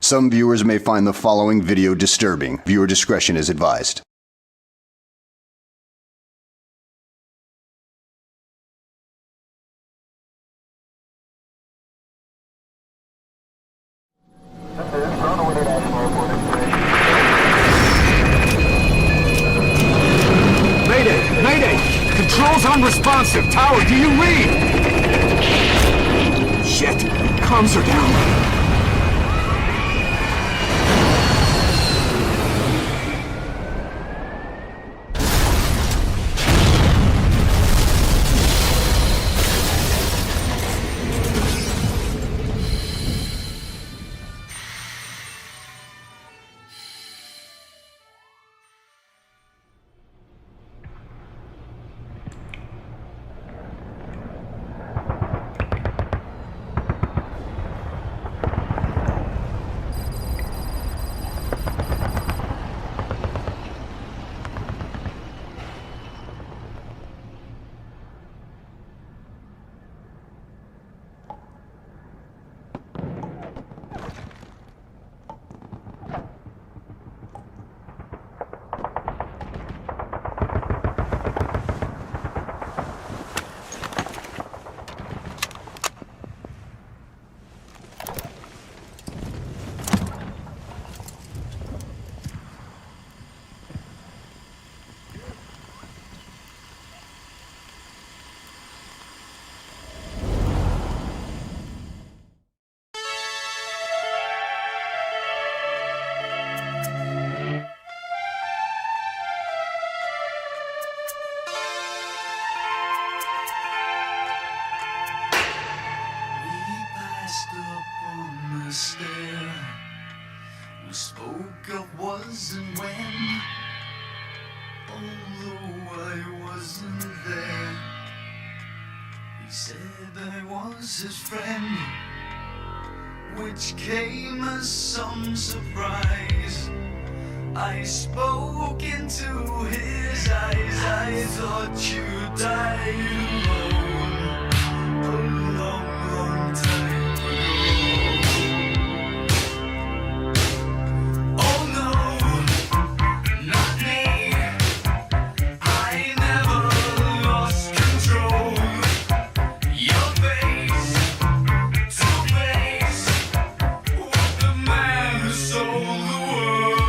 Some viewers may find the following video disturbing. Viewer discretion is advised. Mayday! Mayday! Controls unresponsive! Tower, do you read? Shit! Comms are down! We spoke of was and when, although I wasn't there. He said I was his friend, which came as some surprise. I spoke into his eyes. I thought you died alone a long, long time ago. Oh no, not me. I never lost control. Your face to face with the man who sold the world.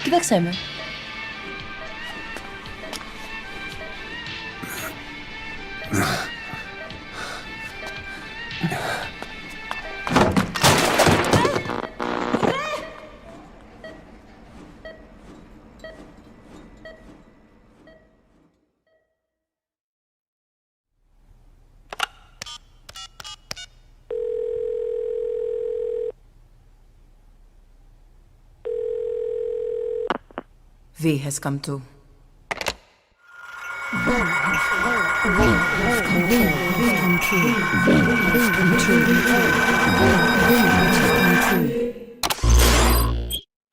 Kibek sa'yo. V has come too.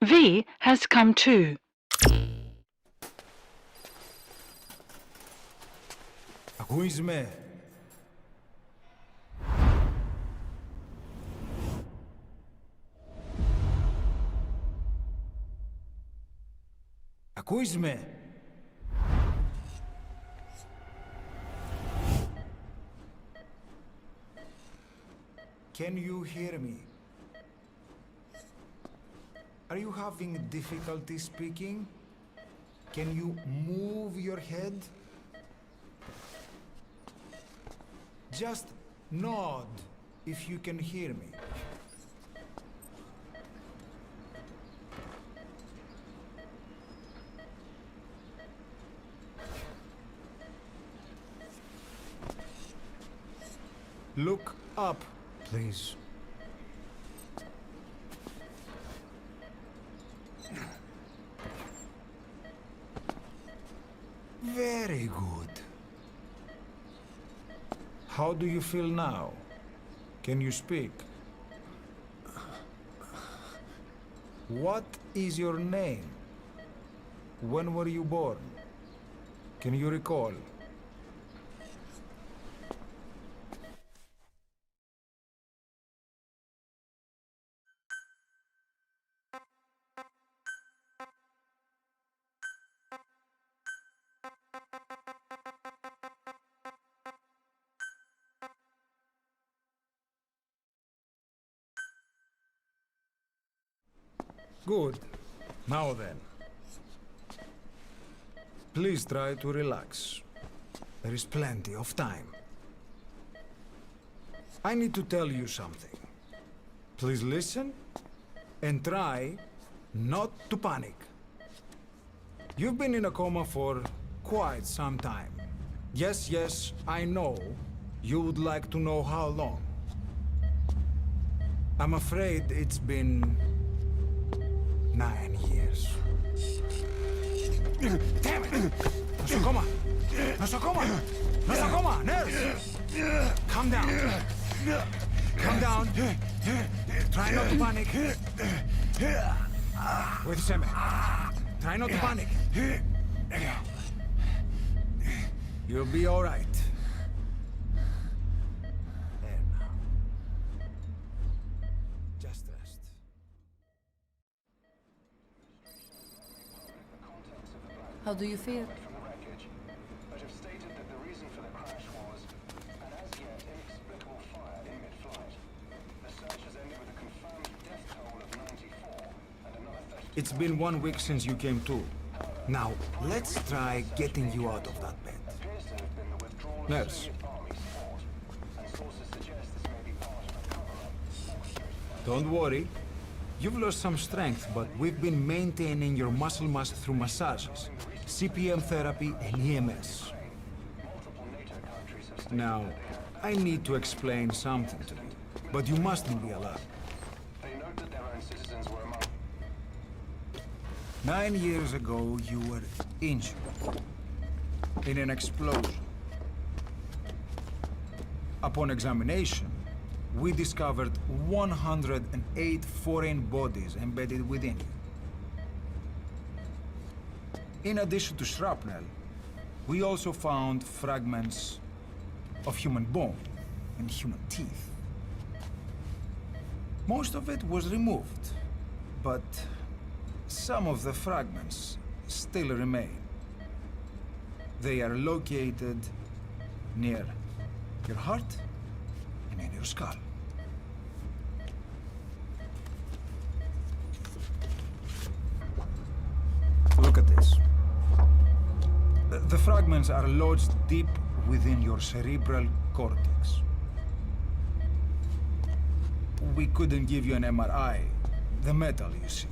V has come too. Ακούς με? Ακούς με? Can you hear me? Are you having difficulty speaking? Can you move your head? Just nod if you can hear me. Look up, please. Very good. How do you feel now? Can you speak? What is your name? When were you born? Can you recall? Good. Now then. Please try to relax. There is plenty of time. I need to tell you something. Please listen and try not to panic. You've been in a coma for quite some time. Yes, I know you would like to know how long. I'm afraid it's been 9 years. Damn it! Nosocoma! Nosocoma! Nosocoma! Nurse! Calm down. Calm down. Try not to panic. Wait a second. Try not to panic. You'll be all right. There now. Just rest. How do you feel? From the wreckage, but have stated that the reason for the crash was an as yet inexplicable fire in mid-flight. The search has ended with a confirmed death toll of 94 and another 32. It's been 1 week since you came to. Now, let's try getting you out of that bed. Appears to have been the withdrawal of Nurse. Soviet Army's force, and sources suggest this may be part of a cover-up. Don't worry. You've lost some strength, but we've been maintaining your muscle mass through massages, CPM therapy, and EMS. Multiple NATO countries have stated Now, I need to explain something to you, but you mustn't be alarmed. they note that their own citizens were among 9 years ago, you were injured in an explosion. Upon examination, we discovered 108 foreign bodies embedded within you. In addition to shrapnel, we also found fragments of human bone and human teeth. Most of it was removed, but some of the fragments still remain. They are located near your heart and in your skull. Look at this. The fragments are lodged deep within your cerebral cortex. We couldn't give you an MRI, the metal, you see.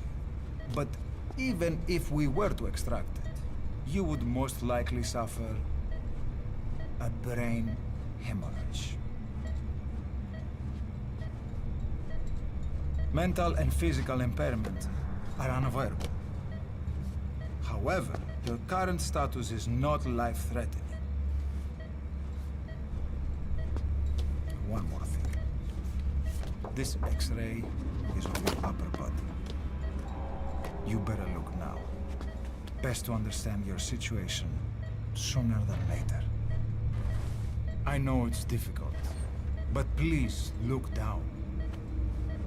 But even if we were to extract it, you would most likely suffer a brain hemorrhage. Mental and physical impairment are unavoidable. However, your current status is not life-threatening. One more thing. This X-ray is on your upper body. You better look now. Best to understand your situation sooner than later. I know it's difficult, but please look down.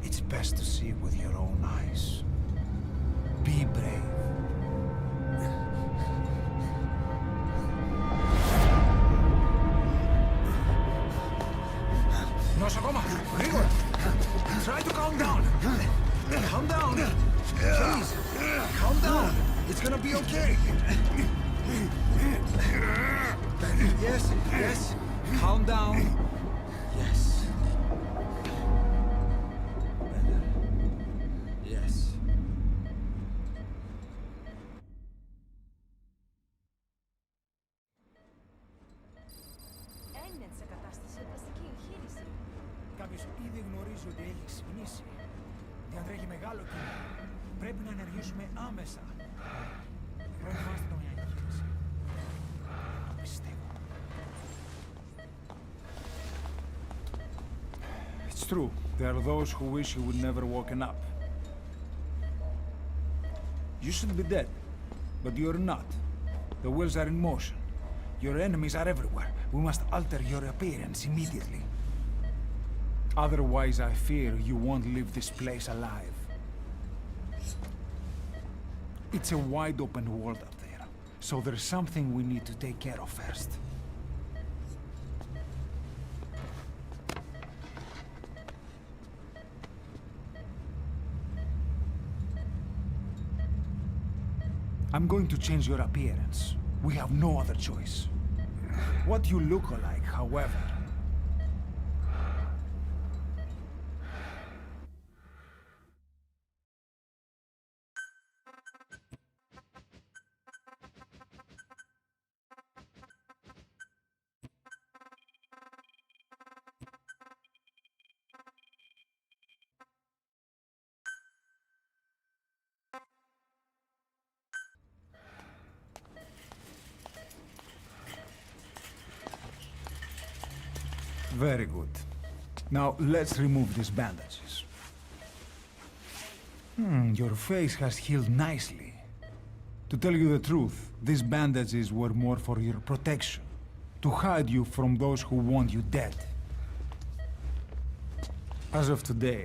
It's best to see with your own eyes. Be brave. Nosokoma, Rigor! Try to calm down! Calm down! Please! Calm down! It's gonna be okay! Yes, yes. Calm down. Yes. Better. Yes. Έγινε σε κατάσταση οπλιστική εγχείρηση. Κάποιος ήδη γνωρίζει ότι έχει ξυπνήσει. Διατρέχει μεγάλο κίνημα. Πρέπει να ενεργήσουμε άμεσα. Προετοιμάστε το μια εγχείρηση. Το πιστεύω. It's true. There are those who wish you would never woken up. You should be dead, but you're not. The wheels are in motion. Your enemies are everywhere. We must alter your appearance immediately. Otherwise, I fear you won't leave this place alive. It's a wide open world up there, so there's something we need to take care of first. I'm going to change your appearance. We have no other choice. What you look like, however. Very good. Now, let's remove these bandages. Your face has healed nicely. To tell you the truth, these bandages were more for your protection, to hide you from those who want you dead. As of today,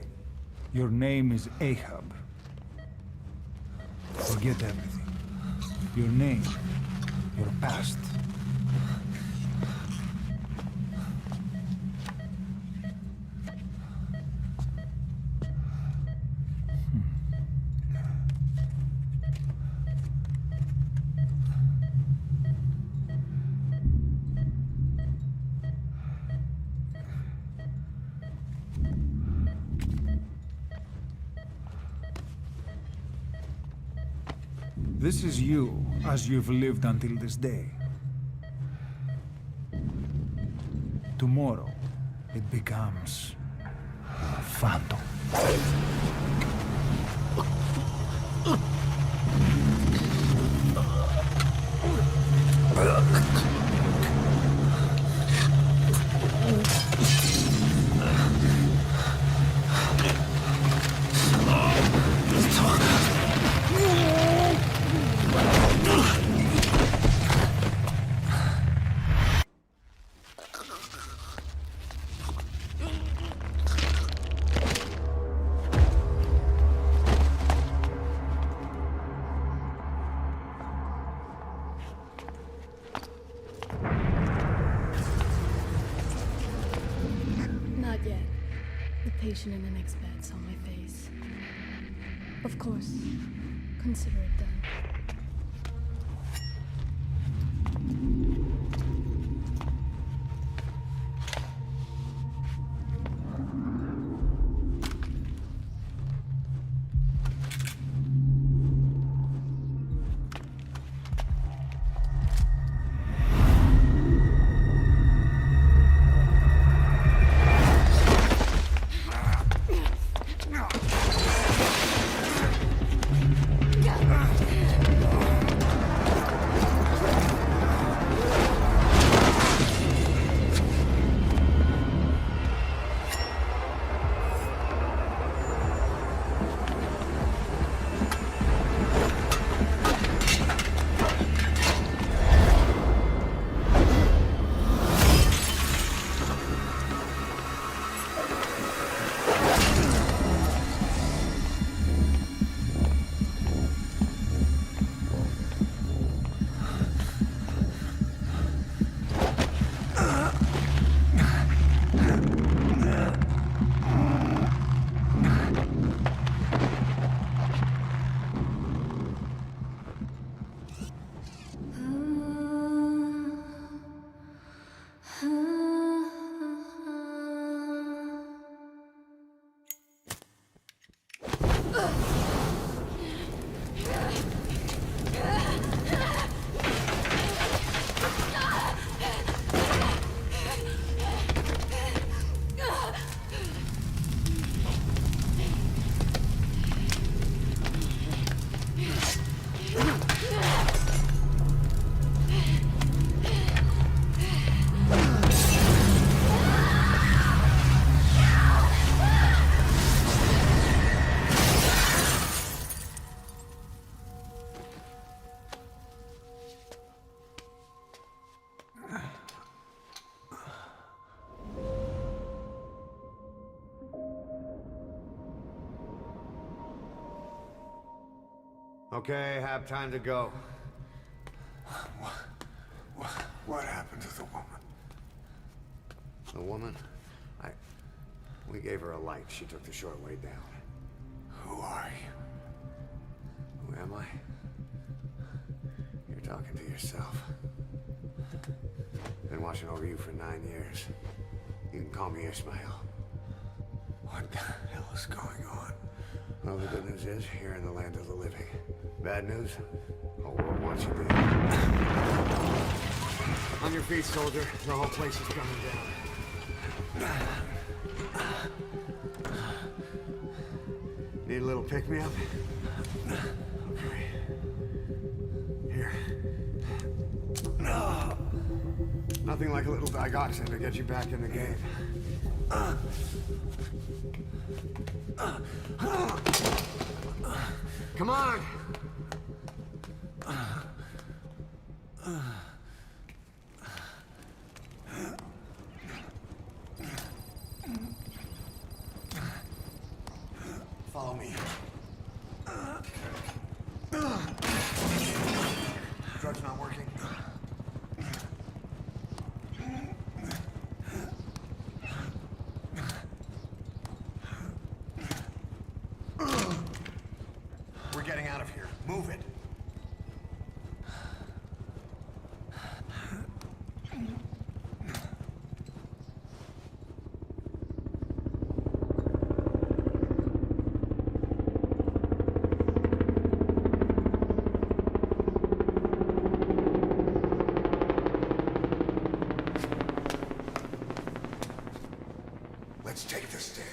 your name is Ahab. Forget everything. Your name, your past. This is you, as you've lived until this day. Tomorrow, it becomes a phantom. Not yet. The patient in the next bed saw my face. Of course. Consider it done. Okay, have time to go. What happened to the woman? The woman? We gave her a light. She took the short way down. Who are you? Who am I? You're talking to yourself. Been watching over you for 9 years. You can call me Ishmael. What the hell is going on? Well, the good news is, you're in the land of the living. Bad news? The world wants you dead. On your feet, soldier. The whole place is coming down. Need a little pick-me-up? Okay. Here. Nothing like a little digoxin to get you back in the game. Come on! Follow me. Drug's not working. We're getting out of here. Move it. Let's take the stairs.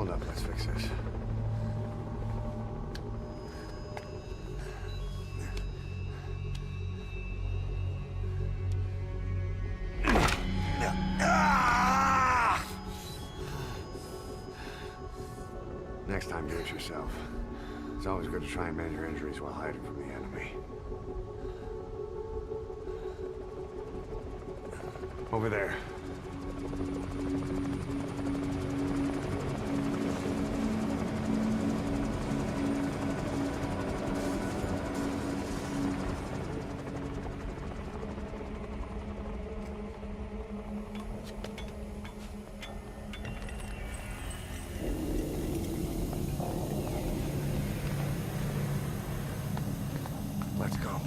Hold up, let's fix this. Next time, do it yourself. It's always good to try and mend your injuries while hiding from the enemy. Over there. Let's go.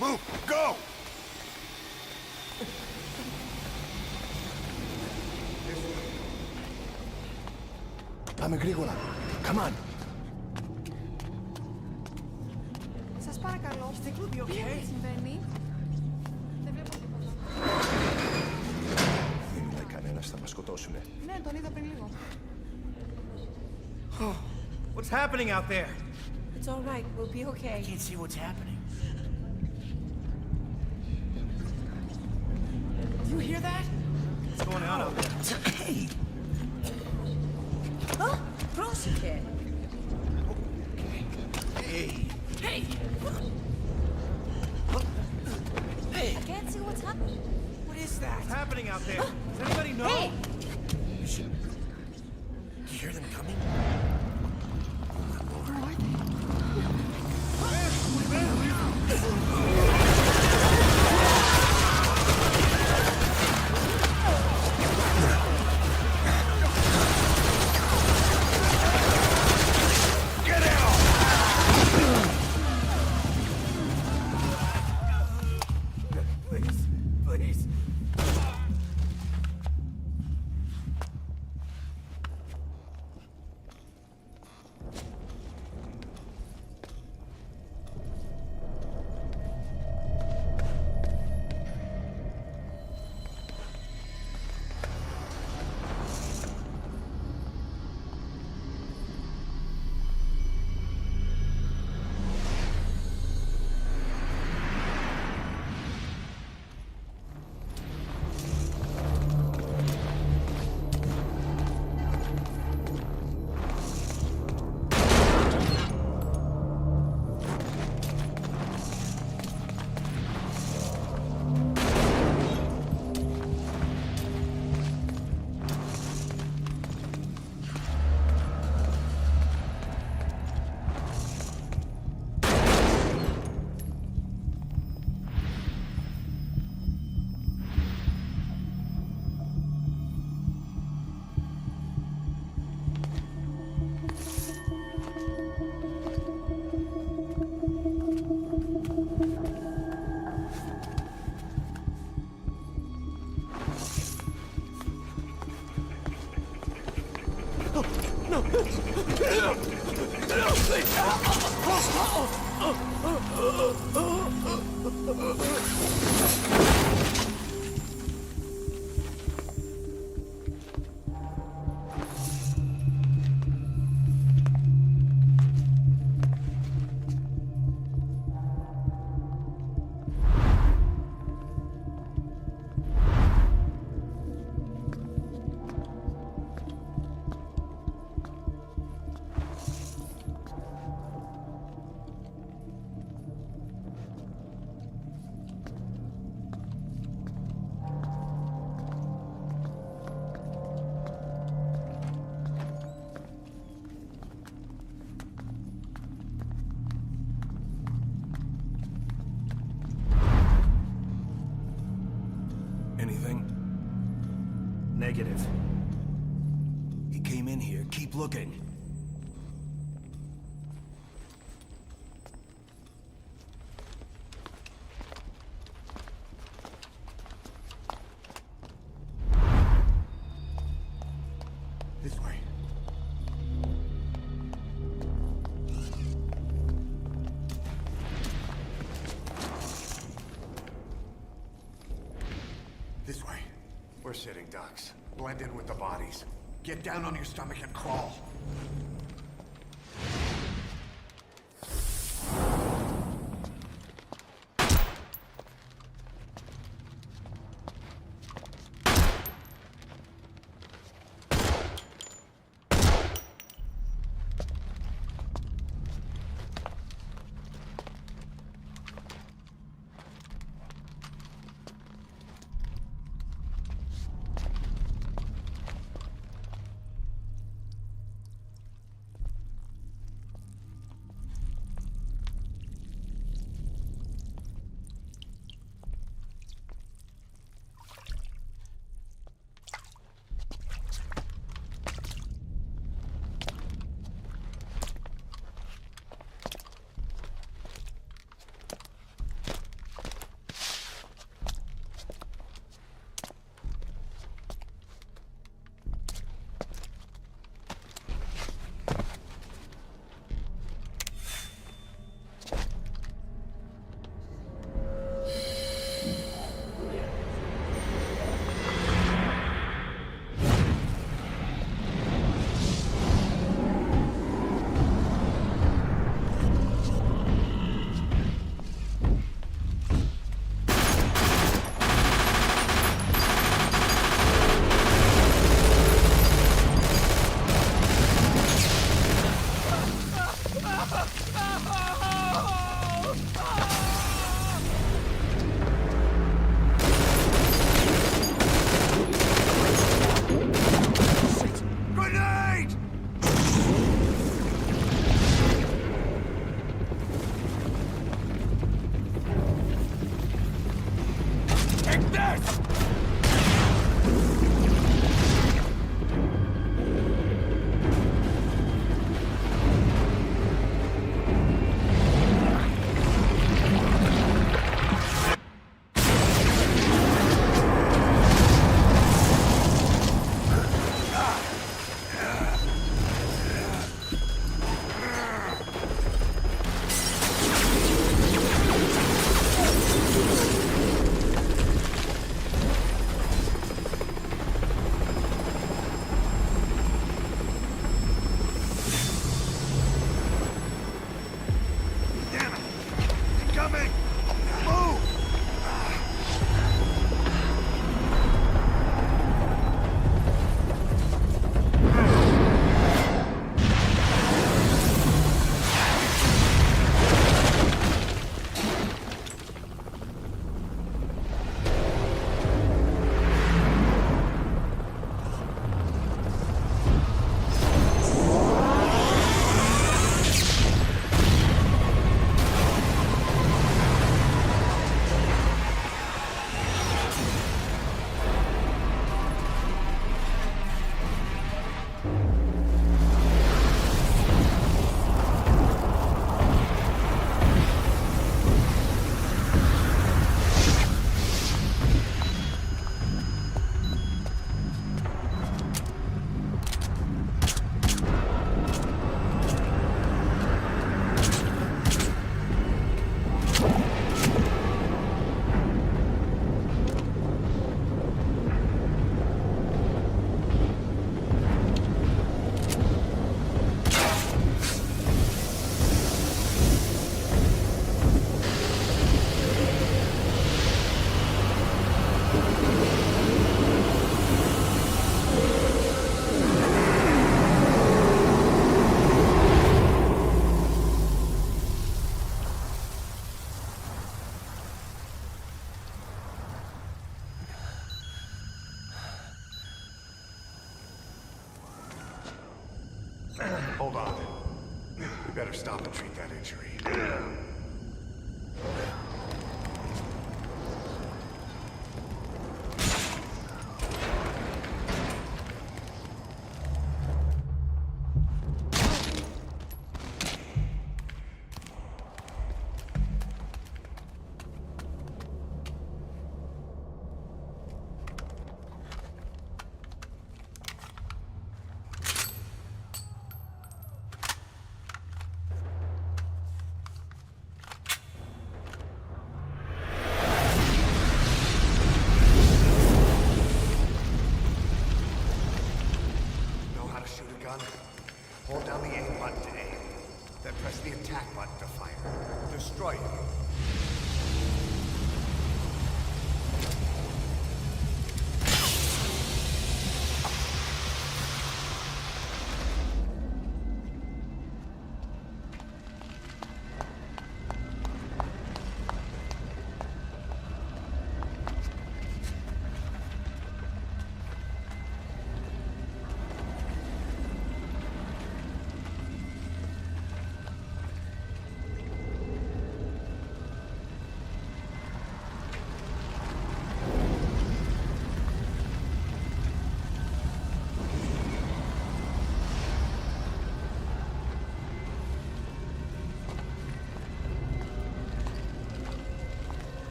Move! Go! Πάμε γρήγορα. Come on. Σας παρακαλώ. Think we'll be okay? Τι συμβαίνει? Δεν βλέπω τίποτα. Δεν μιλάει κανένας, θα μας σκοτώσουνε. Ναι, τον είδα πριν λίγο. What's happening out there? It's all right. We'll be okay. I can't see what's happening. Do you hear that? What's going on out there? Hey! Oh, prosthetic. Hey! Hey! Hey! I can't see what's happening. What is that? What's happening out there? Does anybody know? Hey! You should... Do you hear them coming? Please, please. Anything? Negative. He came in here. Keep looking. This way. This way. We're sitting ducks. Blend in with the bodies. Get down on your stomach and crawl. better stop and treat that injury. Know how to shoot a gun? Hold down the aim button to aim. Then press the attack button to fire. Destroy it.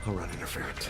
I'll run interference.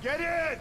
Get in!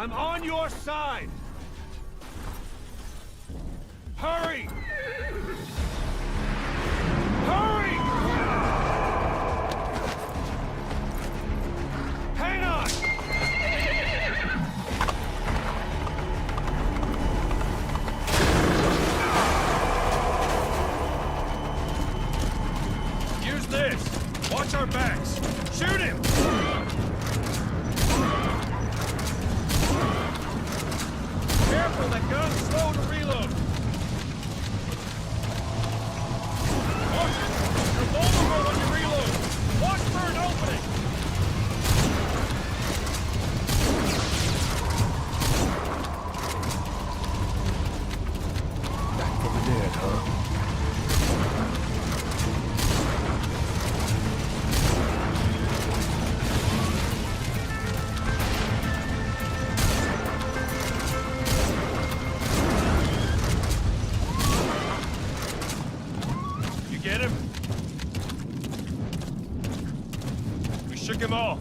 I'm on your side! Hurry! Hurry! Hang on! Use this! Watch our backs! Shoot him! Careful, that gun's slow to reload! Watch it! You're vulnerable when you reload! Watch for an opening! shook him off.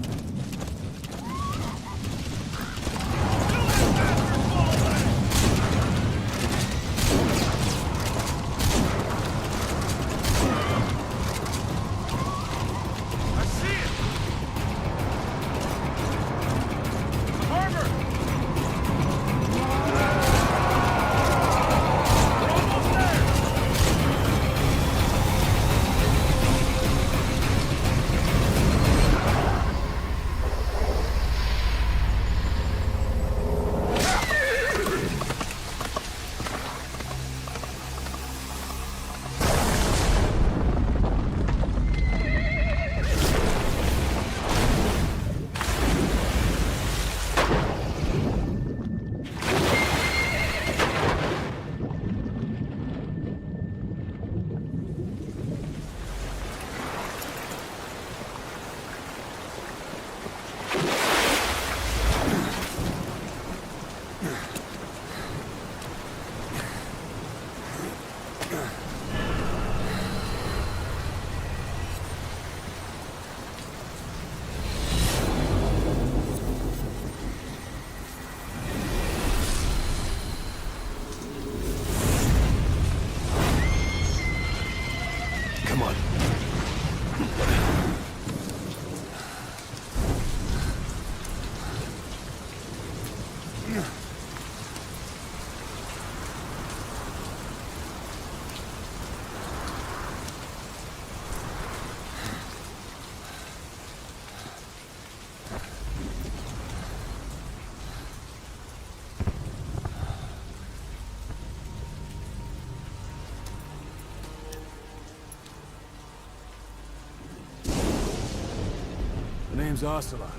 My name's Ocelot.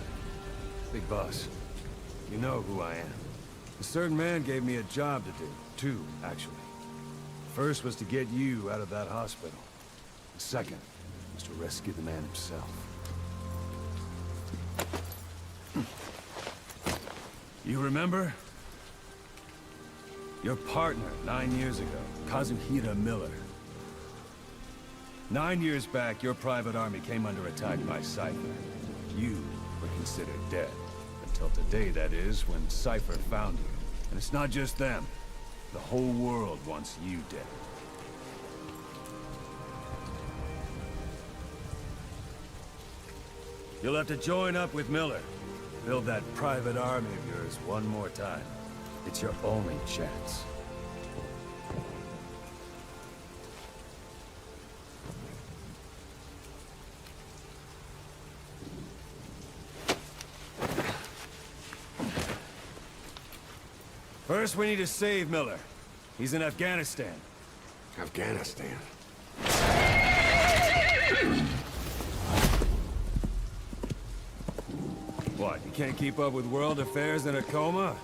Big boss. You know who I am. A certain man gave me a job to do. Two, actually. First was to get you out of that hospital. The second was to rescue the man himself. You remember? Your partner 9 years ago, Kazuhira Miller. 9 years back, your private army came under attack by Cipher. You were considered dead. Until today, that is, when Cipher found you. And it's not just them. The whole world wants you dead. You'll have to join up with Miller. Build that private army of yours one more time. It's your only chance. First, we need to save Miller. He's in Afghanistan. Afghanistan? What, you can't keep up with world affairs in a coma?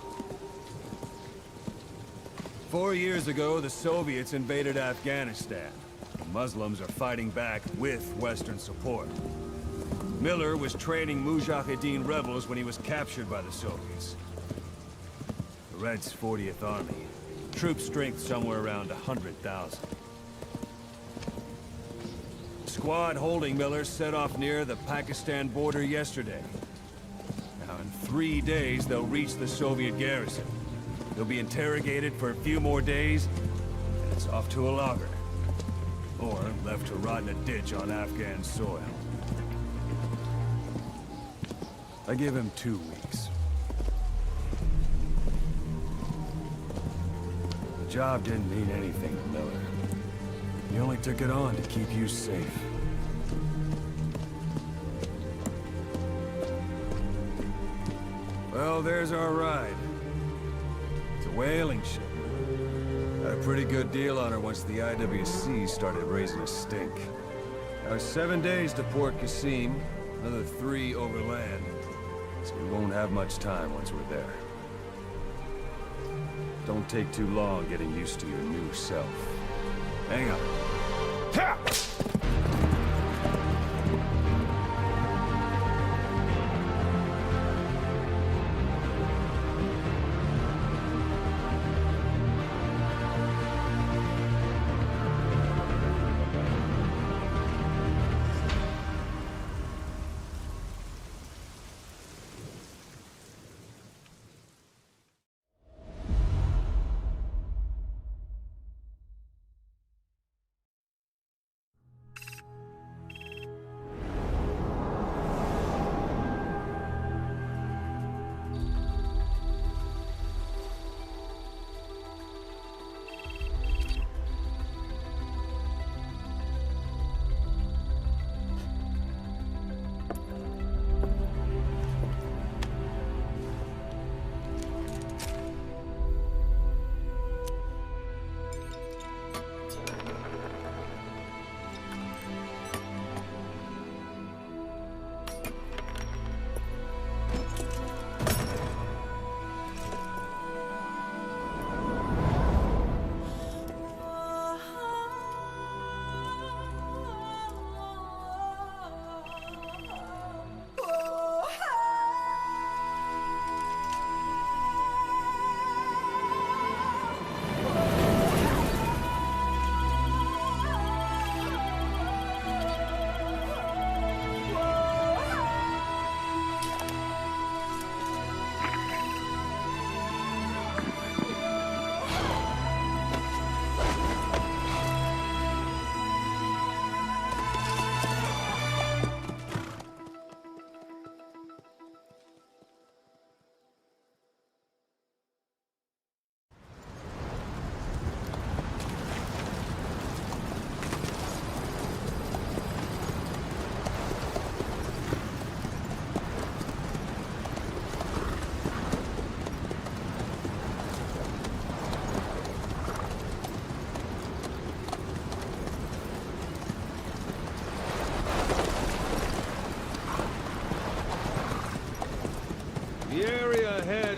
4 years ago, the Soviets invaded Afghanistan. The Muslims are fighting back with Western support. Miller was training Mujahideen rebels when he was captured by the Soviets. The Reds' 40th Army. Troop strength somewhere around 100,000. The squad holding Miller set off near the Pakistan border yesterday. Now, in 3 days, they'll reach the Soviet garrison. They'll be interrogated for a few more days, and it's off to a lager. Or left to rot in a ditch on Afghan soil. I give him 2 weeks. The job didn't mean anything to Miller. He only took it on to keep you safe. Well, there's our ride. It's a whaling ship. Had a pretty good deal on her once the IWC started raising a stink. Now 7 days to Port Qasim, another 3 overland. So we won't have much time once we're there. Don't take too long getting used to your new self. Hang on. Ha!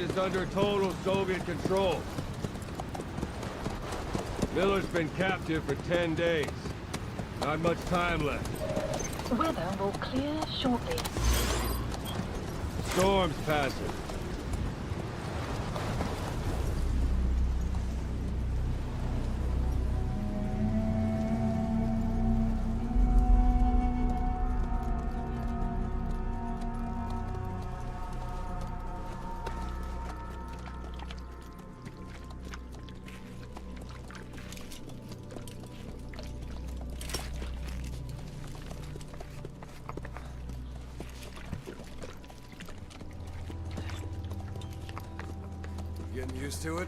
is under total Soviet control. Miller's been captive for 10 days. Not much time left. Weather will clear shortly. Storm's passing. Getting used to it?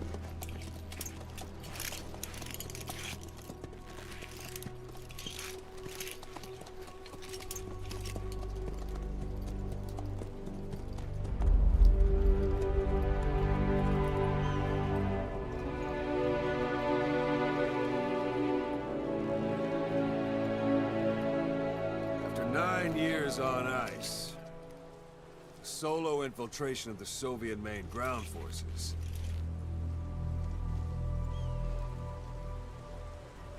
After 9 years on ice, solo infiltration of the Soviet main ground forces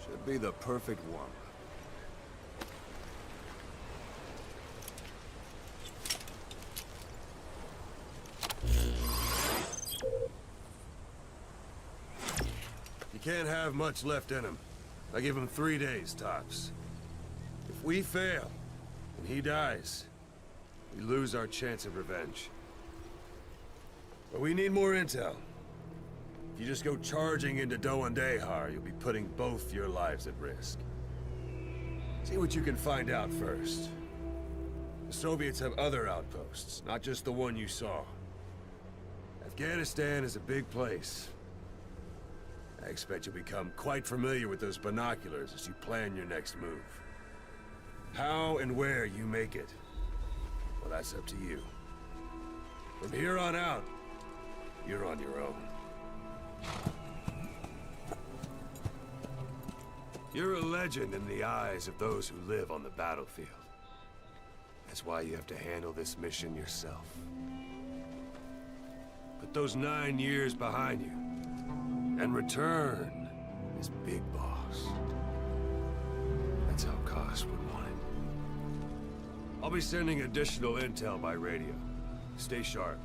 should be the perfect warm-up. You can't have much left in him. I give him 3 days, tops. If we fail, and he dies, we lose our chance of revenge. But we need more intel. If you just go charging into Doandehar, you'll be putting both your lives at risk. See what you can find out first. The Soviets have other outposts, not just the one you saw. Afghanistan is a big place. I expect you'll become quite familiar with those binoculars as you plan your next move. How and where you make it, well, that's up to you. From here on out, you're on your own. You're a legend in the eyes of those who live on the battlefield. That's why you have to handle this mission yourself. Put those 9 years behind you, and return as Big Boss. That's how Koss would want it. I'll be sending additional intel by radio. Stay sharp.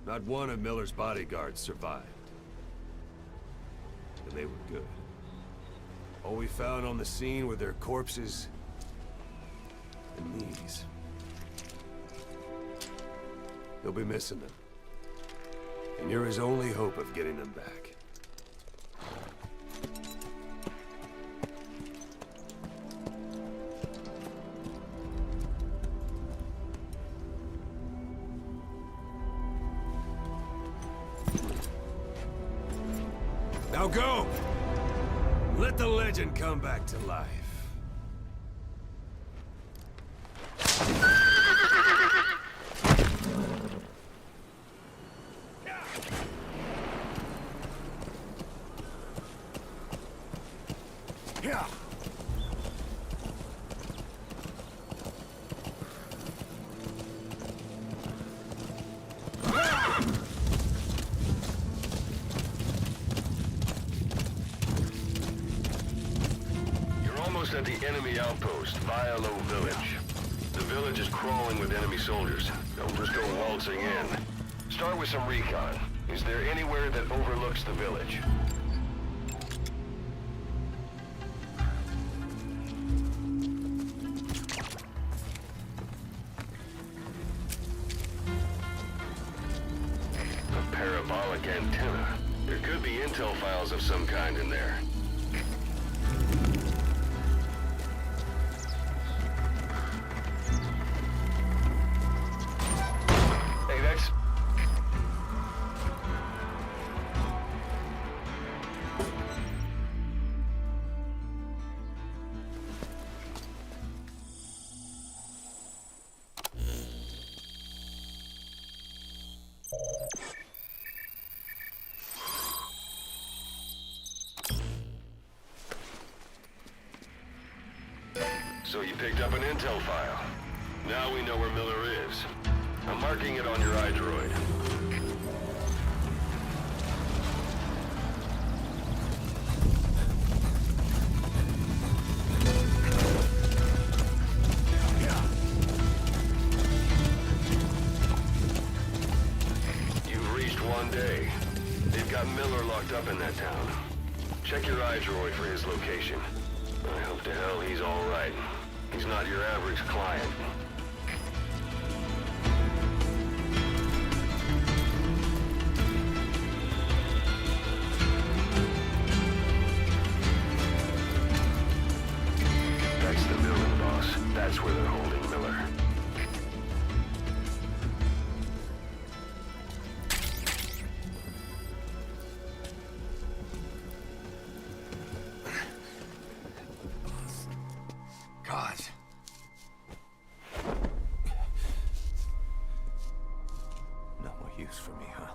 Not one of Miller's bodyguards survived. And they were good. All we found on the scene were their corpses and knees. You'll be missing them. And you're his only hope of getting them back. Now go! Let the legend come back to life. At the enemy outpost, Violo Village. The village is crawling with enemy soldiers. Don't just go waltzing in. Start with some recon. Is there anywhere that overlooks the village? A parabolic antenna. There could be intel files of some kind in there. So you picked up an intel file. Now we know where Miller is. I'm marking it on your iDroid. You've reached 1 day. They've got Miller locked up in that town. Check your iDroid for his location. I hope to hell he's all right. He's not your average client. That's the building, boss. That's where they're holding Miller. God. No more use for me, huh?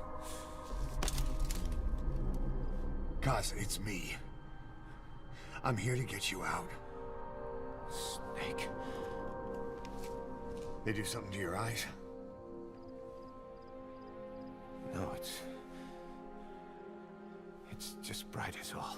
Kaz, it's me. I'm here to get you out. Snake. They do something to your eyes? No, it's just bright is all.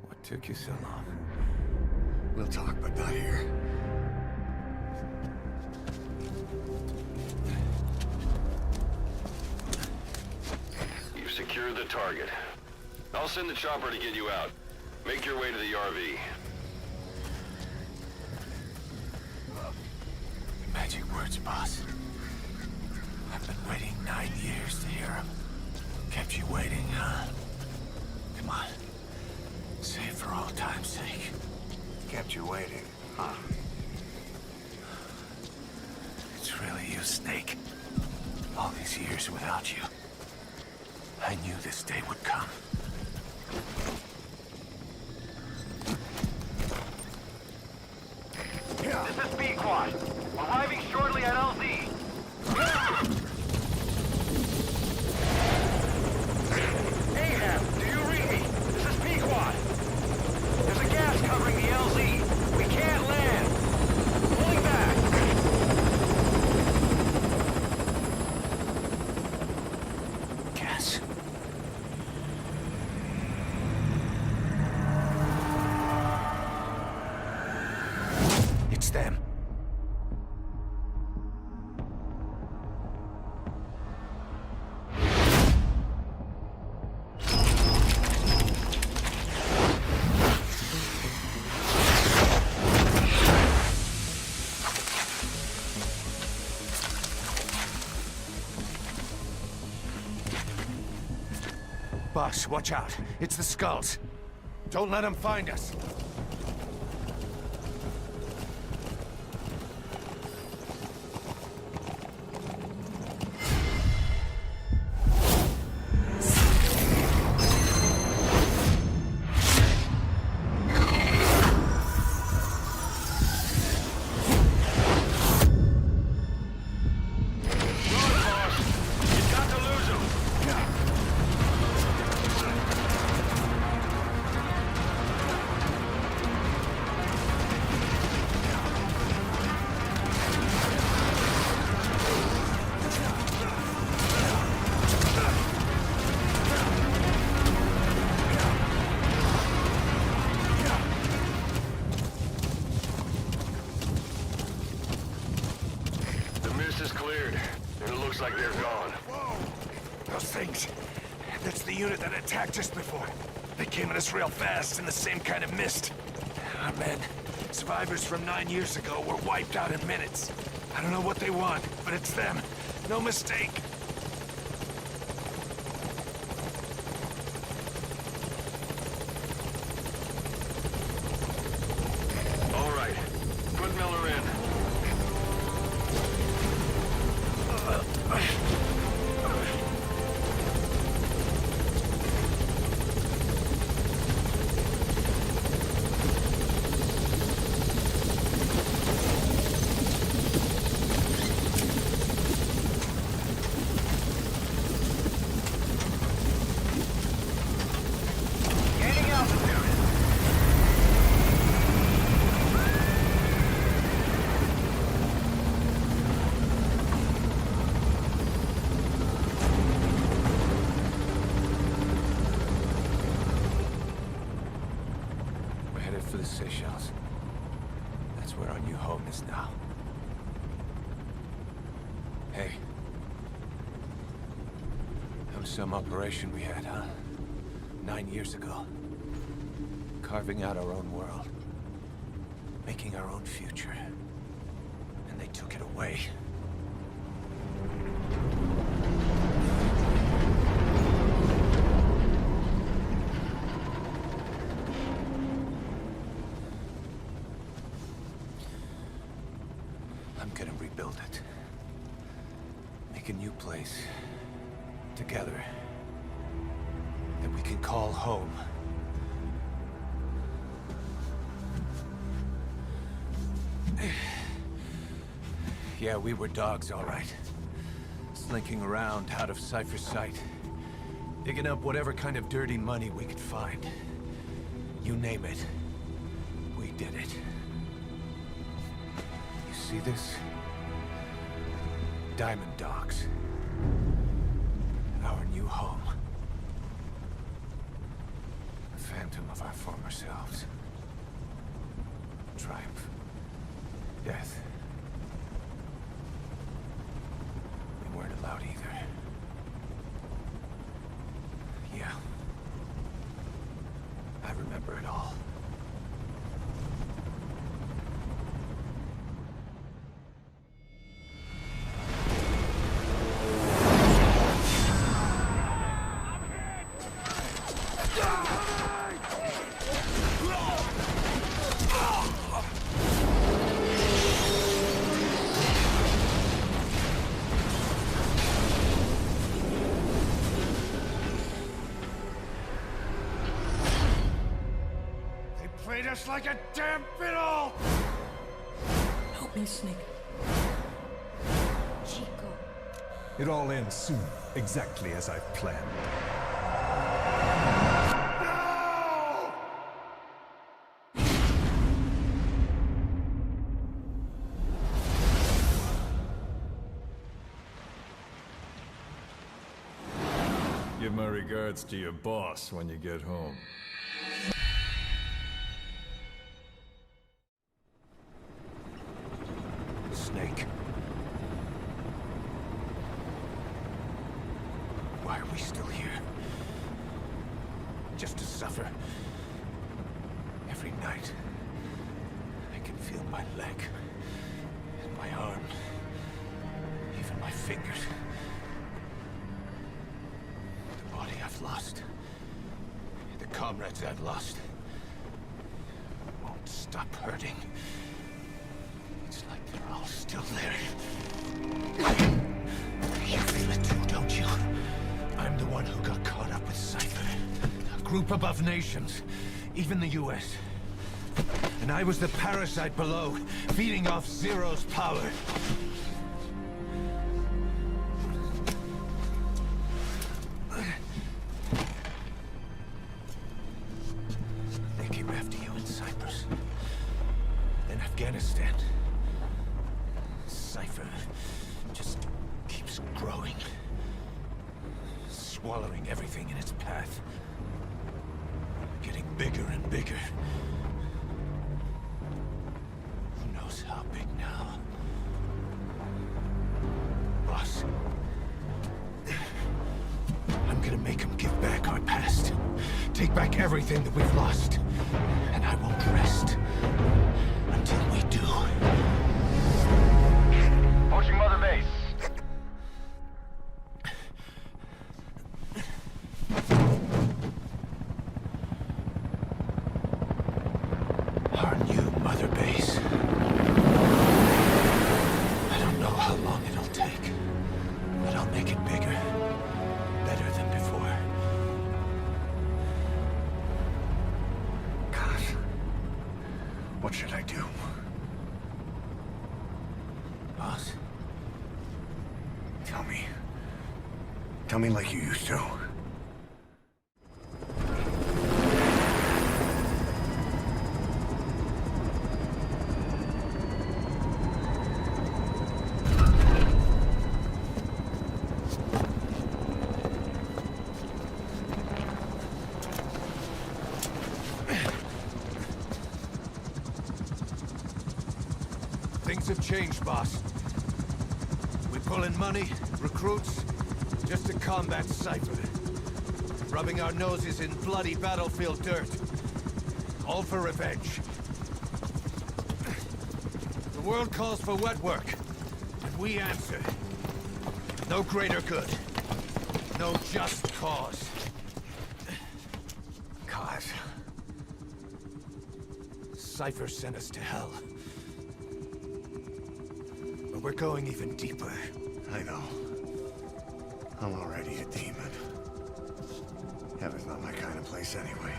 What took you so long? We'll talk, but not here. You've secured the target. I'll send the chopper to get you out. Make your way to the RV. Magic words, boss. I've been waiting 9 years to hear them. Kept you waiting, huh? Come on. Say it for old time's sake. Kept you waiting, huh? It's really you, Snake. All these years without you. I knew this day would come. This is B-Quad. Arriving shortly at LZ. Ahab, do you read me? This is B-Quad. There's a gas covering the LZ. We can't land. Pulling back. Gas. It's them. Boss, watch out. It's the skulls. Don't let them find us. like they're gone. Whoa! Those things. That's the unit that attacked just before. They came at us real fast in the same kind of mist. Our men, survivors from 9 years ago, were wiped out in minutes. I don't know what they want, but it's them. No mistake. All right. Put Miller in. headed for the Seychelles. That's where our new home is now. Hey. That was some operation we had, huh? 9 years ago. Carving out our own world. Making our own future. And they took it away. I'm gonna rebuild it. Make a new place. Together. That we can call home. Yeah, we were dogs, all right. Slinking around out of Cipher's sight. Digging up whatever kind of dirty money we could find. You name it. We did it. You see this? Diamond Dogs. Our new home. A phantom of our former selves. Triumph. Death. We weren't allowed either. Yeah. I remember it all. Played us like a damn fiddle! Help me, Snake. Chico. It all ends soon, exactly as I've planned. Give my regards to your boss when you get home. Snake. Why are we still here? Just to suffer? Every night, I can feel my leg, and my arm, even my fingers. The body I've lost, the comrades I've lost, won't stop hurting. It's like they're all still there. You feel it too, don't you? I'm the one who got caught up with Cipher. A group above nations. Even the US. And I was the parasite below, feeding off Zero's power. They came after you in Cyprus. Then Afghanistan. Cipher just keeps growing. Swallowing everything in its path. Getting bigger and bigger. Who knows how big now? Boss. I'm gonna make them give back our past. Take back everything that we've lost. And I won't rest until we do. Approaching Mother Base. Our new Mother Base. I don't know how long it'll take, but I'll make it bigger. Better than before. God. What should I do? Boss? Tell me. Tell me like you used to. Things have changed, boss. We pull in money, recruits, just to combat Cipher. Rubbing our noses in bloody battlefield dirt. All for revenge. The world calls for wet work, and we answer. No greater good. No just cause. Kaz. Cipher sent us to hell. But we're going even deeper. I know. I'm already a demon. Heaven's not my kind of place anyway.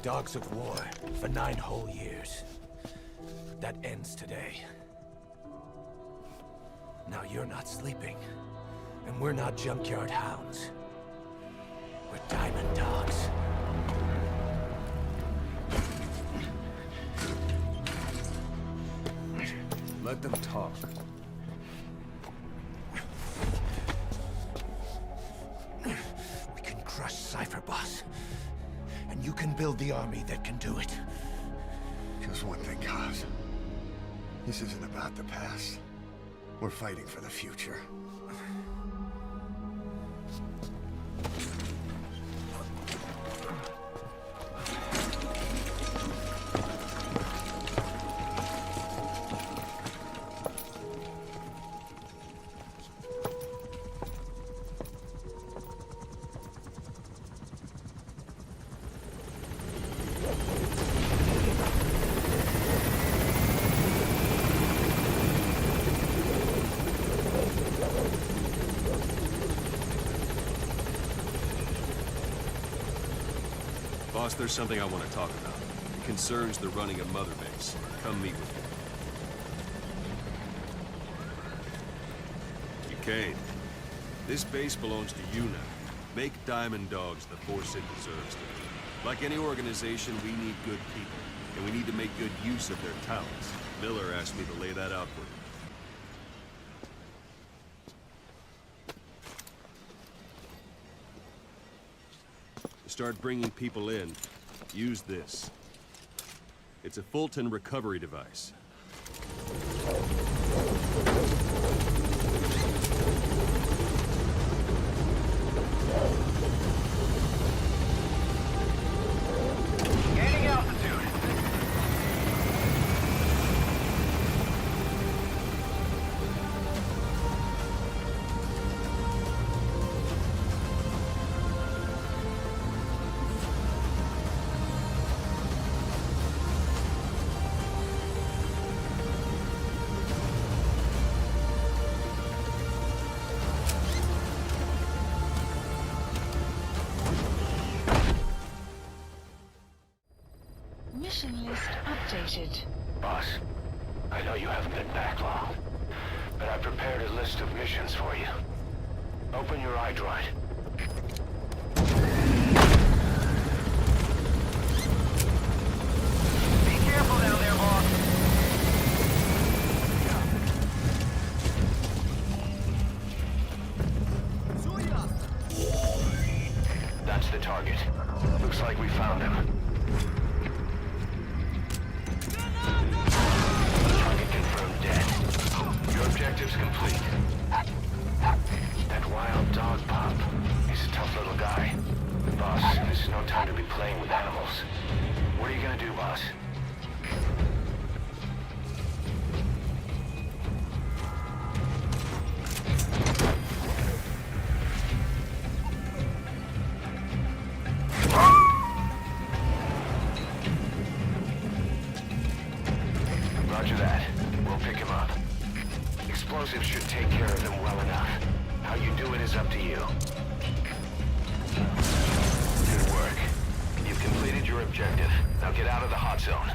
Dogs of war for 9 whole years. That ends today. Now you're not sleeping, and we're not junkyard hounds. We're diamond dogs. Let them talk. We can crush Cipher, boss. And you can build the army that can do it. Just one thing, Kaz. This isn't about the past. We're fighting for the future. Boss, there's something I want to talk about. It concerns the running of Mother Base. Come meet with me. Duquesne, this base belongs to you now. Make Diamond Dogs the force it deserves to be. Like any organization, we need good people, and we need to make good use of their talents. Miller asked me to lay that out for you. Start bringing people in, use this. It's a Fulton recovery device. Gaining altitude. Mission list updated. Boss, I know you haven't been back long, but I prepared a list of missions for you. Open your iDroid. Be careful down there, boss. That's the target. Looks like we found him. Target confirmed dead. Your objective's complete. That wild dog pup. He's a tough little guy. Boss, this is no time to be playing with animals. What are you gonna do, boss? Roger that. We'll pick him up. Explosives should take care of them well enough. How you do it is up to you. Good work. You've completed your objective. Now get out of the hot zone.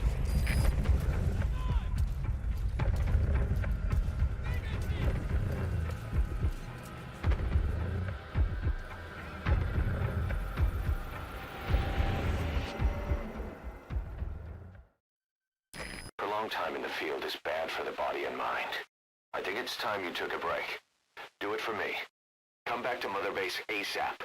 time in the field is bad for the body and mind. I think it's time you took a break. Do it for me. Come back to Mother Base ASAP.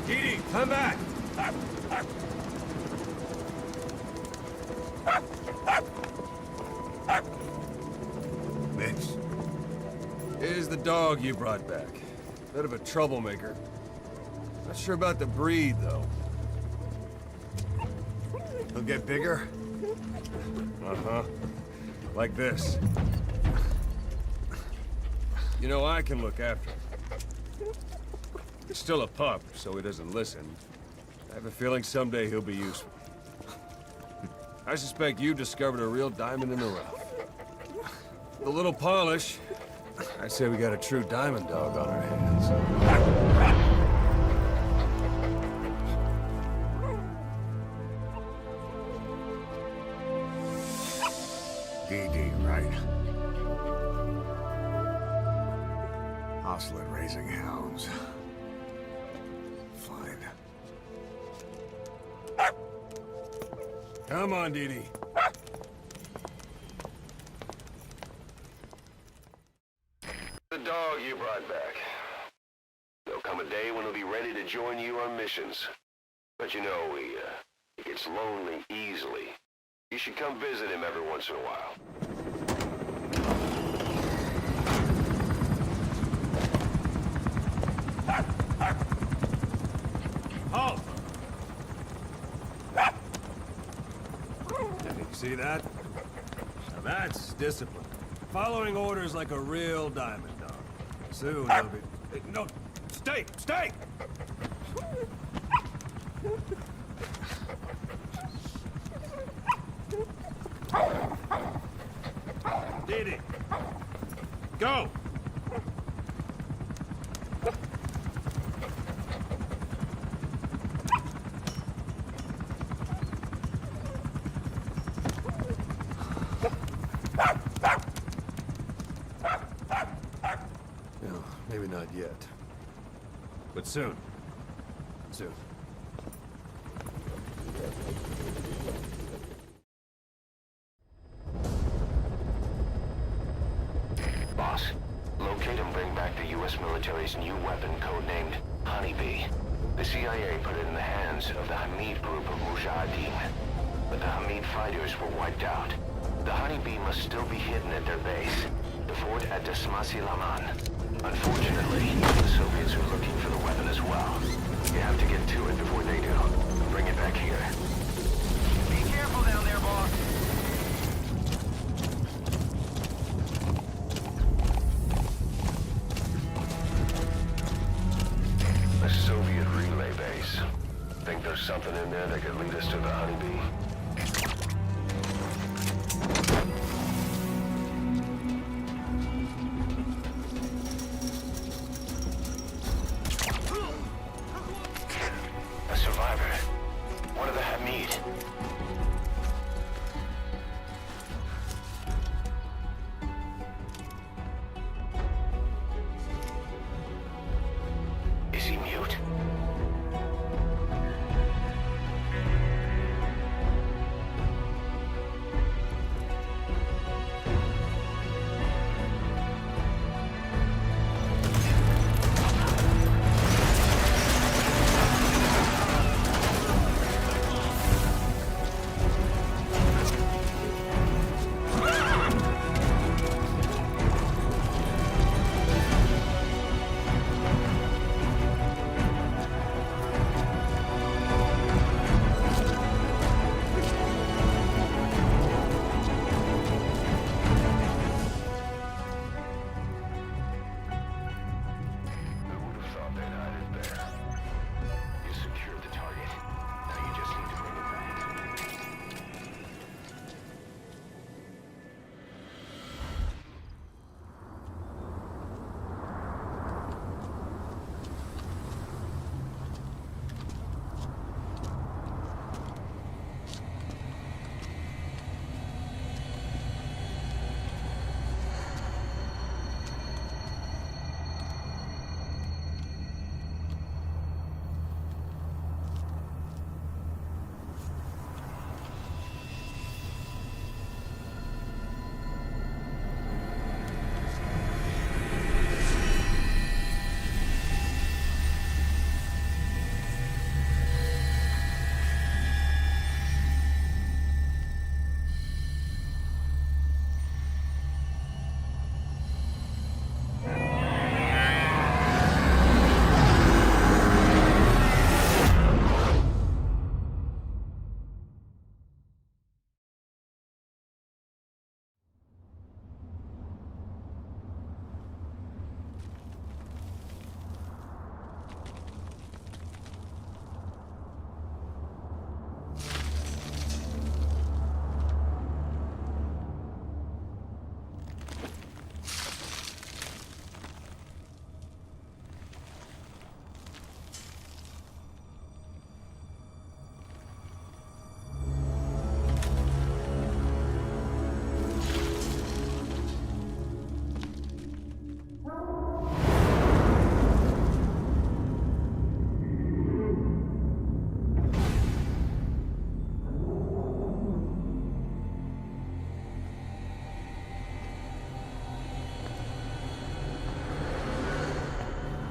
Didi, come back! Mitch. Here's the dog you brought back. Bit of a troublemaker. Not sure about the breed, though. He'll get bigger? Uh-huh. Like this. You know, I can look after him. He's still a pup, so he doesn't listen. I have a feeling someday he'll be useful. I suspect you discovered a real diamond in the rough. With a little polish, I'd say we got a true diamond dog on our hands. DD, right? Ocelot raising hounds. Fine. Come on, Didi. The dog you brought back. There'll come a day when he'll be ready to join you on missions. But you know, he gets lonely easily. You should come visit him every once in a while. Halt! See that? Now that's discipline. Following orders like a real diamond dog. Soon he'll be... Hey, no! Stay! Stay! Didi! Go! No, maybe not yet. But soon. Soon. Boss, locate and bring back the U.S. military's new weapon codenamed Honeybee. The CIA put it in the hands of the Hamid group of Mujahideen. But the Hamid fighters were wiped out. The Honeybee must still be hidden at their base, the fort at Desmasi Laman. Unfortunately, the Soviets are looking for the weapon as well. You have to get to it before they do. Bring it back here. Be careful down there, boss. A Soviet relay base. Think there's something in there that could lead us to the Honeybee? A survivor. One of the Hamid. Is he mute?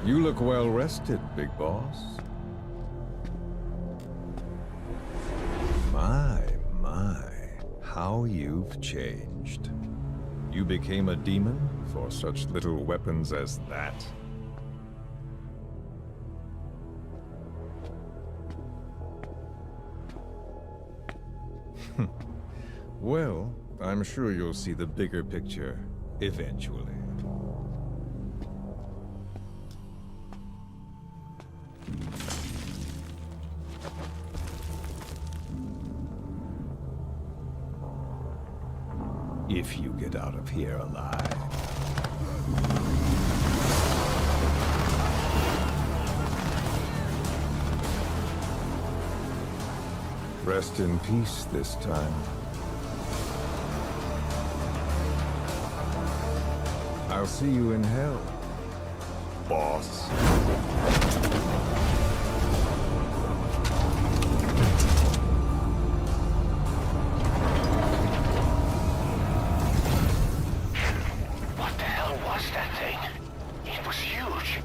You look well rested, big boss. My, how you've changed. You became a demon for such little weapons as that? Well, I'm sure you'll see the bigger picture eventually. If you get out of here alive. Rest in peace this time. I'll see you in hell, boss. What the hell was that thing? It was huge.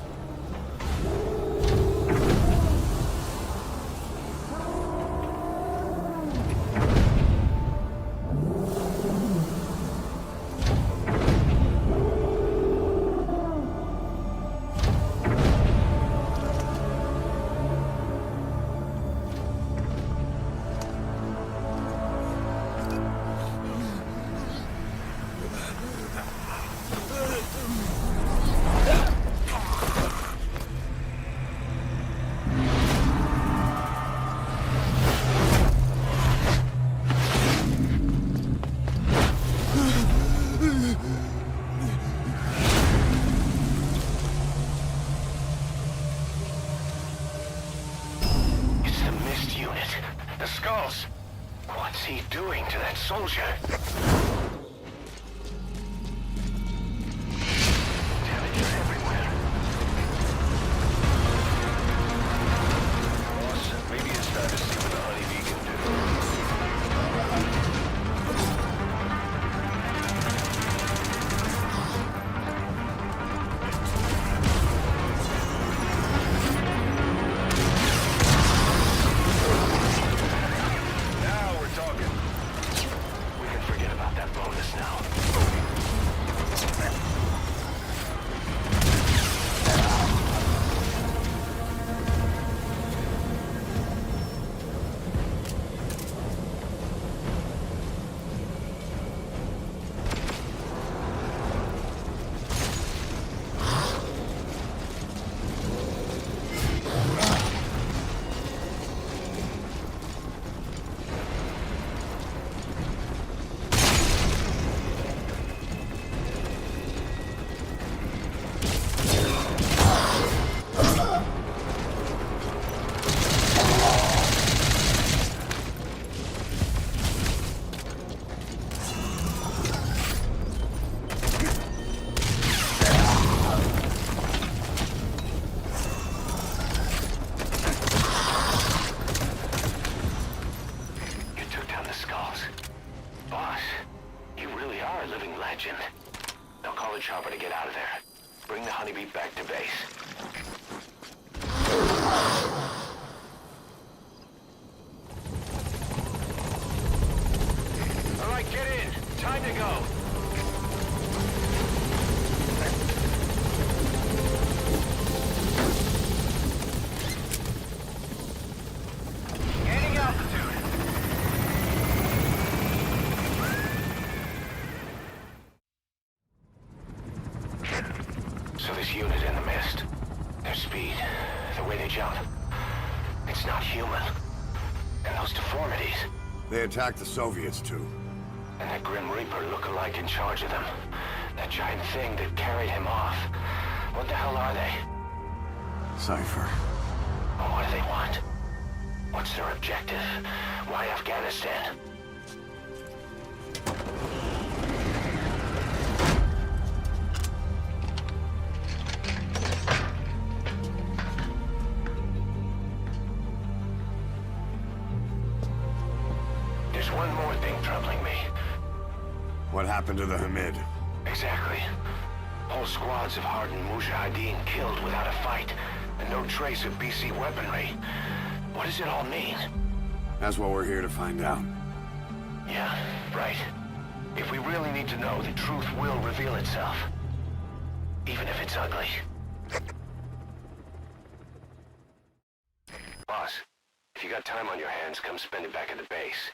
What's he doing to that soldier? Damage everywhere. Boss, maybe it's time to see what the honeybee can do. Chopper to get out of there. Bring the honeybee back to base. All right, get in. Time to go. Gaining altitude. So this unit in the mist, their speed, the way they jump, it's not human. And those deformities. They attacked the Soviets too. And that Grim Reaper look-alike in charge of them. That giant thing that carried him off. What the hell are they? Cipher. Well, what do they want? What's their objective? Why Afghanistan? There's one more thing troubling me. What happened to the Hamid? Exactly. Whole squads of hardened mujahideen killed without a fight, and no trace of BC weaponry. What does it all mean? That's what we're here to find out. Yeah, right. If we really need to know, the truth will reveal itself. Even if it's ugly. Boss, if you got time on your hands, come spend it back at the base.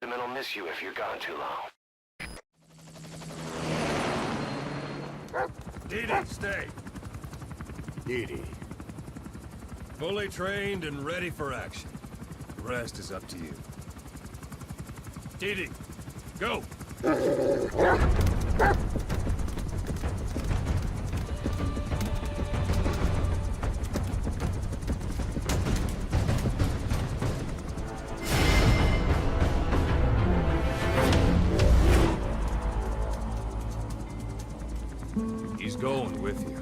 The men will miss you if you're gone too long. Didi, stay. Didi. Fully trained and ready for action. The rest is up to you. Didi, go! He's going with you.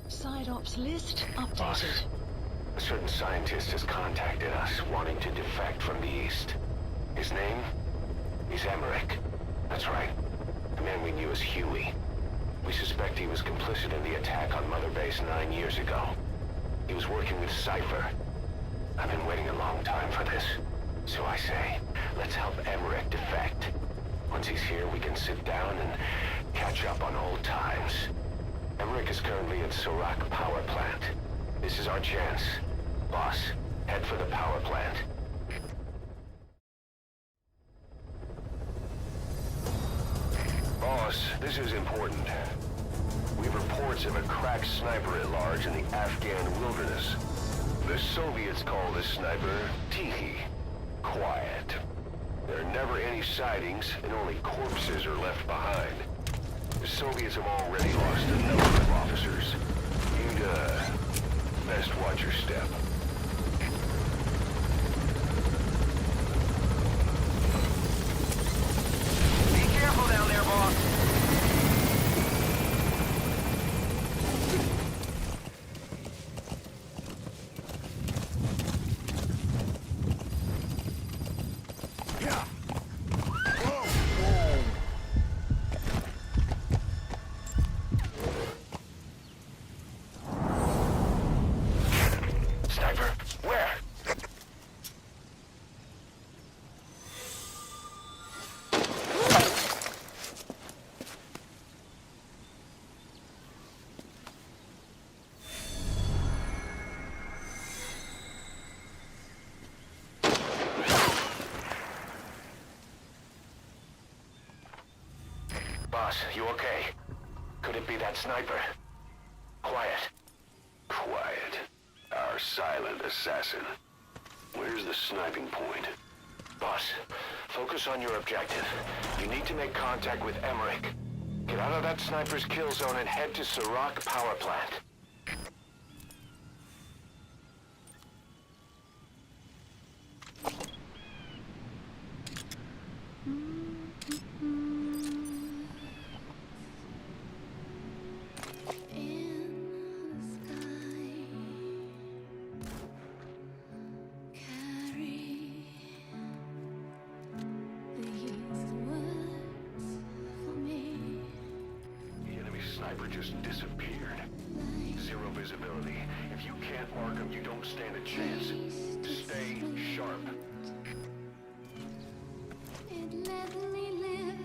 Side ops list updated. Boss, a certain scientist has contacted us, wanting to defect from the east. His name? He's Emmerich. That's right. The man we knew as Huey. We suspect he was complicit in the attack on Mother Base 9 years ago. He was working with Cipher. I've been waiting a long time for this. So I say, let's help Emmerich defect. Once he's here, we can sit down and catch up on old times. Emmerich is currently at Serac power plant. This is our chance. Boss, head for the power plant. Boss, this is important. We have reports of a cracked sniper at large in the Afghan wilderness. The Soviets call this sniper Tihi. Quiet. There are never any sightings, and only corpses are left behind. The Soviets have already lost a number of officers. You'd, best watch your step. Be careful down there, boss. Boss, you okay? Could it be that sniper? Quiet. Quiet. Our silent assassin. Where's the sniping point? Boss, focus on your objective. You need to make contact with Emmerich. Get out of that sniper's kill zone and head to Serac power plant. Sniper just disappeared. Zero visibility. If you can't mark him, you don't stand a chance. Stay sharp. It let me live.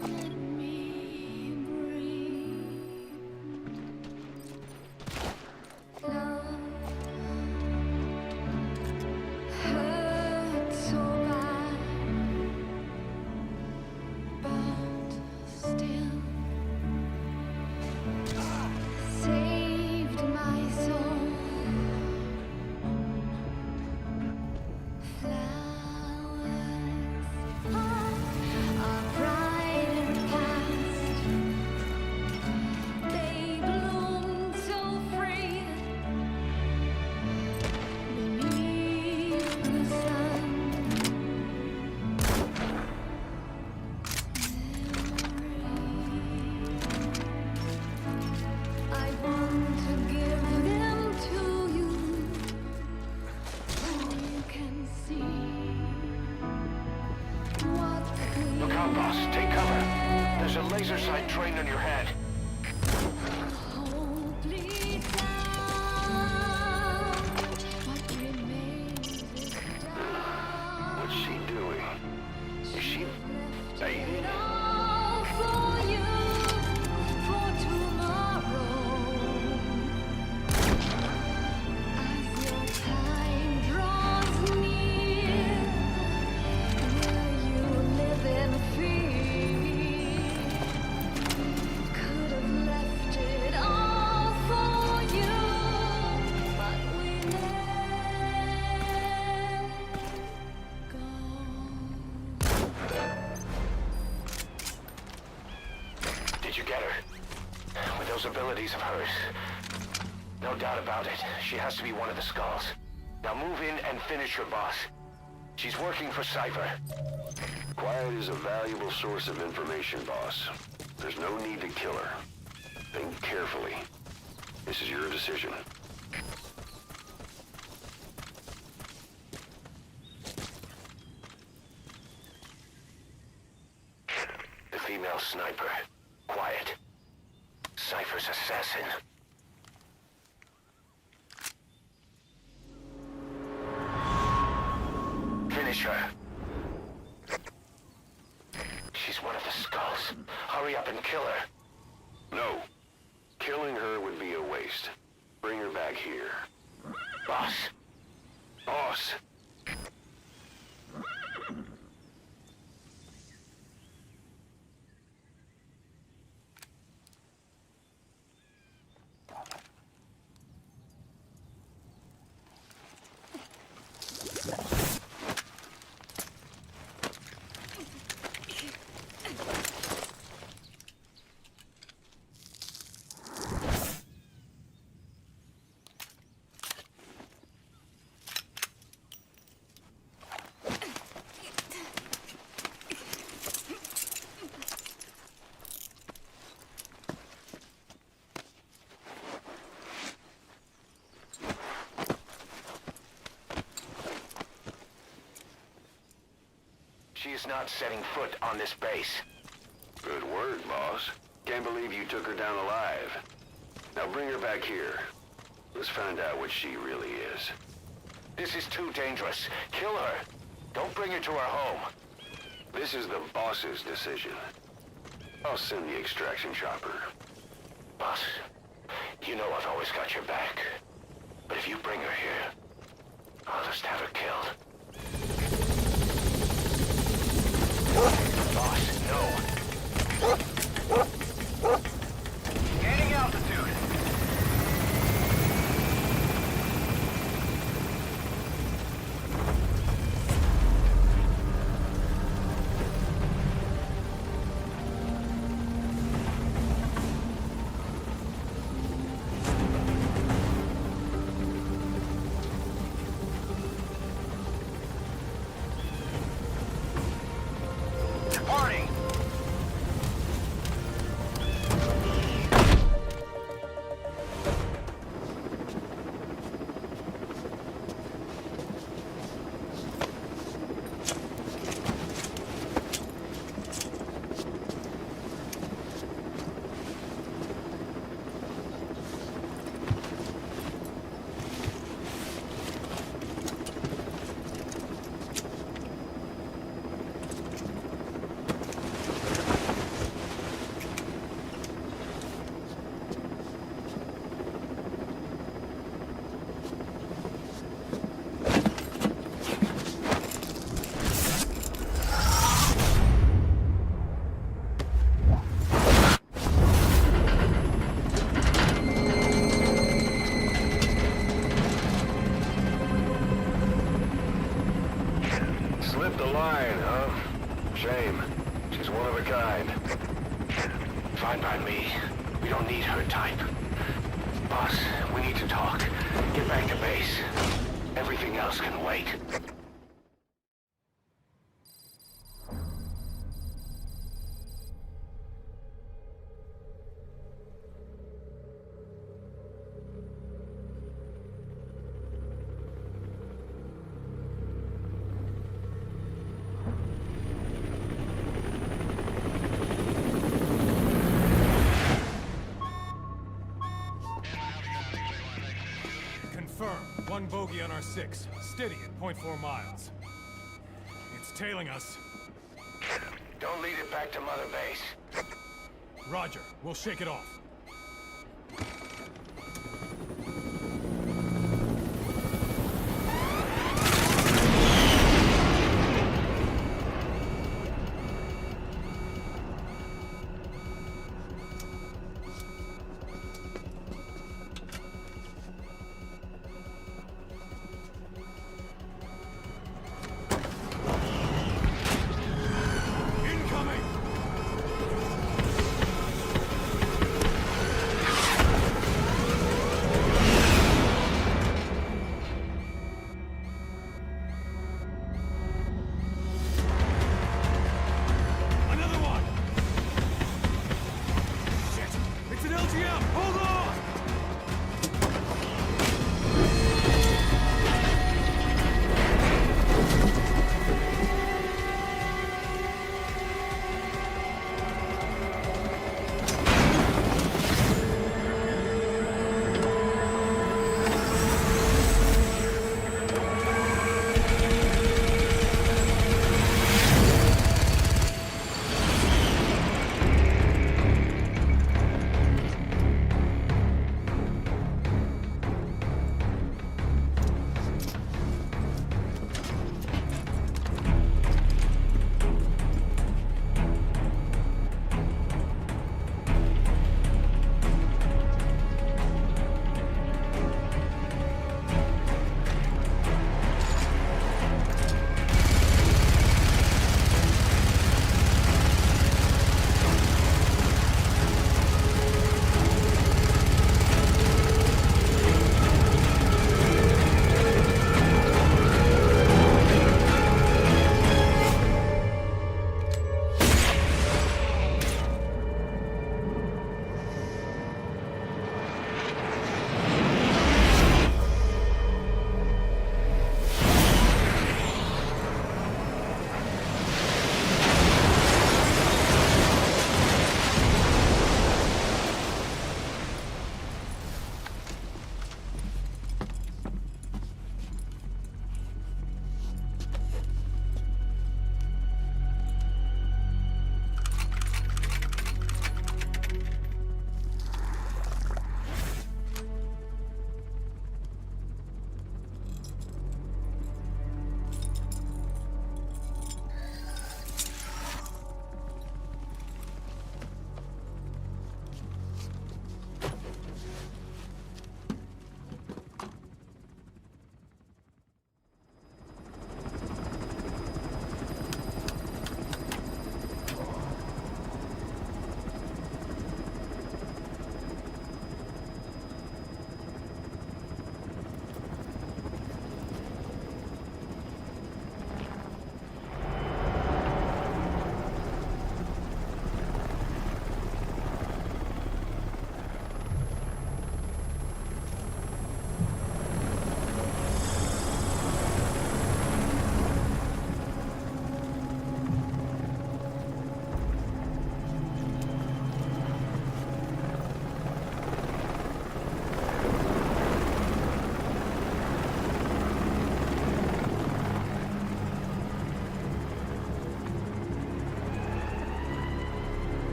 Let me breathe. Love hurts so bad, but still saved my soul. laser sight trained on your head. What's she doing? Is she bathing? Did you get her? With those abilities of hers? No doubt about it. She has to be one of the Skulls. Now move in and finish your boss. She's working for Cipher. Quiet is a valuable source of information, boss. There's no need to kill her. Think carefully. This is your decision. The female sniper. Quiet. Cipher's assassin. Finish her. She's one of the Skulls. Hurry up and kill her. No. Killing her would be a waste. Bring her back here. Boss. Boss. She is not setting foot on this base. Good word, boss. Can't believe you took her down alive. Now bring her back here. Let's find out what she really is. This is too dangerous. Kill her. Don't bring her to our home. This is the boss's decision. I'll send the extraction chopper. Boss, you know I've always got your back. But if you bring her here, I'll just have her killed. Boss, no. Gaining altitude. Departing. Slipped the line, huh? Shame. She's one of a kind. Fine by me. We don't need her type. Boss, we need to talk. Get back to base. Everything else can wait. Confirm. 1 bogey on our 6. Steady at 0.4 miles. It's tailing us. Don't lead it back to Mother Base. Roger. We'll shake it off.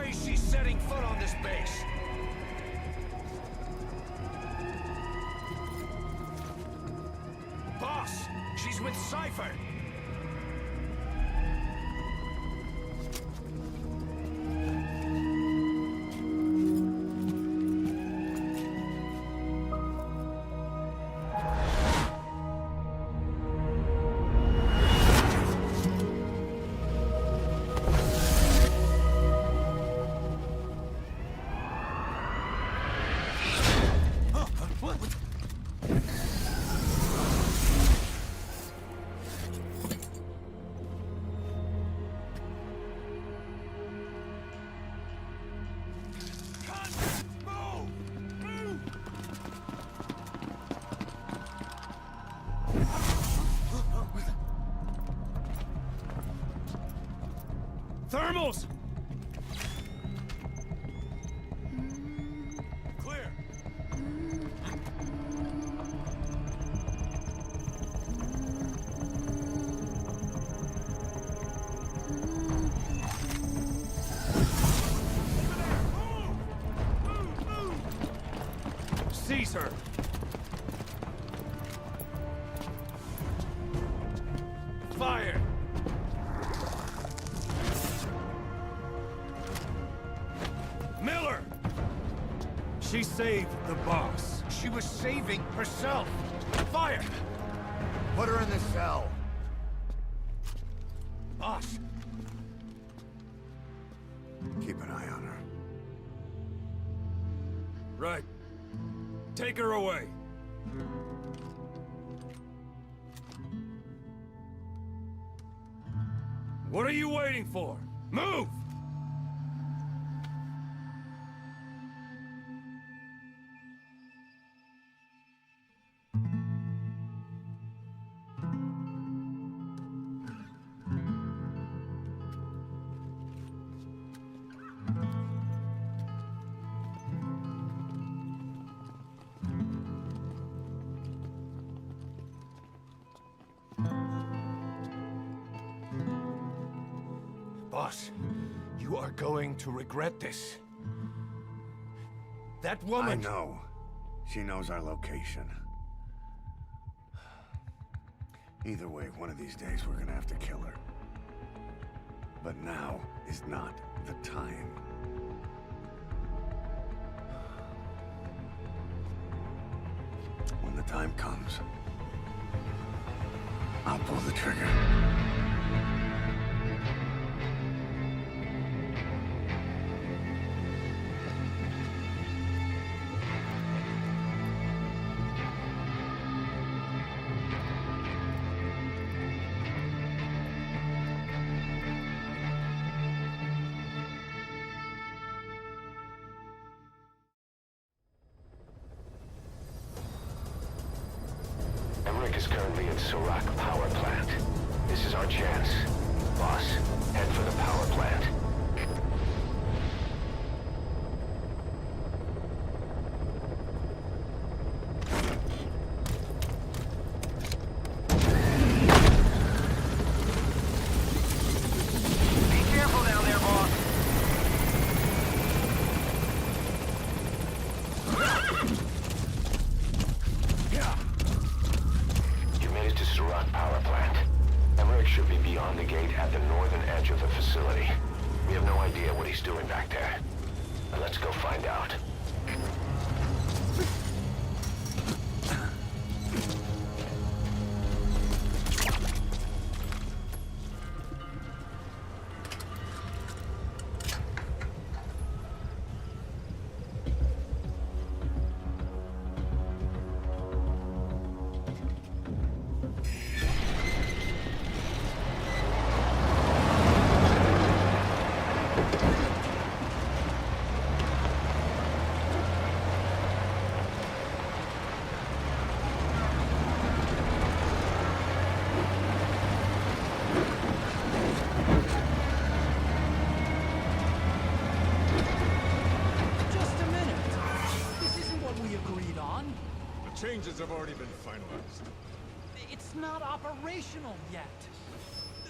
way she's setting foot on this base. Boss, she's with Cipher. Thermals! Release her. Fire! Miller! She saved the boss. She was saving herself. Fire! Put her in the cell. Boss. Keep an eye on her. Right. Take her away. What are you waiting for? Move! Boss, you are going to regret this. That woman... I know. She knows our location. Either way, one of these days we're gonna have to kill her. But now is not the time. When the time comes, I'll pull the trigger. Is currently at Serac power plant. This is our chance. Boss, head for the power plant. Be careful down there, boss. Power plant. Emmerich should be beyond the gate at the northern edge of the facility. We have no idea what he's doing back there. But let's go find out. Changes have already been finalized. It's not operational yet.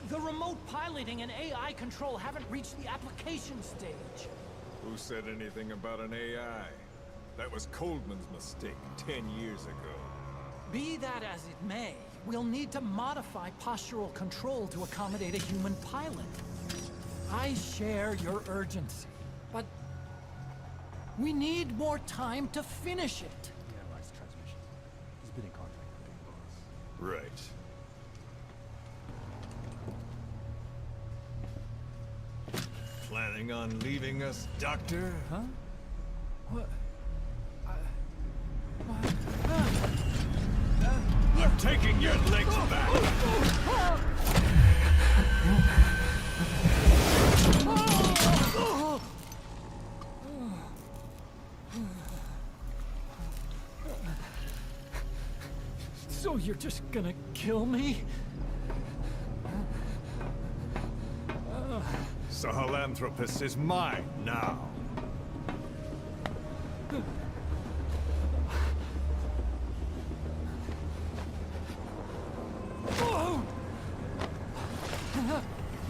The remote piloting and AI control haven't reached the application stage. Who said anything about an AI? That was Coldman's mistake 10 years ago. Be that as it may, we'll need to modify postural control to accommodate a human pilot. I share your urgency, but we need more time to finish it. Been in contact with Big Boss. Right. Planning on leaving us, Doctor? Huh? What? I'm taking your legs back! So you're just gonna kill me? Sahelanthropus is mine now.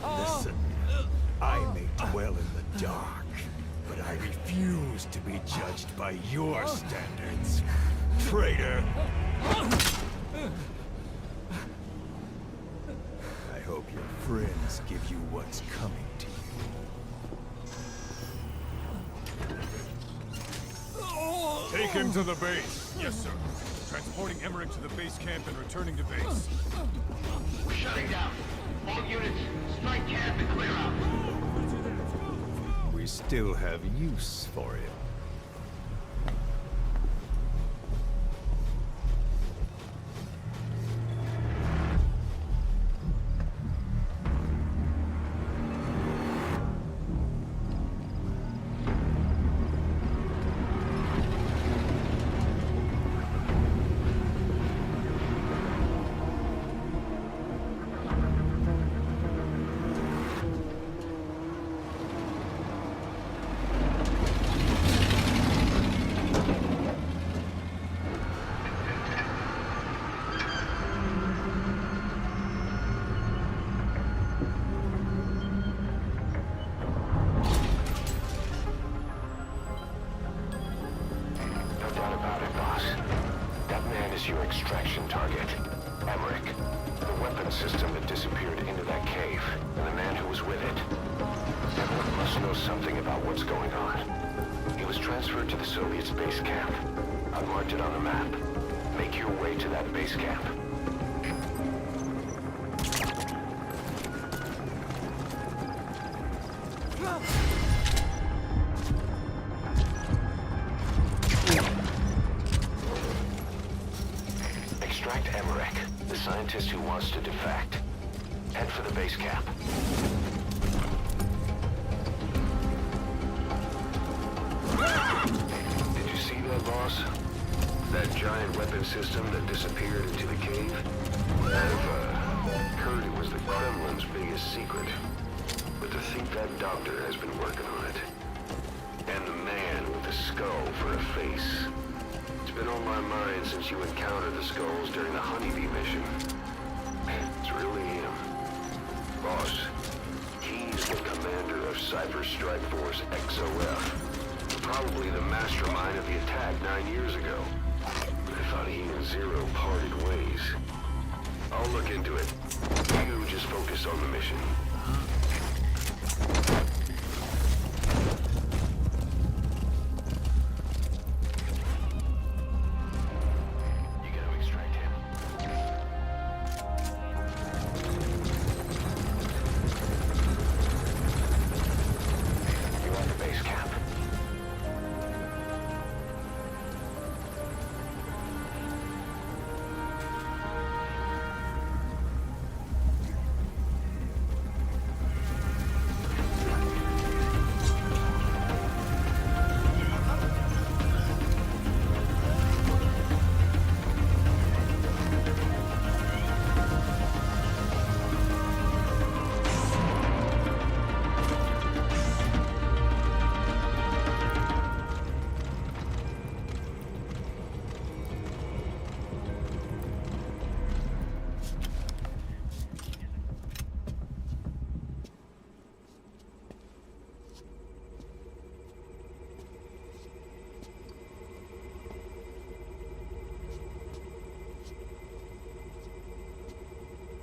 Listen, I may dwell in the dark, but I refuse to be judged by your standards. traitor! I hope your friends give you what's coming to you. Take him to the base. Yes, sir. Transporting Emmerich to the base camp and returning to base. We're shutting down. All units, strike camp and clear out. We still have use for him. Your extraction target, Emmerich. The weapon system that disappeared into that cave, and the man who was with it. Emmerich must know something about what's going on. He was transferred to the Soviets' base camp. I've marked it on the map. Make your way to that base camp. Extract Emmerich, the scientist who wants to defect. Head for the base camp. Did you see that, boss? That giant weapon system that disappeared into the cave? I've heard it was the Kremlin's biggest secret. But to think that doctor has been working on it. And the man with the skull for a face. It's been on my mind since you encountered the skulls during the Honeybee mission. It's really him. Boss, he's the commander of Cipher Strike Force XOF. Probably the mastermind of the attack 9 years ago. I thought he and Zero parted ways. I'll look into it. You just focus on the mission.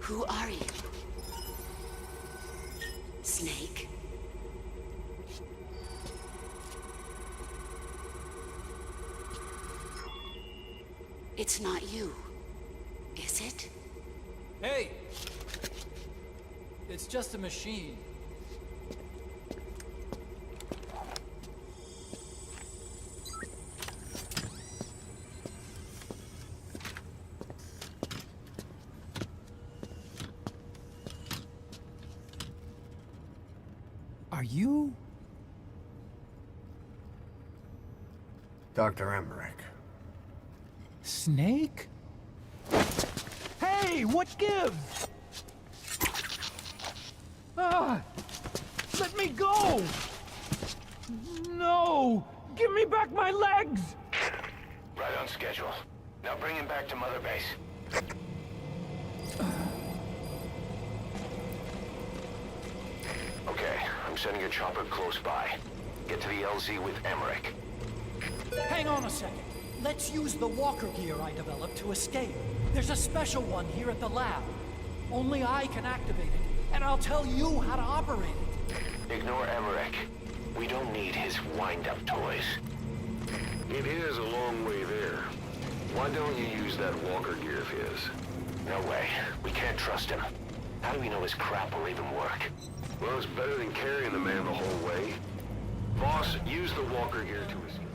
Who are you? Snake? It's not you, is it? Hey! It's just a machine. Are you? Dr. Emmerich. Snake? Hey, what gives? Ah! Let me go! No! Give me back my legs! Right on schedule. Now bring him back to Mother Base. Okay, I'm sending a chopper close by. Get to the LZ with Emmerich. Hang on a second. Let's use the walker gear I developed to escape. There's a special one here at the lab. Only I can activate it, and I'll tell you how to operate it. Ignore Emmerich. We don't need his wind-up toys. It is a long way there. Why don't you use that walker gear of his? No way. We can't trust him. How do we know his crap will even work? Well, it's better than carrying the man the whole way. Boss, use the walker gear to escape.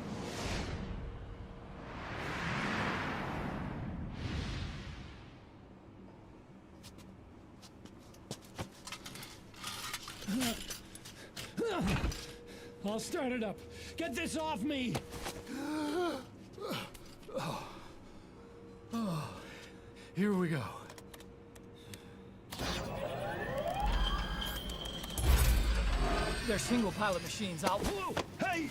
I'll start it up. Get this off me! Here we go. They're single pilot machines. I'll... Hey!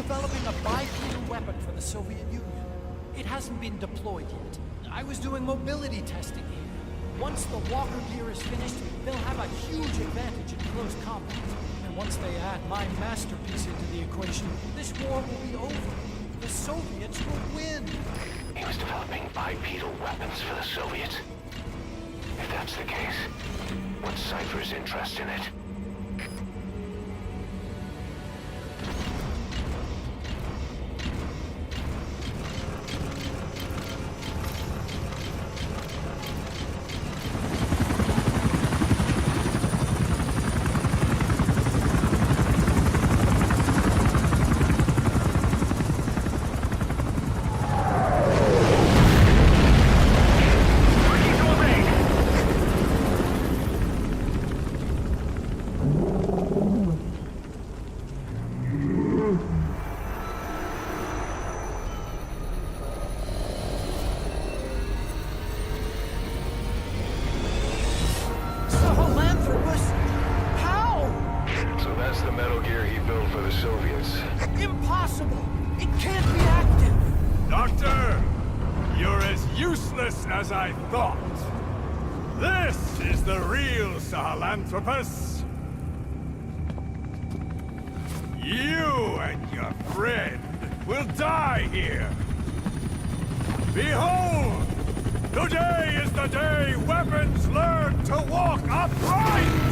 developing a bipedal weapon for the Soviet Union. It hasn't been deployed yet. I was doing mobility testing here. Once the walker gear is finished, they'll have a huge advantage in close combat. And once they add my masterpiece into the equation, this war will be over. The Soviets will win. He was developing bipedal weapons for the Soviets. If that's the case, what's Cipher's interest in it? Impossible! It can't be active! Doctor! You're as useless as I thought. This is the real Sahelanthropus. You and your friend will die here. Behold! Today is the day weapons learn to walk upright!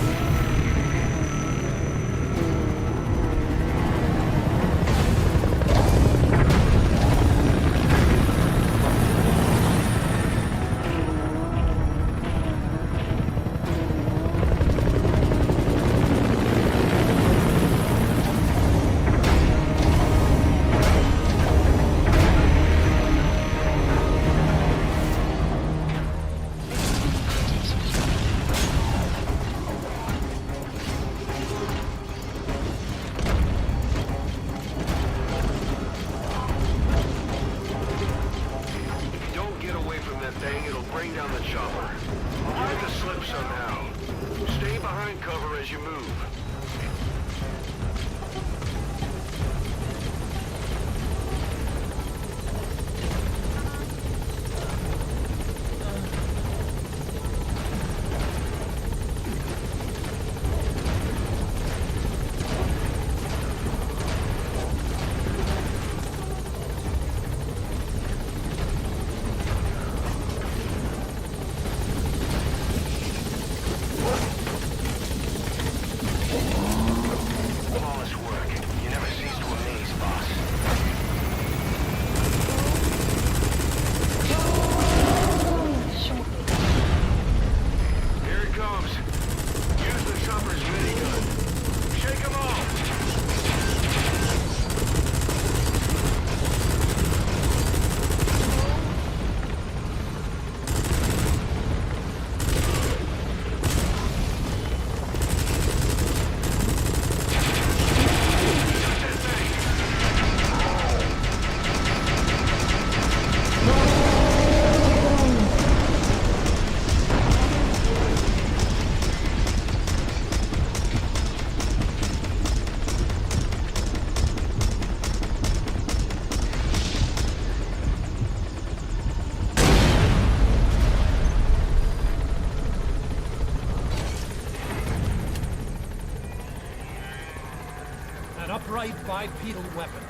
light bipedal weapon.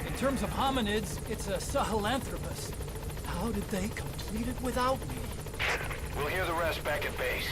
In terms of hominids, it's a Sahelanthropus. How did they complete it without me? We'll hear the rest back at base.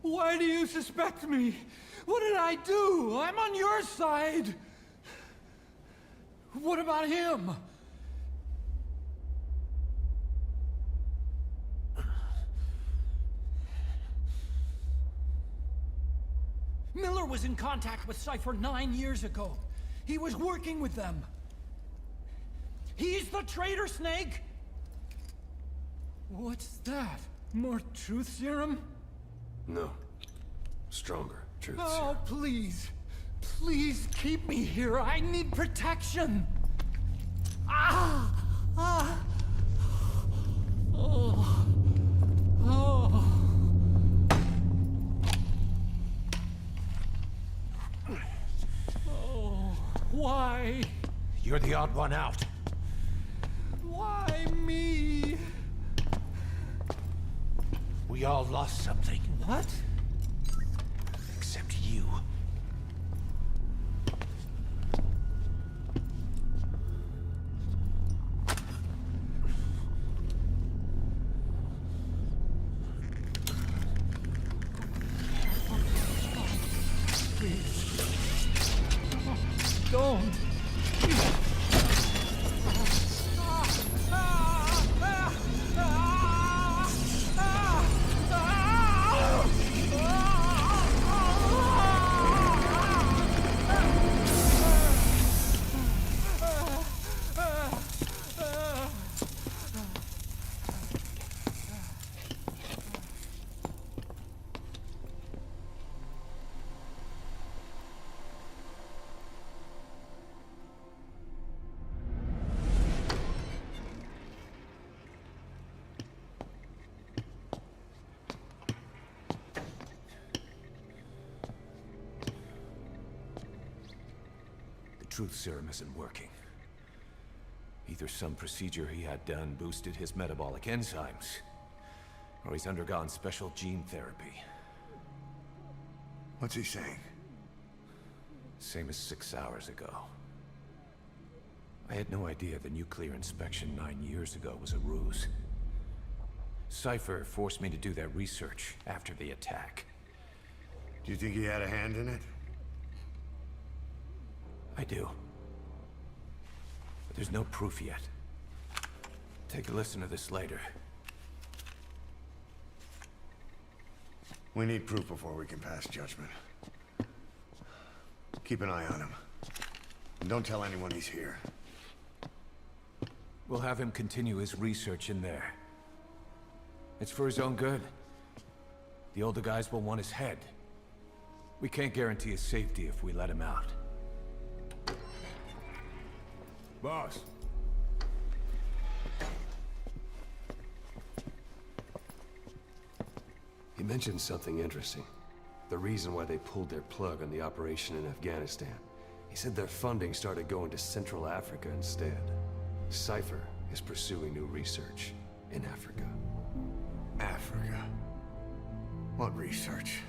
Why do you suspect me? What did I do? I'm on your side. What about him? Miller was in contact with Cipher 9 years ago. He was working with them. He's the traitor, Snake! What's that? More truth serum? No. Stronger truth Oh, serum. please. Please keep me here. I need protection. Ah! Ah! Oh. Oh. Oh. Why? You're the odd one out. Why me? We all lost something. What? Except you. Don't. Truth serum isn't working. Either some procedure he had done boosted his metabolic enzymes, or he's undergone special gene therapy. What's he saying? Same as 6 hours ago. I had no idea the nuclear inspection 9 years ago was a ruse. Cipher forced me to do that research after the attack. Do you think he had a hand in it? I do. But there's no proof yet. Take a listen to this later. We need proof before we can pass judgment. Keep an eye on him. And don't tell anyone he's here. We'll have him continue his research in there. It's for his own good. The older guys will want his head. We can't guarantee his safety if we let him out. Boss. He mentioned something interesting. The reason why they pulled their plug on the operation in Afghanistan. He said their funding started going to Central Africa instead. Cipher is pursuing new research in Africa. Africa? What research?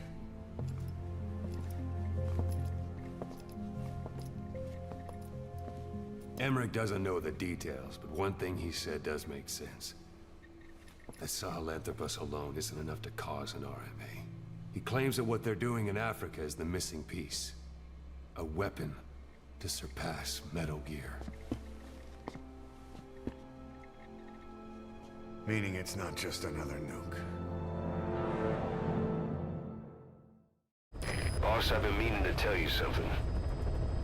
Emmerich doesn't know the details, but one thing he said does make sense. That Sahelanthropus alone isn't enough to cause an RMA. He claims that what they're doing in Africa is the missing piece. A weapon to surpass Metal Gear. Meaning it's not just another nuke. Boss, Boss, I've been meaning to tell you something.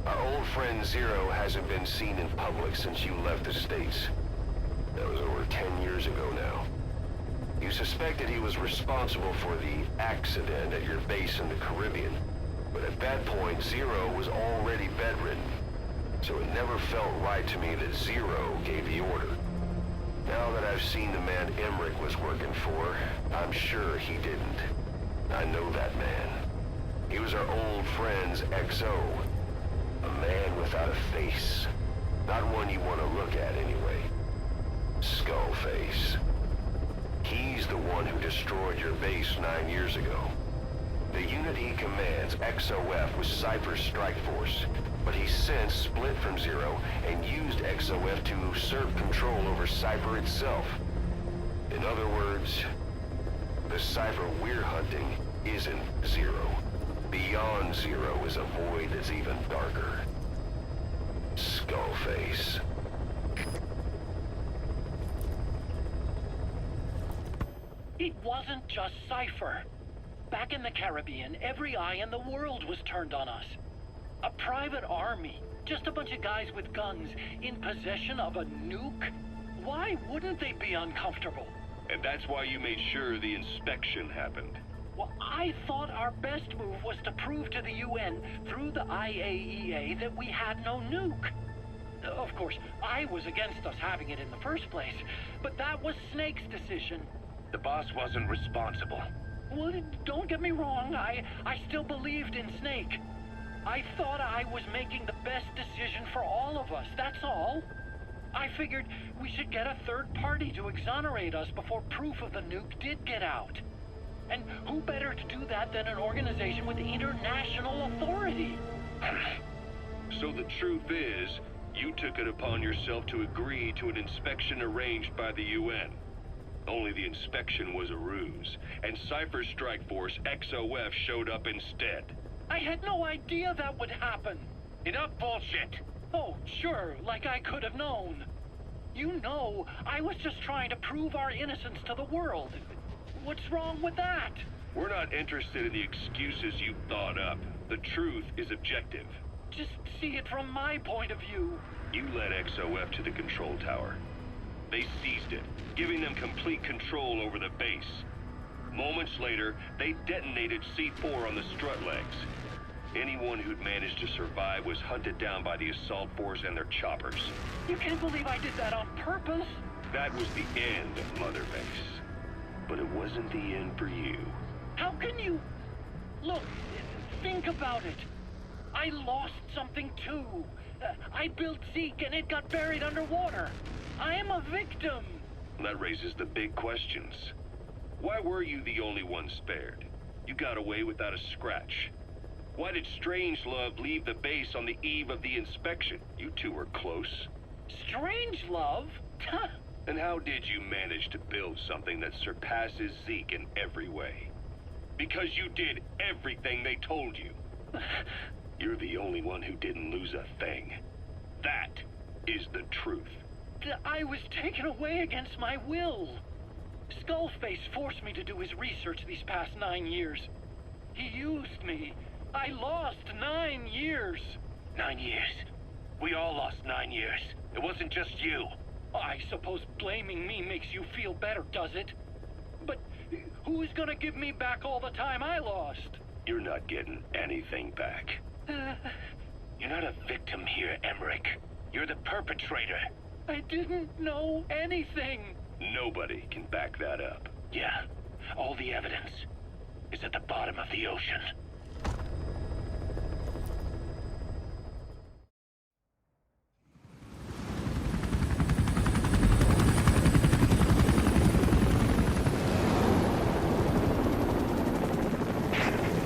Our old friend Zero hasn't been seen in public since you left the States. That was over 10 years ago now. You suspected he was responsible for the accident at your base in the Caribbean. But at that point, Zero was already bedridden. So it never felt right to me that Zero gave the order. Now that I've seen the man Emmerich was working for, I'm sure he didn't. I know that man. He was our old friend's XO. A man without a face. Not one you want to look at anyway. Skullface. He's the one who destroyed your base 9 years ago. The unit he commands, XOF, was Cipher's strike force, but he's since split from Zero and used XOF to usurp control over Cipher itself. In other words, the Cipher we're hunting isn't Zero. Beyond Zero is a void that's even darker. Skullface. It wasn't just Cipher. Back in the Caribbean, every eye in the world was turned on us. A private army, just a bunch of guys with guns, in possession of a nuke? Why wouldn't they be uncomfortable? And that's why you made sure the inspection happened. Well, I thought our best move was to prove to the UN through the IAEA that we had no nuke. Of course, I was against us having it in the first place, but that was Snake's decision. The boss wasn't responsible. Well, don't get me wrong, I still believed in Snake. I thought I was making the best decision for all of us, that's all. I figured we should get a third party to exonerate us before proof of the nuke did get out. And who better to do that than an organization with international authority? So the truth is, you took it upon yourself to agree to an inspection arranged by the UN. Only the inspection was a ruse, and Cipher's strike force, XOF, showed up instead. I had no idea that would happen. Enough bullshit. Oh, sure, like I could have known. You know, I was just trying to prove our innocence to the world. What's wrong with that? We're not interested in the excuses you thought up. The truth is objective. Just see it from my point of view. You led XOF to the control tower. They seized it, giving them complete control over the base. Moments later, they detonated C4 on the strut legs. Anyone who'd managed to survive was hunted down by the assault force and their choppers. You can't believe I did that on purpose? That was the end of Mother Base. But it wasn't the end for you. How can you... Look, think about it. I lost something too. I built Zeke and it got buried underwater. I am a victim. That raises the big questions. Why were you the only one spared? You got away without a scratch. Why did Strangelove leave the base on the eve of the inspection? You two were close. Strangelove? And how did you manage to build something that surpasses Zeke in every way? Because you did everything they told you. You're the only one who didn't lose a thing. That is the truth. I was taken away against my will. Skullface forced me to do his research these past 9 years. He used me. I lost 9 years. 9 years? We all lost 9 years. It wasn't just you. I suppose blaming me makes you feel better, does it? But who's gonna give me back all the time I lost? You're not getting anything back. You're not a victim here, Emmerich. You're the perpetrator. I didn't know anything. Nobody can back that up. Yeah, all the evidence is at the bottom of the ocean.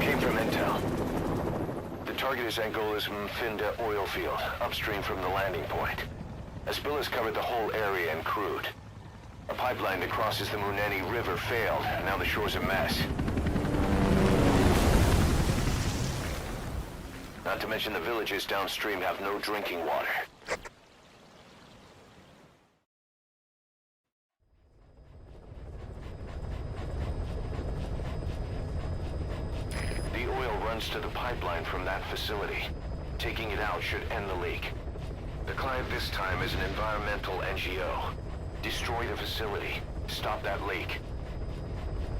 Came from intel. The target is Angola's Mfinda oil field, upstream from the landing point. A spill has covered the whole area and crude. A pipeline that crosses the Muneni River failed. Now the shore's a mess. Not to mention the villages downstream have no drinking water. The oil runs to the pipeline line from that facility. Taking it out should end the leak. The client this time is an environmental NGO. Destroy the facility. Stop that leak.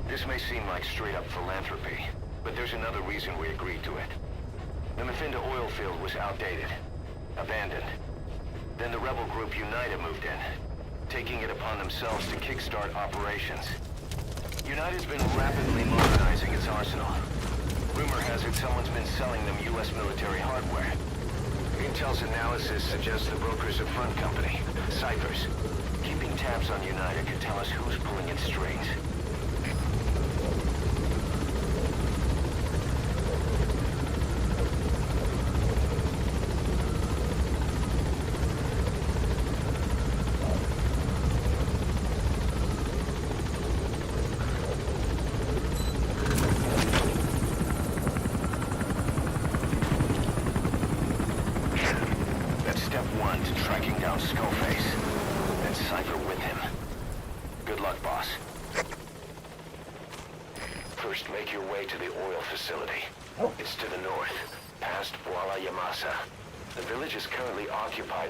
This may seem like straight-up philanthropy, but there's another reason we agreed to it. The Mafinda oil field was outdated, abandoned. Then the rebel group United moved in, taking it upon themselves to kickstart operations. United's been rapidly modernizing its arsenal. Rumor has it someone's been selling them U.S. military hardware. Intel's analysis suggests the broker's a front company, Cipher's. Keeping tabs on United could tell us who's pulling its strings.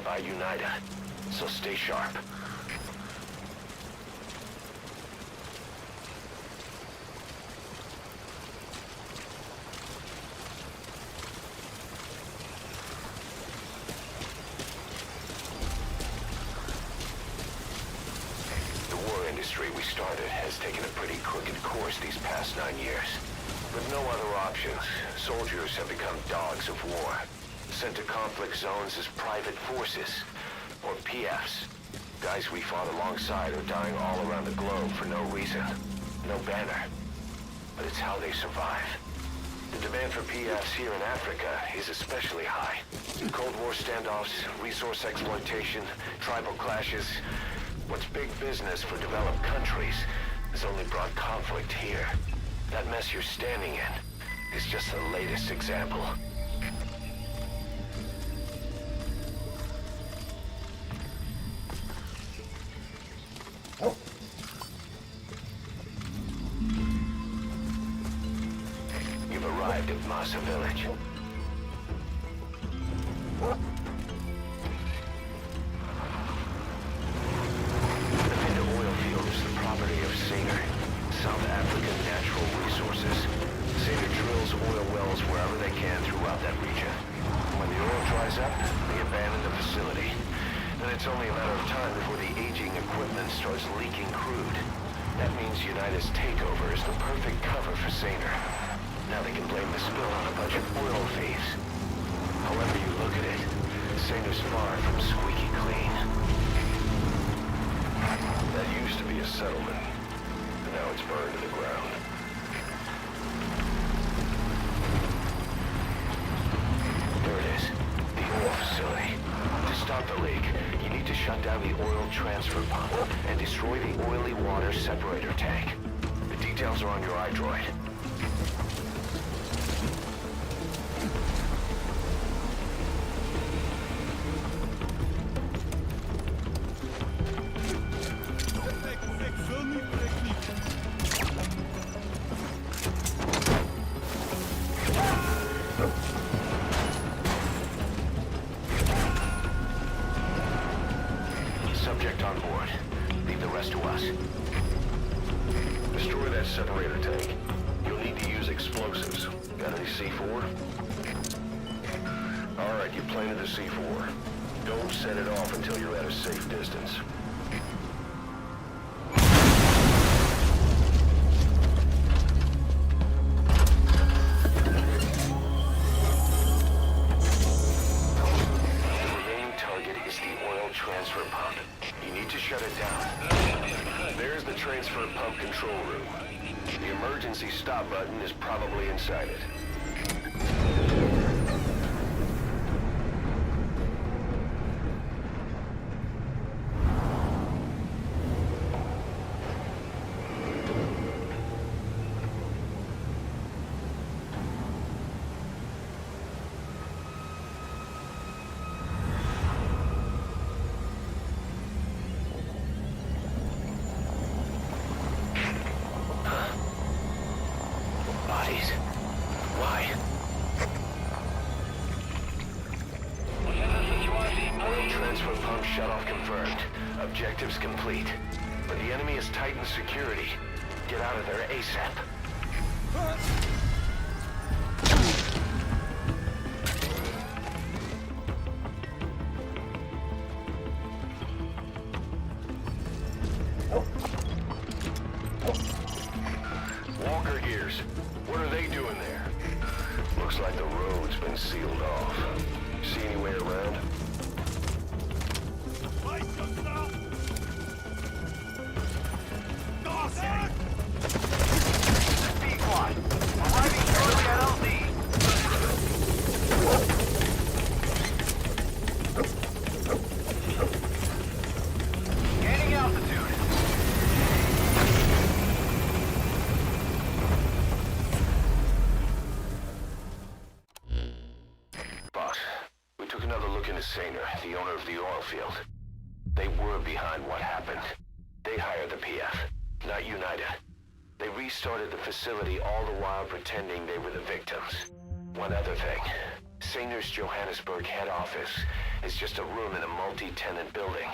By United, so stay sharp. The war industry we started has taken a pretty crooked course these past 9 years. With no other options, soldiers have become dogs of war. Sent to conflict zones as private forces, or PFs. Guys we fought alongside are dying all around the globe for no reason. No banner. But it's how they survive. The demand for PFs here in Africa is especially high. Cold War standoffs, resource exploitation, tribal clashes. What's big business for developed countries has only brought conflict here. That mess you're standing in is just the latest example. Arrived at Massa Village. The Mafinda oil field is the property of Cipher, South African Natural Resources. Cipher drills oil wells wherever they can throughout that region. When the oil dries up, they abandon the facility. Then it's only a matter of time before the aging equipment starts leaking crude. That means United's takeover is the perfect cover for Cipher. Now they can blame the spill on a bunch of oil thieves. However you look at it, Cipher's far from squeaky clean. That used to be a settlement, and now it's burned to the ground. There it is, the oil facility. To stop the leak, you need to shut down the oil transfer pump and destroy the oily water separator tank. The details are on your iDroid. Subject on board. Leave the rest to us. Destroy that separator tank. You'll need to use explosives. Got any C4? Alright, you planted the C4. Don't set it off until you're at a safe distance. The remaining target is the oil transfer pump. You need to shut it down. There's the transfer pump control room. The emergency stop button is probably inside it. Bodies. Transfer pump shutoff confirmed. Objectives complete. But the enemy has tightened security. Get out of there ASAP. Walker gears. What are they doing there? Looks like the road's been sealed off. See any way around? The owner of the oil field. They were behind what happened. They hired the PF, not United. They restarted the facility all the while pretending they were the victims. One other thing. Saner's Johannesburg head office is just a room in a multi-tenant building.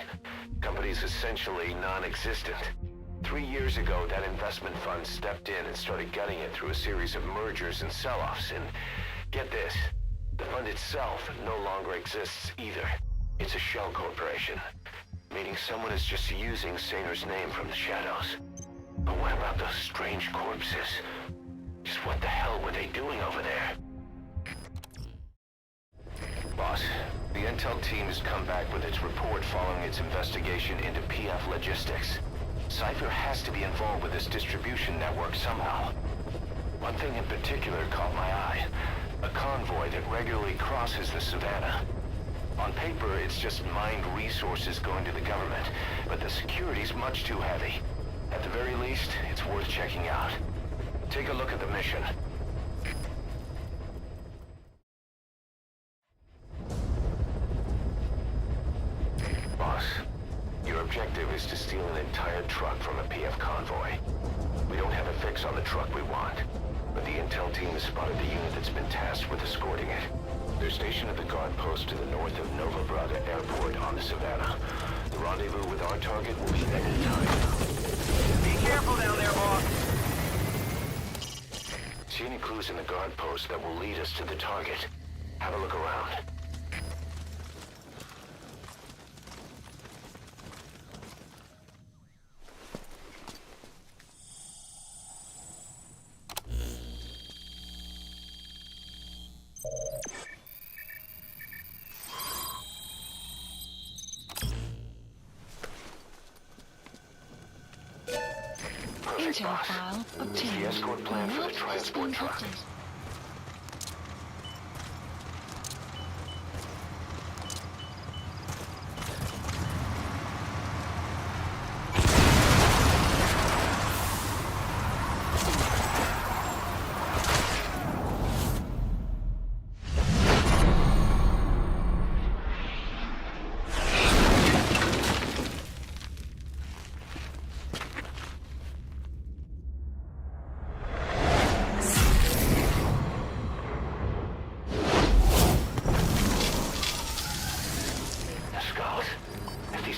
Company's essentially non-existent. 3 years ago, that investment fund stepped in and started gutting it through a series of mergers and sell-offs. And get this, the fund itself no longer exists either. It's a shell corporation, meaning someone is just using Saner's name from the shadows. But what about those strange corpses? Just what the hell were they doing over there? Boss, the intel team has come back with its report following its investigation into PF logistics. Cipher has to be involved with this distribution network somehow. One thing in particular caught my eye. A convoy that regularly crosses the savannah. On paper, it's just mined resources going to the government, but the security's much too heavy. At the very least, it's worth checking out. Take a look at the mission. Boss, your objective is to steal an entire truck from a PF convoy. We don't have a fix on the truck we want, but the intel team has spotted the unit that's been tasked with escorting it. They're stationed at the guard post to the north of Nova Braga Airport on the Savannah. The rendezvous with our target will be any time. Be careful down there, boss. See any clues in the guard post that will lead us to the target? Have a look around. Intel file obtained. The escort plan for the transport truck.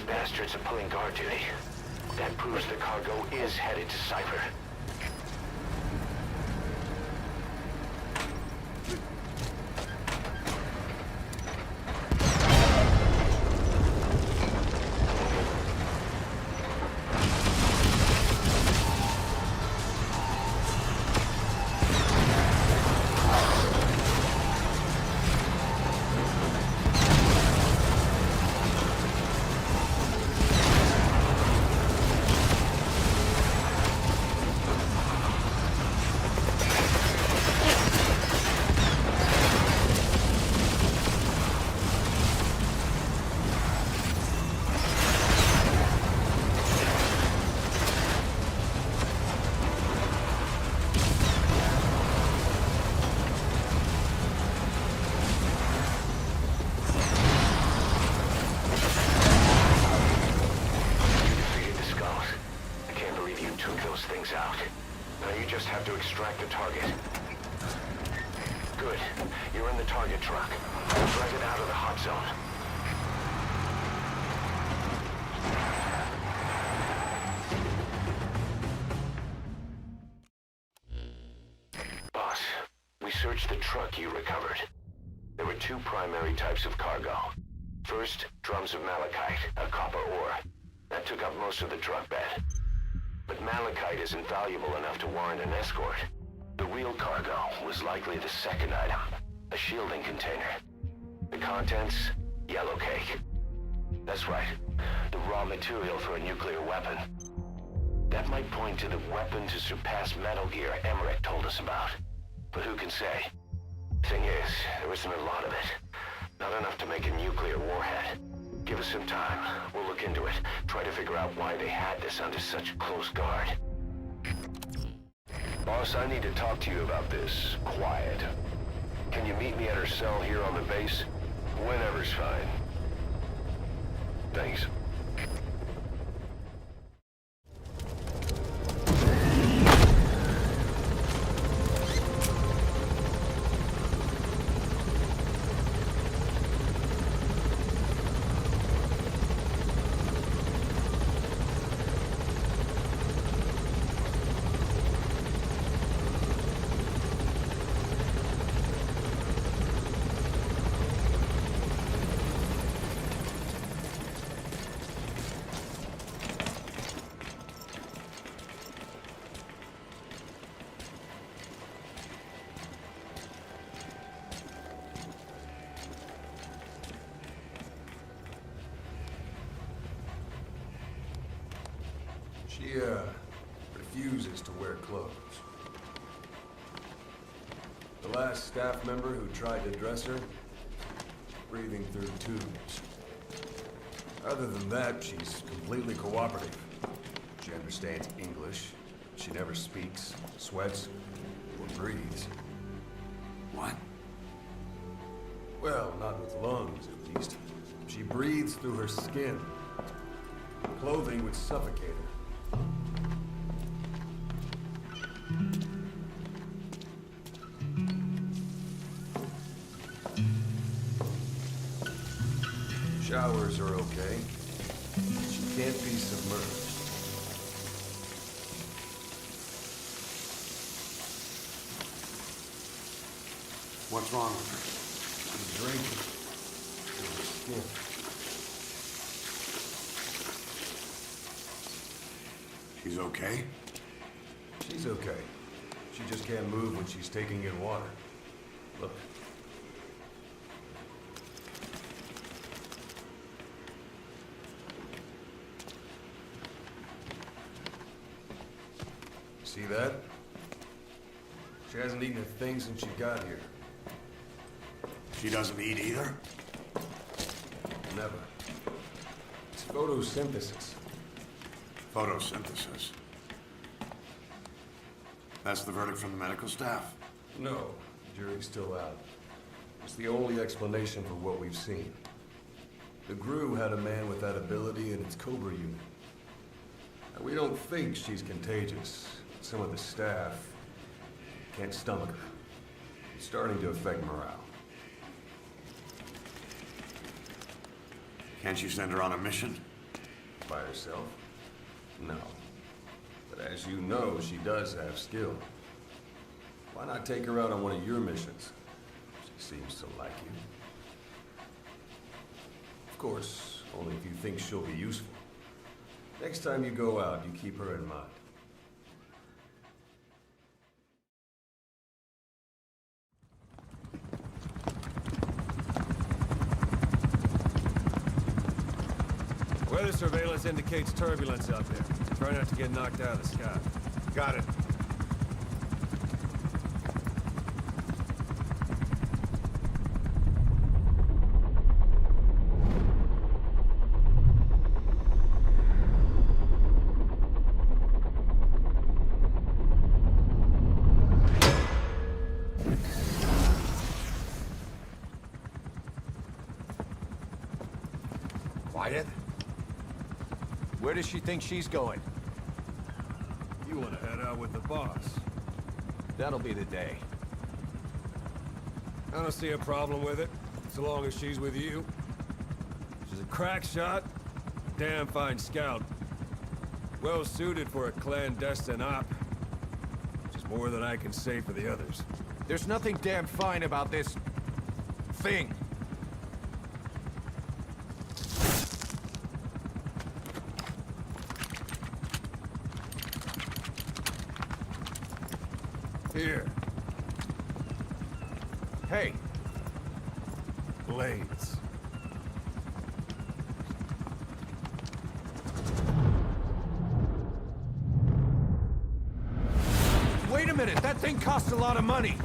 Bastards are pulling guard duty. That proves the cargo is headed to Cipher. Out. Now you just have to extract the target. Good. You're in the target truck. Drag it out of the hot zone. searched the truck you recovered. There were two primary types of cargo. First, drums of malachite, a copper ore. That took up most of the truck bed. But malachite isn't valuable enough to warrant an escort. The real cargo was likely the second item, a shielding container. The contents, yellow cake. That's right, the raw material for a nuclear weapon. That might point to the weapon to surpass Metal Gear Emmerich told us about. But who can say? Thing is, there isn't a lot of it. Not enough to make a nuclear warhead. Give us some time. We'll look into it. Try to figure out why they had this under such close guard. Boss, I need to talk to you about this. Quiet. Can you meet me at her cell here on the base? Whenever's fine. Thanks. She, refuses to wear clothes. The last staff member who tried to dress her, breathing through tubes. Other than that, she's completely cooperative. She understands English. She never speaks, sweats, or breathes. What? Well, not with lungs, at least. She breathes through her skin. Clothing would suffocate her. Showers are okay. She can't be submerged. What's wrong with her? She's drinking through her skin. She's okay? She's okay. She just can't move when she's taking in water. Look. See that? She hasn't eaten a thing since she got here. She doesn't eat either? Never. It's photosynthesis. Photosynthesis? That's the verdict from the medical staff? No, the jury's still out. It's the only explanation for what we've seen. The GRU had a man with that ability in its Cobra unit. Now, we don't think she's contagious. Some of the staff can't stomach her. It's starting to affect morale. Can't you send her on a mission? By herself? No. But as you know, she does have skill. Why not take her out on one of your missions? She seems to like you. Of course, only if you think she'll be useful. Next time you go out, you keep her in mind. Weather surveillance indicates turbulence out there. Try not to get knocked out of the sky. Got it. Quiet. Where does she think she's going? You want to head out with the boss? That'll be the day. I don't see a problem with it, so long as she's with you. She's a crack shot, damn fine scout. Well suited for a clandestine op, which is more than I can say for the others. There's nothing damn fine about this... thing. Here. Hey. Blades. Wait a minute, that thing costs a lot of money.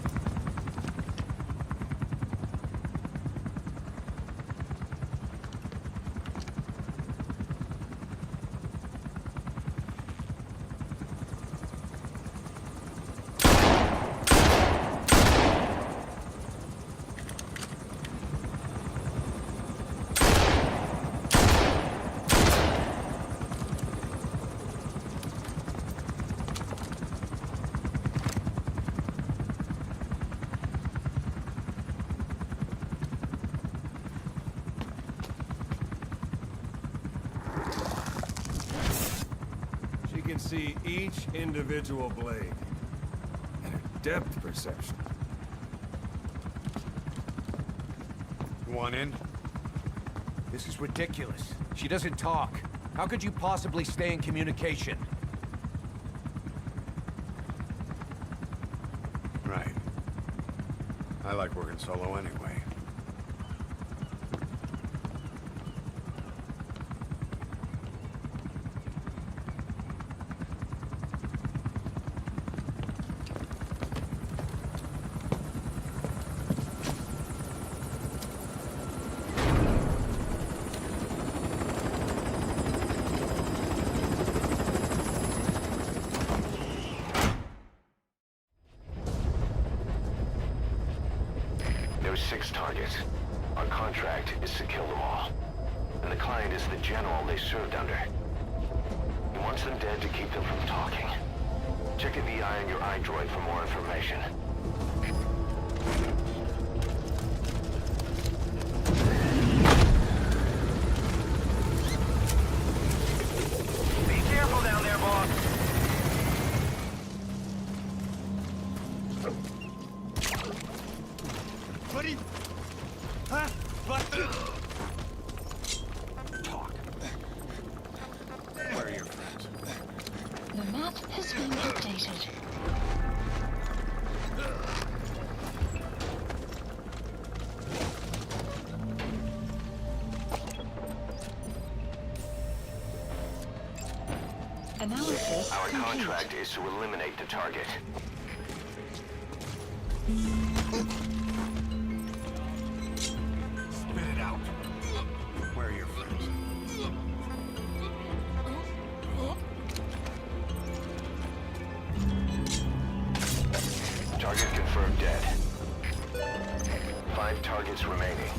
She can see each individual blade. And her depth perception. You want in? This is ridiculous. She doesn't talk. How could you possibly stay in communication? Right. I like working solo anyway. There's 6 targets. Our contract is to kill them all. And the client is the general they served under. He wants them dead to keep them from talking. Check the VI on your iDroid for more information. Be careful down there, boss. What are you... Huh? What? Talk. Where are your friends? The map has been updated. Analysis Our complete. contract is to eliminate the target. Spit it out. Where are your friends? Target confirmed dead. 5 targets remaining.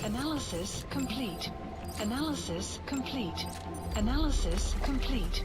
Analysis complete. Analysis complete. Analysis complete.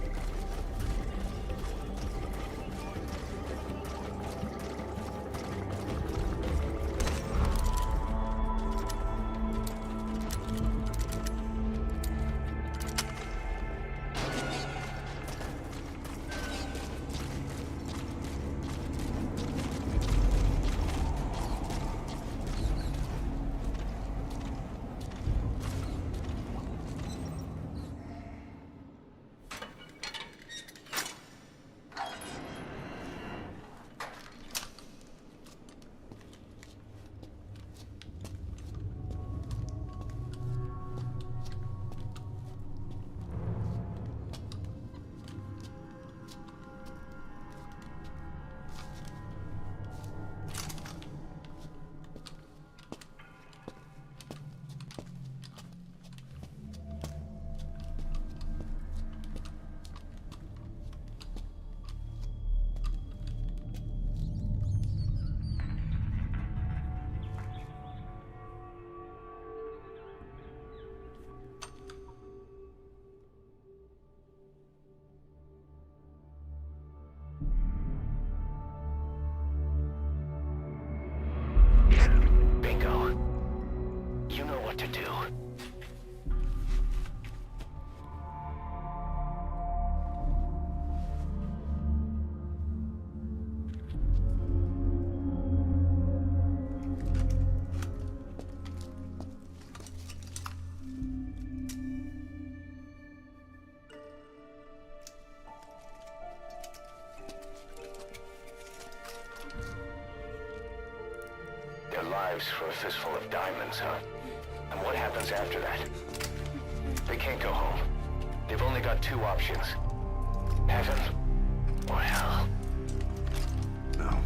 Bingo. You know what to do. lives for a fistful of diamonds, huh? And what happens after that? They can't go home. They've only got two options. Heaven or hell. No,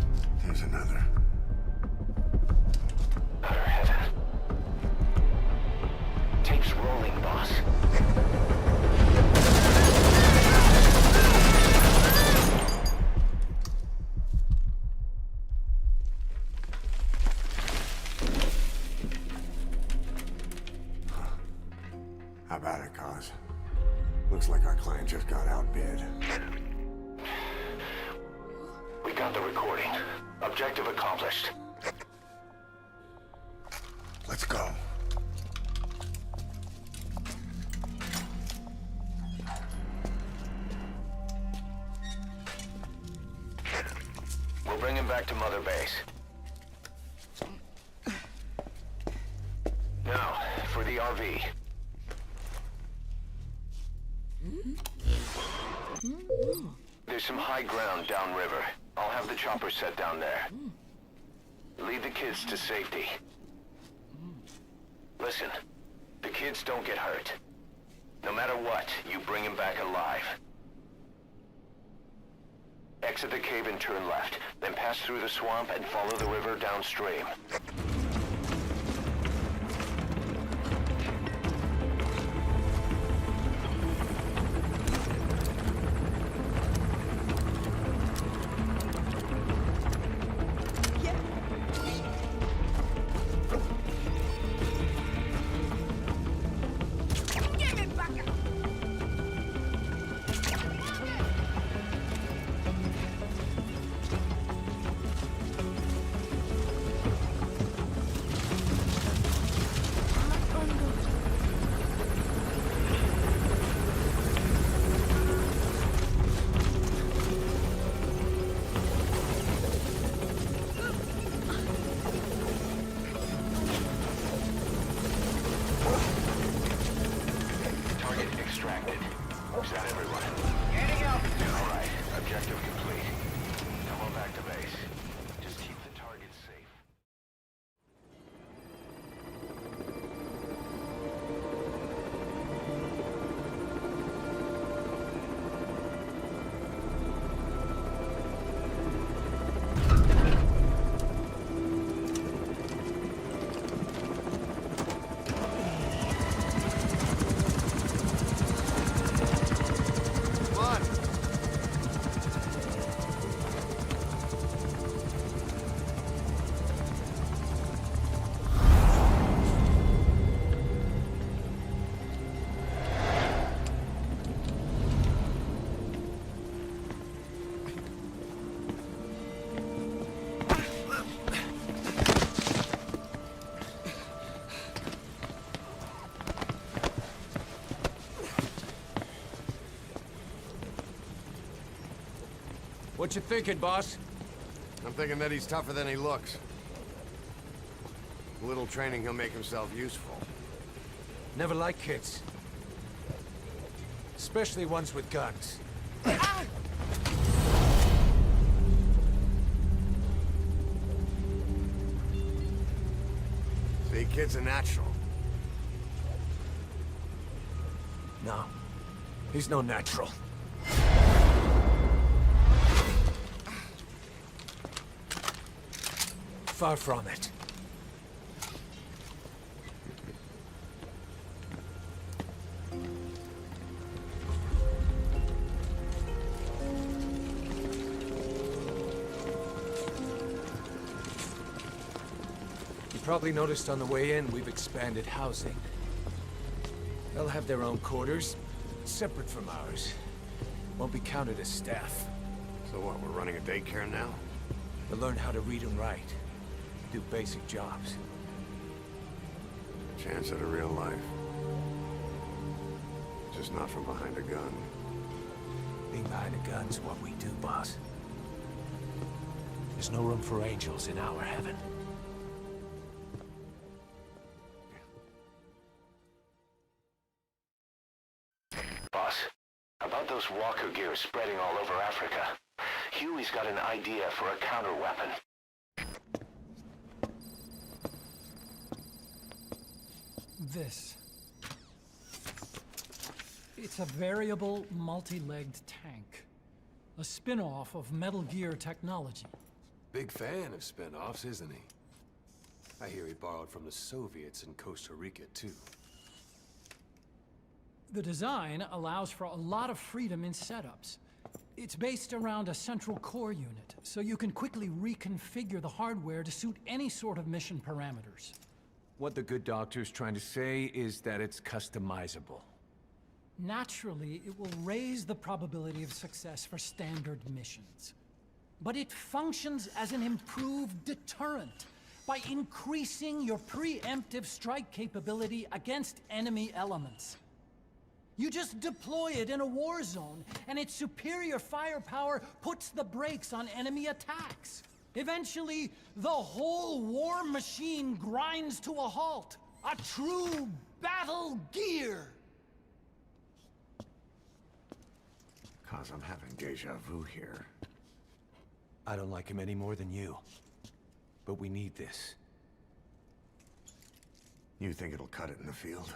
there's another. Utter heaven. Tape's rolling, boss. How about it, Kaz? Looks like our client just got outbid. We got the recording. Objective accomplished. Let's go. We'll bring him back to Mother Base. Now, for the RV. There's some high ground downriver. I'll have the chopper set down there. Lead the kids to safety. Listen, the kids don't get hurt. No matter what, you bring them back alive. Exit the cave and turn left, then pass through the swamp and follow the river downstream. Is that everyone? Getting out! All right, objective complete. Come on back to base. Just keep the target safe. What you thinking, boss? I'm thinking that he's tougher than he looks. A little training, he'll make himself useful. Never like kids. Especially ones with guns. See, kid's a natural. No. He's no natural. Far from it. You probably noticed on the way in, we've expanded housing. They'll have their own quarters, separate from ours. Won't be counted as staff. So what, we're running a daycare now? They'll learn how to read and write. Do basic jobs. Chance at a real life. Just not from behind a gun. Being behind a gun's what we do, boss. There's no room for angels in our heaven. Boss, about those walker gears spreading all over Africa, Huey's got an idea for a counter-weapon. This. It's a variable, multi-legged tank. A spin-off of Metal Gear technology. Big fan of spin-offs, isn't he? I hear he borrowed from the Soviets in Costa Rica, too. The design allows for a lot of freedom in setups. It's based around a central core unit, so you can quickly reconfigure the hardware to suit any sort of mission parameters. What the good doctor's trying to say is that it's customizable. Naturally, it will raise the probability of success for standard missions. But it functions as an improved deterrent by increasing your preemptive strike capability against enemy elements. You just deploy it in a war zone, and its superior firepower puts the brakes on enemy attacks. Eventually, the whole war machine grinds to a halt. A true battle gear! Cause I'm having deja vu here. I don't like him any more than you. But we need this. You think it'll cut it in the field?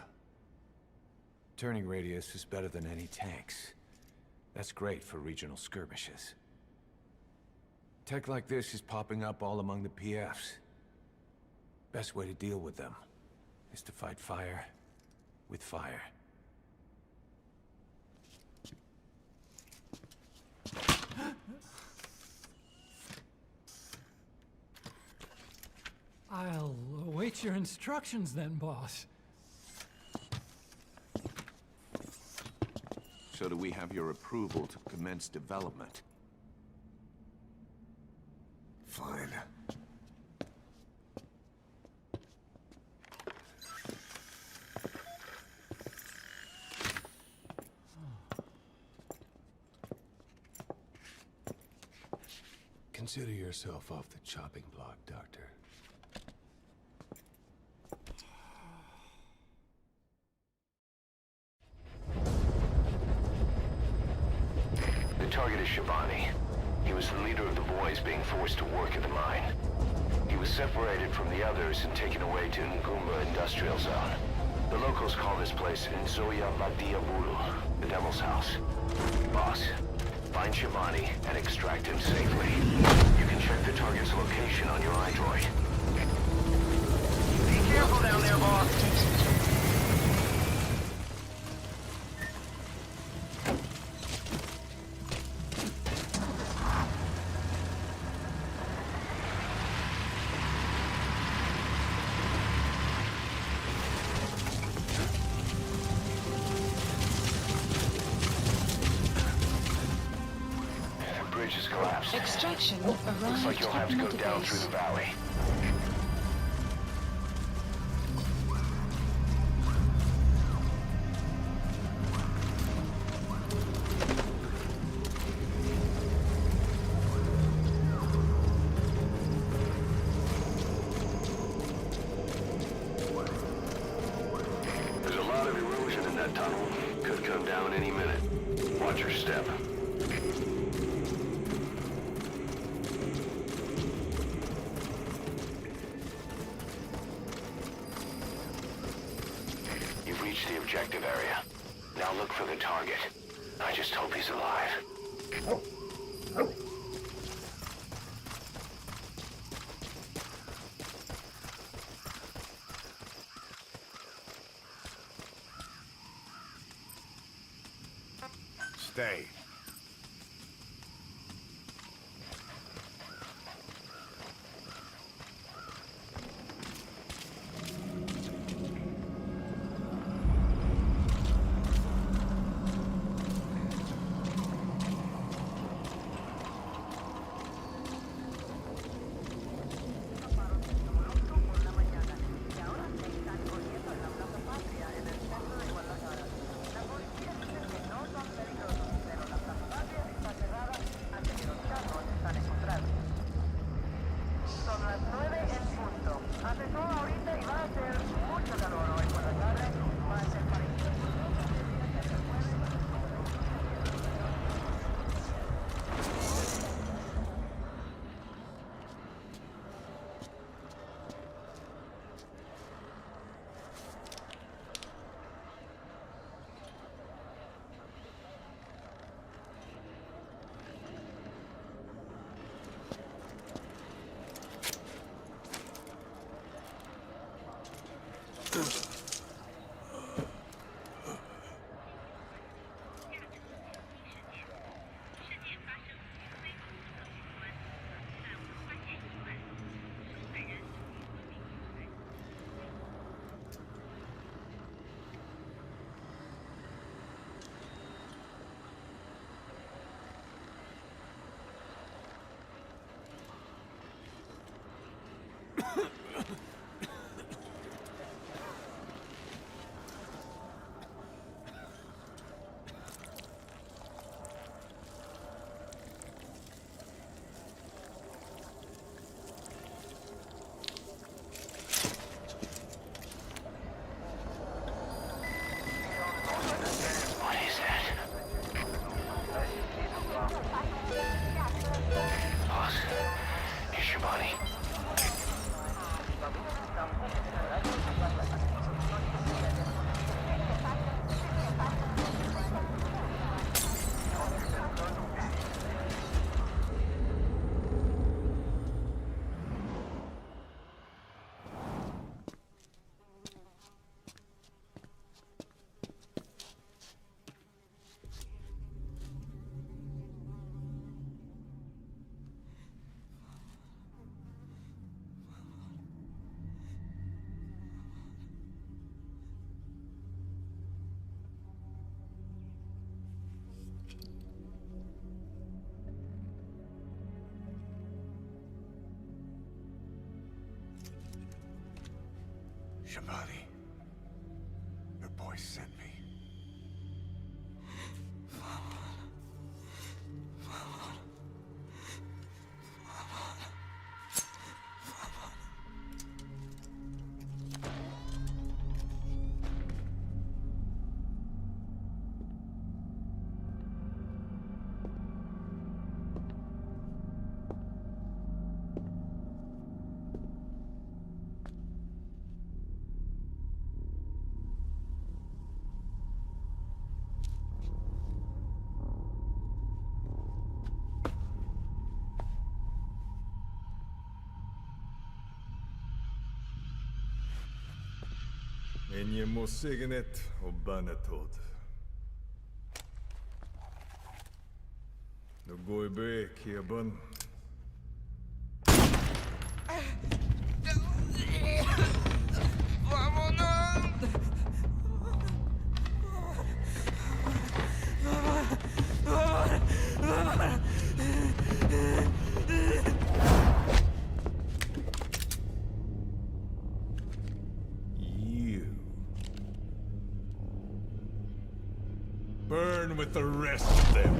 Turning radius is better than any tanks. That's great for regional skirmishes. Tech like this is popping up all among the PFs. Best way to deal with them is to fight fire with fire. I'll await your instructions then, boss. So do we have your approval to commence development? Fine. Consider yourself off the chopping block, Doctor. The target is Shabani. He was the leader of the boys being forced to work at the mine. He was separated from the others and taken away to Ngumba Industrial Zone. The locals call this place Nzoya Badia Bulu, the Devil's House. Boss, find Shabani and extract him safely. You can check the target's location on your iDroid. Be careful down there, boss. Extraction arrived. Looks like you'll have to go down through the valley. There's a lot of erosion in that tunnel. Could come down any minute. Watch your step. The objective area. Now look for the target. I just hope he's alive. Stay. Shabani. Shabani, your boy sent me. En je må signet og bannetod. Nu går i bek, Hebon. Burn with the rest of them.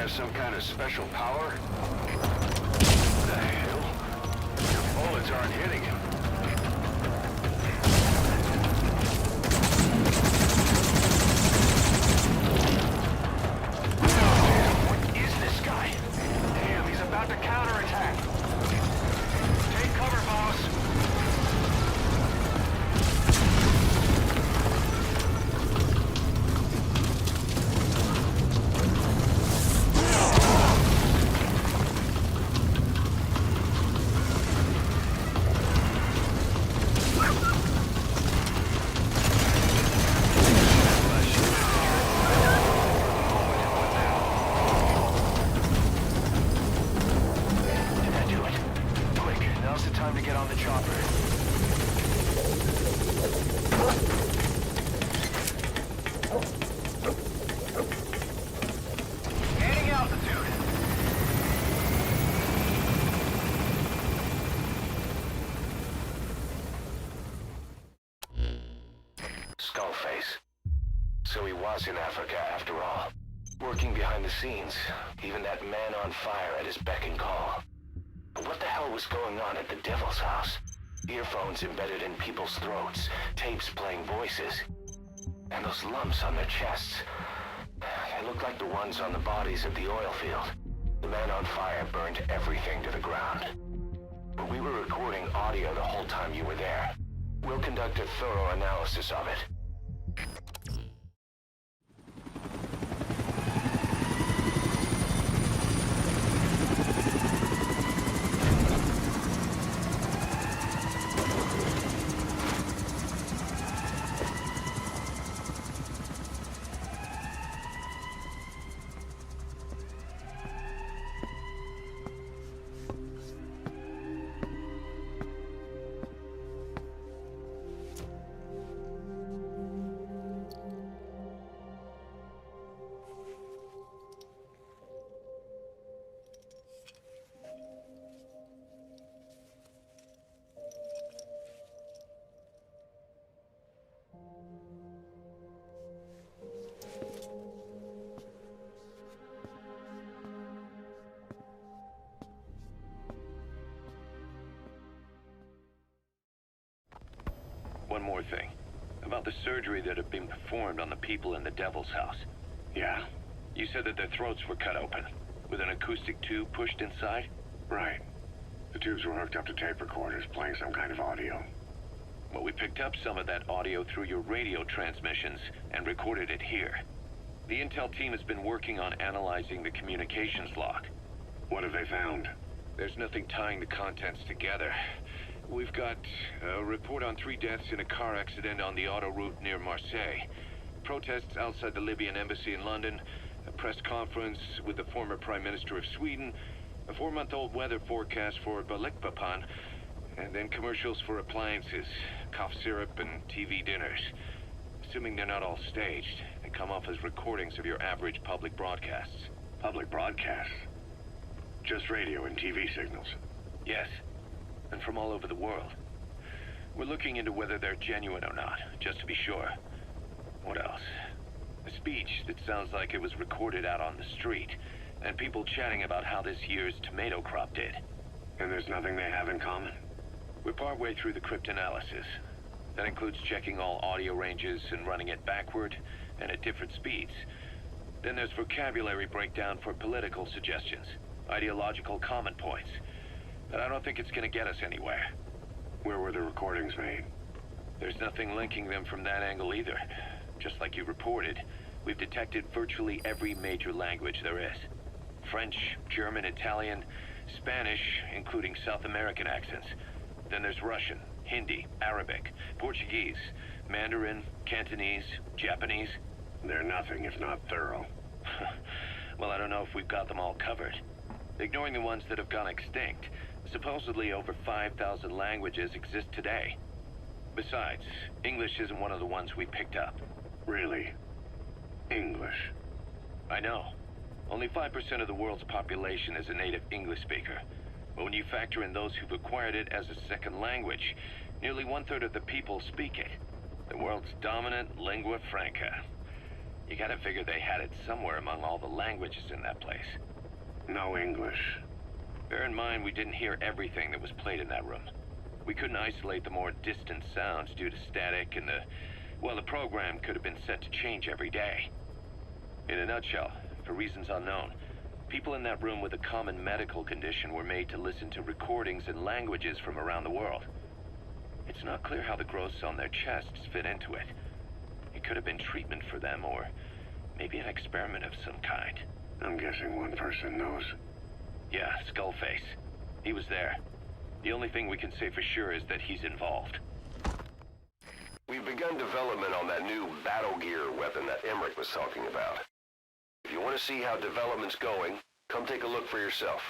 Some kind of special power? What the hell? Your bullets aren't hitting him. What is this guy? Damn, he's about to counterattack. Take cover, boss. cause in Africa, after all. Working behind the scenes, even that man on fire at his beck and call. But what the hell was going on at the Devil's House? Earphones embedded in people's throats, tapes playing voices. And those lumps on their chests. They looked like the ones on the bodies at the oil field. The man on fire burned everything to the ground. But we were recording audio the whole time you were there. We'll conduct a thorough analysis of it. One more thing. About the surgery that had been performed on the people in the Devil's House. Yeah? You said that their throats were cut open, with an acoustic tube pushed inside? Right. The tubes were hooked up to tape recorders, playing some kind of audio. Well, we picked up some of that audio through your radio transmissions and recorded it here. The intel team has been working on analyzing the communications log. What have they found? There's nothing tying the contents together. We've got a report on 3 deaths in a car accident on the autoroute near Marseille. Protests outside the Libyan embassy in London. A press conference with the former Prime Minister of Sweden. A 4-month-old weather forecast for Balikpapan. And then commercials for appliances, cough syrup, and TV dinners. Assuming they're not all staged, they come off as recordings of your average public broadcasts. Public broadcasts? Just radio and TV signals? Yes. And from all over the world. We're looking into whether they're genuine or not, just to be sure. What else? A speech that sounds like it was recorded out on the street, and people chatting about how this year's tomato crop did. And there's nothing they have in common? We're partway through the cryptanalysis. That includes checking all audio ranges and running it backward and at different speeds. Then there's vocabulary breakdown for political suggestions, ideological comment points. But I don't think it's gonna get us anywhere. Where were the recordings made? There's nothing linking them from that angle either. Just like you reported, we've detected virtually every major language there is. French, German, Italian, Spanish, including South American accents. Then there's Russian, Hindi, Arabic, Portuguese, Mandarin, Cantonese, Japanese. They're nothing if not thorough. Well, I don't know if we've got them all covered. Ignoring the ones that have gone extinct, supposedly over 5,000 languages exist today. Besides, English isn't one of the ones we picked up. Really? English? I know. Only 5% of the world's population is a native English speaker. But when you factor in those who've acquired it as a second language, nearly 1/3 of the people speak it. The world's dominant lingua franca. You gotta figure they had it somewhere among all the languages in that place. No English. Bear in mind, we didn't hear everything that was played in that room. We couldn't isolate the more distant sounds due to static, and the program could have been set to change every day. In a nutshell, for reasons unknown, people in that room with a common medical condition were made to listen to recordings in languages from around the world. It's not clear how the growths on their chests fit into it. It could have been treatment for them, or maybe an experiment of some kind. I'm guessing one person knows. Yeah, Skullface. He was there. The only thing we can say for sure is that he's involved. We've begun development on that new battle gear weapon that Emmerich was talking about. If you want to see how development's going, come take a look for yourself.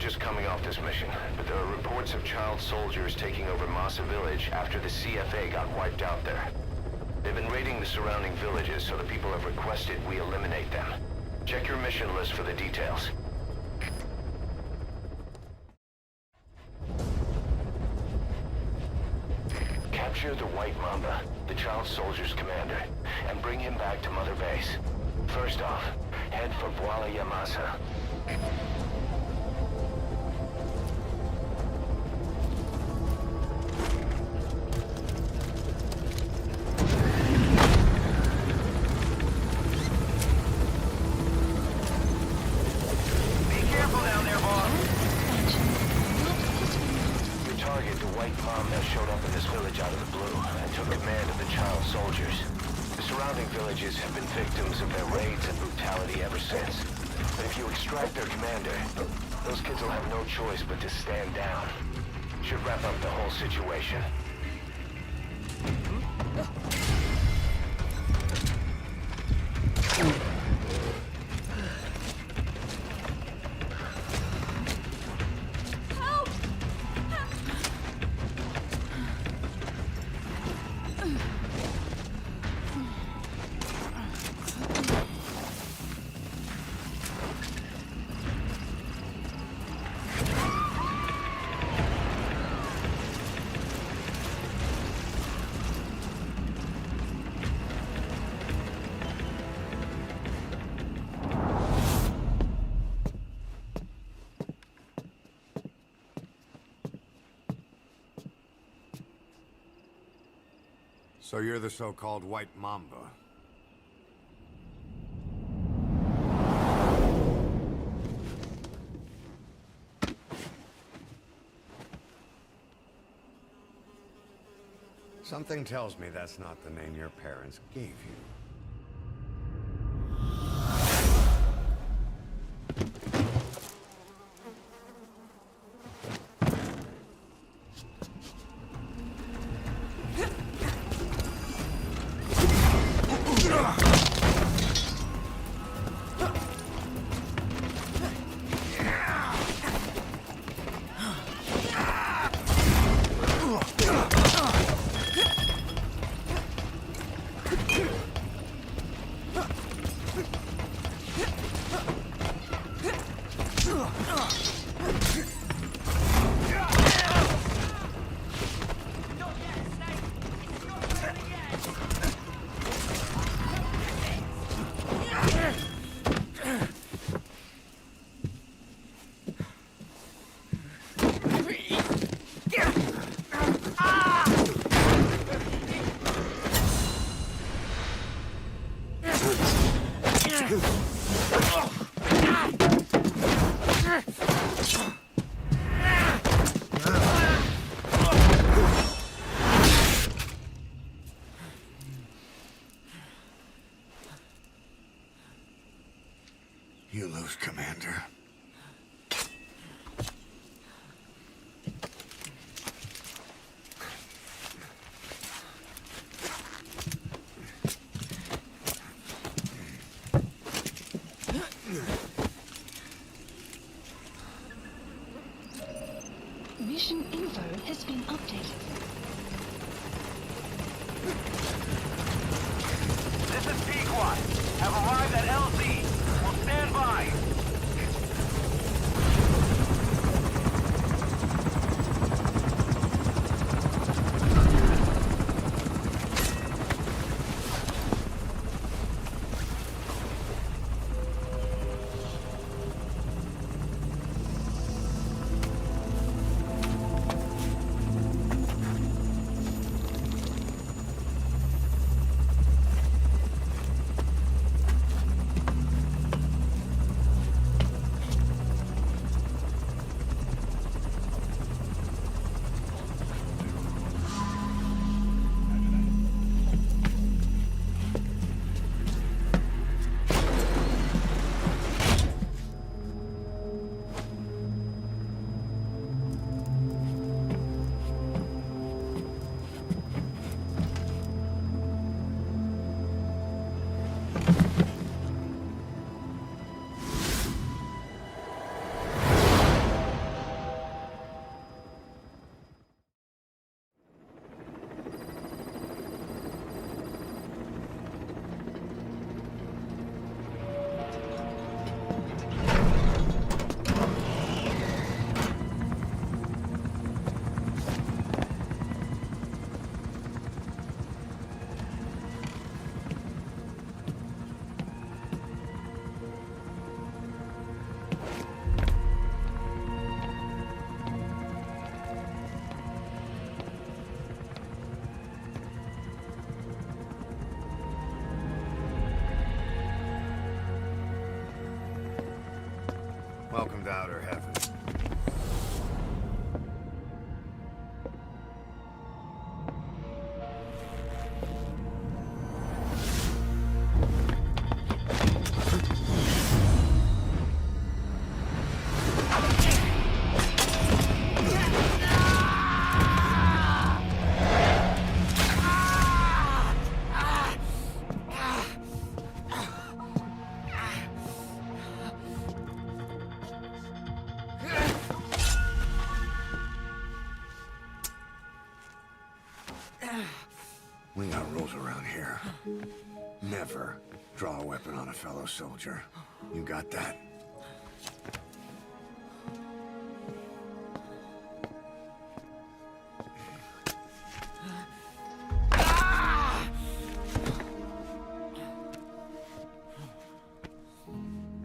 just coming off this mission, but there are reports of child soldiers taking over Masa Village after the CFA got wiped out there. They've been raiding the surrounding villages, so the people have requested we eliminate them. Check your mission list for the details. Capture the White Mamba, the child soldier's commander, and bring him back to Mother Base. First off, head for Voila Yamasa. Have been victims of their raids and brutality ever since. But if you extract their commander, those kids will have no choice but to stand down. Should wrap up the whole situation. So you're the so-called White Mamba. Something tells me that's not the name your parents gave you. You lose, Commander. Mission info has been updated. This is Pequot. Have arrived at LZ. Will stand by. Welcome to Outer Heaven. We got rules around here. Never draw a weapon on a fellow soldier. You got that?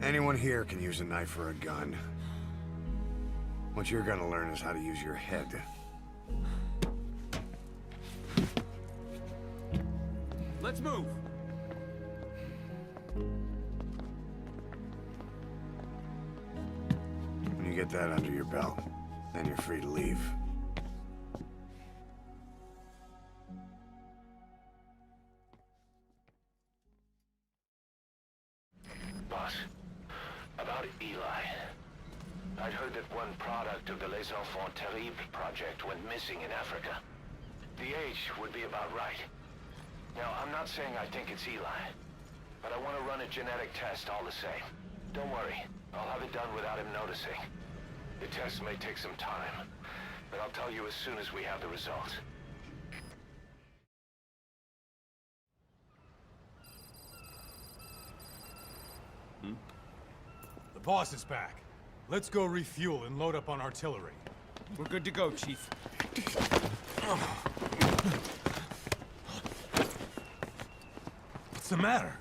Anyone here can use a knife or a gun. What you're gonna learn is how to use your head. Let's move! When you get that under your belt, then you're free to leave. Boss, about Eli. I'd heard that one product of the Les Enfants Terribles project went missing in Africa. The age would be about right. Now, I'm not saying I think it's Eli, but I want to run a genetic test all the same. Don't worry, I'll have it done without him noticing. The test may take some time, but I'll tell you as soon as we have the results. The boss is back. Let's go refuel and load up on artillery. We're good to go, Chief. What's the matter?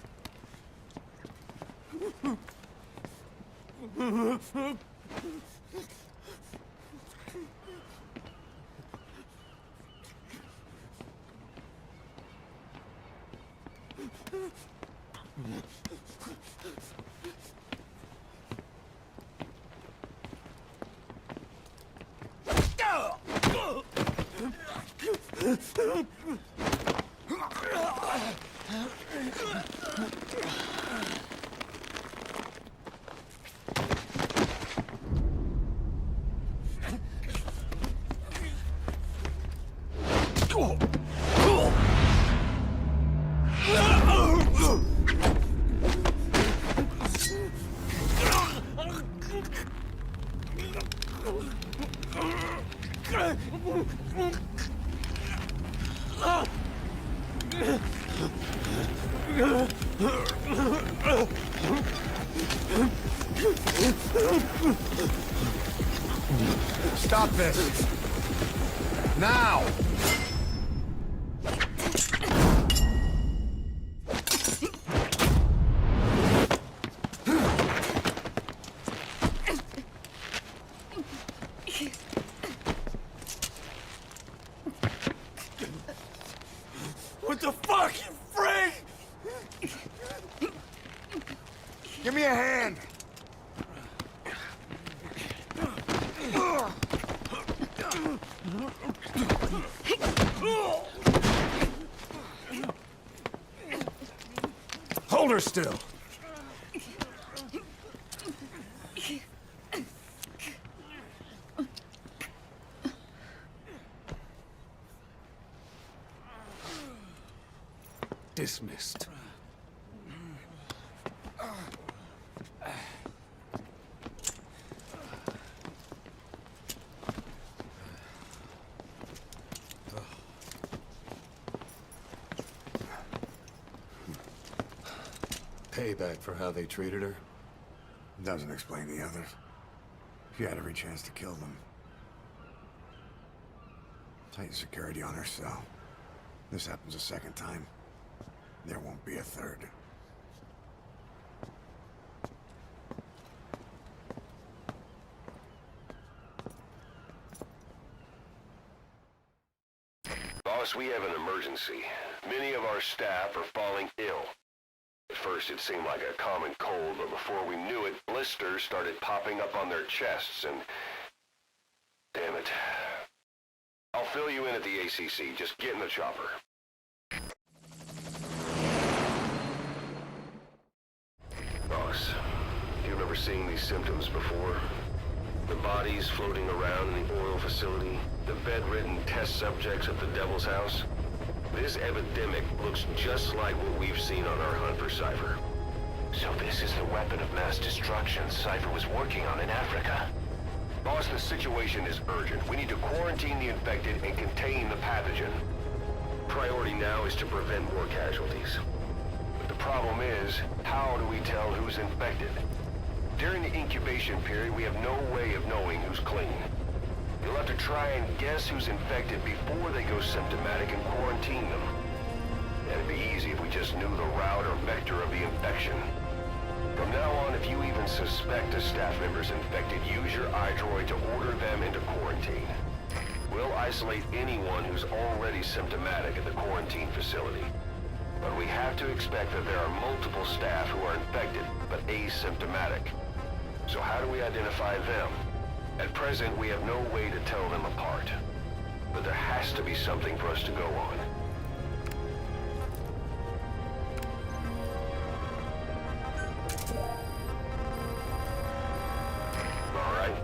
Stop this! Now! What the fuck, you freak? Give me a hand! Hold her still! Dismissed. Payback for how they treated her? Doesn't explain the others. She had every chance to kill them. Tight security on her cell. This happens a second time. There won't be a third. Boss, we have an emergency. Many of our staff are falling ill. first it seemed like a common cold, but before we knew it, blisters started popping up on their chests and... Damn it. I'll fill you in at the ACC. Just get in the chopper. Boss, do you remember seeing these symptoms before? The bodies floating around in the oil facility, the bedridden test subjects at the Devil's House? This epidemic looks just like what we've seen on our hunt for Cipher. So this is the weapon of mass destruction Cipher was working on in Africa. Boss, the situation is urgent. We need to quarantine the infected and contain the pathogen. Priority now is to prevent more casualties. But the problem is, how do we tell who's infected? During the incubation period, we have no way of knowing who's clean. You'll have to try and guess who's infected before they go symptomatic and quarantine them. It'd be easy if we just knew the route or vector of the infection. From now on, if you even suspect a staff member's infected, use your iDroid to order them into quarantine. We'll isolate anyone who's already symptomatic at the quarantine facility. But we have to expect that there are multiple staff who are infected, but asymptomatic. So how do we identify them? At present, we have no way to tell them apart. But there has to be something for us to go on. Alright.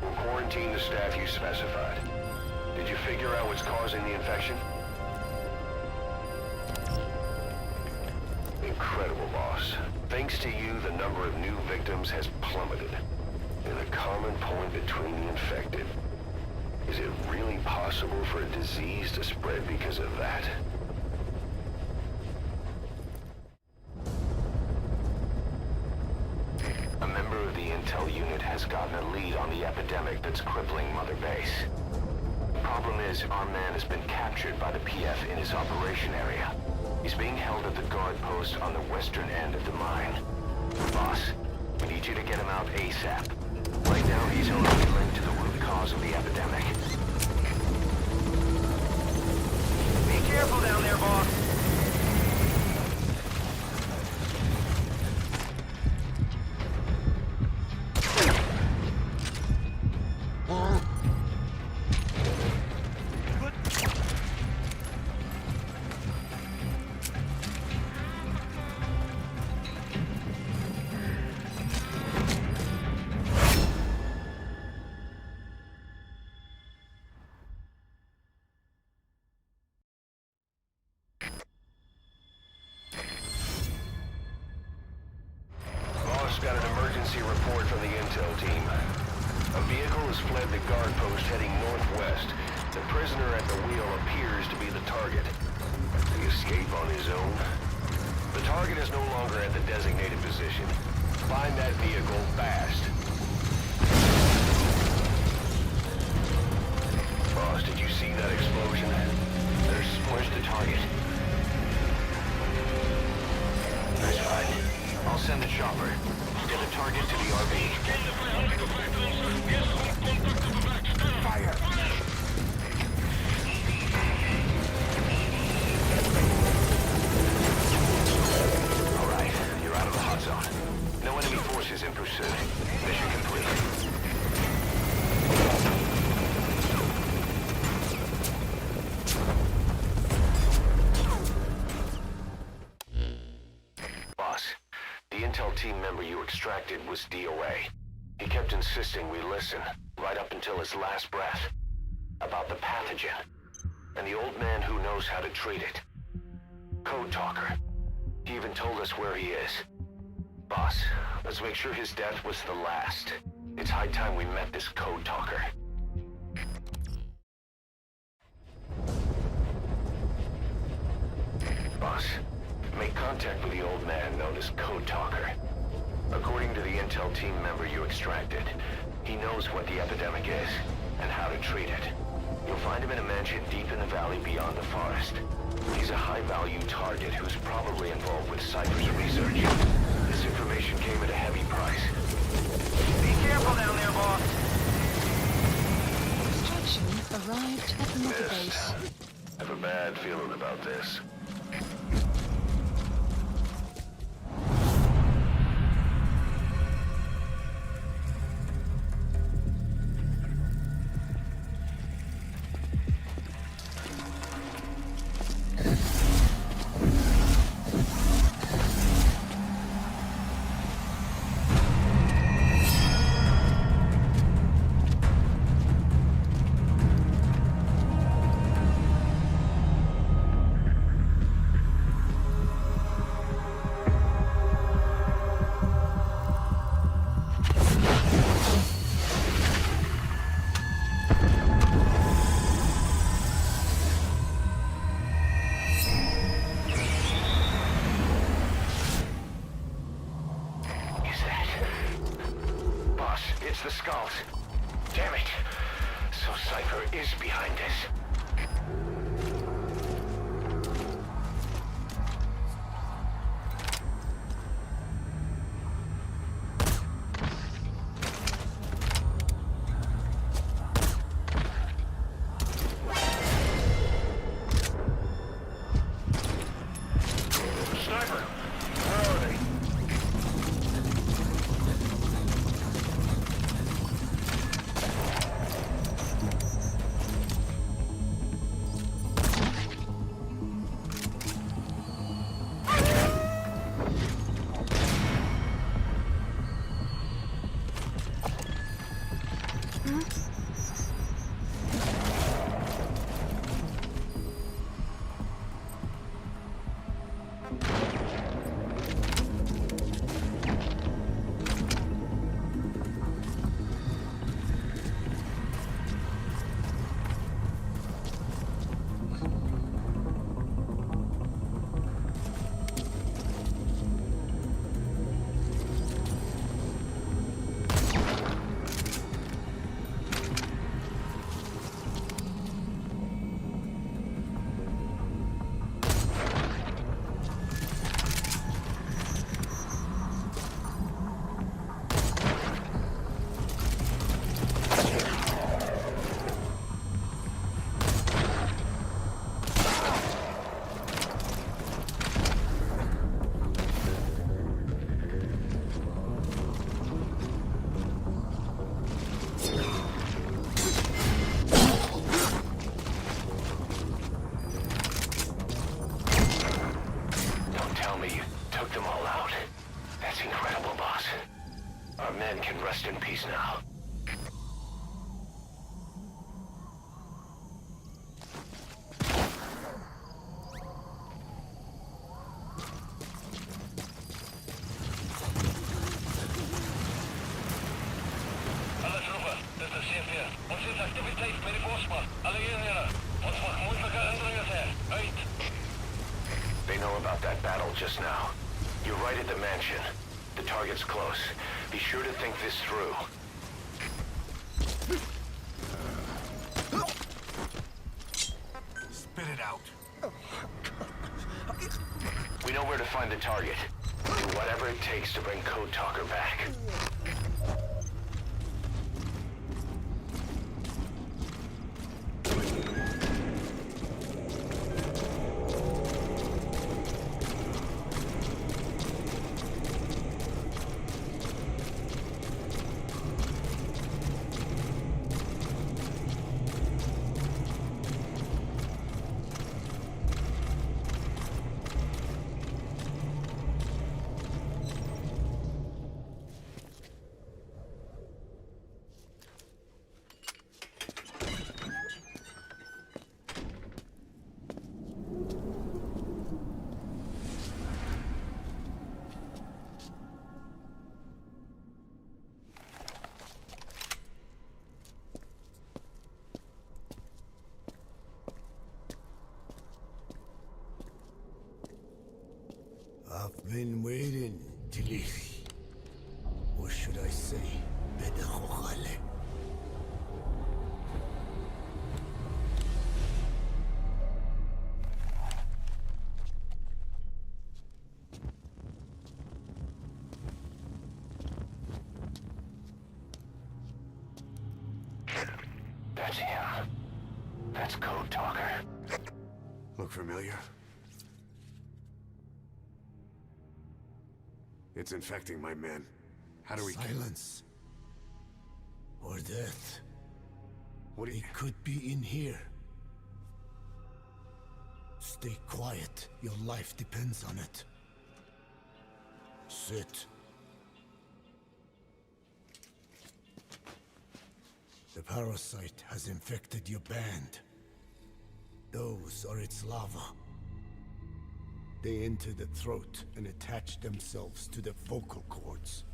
We'll quarantine the staff you specified. Did you figure out what's causing the infection? Incredible, boss. Thanks to you, the number of new victims has plummeted. And the common point between the infected. Is it really possible for a disease to spread because of that? A member of the intel unit has gotten a lead on the epidemic that's crippling Mother Base. The problem is, our man has been captured by the PF in his operation area. He's being held at the guard post on the western end of the mine. Boss, we need you to get him out ASAP. Right now, he's only linked to the root cause of the epidemic. Be careful down there, boss. Got an emergency report from the intel team. A vehicle has fled the guard post heading northwest. The prisoner at the wheel appears to be the target. Did he escape on his own? The target is no longer at the designated position. Find that vehicle fast. Boss, did you see that explosion? Where's the target? That's fine. I'll send the chopper. Get a target to the RV. Fire! Alright, you're out of the hot zone. No enemy forces in pursuit. Mission complete. Team member you extracted was DOA. He kept insisting we listen, right up until his last breath, about the pathogen, and the old man who knows how to treat it. Code talker. He even told us where he is. Boss, let's make sure his death was the last. It's high time we met this code talker. Boss, make contact with the old man known as Code Talker. According to the intel team member you extracted, he knows what the epidemic is and how to treat it. You'll find him in a mansion deep in the valley beyond the forest. He's a high-value target who's probably involved with Cipher's research. This information came at a heavy price. Be careful down there, boss. Instructions arrived at the Mother Base. I have a bad feeling about this. skulls. Damn it. So Cipher is behind this. In peace now. Alle troepen, dit is Cipher. Ons ziet activiteit bij de bosman. Alle eenheden. Ons mag moeilijke indringen zijn. Uit. They know about that battle just now. You're right at the mansion. The target's close. Be sure to think this through. Spit it out. We know where to find the target. Do whatever it takes to bring Code Talker back. I've been waiting, Tilly. Or should I say, Bedahokhale. That's him. That's Code Talker. Look familiar? It's infecting my men. How do we Silence. Or death. What do you... It could be in here. Stay quiet. Your life depends on it. Sit. The parasite has infected your band. Those are its larvae. They enter the throat and attach themselves to the vocal cords.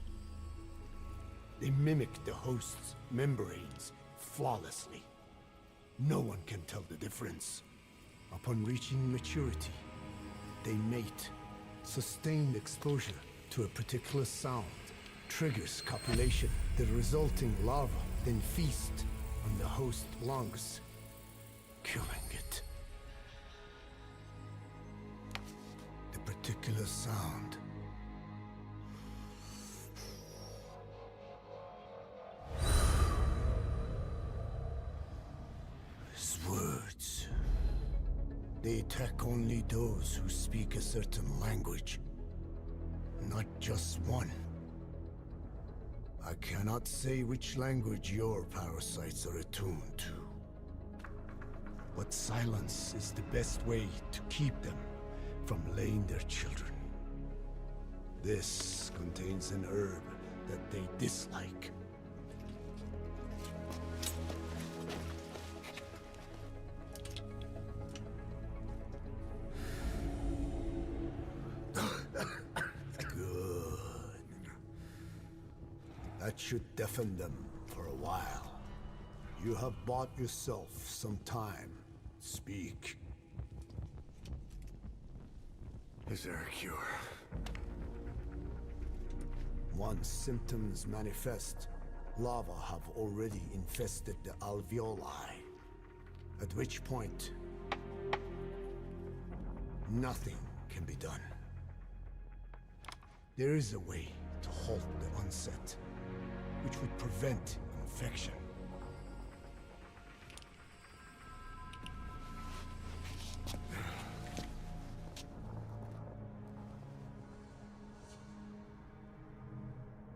They mimic the host's membranes flawlessly. No one can tell the difference. Upon reaching maturity, they mate. Sustained exposure to a particular sound triggers copulation. The resulting larva then feast on the host lungs, killing it. The particular sound is words. They attack only those who speak a certain language, not just one. I cannot say which language your parasites are attuned to. But silence is the best way to keep them from laying their children. This contains an herb that they dislike. That should deafen them for a while. You have bought yourself some time. Speak. Is there a cure? Once symptoms manifest, larvae have already infested the alveoli. At which point, nothing can be done. There is a way to halt the onset, which would prevent infection.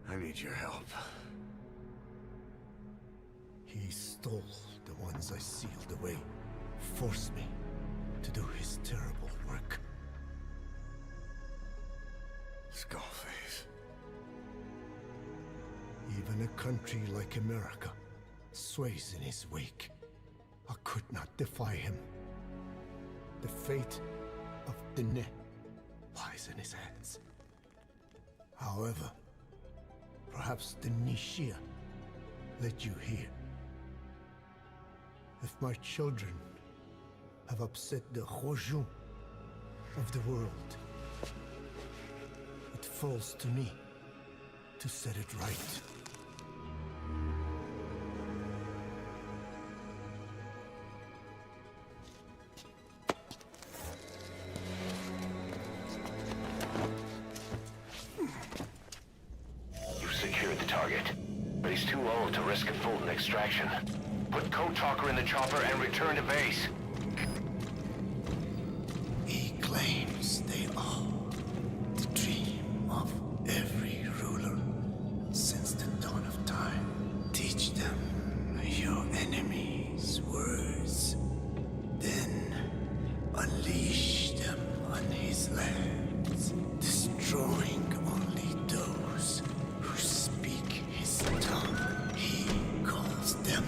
I need your help. He stole the ones I sealed away, forced me to do his terrible work. Skullface. Even a country like America sways in his wake. I could not defy him. The fate of Dene lies in his hands. However, perhaps the Nishia led you here. If my children have upset the Hojun of the world, it falls to me to set it right. Risk a Fulton extraction. Put Code Talker in the chopper and return to base. He claims they are the dream of every ruler since the dawn of time. Teach them your enemies' words, then unleash them on his lands, destroying only those who speak his tongue. He calls them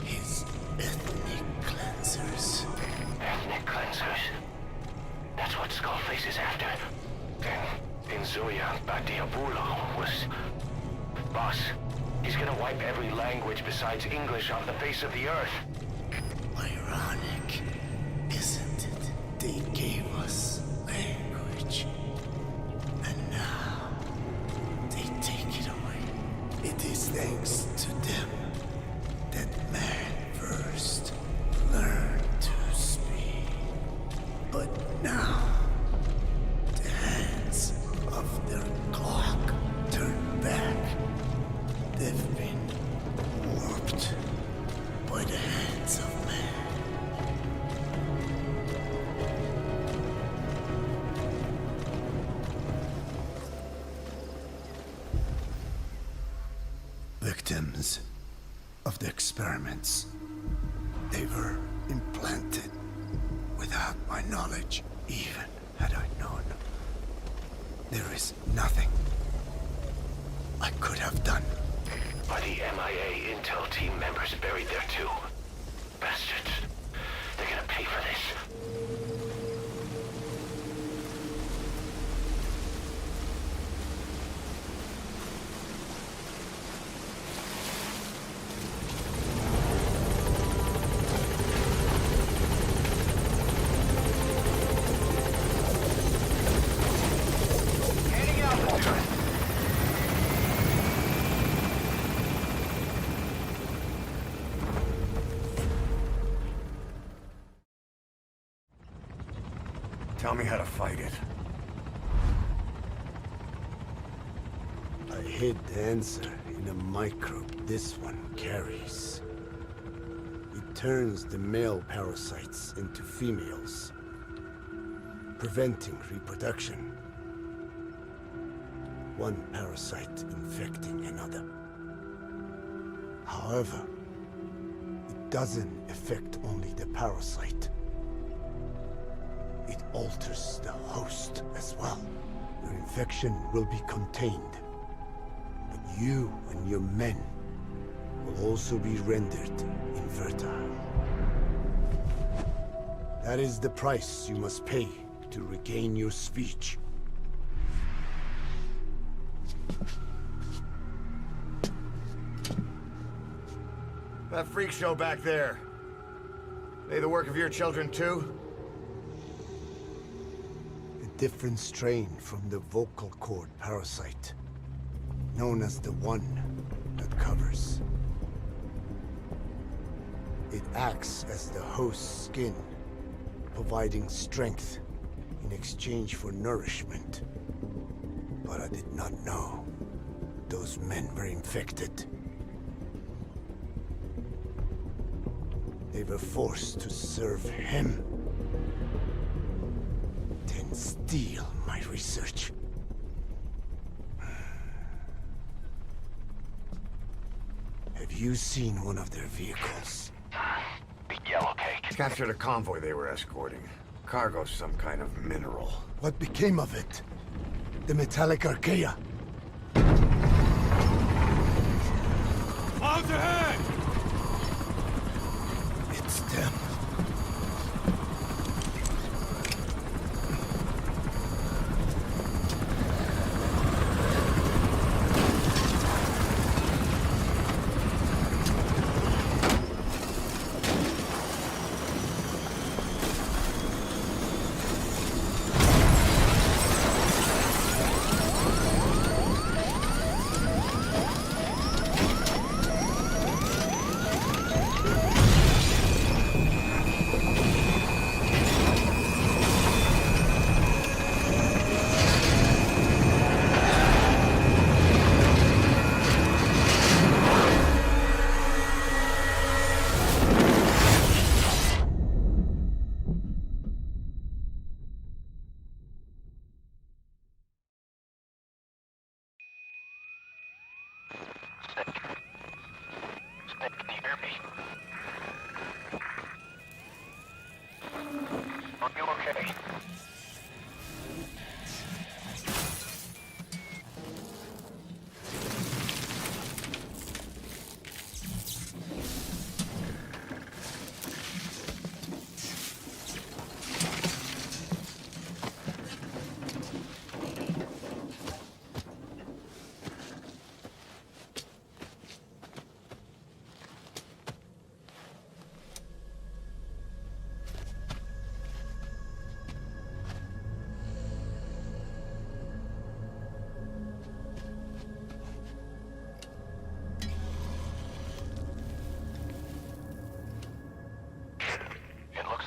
his ethnic cleansers. Ethnic cleansers? That's what Skullface is after. Then, Inzoya Badiabulo was... Boss, he's gonna wipe every language besides English off the face of the earth. Ironic, isn't it? They gave us language, and now they take it away. It is thanks to them that man first learned to speak. But now, the hands of their clock turn back. They've been warped by the hands of man. Victims of the experiments. They were implanted without my knowledge, even had I known. There is nothing I could have done. Are the MIA intel team members buried there too? Bastards. They're gonna pay for this. Tell me how to fight it. I hid the answer in a microbe this one carries. It turns the male parasites into females, preventing reproduction. One parasite infecting another. However, it doesn't affect only the parasite. It alters the host as well. Your infection will be contained, but you and your men will also be rendered infertile. That is the price you must pay to regain your speech. That freak show back there. They the work of your children too? A different strain from the vocal cord parasite, known as the one that covers. It acts as the host's skin, providing strength in exchange for nourishment. But I did not know those men were infected. They were forced to serve him, then steal my research. Have you seen one of their vehicles? The yellow cake. Captured a convoy they were escorting. Cargo's some kind of mineral. What became of it? The metallic archaea? Clouds ahead! It's them.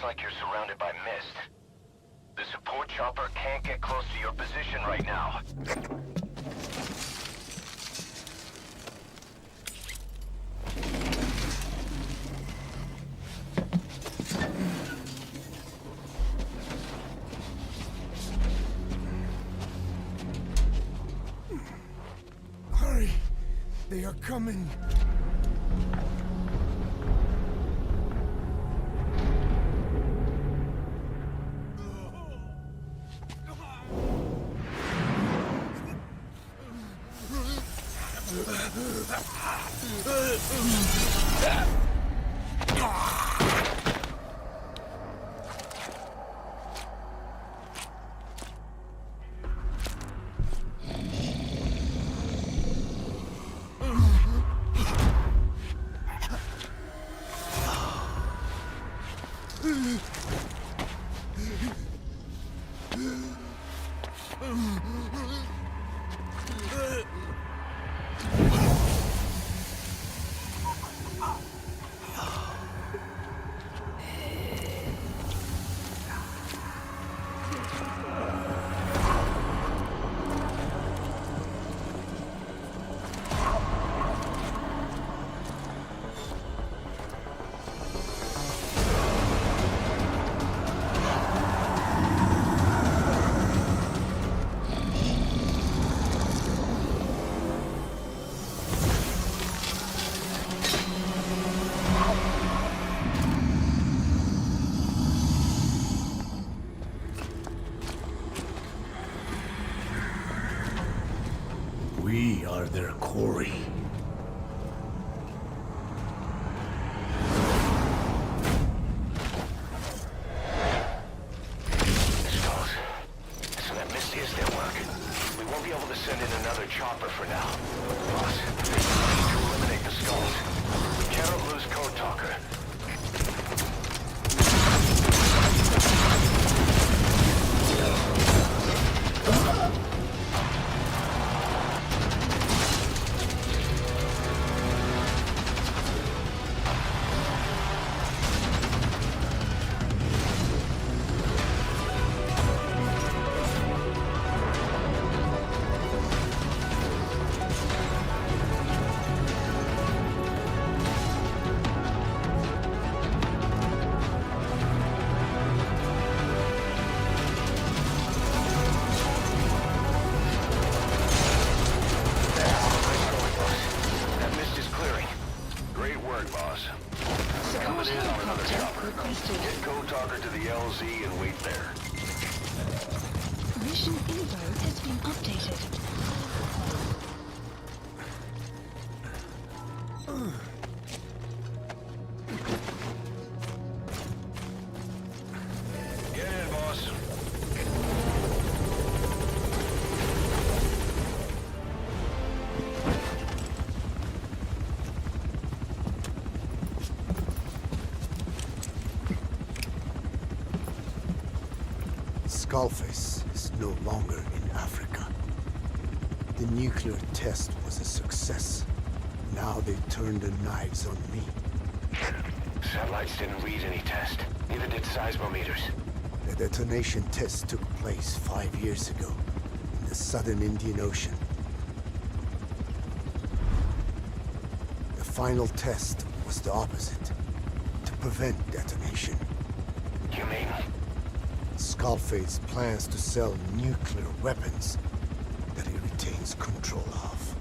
Like you're surrounded by mist. The support chopper can't get close to your position right now. Hurry! They are coming! another quarry. Skulls. So that Misty is their work. We won't be able to send in another chopper for now. Boss, we need to eliminate the skulls. We cannot lose Code Talker. Mission info has been updated. Get in, boss. Skullface is no longer in Africa. The nuclear test was a success. Now they turned their knives on me. Satellites didn't read any test. Neither did seismometers. The detonation test took place 5 years ago in the southern Indian Ocean. The final test was the opposite, to prevent detonation. You mean? Skullface plans to sell nuclear weapons that he retains control of.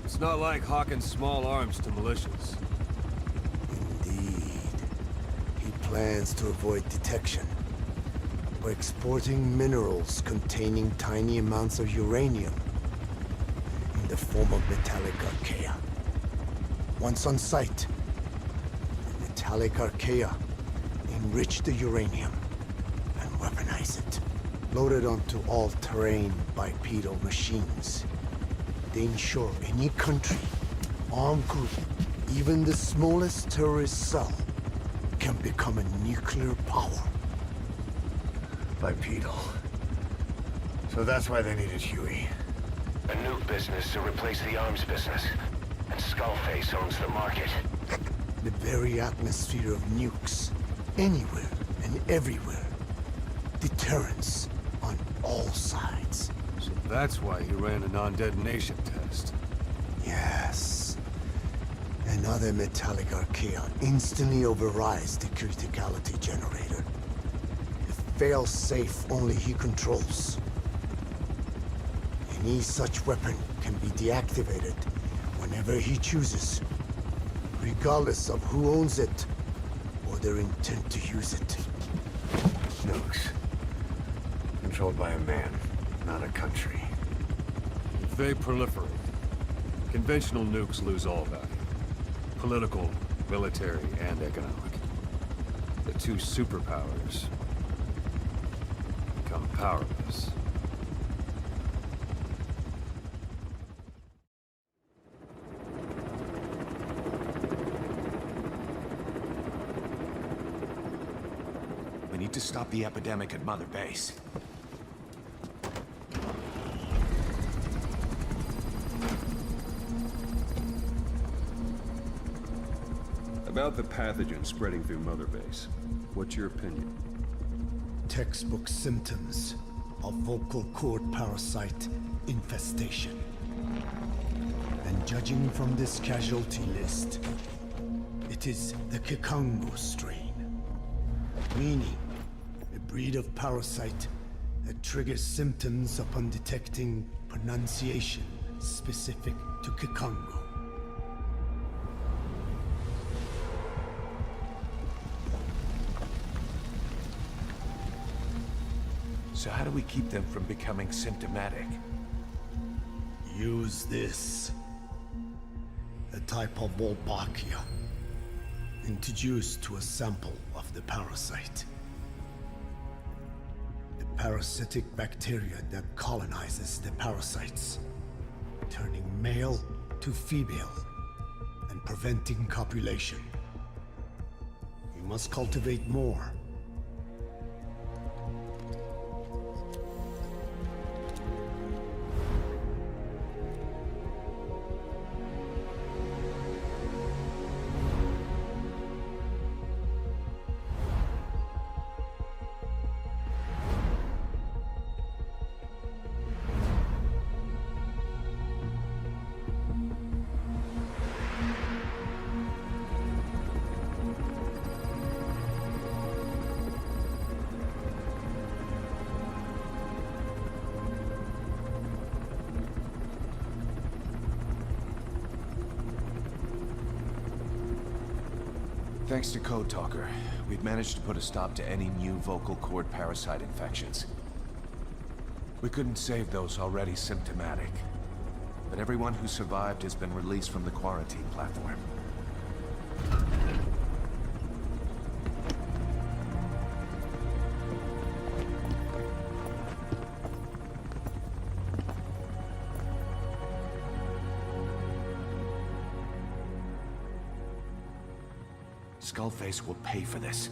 It's not like hawking small arms to militias. Indeed. He plans to avoid detection by exporting minerals containing tiny amounts of uranium in the form of metallic archaea. Once on site, the metallic archaea enrich the uranium and weaponize it. Loaded onto all-terrain bipedal machines. They ensure any country, armed group, even the smallest terrorist cell, can become a nuclear power. Bipedal. So that's why they needed Huey. A nuke business to replace the arms business. And Skullface owns the market. The very atmosphere of nukes, anywhere and everywhere. Deterrence on all sides. So that's why he ran a non-detonation test. Yes. Another metallic archaea instantly overrides the criticality generator. A fail-safe only he controls. Any such weapon can be deactivated whenever he chooses, regardless of who owns it or their intent to use it. Nukes. Controlled by a man, not a country. If they proliferate, conventional nukes lose all value. Political, military, and economic. The two superpowers become powerless. We need to stop the epidemic at Mother Base. About the pathogen spreading through Mother Base, what's your opinion? Textbook symptoms of vocal cord parasite infestation. And judging from this casualty list, it is the Kikongo strain. Meaning, a breed of parasite that triggers symptoms upon detecting pronunciation specific to Kikongo. So how do we keep them from becoming symptomatic? Use this. A type of Wolbachia, introduced to a sample of the parasite. The parasitic bacteria that colonizes the parasites, turning male to female and preventing copulation. We must cultivate more. Thanks to Code Talker, we've managed to put a stop to any new vocal cord parasite infections. We couldn't save those already symptomatic, but everyone who survived has been released from the quarantine platform. Skullface will pay for this.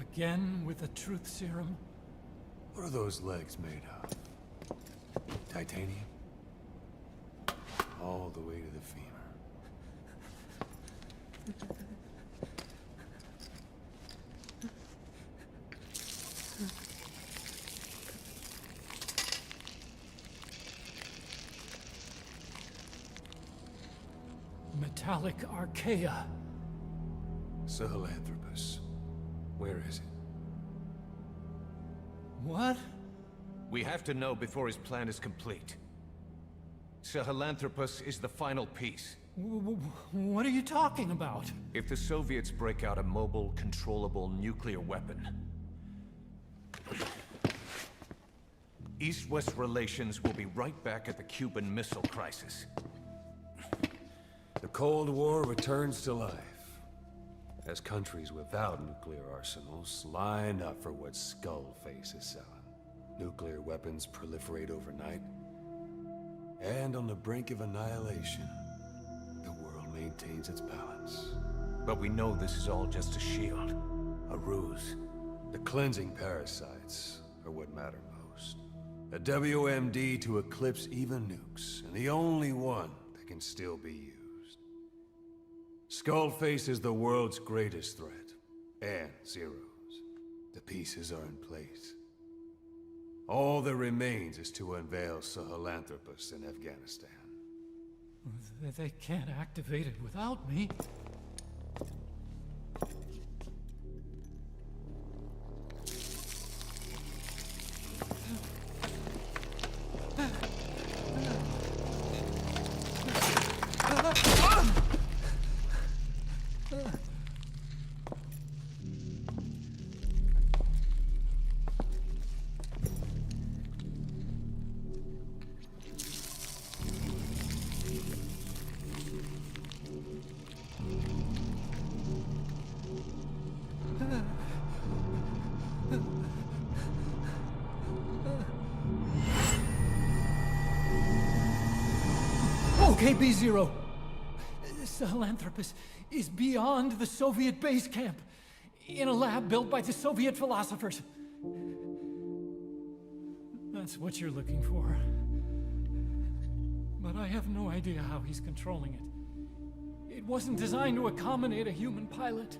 Again with the truth serum? What are those legs made of? Titanium? All the way to the femur. Metallic archaea. Sahelanthropus. Where is it? What? We have to know before his plan is complete. Sahelanthropus is the final piece. What are you talking about? If the Soviets break out a mobile, controllable nuclear weapon, East-West relations will be right back at the Cuban Missile Crisis. The Cold War returns to life, as countries without nuclear arsenals line up for what Skullface is selling. Nuclear weapons proliferate overnight, and on the brink of annihilation, the world maintains its balance. But we know this is all just a shield, a ruse. The cleansing parasites are what matter most. A WMD to eclipse even nukes, and the only one that can still be used. Skullface is the world's greatest threat, and Zero's. The pieces are in place. All that remains is to unveil Sahelanthropus in Afghanistan. They can't activate it without me. Okay, B-Zero. Sahelanthropus is beyond the Soviet base camp, in a lab built by the Soviet philosophers. That's what you're looking for. But I have no idea how he's controlling it. It wasn't designed to accommodate a human pilot.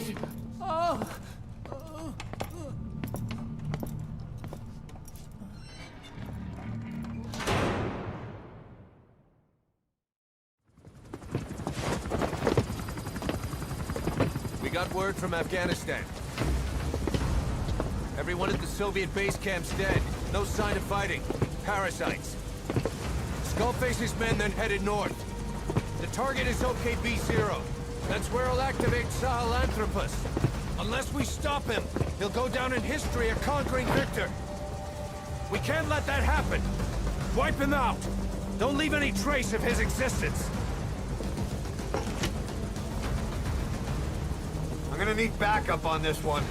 feet! Oh! We got word from Afghanistan. Everyone at the Soviet base camp's dead. No sign of fighting. Parasites. Skullface's men then headed north. The target is OKB-0. That's where he'll activate Sahelanthropus. Unless we stop him, he'll go down in history a conquering victor. We can't let that happen. Wipe him out. Don't leave any trace of his existence. I'm gonna need backup on this one.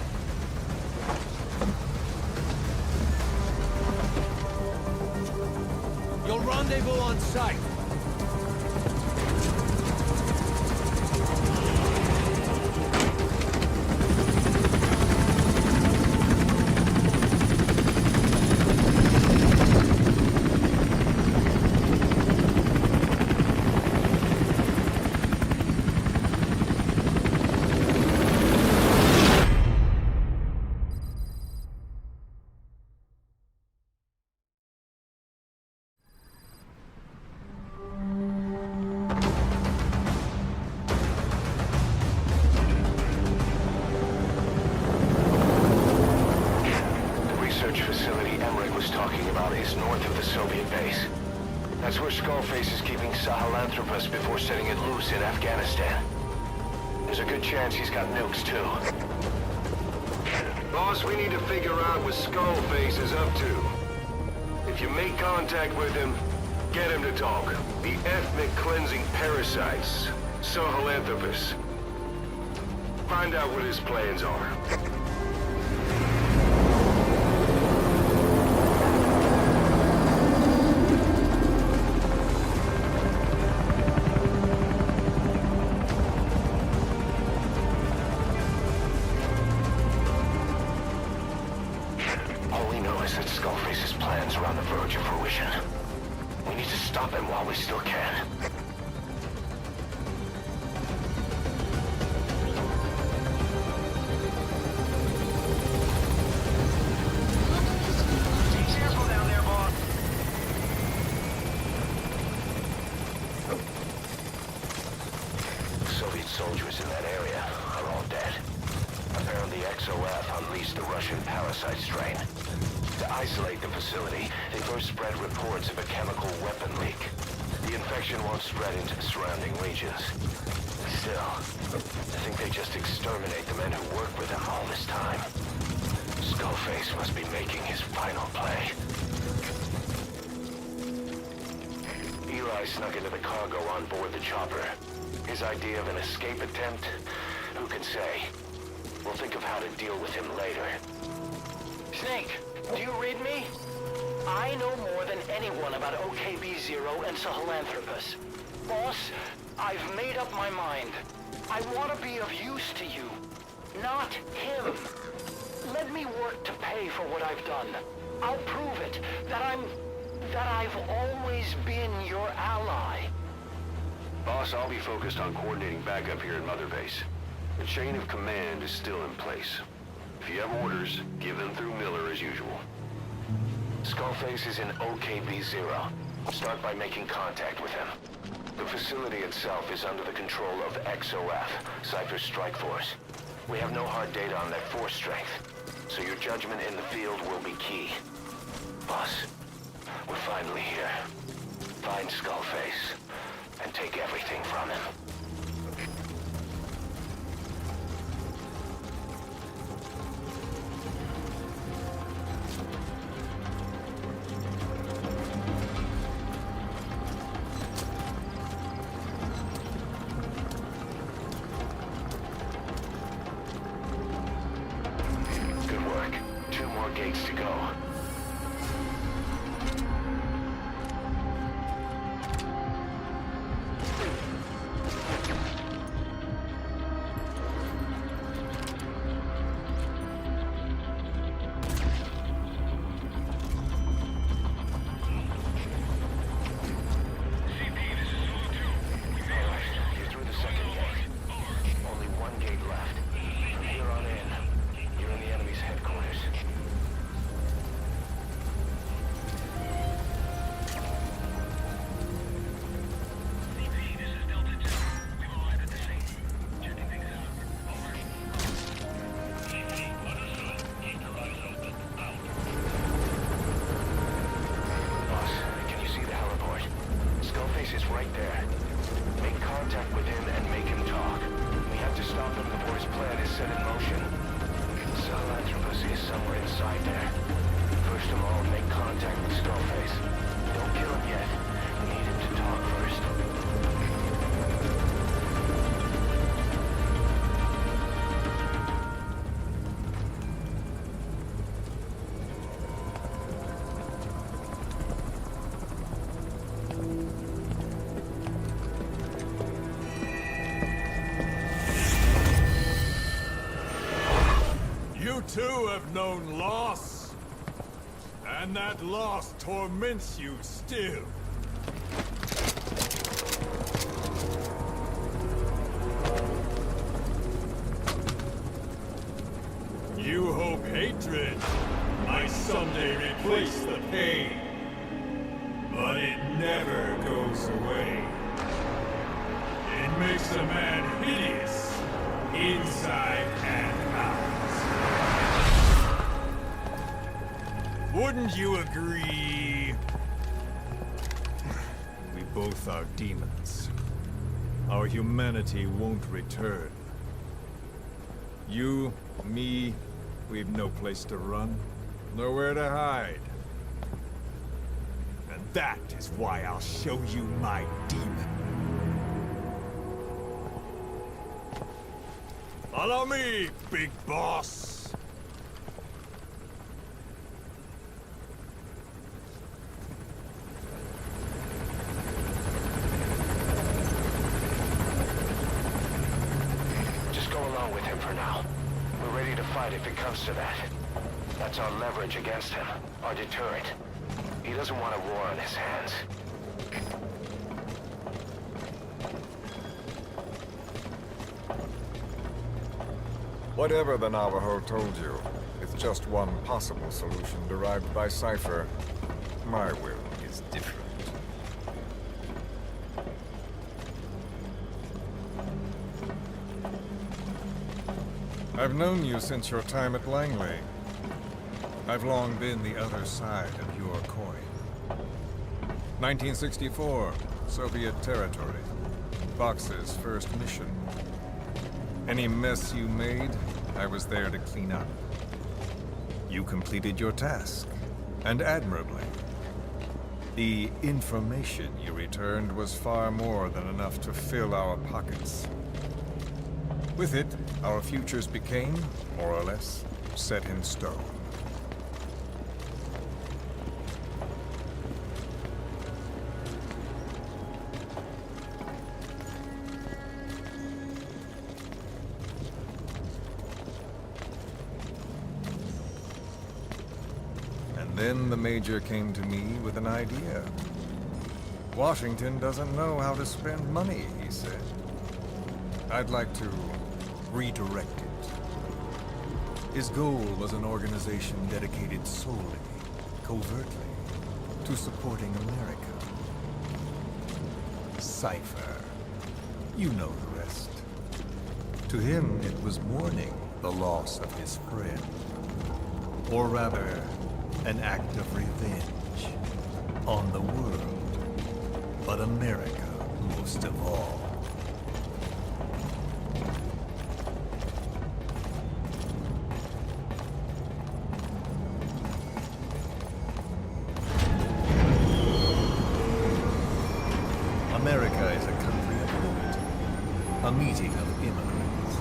You'll rendezvous on site. That's where Skullface is keeping Sahelanthropus before setting it loose in Afghanistan. There's a good chance he's got nukes, too. Boss, we need to figure out what Skullface is up to. If you make contact with him, get him to talk. The ethnic cleansing parasites, Sahelanthropus. Find out what his plans are. All we know is that Skullface's plans are on the verge of fruition. We need to stop him while we still can. Careful down there, boss. Soviet soldiers in that area are all dead. Apparently XOF unleashed the Russian parasite strain. To isolate the facility, they first spread reports of a chemical weapon leak. The infection won't spread into the surrounding regions. Still, I think they just exterminate the men who worked with them all this time. Skullface must be making his final play. Eli snuck into the cargo on board the chopper. His idea of an escape attempt? Who can say? We'll think of how to deal with him later. Snake, do you read me? I know more than anyone about OKB-0 and Sahelanthropus. Boss, I've made up my mind. I want to be of use to you, not him. Let me work to pay for what I've done. I'll prove it, that I've always been your ally. Boss, I'll be focused on coordinating backup here in Mother Base. The chain of command is still in place. If you have orders, give them through Miller as usual. Skullface is in OKB-0. Start by making contact with him. The facility itself is under the control of XOF, Cipher's strike force. We have no hard data on their force strength, so your judgment in the field will be key. Boss, we're finally here. Find Skullface, and take everything from him. Good work. 2 more gates to go. You're through the second gate. Only 1 gate left. too have known loss. And that loss torments you still. You hope hatred might someday replace the pain. But it never goes away. It makes a man hideous, inside and out. Wouldn't you agree? We both are demons. Our humanity won't return. You, me, we've no place to run, nowhere to hide. And that is why I'll show you my demon. Follow me, big boss. Just go along with him for now. We're ready to fight if it comes to that. That's our leverage against him, our deterrent. He doesn't want a war on his hands. Whatever the Navajo told you, it's just one possible solution derived by Cipher. My will is different. I've known you since your time at Langley. I've long been the other side of your coin. 1964, Soviet territory. Fox's first mission. Any mess you made, I was there to clean up. You completed your task, and admirably. The information you returned was far more than enough to fill our pockets. With it, our futures became, more or less, set in stone. Then the Major came to me with an idea. Washington doesn't know how to spend money, he said. I'd like to redirect it. His goal was an organization dedicated solely, covertly, to supporting America. Cipher. You know the rest. To him, it was mourning the loss of his friend. Or rather, an act of revenge on the world, but America most of all. America is a country of unity, a meeting of immigrants.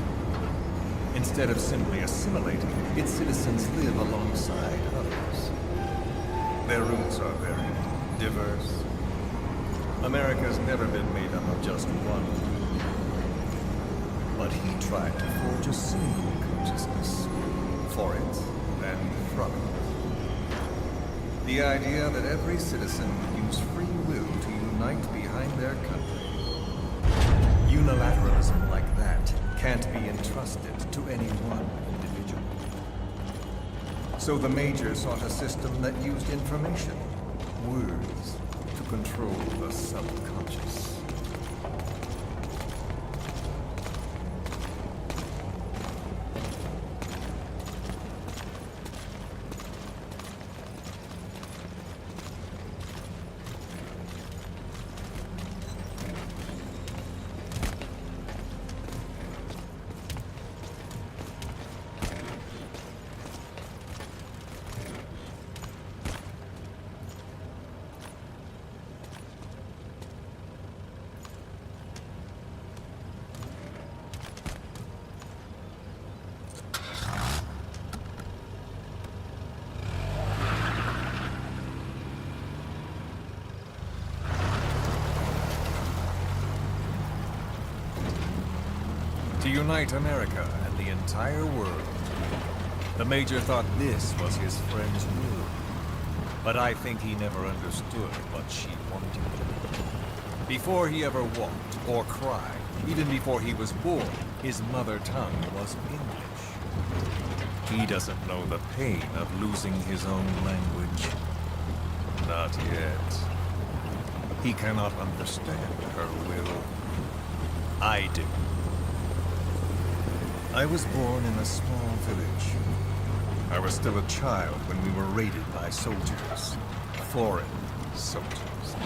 Instead of simply assimilating, its citizens live alongside others. Their roots are very diverse. America's never been made up of just one. But he tried to forge a single consciousness for it and from it. The idea that every citizen would use free will to unite behind their country. Unilateralism like that can't be entrusted to any one individual. So the Major sought a system that used information, words, to control the subconscious. To unite America and the entire world, The Major thought this was his friend's will. But I think he never understood what she wanted. Before he ever walked or cried, even before he was born, his mother tongue was English. He doesn't know the pain of losing his own language. Not yet. He cannot understand her will. I do. I was born in a small village. I was still a child when we were raided by soldiers. Foreign soldiers.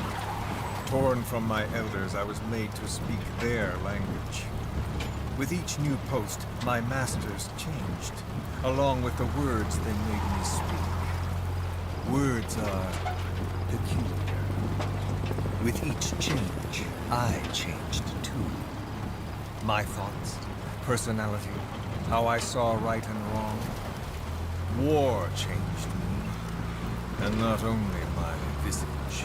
Torn from my elders, I was made to speak their language. With each new post, my masters changed, along with the words they made me speak. Words are peculiar. With each change, I changed too. My thoughts, personality, how I saw right and wrong. War changed me, and not only my visage.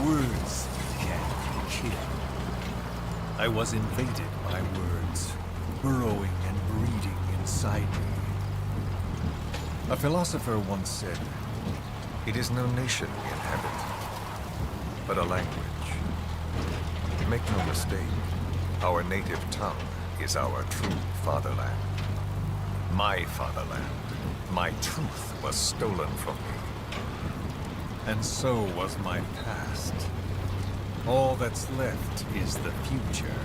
Words can kill. I was invaded by words, burrowing and breeding inside me. A philosopher once said, "It is no nation we inhabit, but a language." Make no mistake, our native tongue is our true fatherland. My fatherland. My truth was stolen from me. And so was my past. All that's left is the future.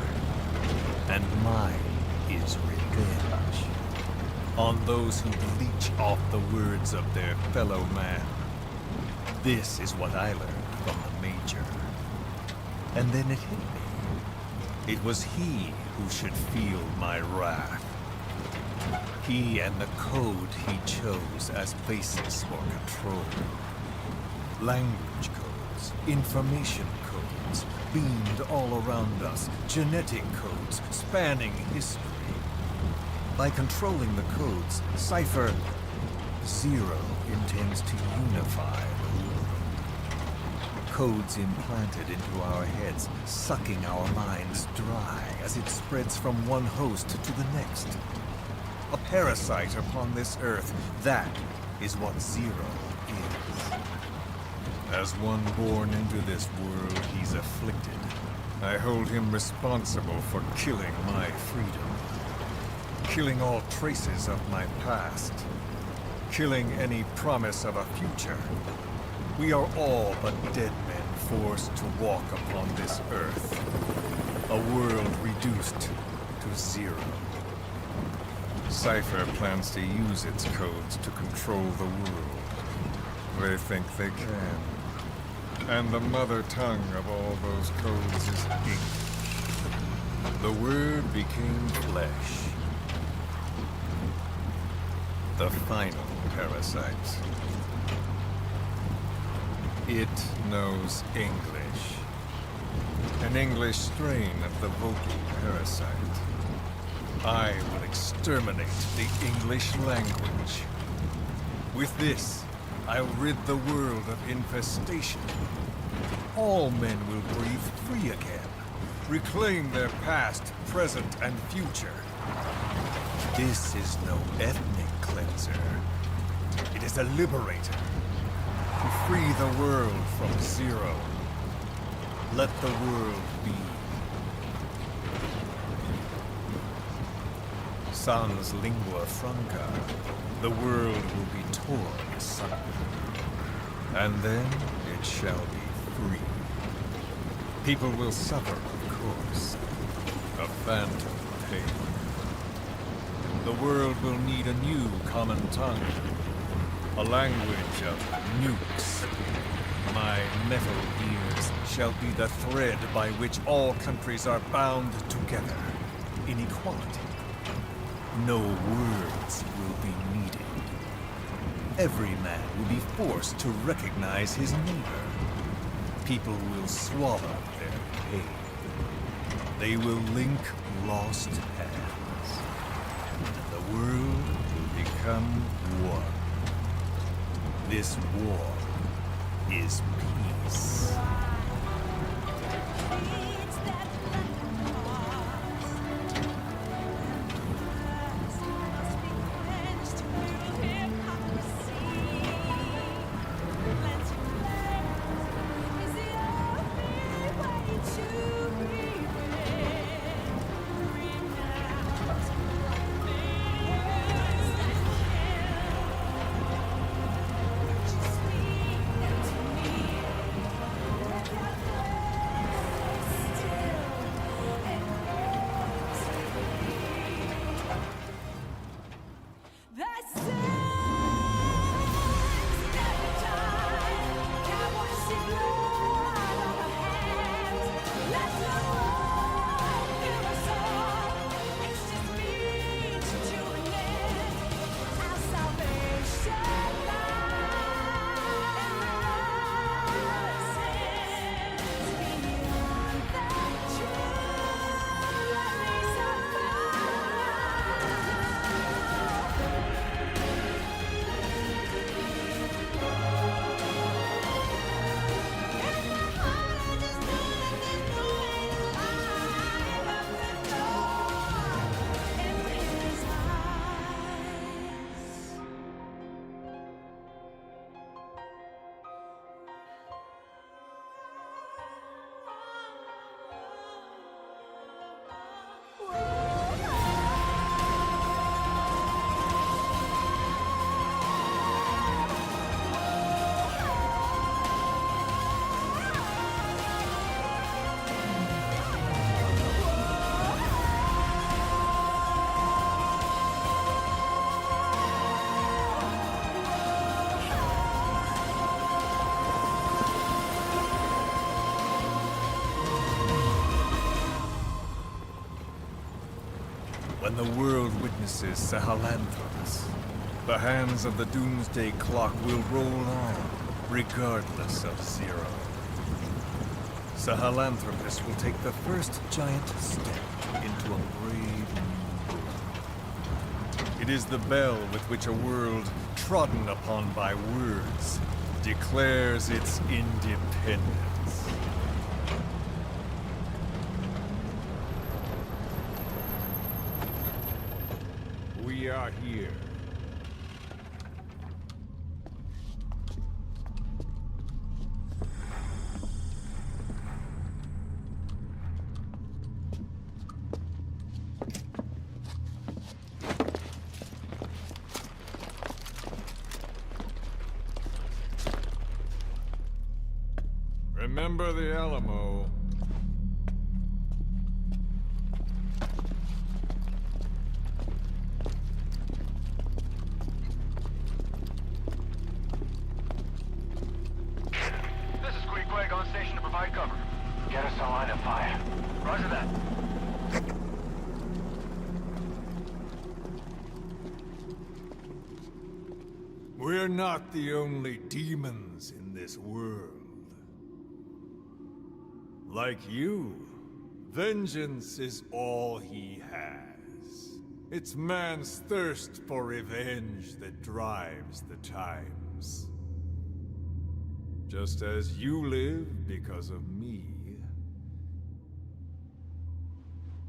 And mine is revenge. On those who bleach off the words of their fellow man. This is what I learned from the Major. And then it hit me. It was he who should feel my wrath. He and the code he chose as basis for control. Language codes, information codes, beamed all around us, genetic codes spanning history. By controlling the codes, Cipher Zero intends to unify the world. Codes implanted into our heads, sucking our minds dry as it spreads from one host to the next. A parasite upon this earth, that is what Zero is. As one born into this world, he's afflicted. I hold him responsible for killing my freedom. Killing all traces of my past. Killing any promise of a future. We are all but dead men forced to walk upon this earth. A world reduced to zero. Cipher plans to use its codes to control the world. They think they can. And the mother tongue of all those codes is English. The word became flesh. The final parasite. It knows English. An English strain of the vocal parasite. I will exterminate the English language. With this, I'll rid the world of infestation. All men will breathe free again, reclaim their past, present, and future. This is no ethnic cleanser. It is a liberator. To free the world from Zero. Let the world be. Sans lingua franca, the world will be torn asunder. And then it shall be free. People will suffer, of course. A phantom pain. The world will need a new common tongue. A language of nukes. My metal ears shall be the thread by which all countries are bound together. In equality. No words will be needed. Every man will be forced to recognize his neighbor. People will swallow their pain. They will link lost hands. And the world will become one. This war is peace. and the world witnesses Sahelanthropus. The hands of the doomsday clock will roll on, regardless of zero. Sahelanthropus will take the first giant step into a brave new world. It is the bell with which a world trodden upon by words declares its independence. We are here. Remember the Alamo. This is Queequeg on station to provide cover. Get us a line of fire. Roger that. We're not the only demons in this world. Like you, vengeance is all he has. It's man's thirst for revenge that drives the times. Just as you live because of me,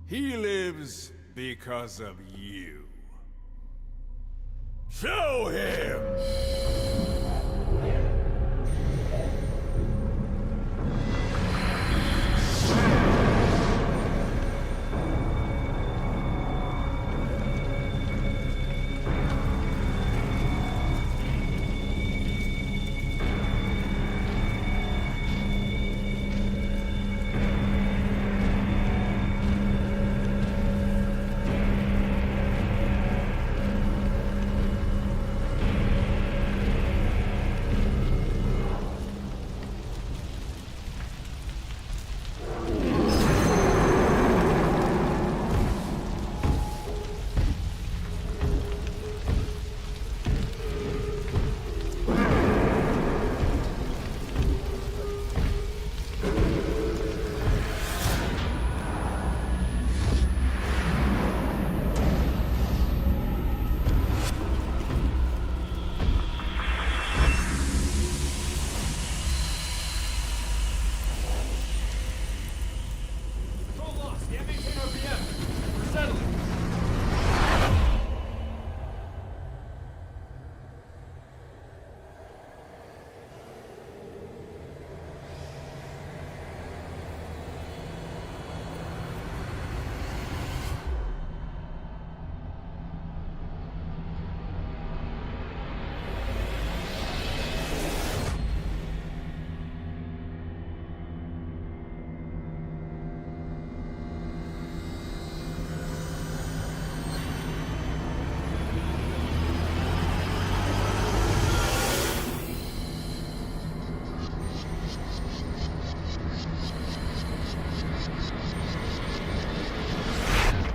he lives because of you. Show him!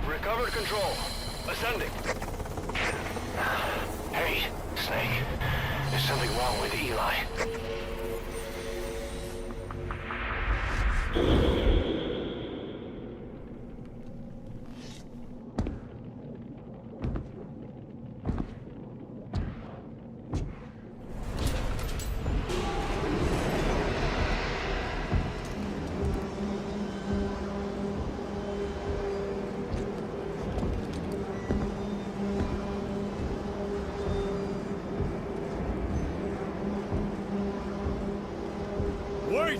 Recovered control. Ascending. Hey, Snake. There's something wrong with Eli. Wait!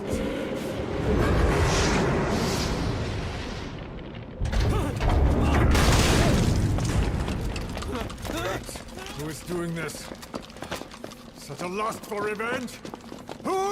Who is doing this? Such a lust for revenge? Who?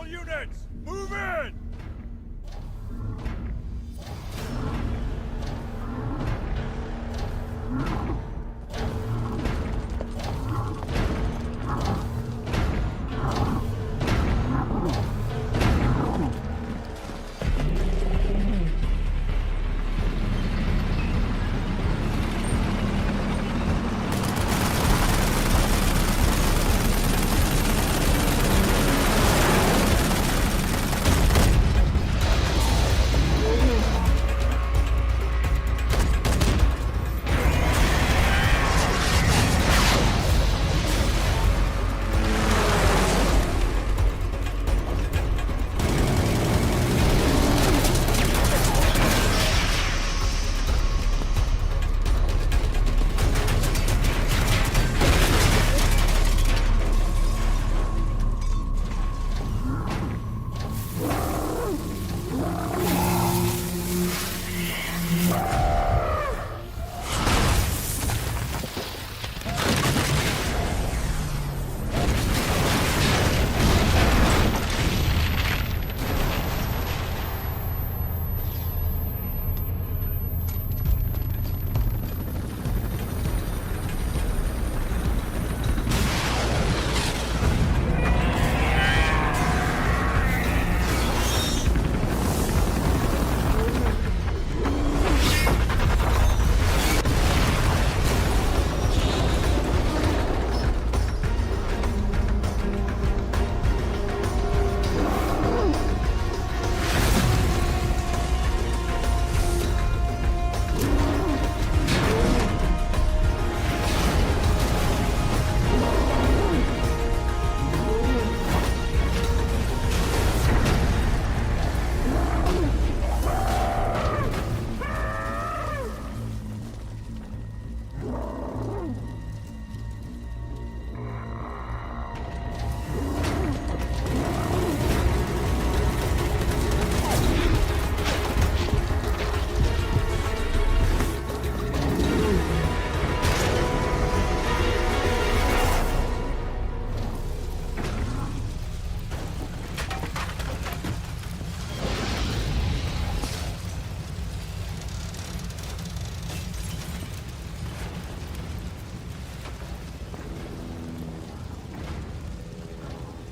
units! Move in!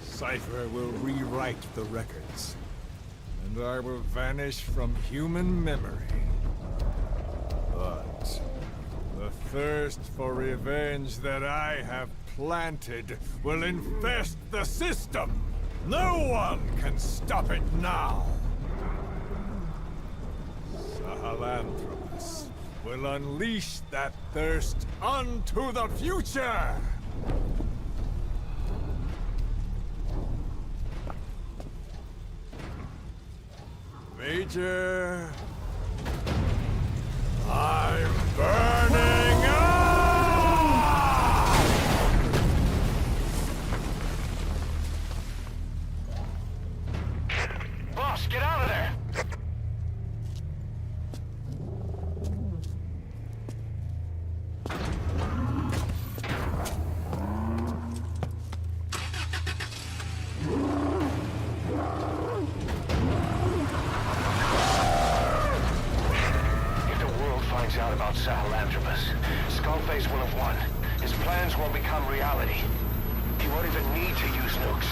Cipher will rewrite the records, and I will vanish from human memory. But the thirst for revenge that I have planted will infest the system. No one can stop it now. Sahelanthropus will unleash that thirst unto the future! Major... I'm burning up! Boss, get out of there! Out about Sahelanthropus. Skullface will have won. His plans won't become reality. He won't even need to use nukes.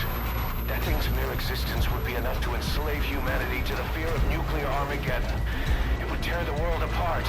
That thing's mere existence would be enough to enslave humanity to the fear of nuclear Armageddon. It would tear the world apart.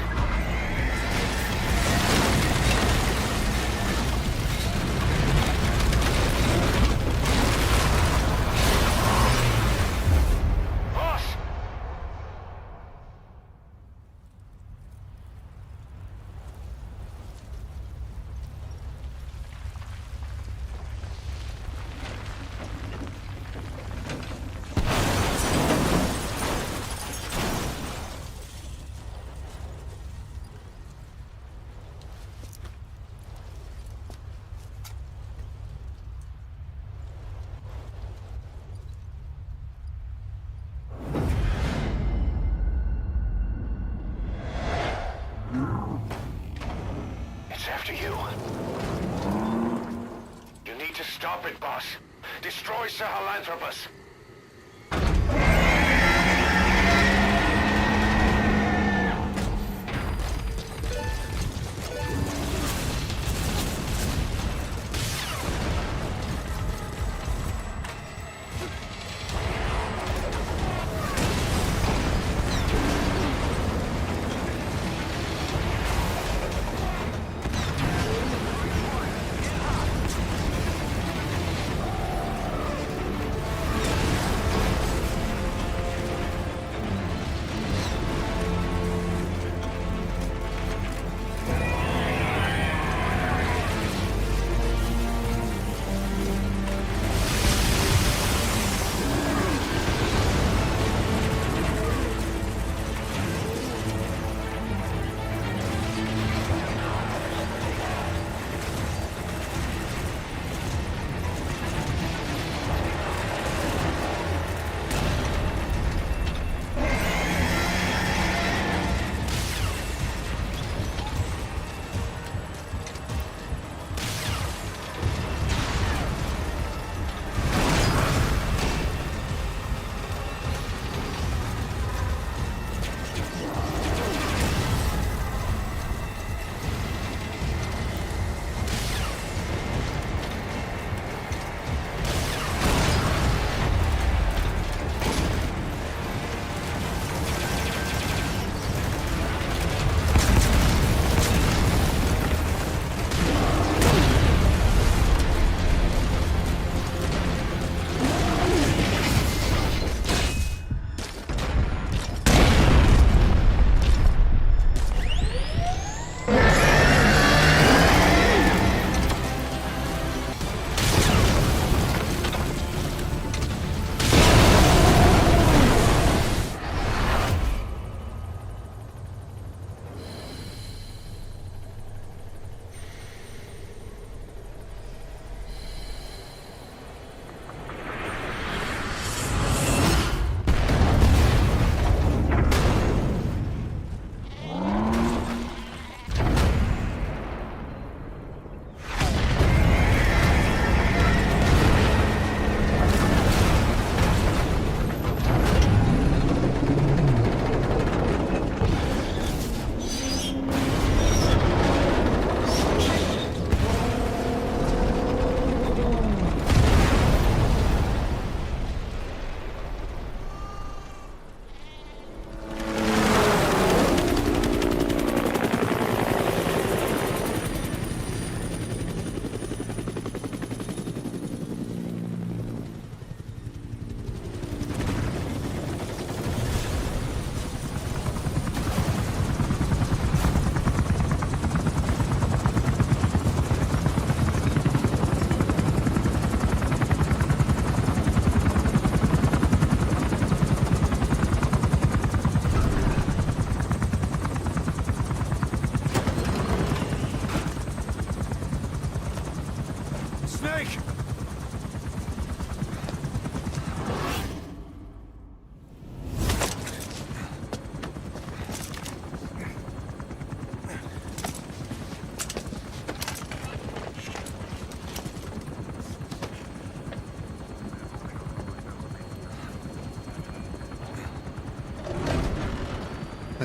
After you. You need to stop it, boss. Destroy Sahelanthropus.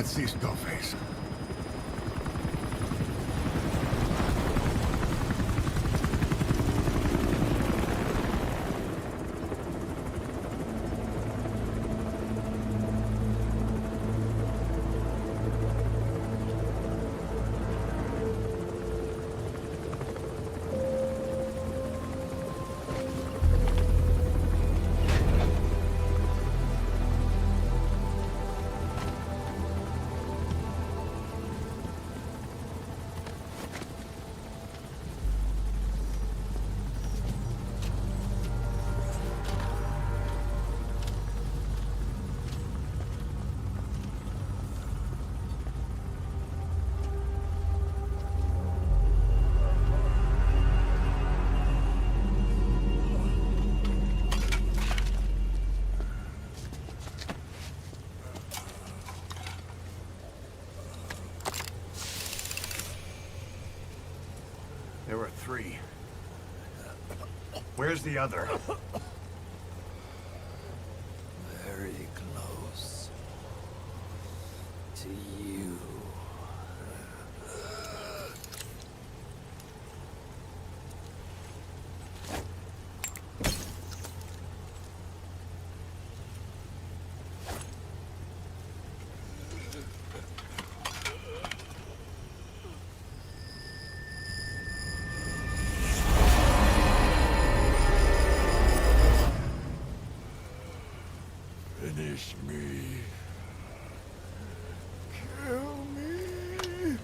Let's see Skullface. There were 3. Where's the other? Very close to you. Finish me. Kill me.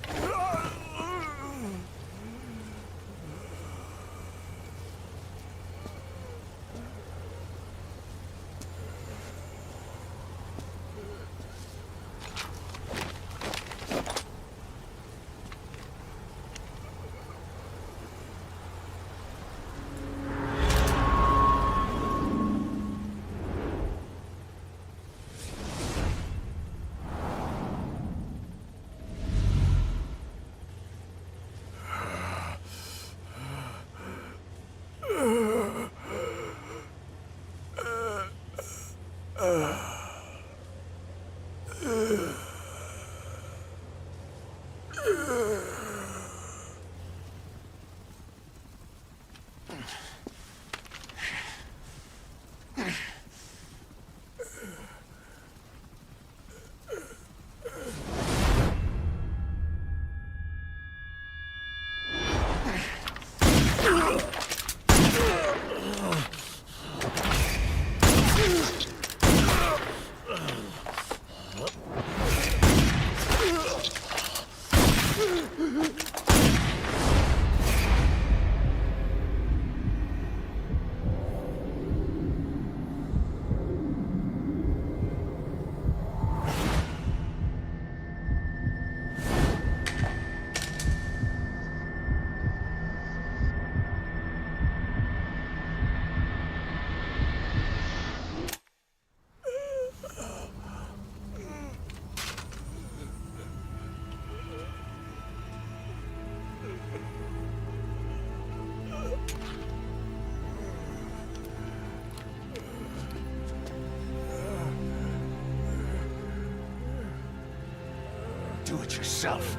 Do it yourself.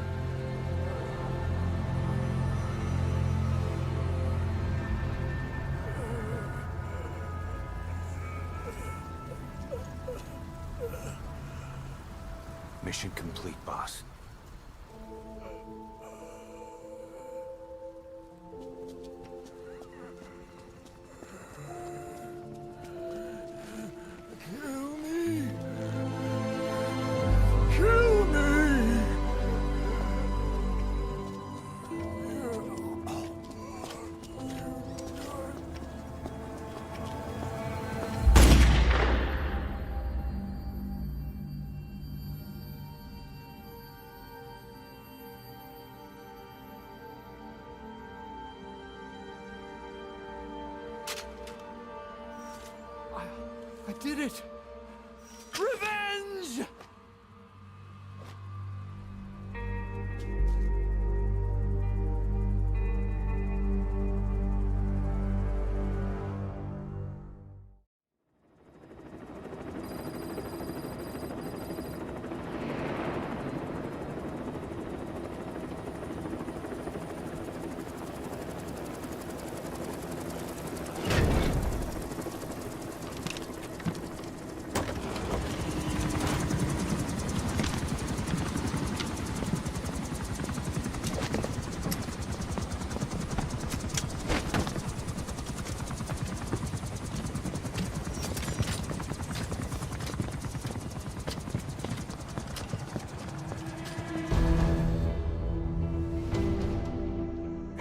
Mission complete, boss. Kill me. Kill me. I did it! Revenge!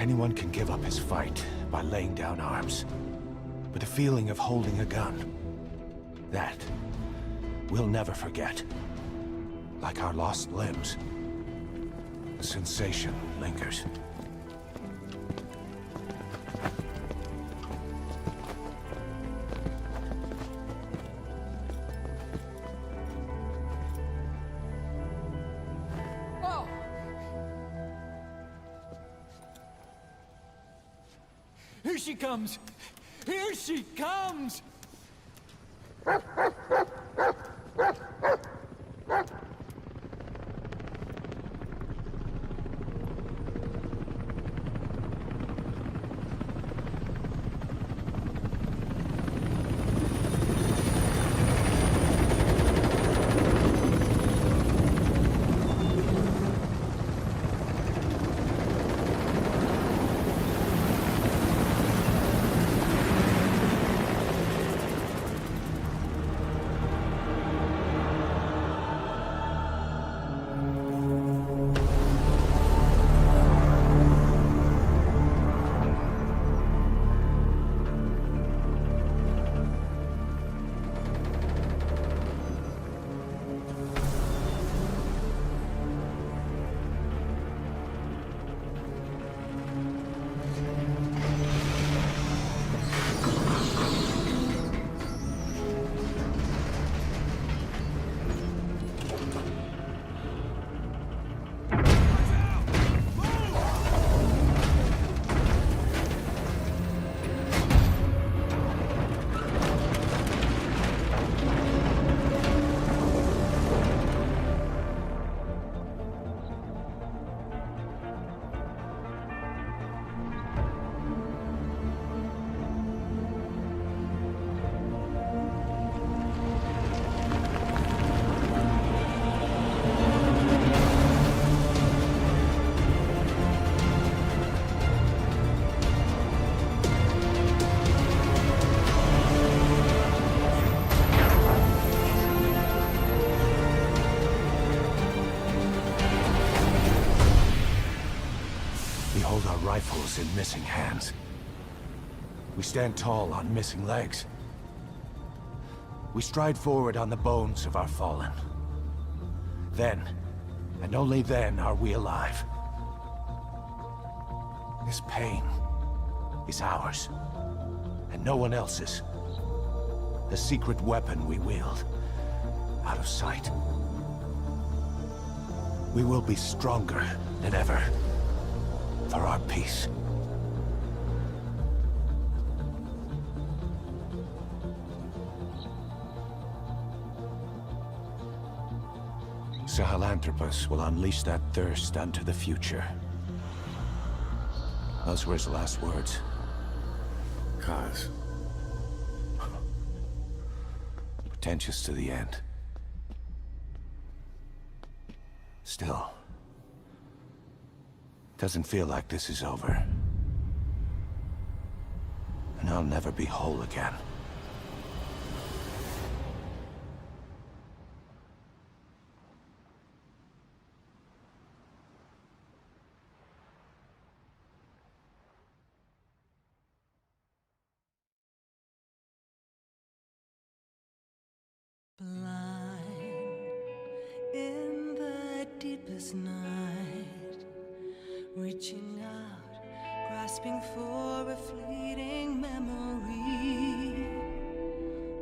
Anyone can give up his fight by laying down arms. But the feeling of holding a gun, that we'll never forget. Like our lost limbs, the sensation lingers. Here she comes! Here she comes! Rifles in missing hands. We stand tall on missing legs. We stride forward on the bones of our fallen. Then, and only then, are we alive. This pain is ours, and no one else's. The secret weapon we wield, out of sight. We will be stronger than ever. For our peace. Sahelanthropus will unleash that thirst unto the future. Those were his last words. Kaz. Pretentious to the end. Still. Doesn't feel like this is over. And I'll never be whole again. Blind in the deepest night, reaching out, grasping for a fleeting memory.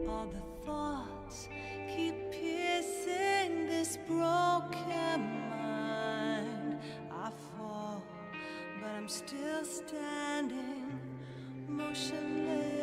All the thoughts keep piercing this broken mind. I fall, but I'm still standing, motionless.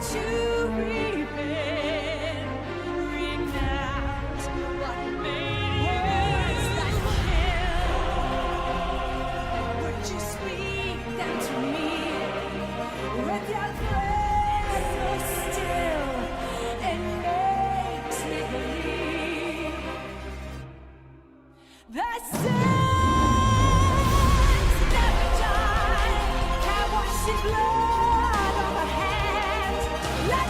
what you reaping. Renounce what made words that kill. Would you speak them to me with your breath so still and makes me believe the sins never die, can't wash the blood on my hands. Let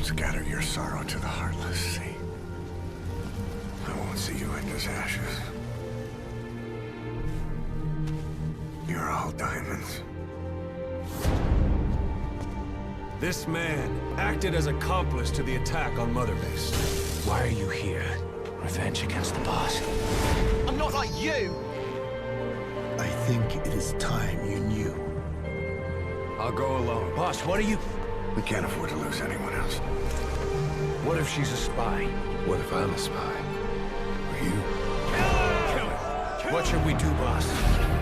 Scatter your sorrow to the heartless sea. I won't see you in his ashes. You're all diamonds. This man acted as accomplice to the attack on Mother Base. Why are you here? Revenge against the boss. I'm not like you! I think it is time you knew. I'll go alone. Boss, what are you... We can't afford to lose anyone else. What if she's a spy? What if I'm a spy? Or you? Kill her! What should we do, boss?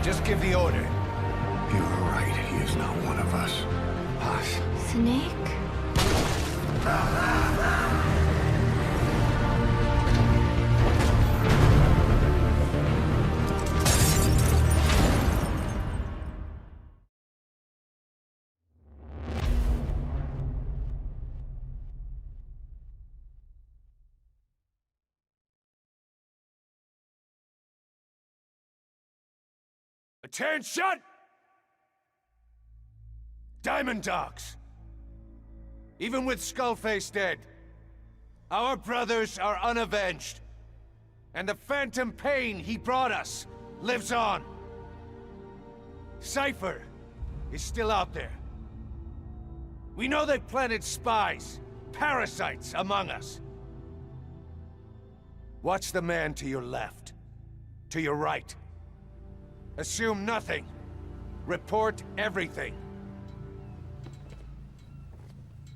Just give the order. You were right. He is not one of us. Boss. Snake? Attention! Diamond Dogs! Even with Skullface dead, our brothers are unavenged. And the phantom pain he brought us lives on. Cipher is still out there. We know they've planted spies, parasites among us. Watch the man to your left, to your right. Assume nothing. Report everything.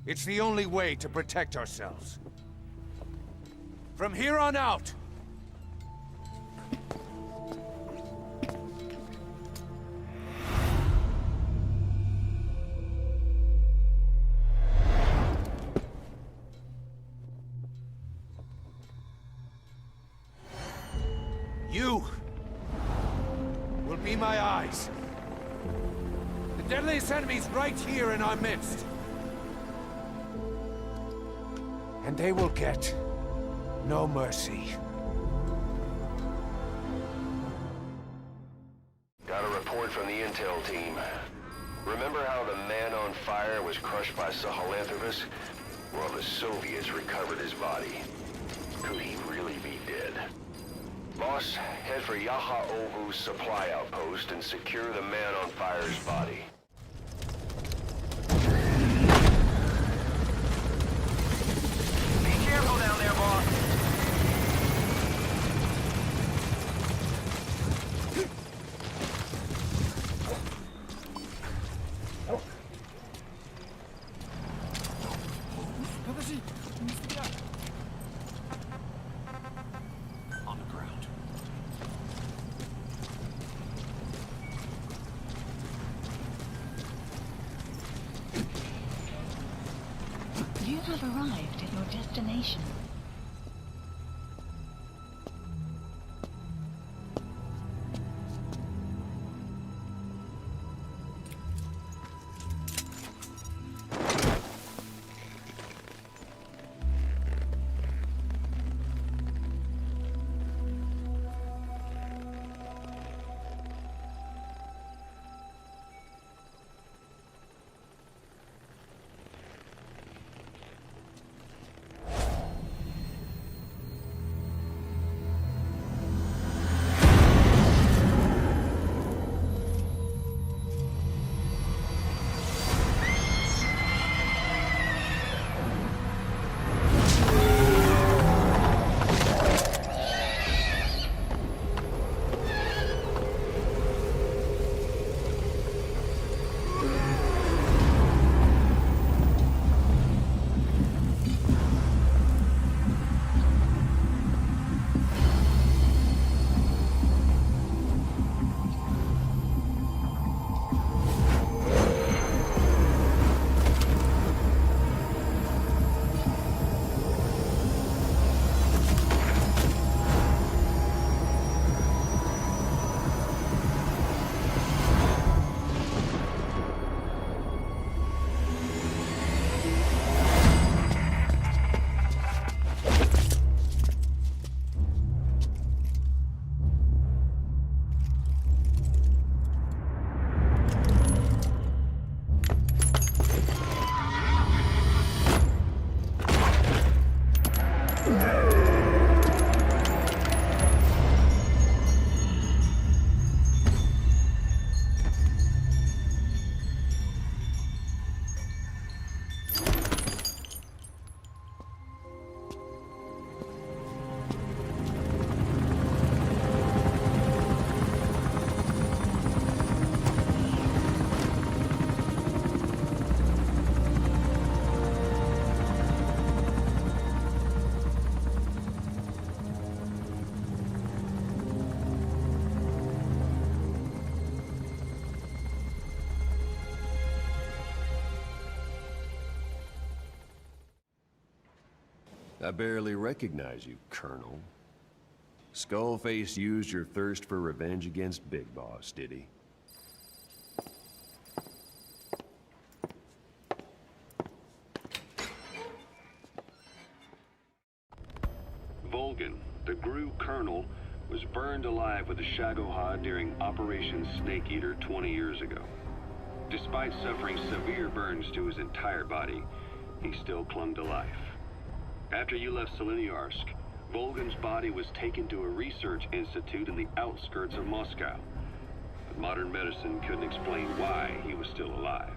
It's the only way to protect ourselves. From here on out, you will be my eyes. The deadliest enemy's right here in our midst. And they will get no mercy. Got a report from the intel team. Remember how the man on fire was crushed by Sahelanthropus? Well, the Soviets recovered his body. Could he really be dead? Boss, head for Yaha Ovu's supply outpost and secure the man on fire's body. Be careful down there, boss. On the ground. You have arrived at your destination. I barely recognize you, Colonel. Skullface used your thirst for revenge against Big Boss, did he? Volgan, the GRU Colonel, was burned alive with a Shagohod during Operation Snake Eater 20 years ago. Despite suffering severe burns to his entire body, he still clung to life. After you left Seleniarsk, Volgan's body was taken to a research institute in the outskirts of Moscow. But modern medicine couldn't explain why he was still alive.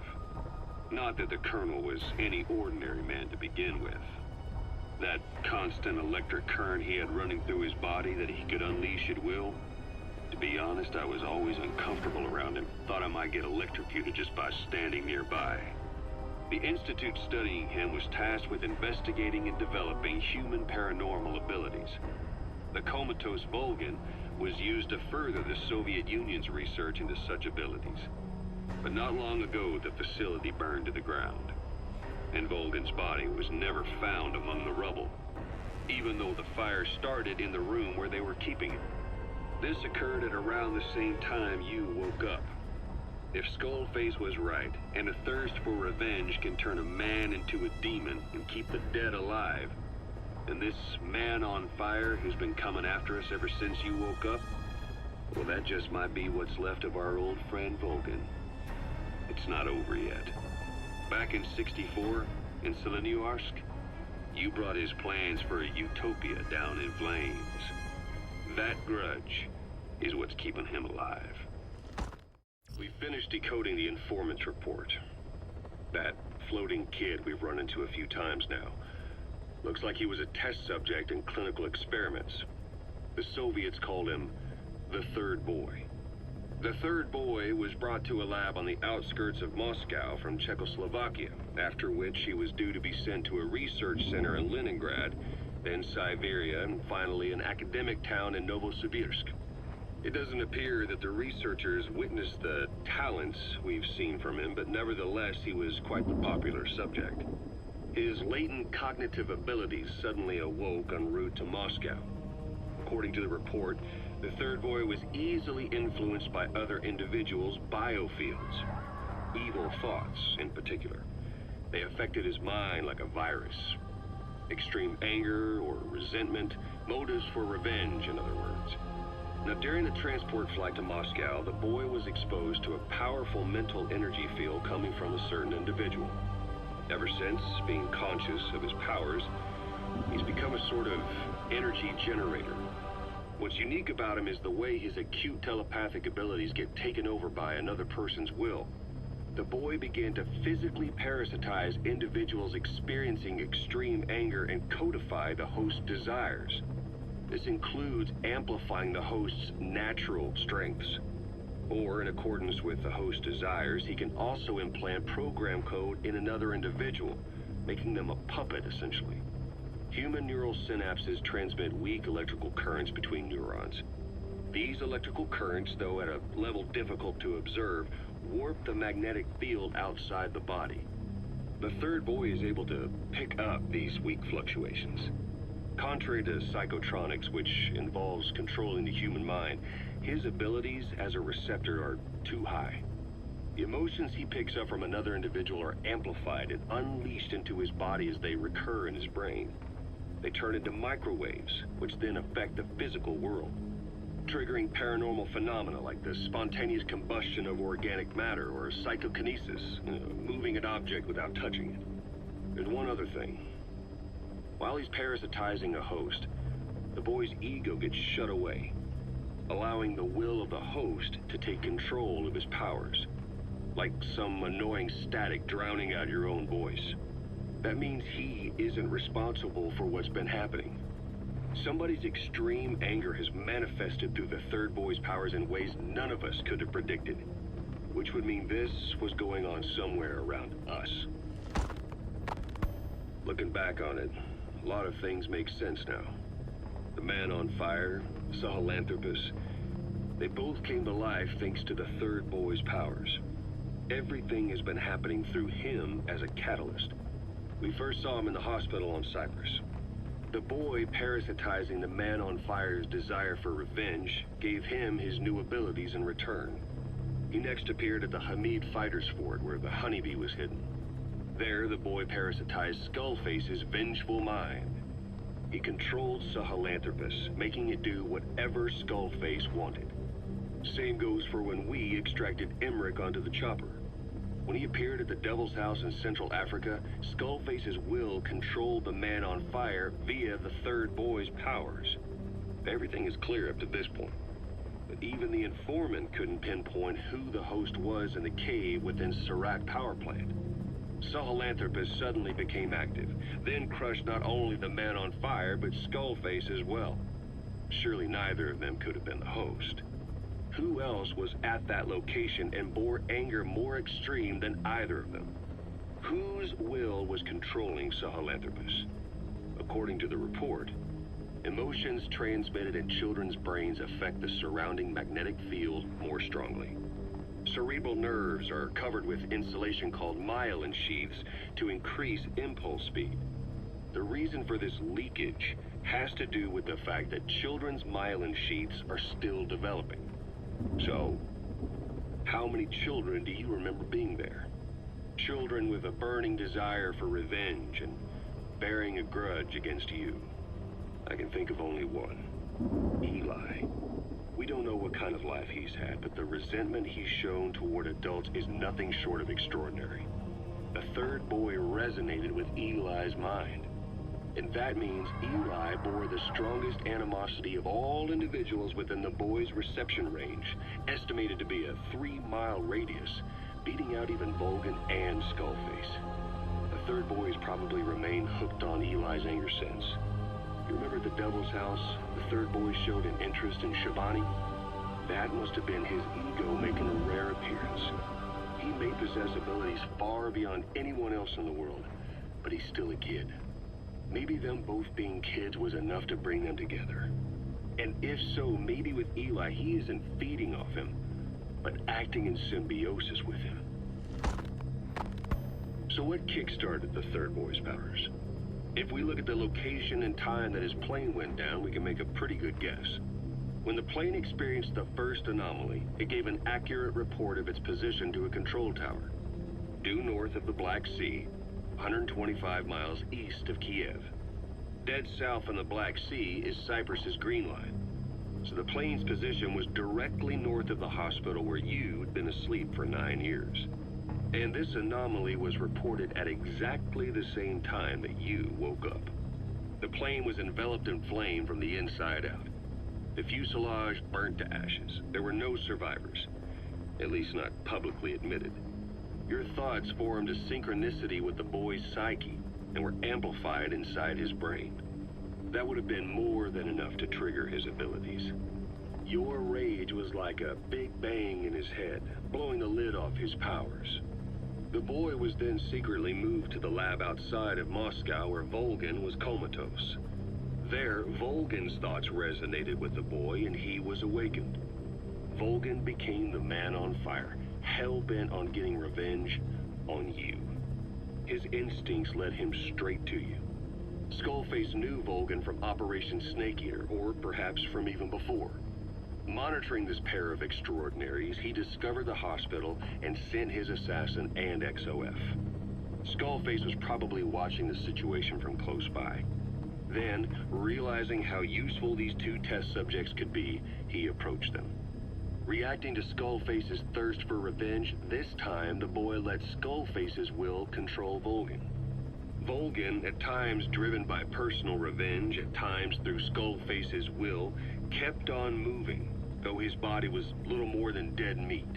Not that the Colonel was any ordinary man to begin with. That constant electric current he had running through his body that he could unleash at will. To be honest, I was always uncomfortable around him. Thought I might get electrocuted just by standing nearby. The institute studying him was tasked with investigating and developing human paranormal abilities. The comatose Volgan was used to further the Soviet Union's research into such abilities. But not long ago, the facility burned to the ground. And Volgan's body was never found among the rubble, even though the fire started in the room where they were keeping him. This occurred at around the same time you woke up. If Skullface was right, and a thirst for revenge can turn a man into a demon and keep the dead alive, then this man on fire who's been coming after us ever since you woke up, well, that just might be what's left of our old friend Volgan. It's not over yet. Back in '64, in Seleniarsk, you brought his plans for a utopia down in flames. That grudge is what's keeping him alive. We finished decoding the informant's report. That floating kid we've run into a few times now. Looks like he was a test subject in clinical experiments. The Soviets called him the Third Boy. The Third Boy was brought to a lab on the outskirts of Moscow from Czechoslovakia, after which he was due to be sent to a research center in Leningrad, then Siberia, and finally an academic town in Novosibirsk. It doesn't appear that the researchers witnessed the talents we've seen from him, but nevertheless, he was quite the popular subject. His latent cognitive abilities suddenly awoke en route to Moscow. According to the report, the Third Boy was easily influenced by other individuals' biofields. Evil thoughts, in particular. They affected his mind like a virus. Extreme anger or resentment, motives for revenge, in other words. Now, during the transport flight to Moscow, the boy was exposed to a powerful mental energy field coming from a certain individual. Ever since, being conscious of his powers, he's become a sort of energy generator. What's unique about him is the way his acute telepathic abilities get taken over by another person's will. The boy began to physically parasitize individuals experiencing extreme anger and codify the host's desires. This includes amplifying the host's natural strengths. Or, in accordance with the host's desires, he can also implant program code in another individual, making them a puppet, essentially. Human neural synapses transmit weak electrical currents between neurons. These electrical currents, though at a level difficult to observe, warp the magnetic field outside the body. The Third Boy is able to pick up these weak fluctuations. Contrary to psychotronics, which involves controlling the human mind, his abilities as a receptor are too high. The emotions he picks up from another individual are amplified and unleashed into his body as they recur in his brain. They turn into microwaves, which then affect the physical world, triggering paranormal phenomena like the spontaneous combustion of organic matter or psychokinesis, moving an object without touching it. There's one other thing. While he's parasitizing a host, the boy's ego gets shut away, allowing the will of the host to take control of his powers, like some annoying static drowning out your own voice. That means he isn't responsible for what's been happening. Somebody's extreme anger has manifested through the third boy's powers in ways none of us could have predicted, which would mean this was going on somewhere around us. Looking back on it, a lot of things make sense now. The man on fire, Sahelanthropus, they both came to life thanks to the third boy's powers. Everything has been happening through him as a catalyst. We first saw him in the hospital on Cyprus. The boy parasitizing the man on fire's desire for revenge gave him his new abilities in return. He next appeared at the Hamid Fighters Fort where the honeybee was hidden. There, the boy parasitized Skullface's vengeful mind. He controlled Sahelanthropus, making it do whatever Skullface wanted. Same goes for when we extracted Emmerich onto the chopper. When he appeared at the Devil's House in Central Africa, Skullface's will controlled the man on fire via the third boy's powers. Everything is clear up to this point. But even the informant couldn't pinpoint who the host was in the cave within Serac power plant. Sahelanthropus suddenly became active, then crushed not only the man on fire, but Skullface as well. Surely neither of them could have been the host. Who else was at that location and bore anger more extreme than either of them? Whose will was controlling Sahelanthropus? According to the report, emotions transmitted in children's brains affect the surrounding magnetic field more strongly. Cerebral nerves are covered with insulation called myelin sheaths to increase impulse speed. The reason for this leakage has to do with the fact that children's myelin sheaths are still developing. So, how many children do you remember being there? Children with a burning desire for revenge and bearing a grudge against you. I can think of only one. Eli. We don't know what kind of life he's had, but the resentment he's shown toward adults is nothing short of extraordinary. The third boy resonated with Eli's mind. And that means Eli bore the strongest animosity of all individuals within the boy's reception range, estimated to be a 3-mile radius, beating out even Volgan and Skullface. The third boy has probably remained hooked on Eli's anger since. You remember the Devil's House? The third boy showed an interest in Shabani? That must have been his ego making a rare appearance. He may possess abilities far beyond anyone else in the world, but he's still a kid. Maybe them both being kids was enough to bring them together. And if so, maybe with Eli, he isn't feeding off him, but acting in symbiosis with him. So what kick-started the third boy's powers? If we look at the location and time that his plane went down, we can make a pretty good guess. When the plane experienced the first anomaly, it gave an accurate report of its position to a control tower, due north of the Black Sea, 125 miles east of Kiev. Dead south on the Black Sea is Cyprus's Green Line. So the plane's position was directly north of the hospital where you'd been asleep for 9 years. And this anomaly was reported at exactly the same time that you woke up. The plane was enveloped in flame from the inside out. The fuselage burnt to ashes. There were no survivors, at least not publicly admitted. Your thoughts formed a synchronicity with the boy's psyche and were amplified inside his brain. That would have been more than enough to trigger his abilities. Your rage was like a big bang in his head, blowing the lid off his powers. The boy was then secretly moved to the lab outside of Moscow where Volgan was comatose. There, Volgan's thoughts resonated with the boy and he was awakened. Volgan became the man on fire, hell-bent on getting revenge on you. His instincts led him straight to you. Skullface knew Volgan from Operation Snake Eater, or perhaps from even before. Monitoring this pair of extraordinaries, he discovered the hospital and sent his assassin and XOF. Skullface was probably watching the situation from close by. Then, realizing how useful these two test subjects could be, he approached them. Reacting to Skullface's thirst for revenge, this time the boy let Skullface's will control Volgan. Volgin, at times driven by personal revenge, at times through Skullface's will, kept on moving, though his body was little more than dead meat.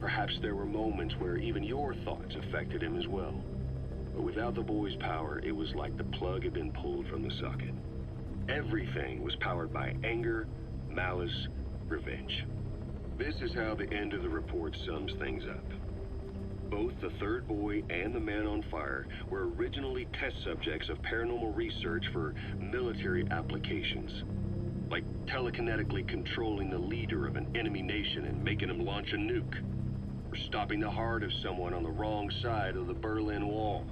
Perhaps there were moments where even your thoughts affected him as well. But without the boy's power, it was like the plug had been pulled from the socket. Everything was powered by anger, malice, revenge. This is how the end of the report sums things up. Both the third boy and the man on fire were originally test subjects of paranormal research for military applications. Like telekinetically controlling the leader of an enemy nation and making him launch a nuke. Or stopping the heart of someone on the wrong side of the Berlin Wall.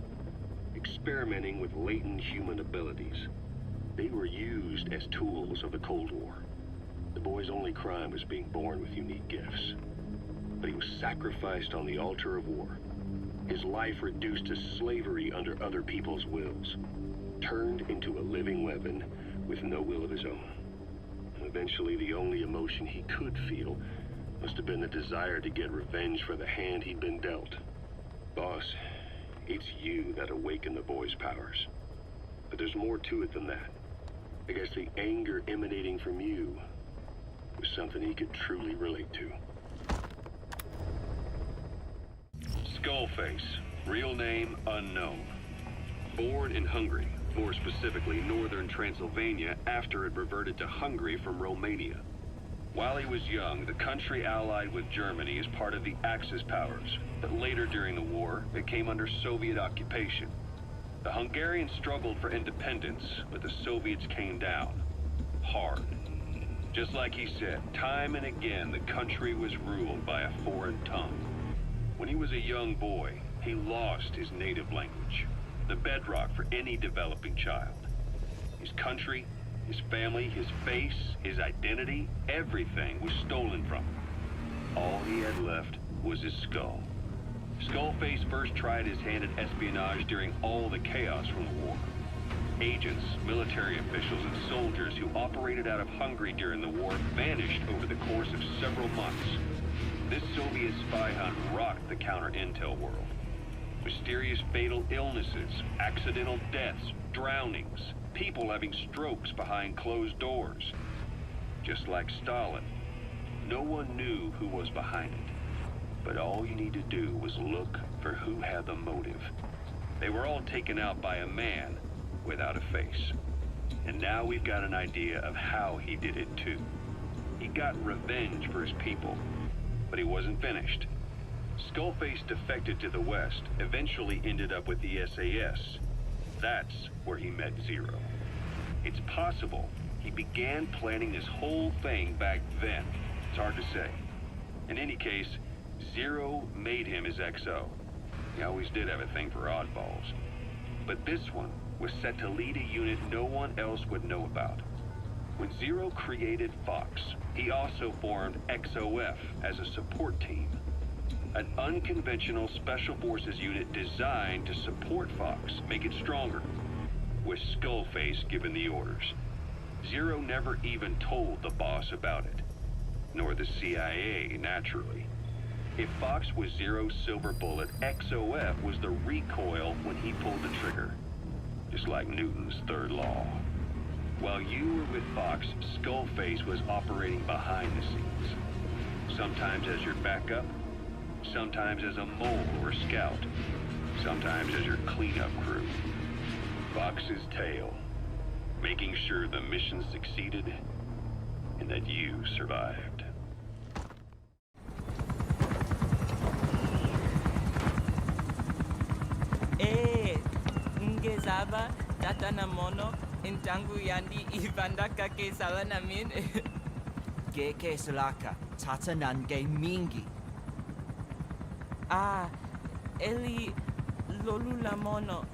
Experimenting with latent human abilities. They were used as tools of the Cold War. The boy's only crime was being born with unique gifts. But he was sacrificed on the altar of war. His life reduced to slavery under other people's wills. Turned into a living weapon with no will of his own. Eventually, the only emotion he could feel must have been the desire to get revenge for the hand he'd been dealt. Boss, it's you that awakened the boy's powers. But there's more to it than that. I guess the anger emanating from you was something he could truly relate to. Skullface, real name unknown. Born in Hungary, more specifically northern Transylvania after it reverted to Hungary from Romania. While he was young, the country allied with Germany as part of the Axis powers, but later during the war, it came under Soviet occupation. The Hungarians struggled for independence, but the Soviets came down. Hard. Just like he said, time and again the country was ruled by a foreign tongue. When he was a young boy, he lost his native language, the bedrock for any developing child. His country, his family, his face, his identity, everything was stolen from him. All he had left was his skull. Skullface first tried his hand at espionage during all the chaos from the war. Agents, military officials, and soldiers who operated out of Hungary during the war vanished over the course of several months. This Soviet spy hunt rocked the counter-intel world. Mysterious fatal illnesses, accidental deaths, drownings, people having strokes behind closed doors. Just like Stalin, no one knew who was behind it. But all you need to do was look for who had the motive. They were all taken out by a man without a face. And now we've got an idea of how he did it too. He got revenge for his people, but he wasn't finished. Skullface defected to the West, eventually ended up with the SAS. That's where he met Zero. It's possible he began planning this whole thing back then. It's hard to say. In any case, Zero made him his XO. He always did have a thing for oddballs. But this one was set to lead a unit no one else would know about. When Zero created Fox, he also formed XOF as a support team. An unconventional special forces unit designed to support Fox, make it stronger, with Skullface given the orders. Zero never even told the boss about it, nor the CIA, naturally. If Fox was Zero's silver bullet, XOF was the recoil when he pulled the trigger, just like Newton's third law. While you were with Fox, Skullface was operating behind the scenes. Sometimes as your backup, sometimes as a mole or scout, sometimes as your cleanup crew. Fox's tail, making sure the mission succeeded and that you survived. Ngezaba, tatana mono, intangu yandi ivandaka ke salanamin. Geke salaka, tatanange mingi. Eli lolula mono,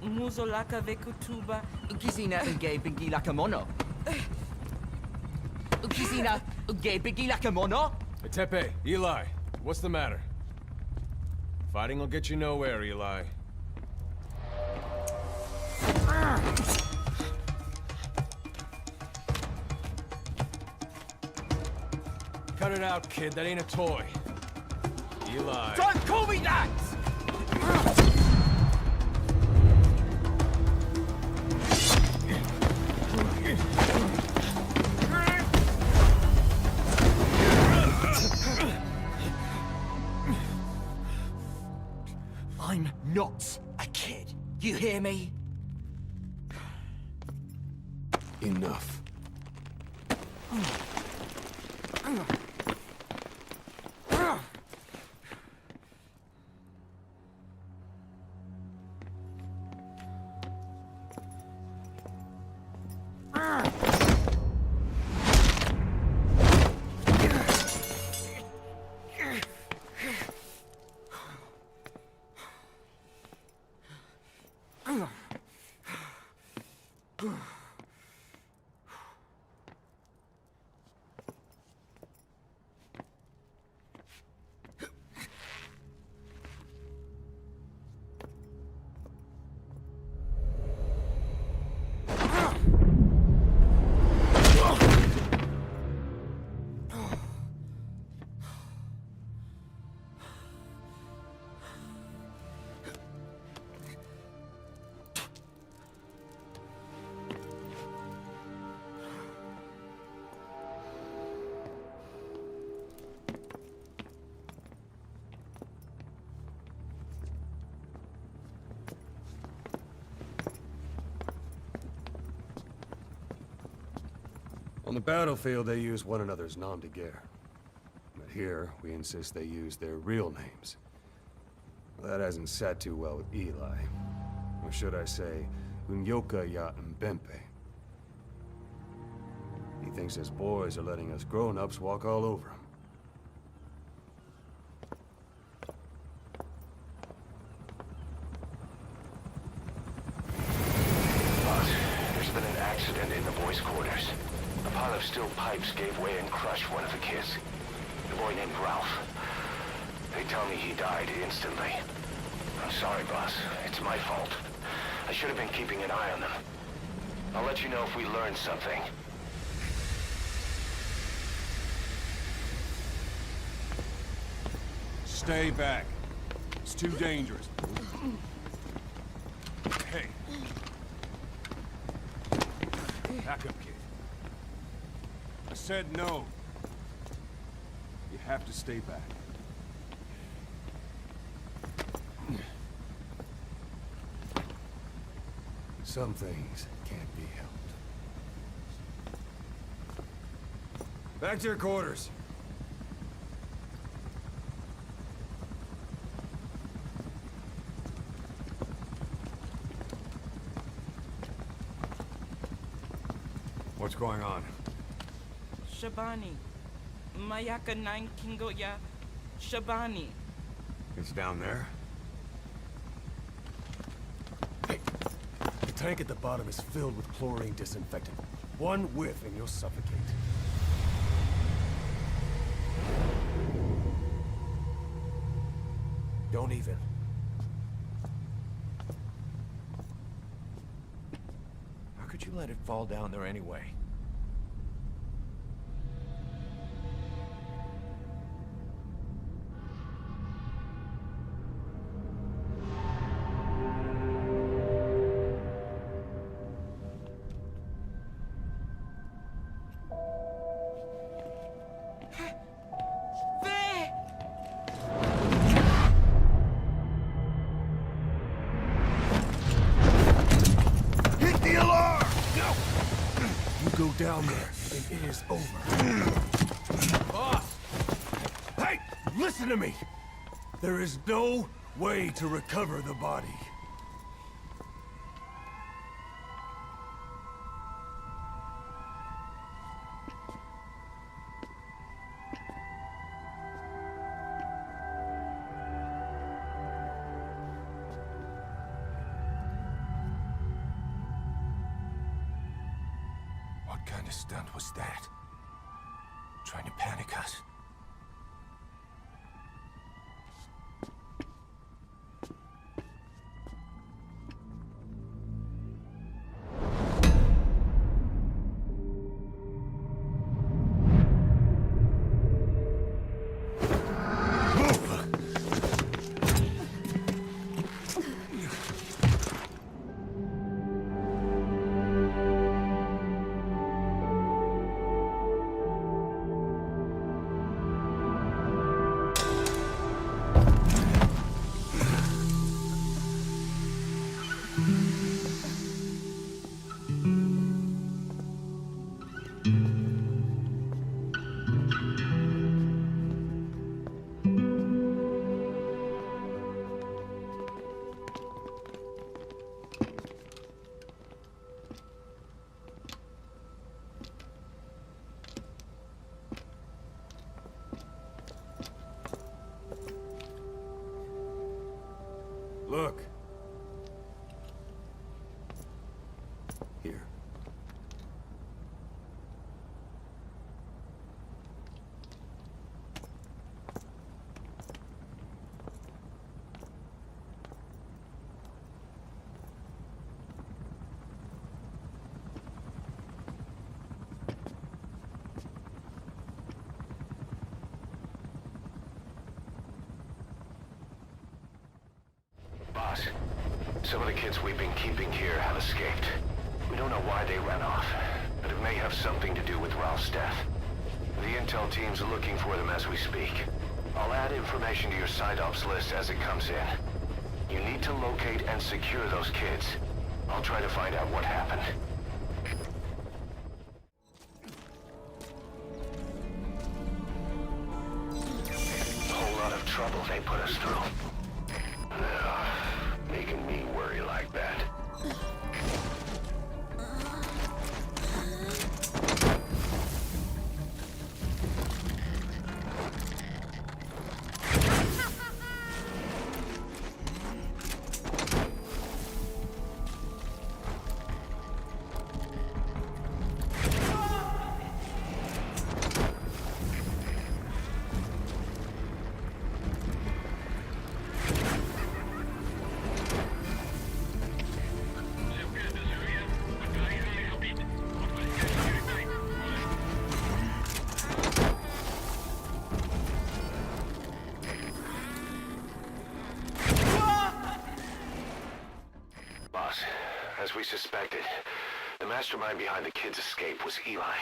muzolaka vekutuba. Ukizina uge bigi laka mono. Ukizina uge bigi laka mono. Hey, Tepe, Eli, what's the matter? Fighting will get you nowhere, Eli. Cut it out, kid. That ain't a toy. Eli. Don't call me that! not a kid. You hear me? Enough. On the battlefield, they use one another's nom de guerre. But here, we insist they use their real names. Well, that hasn't sat too well with Eli. Or should I say, Unyoka ya Mbempe. He thinks his boys are letting us grown-ups walk all over him. Boss, there's been an accident in the boys' quarters. A pile of steel pipes gave way and crushed one of the kids. The boy named Ralph. They tell me he died instantly. I'm sorry, boss. It's my fault. I should have been keeping an eye on them. I'll let you know if we learn something. Stay back. It's too dangerous. Hey. Back up, kid. I said no. You have to stay back. Some things can't be helped. Back to your quarters. What's going on? Shabani. Mayaka 9 Kingo ya Shabani. It's down there. The tank at the bottom is filled with chlorine disinfectant. One whiff and you'll suffocate. Don't even. How could you let it fall down there anyway? Go down there, and it is over. Boss! Hey! Listen to me! There is no way to recover the body. What kind of stunt was that? Trying to panic us? kids we've been keeping here have escaped. We don't know why they ran off, but it may have something to do with Ralph's death. The intel team's looking for them as we speak. I'll add information to your side ops list as it comes in. You need to locate and secure those kids. I'll try to find out what happened. A whole lot of trouble they put us through. Making me worry like that. As we suspected, the mastermind behind the kids' escape was Eli.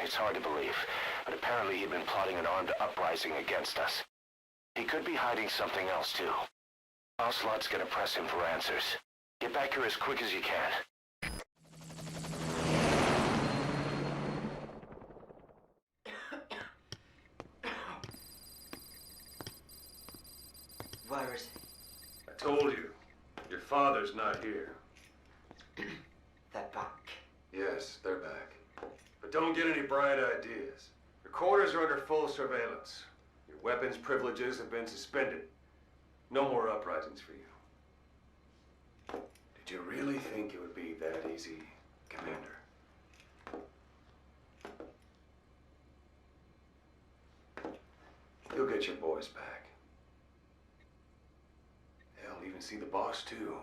It's hard to believe, but apparently he'd been plotting an armed uprising against us. He could be hiding something else too. Ocelot's gonna press him for answers. Get back here as quick as you can. Where is he? I told you, your father's not here. They're back. Yes, they're back. But don't get any bright ideas. Your quarters are under full surveillance. Your weapons privileges have been suspended. No more uprisings for you. Did you really think it would be that easy, Commander? You'll get your boys back. They'll even see the boss, too.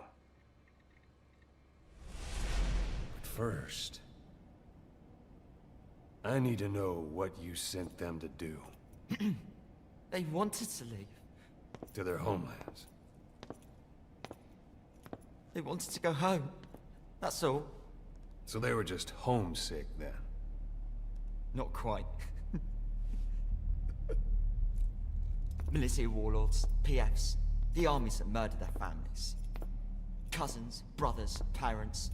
First, I need to know what you sent them to do. They wanted to leave. To their homelands. They wanted to go home. That's all. So they were just homesick then? Not quite. Militia warlords, PFs, the armies that murdered their families. Cousins, brothers, parents.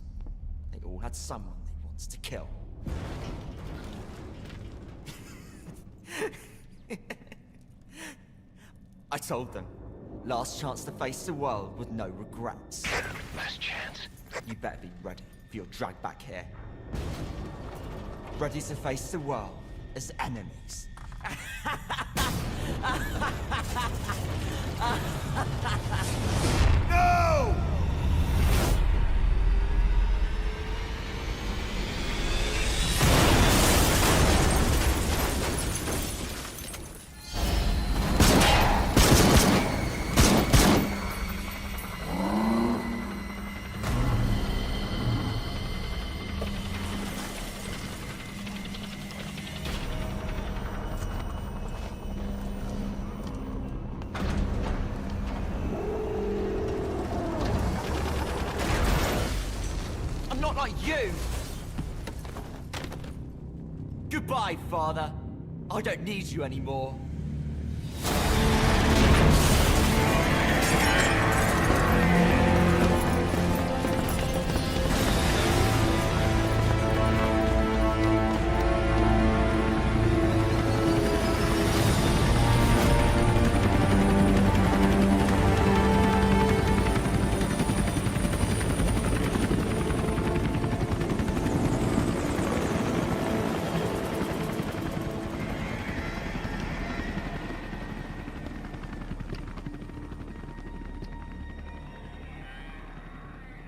They all had someone they wanted to kill. I told them, last chance to face the world with no regrets. Last chance? You better be ready for your drag back here. Ready to face the world as enemies. No! Not like you! Goodbye, Father. I don't need you anymore.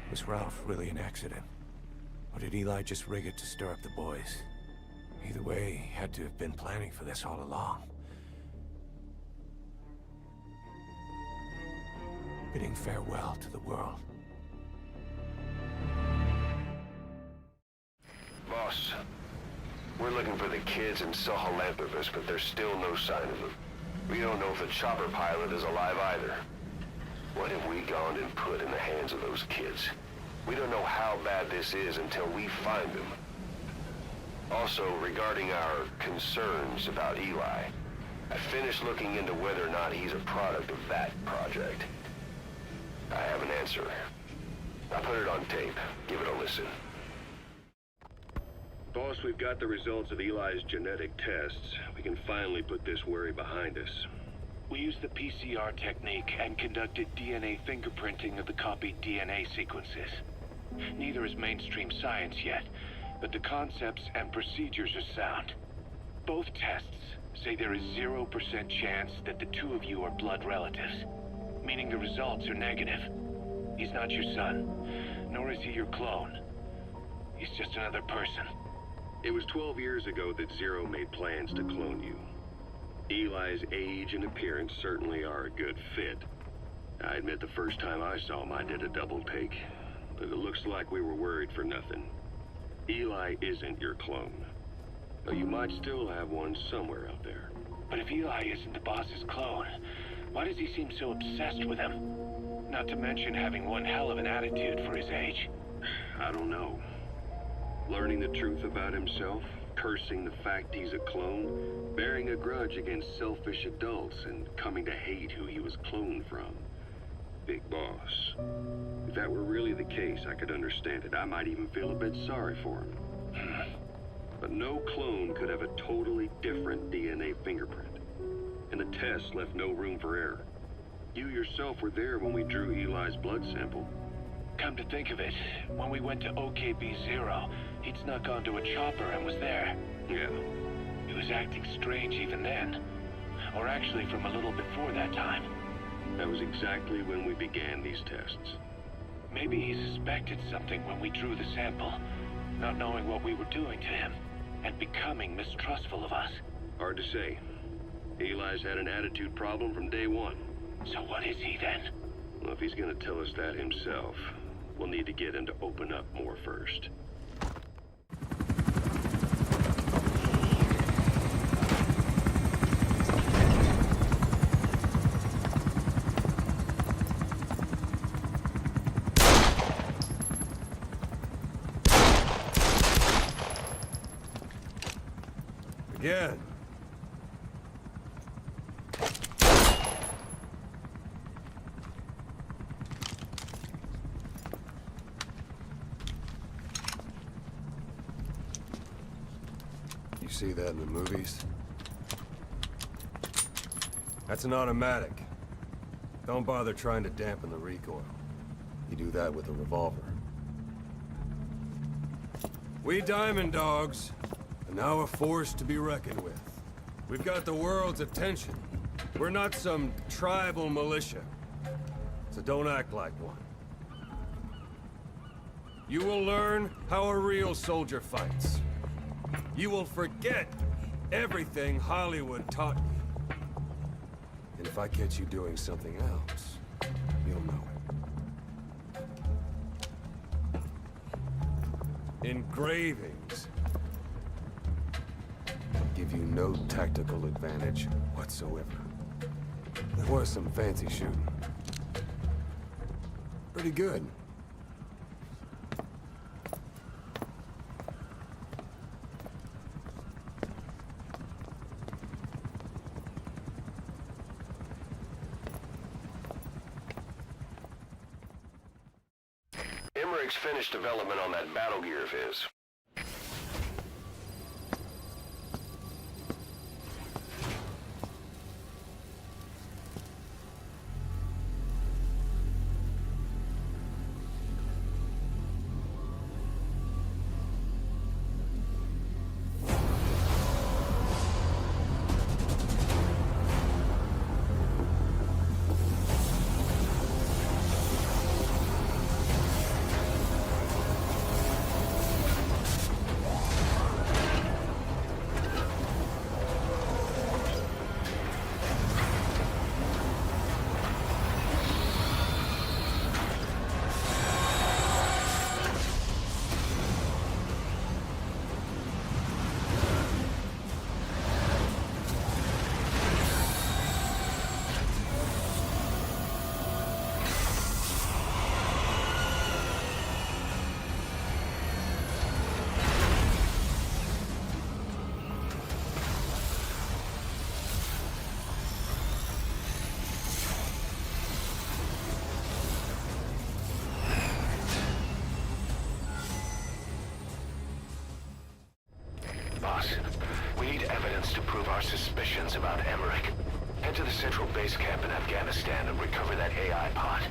Was Ralph really an accident? Or did Eli just rig it to stir up the boys? Either way, he had to have been planning for this all along. Bidding farewell to the world. Boss, we're looking for the kids in Sahelanthropus, but there's still no sign of them. We don't know if the chopper pilot is alive either. What have we gone and put in the hands of those kids? We don't know how bad this is until we find them. Also, regarding our concerns about Eli, I finished looking into whether or not he's a product of that project. I have an answer. I'll put it on tape. Give it a listen. Boss, we've got the results of Eli's genetic tests. We can finally put this worry behind us. We used the PCR technique and conducted DNA fingerprinting of the copied DNA sequences. Neither is mainstream science yet, but the concepts and procedures are sound. Both tests say there is 0% chance that the two of you are blood relatives, meaning the results are negative. He's not your son, nor is he your clone. He's just another person. It was 12 years ago that Zero made plans to clone you. Eli's age and appearance certainly are a good fit. I admit the first time I saw him, I did a double take. But it looks like we were worried for nothing. Eli isn't your clone. Though you might still have one somewhere out there. But if Eli isn't the boss's clone, why does he seem so obsessed with him? Not to mention having one hell of an attitude for his age. I don't know. Learning the truth about himself, cursing the fact he's a clone, bearing a grudge against selfish adults, and coming to hate who he was cloned from. Big boss. If that were really the case, I could understand it. I might even feel a bit sorry for him. But no clone could have a totally different DNA fingerprint. And the test left no room for error. You yourself were there when we drew Eli's blood sample. Come to think of it, when we went to OKB-0, he'd snuck onto a chopper and was there. Yeah. He was acting strange even then. Or actually from a little before that time. That was exactly when we began these tests. Maybe he suspected something when we drew the sample, not knowing what we were doing to him, and becoming mistrustful of us. Hard to say. Eli's had an attitude problem from day one. So what is he then? Well, if he's gonna tell us that himself, we'll need to get him to open up more first. Again. You see that in the movies? That's an automatic. Don't bother trying to dampen the recoil. You do that with a revolver. We Diamond Dogs are now a force to be reckoned with. We've got the world's attention. We're not some tribal militia. So don't act like one. You will learn how a real soldier fights. You will forget everything Hollywood taught you. And if I catch you doing something else, you'll know it. Engravings. Give you no tactical advantage whatsoever. There was some fancy shooting. Pretty good. Emmerich's finished development on that battle gear of his. chance to prove our suspicions about Emmerich. Head to the central base camp in Afghanistan and recover that AI pod.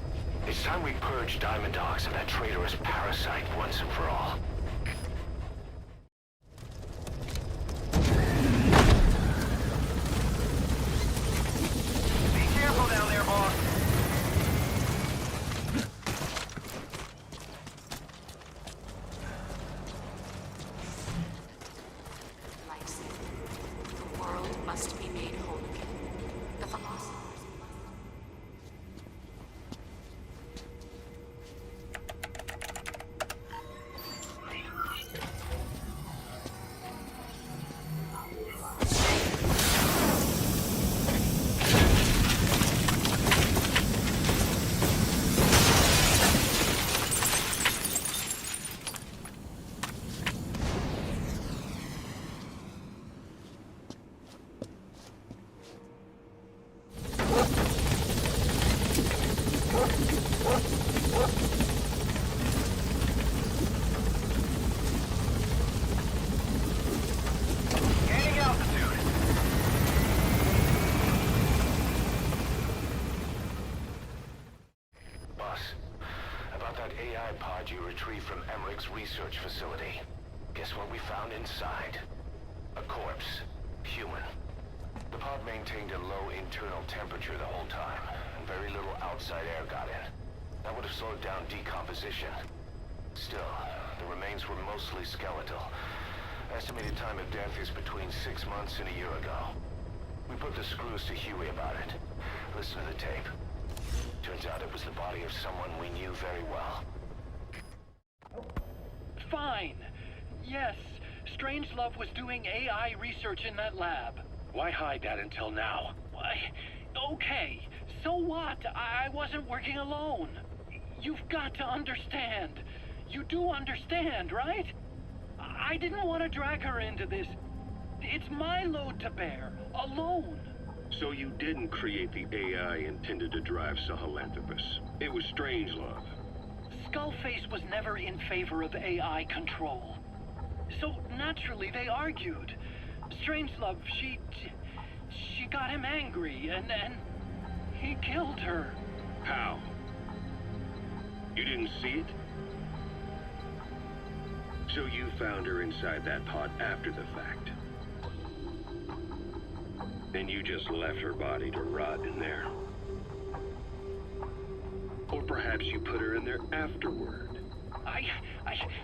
It's time we purge Diamond Dogs of that traitorous parasite once and for all. Be careful down there, boss. Like Cipher, the world must be made whole again. The philosophers Gaining altitude. Boss, about that AI pod you retrieved from Emmerich's research facility. Guess what we found inside? A corpse. Human. The pod maintained a low internal temperature the whole time, and very little outside air got in. That would have slowed down decomposition. Still, the remains were mostly skeletal. Estimated time of death is between 6 months and a year ago. We put the screws to Huey about it. Listen to the tape. Turns out it was the body of someone we knew very well. Fine. Yes, Strangelove was doing AI research in that lab. Why hide that until now? Why? Okay, so what? I wasn't working alone. You've got to understand. You do understand, right? I didn't want to drag her into this. It's my load to bear, alone. So you didn't create the AI intended to drive Sahelanthropus. It was Strangelove. Skullface was never in favor of AI control. So naturally they argued. Strangelove, she got him angry and he killed her. How? You didn't see it? So you found her inside that pod after the fact. And you just left her body to rot in there. Or perhaps you put her in there afterward. I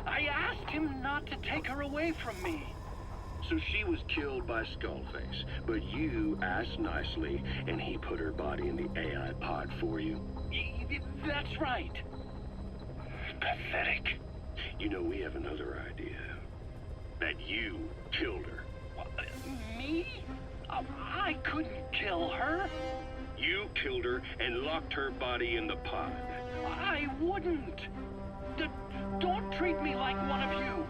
asked him not to take her away from me. So she was killed by Skullface, but you asked nicely, and he put her body in the AI pod for you? That's right. Pathetic. You know, we have another idea. That you killed her. Me? I couldn't kill her. You killed her and locked her body in the pod. I wouldn't. Don't treat me like one of you.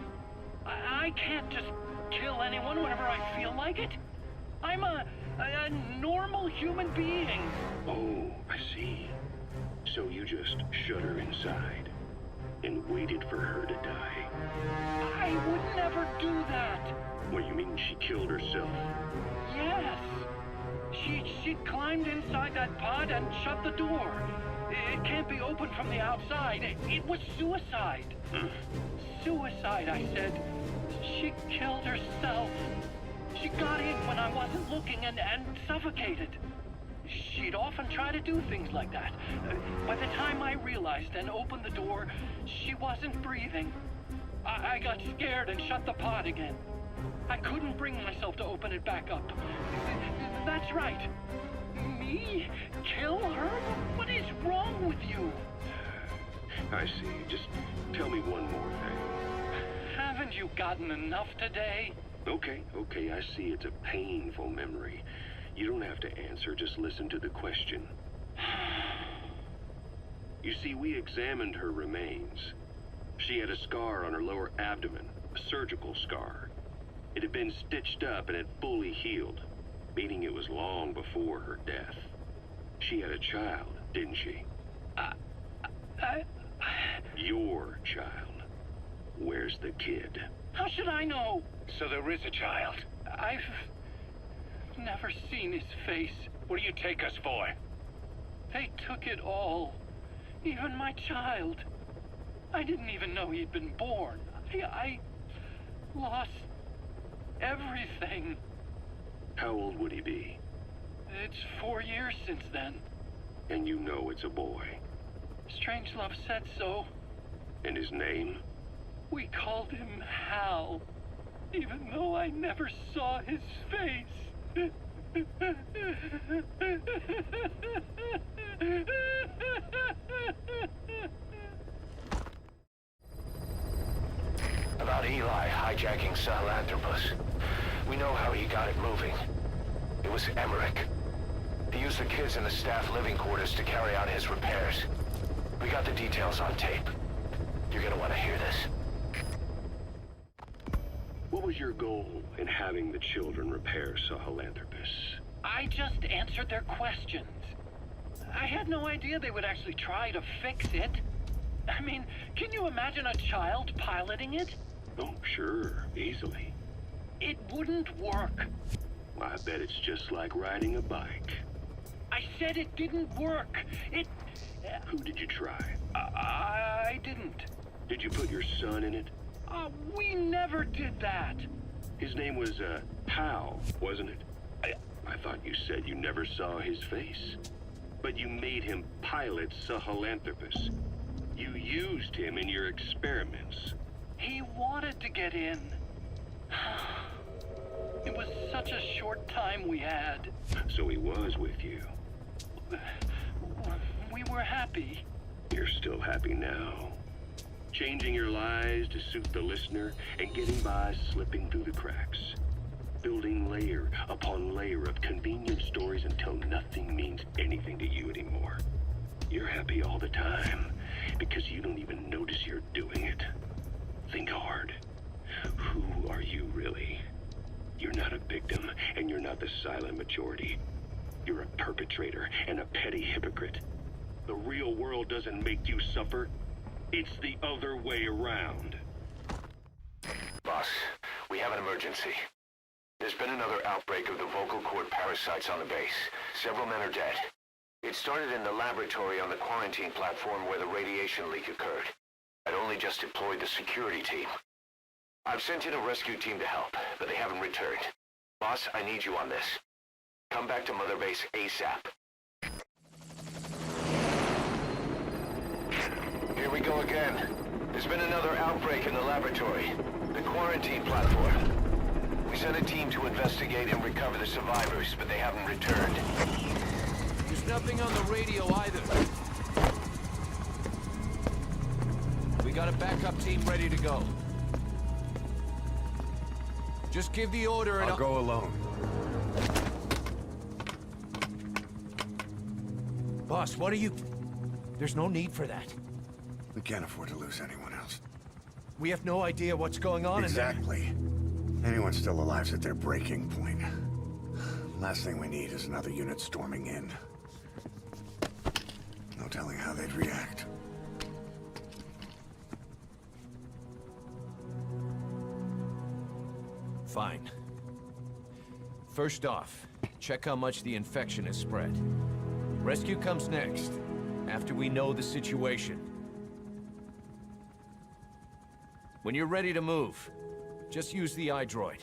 I can't just kill anyone whenever I feel like it. I'm a normal human being. Oh, I see. So you just shut her inside and waited for her to die. I would never do that. What, you mean she killed herself? Yes. She climbed inside that pod and shut the door. It can't be opened from the outside. It was suicide. Suicide, I said. She killed herself. She got in when I wasn't looking and suffocated. She'd often try to do things like that. By the time I realized and opened the door, she wasn't breathing. I got scared and shut the pod again. I couldn't bring myself to open it back up. That's right. Me? Kill her? What is wrong with you? I see. Just tell me one more thing. Haven't you gotten enough today? Okay, I see it's a painful memory. You don't have to answer, just listen to the question. You see, we examined her remains. She had a scar on her lower abdomen, a surgical scar. It had been stitched up and had fully healed, meaning it was long before her death. She had a child, didn't she? Your child. Where's the kid? How should I know? So there is a child. never seen his face. What do you take us for? They took it all. Even my child. I didn't even know he'd been born. I lost everything. How old would he be? It's 4 years since then. And you know it's a boy. Strangelove said so. And his name? We called him Hal, even though I never saw his face. About Eli hijacking Sahelanthropus. We know how he got it moving. It was Emmerich. He used the kids in the staff living quarters to carry out his repairs. We got the details on tape. You're gonna want to hear this. What was your goal in having the children repair Sahelanthropus? I just answered their questions. I had no idea they would actually try to fix it. I mean, can you imagine a child piloting it? Oh, sure. Easily. It wouldn't work. I bet it's just like riding a bike. I said it didn't work. Who did you try? I didn't. Did you put your son in it? We never did that. His name was, Hal, wasn't it? I thought you said you never saw his face. But you made him pilot Sahelanthropus. You used him in your experiments. He wanted to get in. It was such a short time we had. So he was with you. We were happy. You're still happy now. Changing your lies to suit the listener and getting by slipping through the cracks. Building layer upon layer of convenient stories until nothing means anything to you anymore. You're happy all the time because you don't even notice you're doing it. Think hard. Who are you really? You're not a victim, and you're not the silent majority. You're a perpetrator and a petty hypocrite. The real world doesn't make you suffer. It's the other way around. Boss, we have an emergency. There's been another outbreak of the vocal cord parasites on the base. Several men are dead. It started in the laboratory on the quarantine platform where the radiation leak occurred. I'd only just deployed the security team. I've sent in a rescue team to help, but they haven't returned. Boss, I need you on this. Come back to Mother Base ASAP. Here we go again. There's been another outbreak in the laboratory. The quarantine platform. We sent a team to investigate and recover the survivors, but they haven't returned. There's nothing on the radio either. We got a backup team ready to go. Just give the order and I'll go alone. Boss, what are you... There's no need for that. We can't afford to lose anyone else. We have no idea what's going on Exactly. Anyone still alive's at their breaking point. Last thing we need is another unit storming in. No telling how they'd react. Fine. First off, check how much the infection has spread. Rescue comes next, after we know the situation. When you're ready to move, just use the iDroid.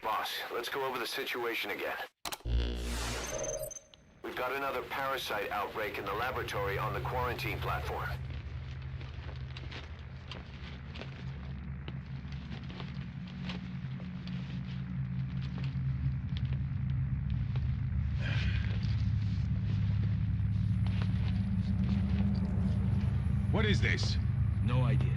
Boss, let's go over the situation again. We've got another parasite outbreak in the laboratory on the quarantine platform. What is this? No idea.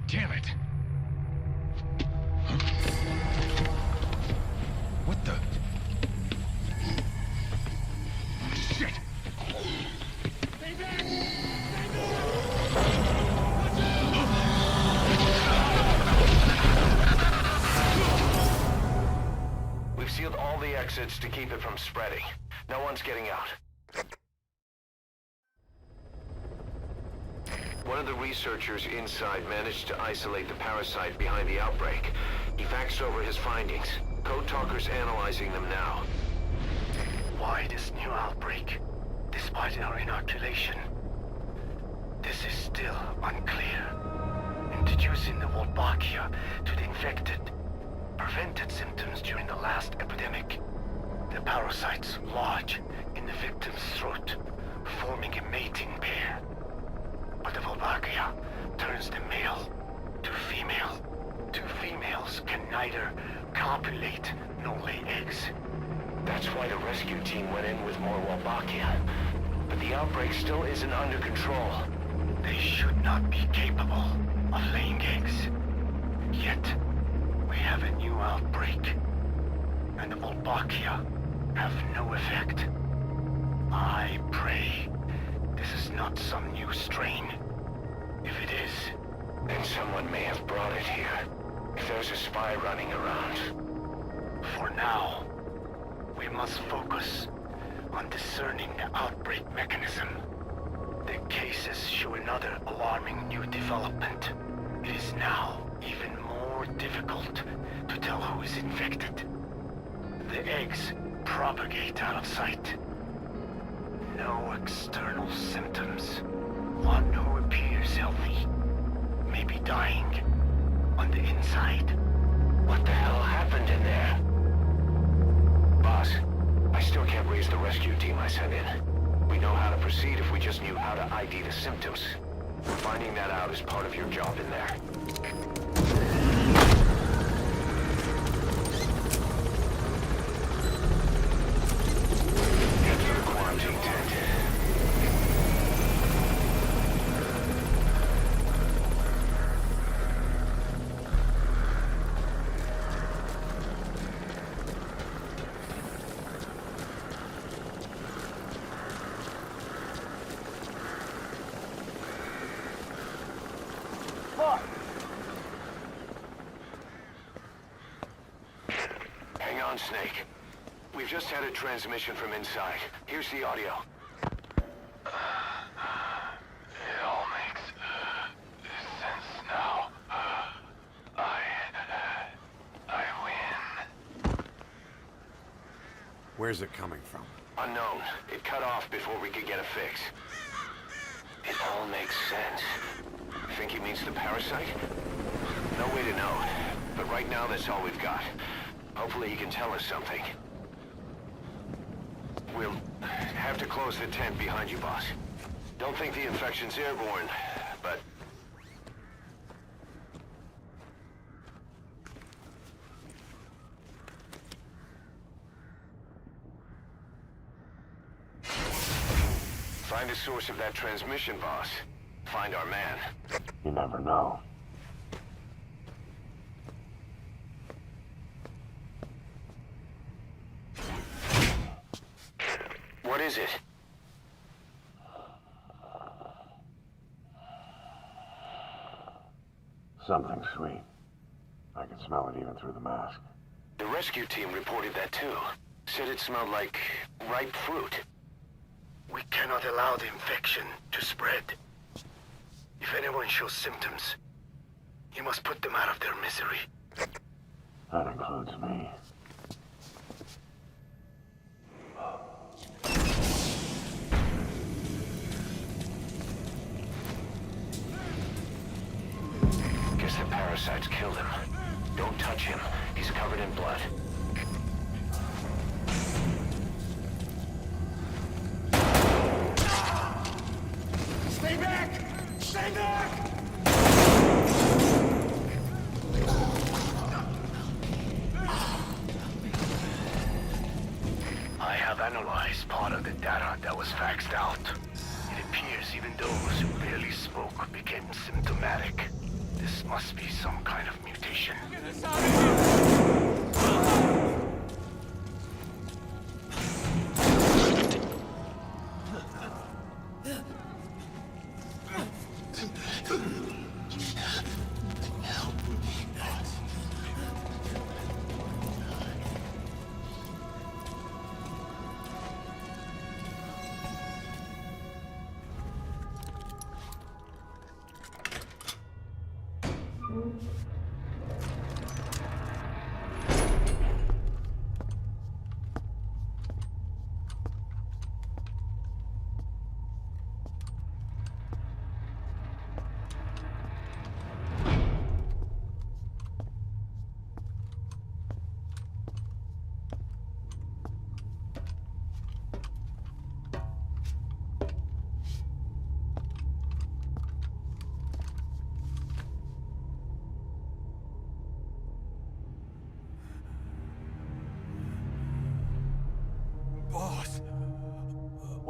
Damn it! Huh? What the? Shit! exits to keep it from spreading. No one's getting out. One of the researchers inside managed to isolate the parasite behind the outbreak. He faxed over his findings. Code Talker's analyzing them now. Why this new outbreak, despite our inoculation? This is still unclear. Introducing the Wolbachia to the infected prevented symptoms during the last epidemic. The parasites lodge in the victim's throat, forming a mating pair. But the Wolbachia turns the male to female. Two females can neither copulate nor lay eggs. That's why the rescue team went in with more Wolbachia. But the outbreak still isn't under control. They should not be capable of laying eggs. Yet, we have a new outbreak. And the Wolbachia have no effect. I pray this is not some new strain. If it is, then someone may have brought it here. If there's a spy running around. For now, we must focus on discerning the outbreak mechanism. The cases show another alarming new development. It is now even more difficult to tell who is infected. The eggs propagate out of sight. No external symptoms. One who appears healthy may be dying on the inside. What the hell happened in there? Boss, I still can't raise the rescue team I sent in. We know how to proceed if we just knew how to ID the symptoms. Finding that out is part of your job in there. Head for the quarantine tent. Hang on, Snake. We've just had a transmission from inside. Here's the audio. It all makes sense now. I win. Where's it coming from? Unknown. It cut off before we could get a fix. It all makes sense. Think he means the parasite? No way to know. But right now, that's all we've got. Hopefully he can tell us something. We'll have to close the tent behind you, boss. Don't think the infection's airborne, but... Find the source of that transmission, boss. Find our man. You never know. What is it? Something sweet. I can smell it even through the mask. The rescue team reported that too. Said it smelled like ripe fruit. We cannot allow the infection to spread. If anyone shows symptoms, you must put them out of their misery. That includes me. Guess the parasites killed him. Don't touch him. He's covered in blood. Stay back! Stay back! I have analyzed part of the data that was faxed out. It appears even those who barely spoke became symptomatic. This must be some kind of mutation. Get us out of here!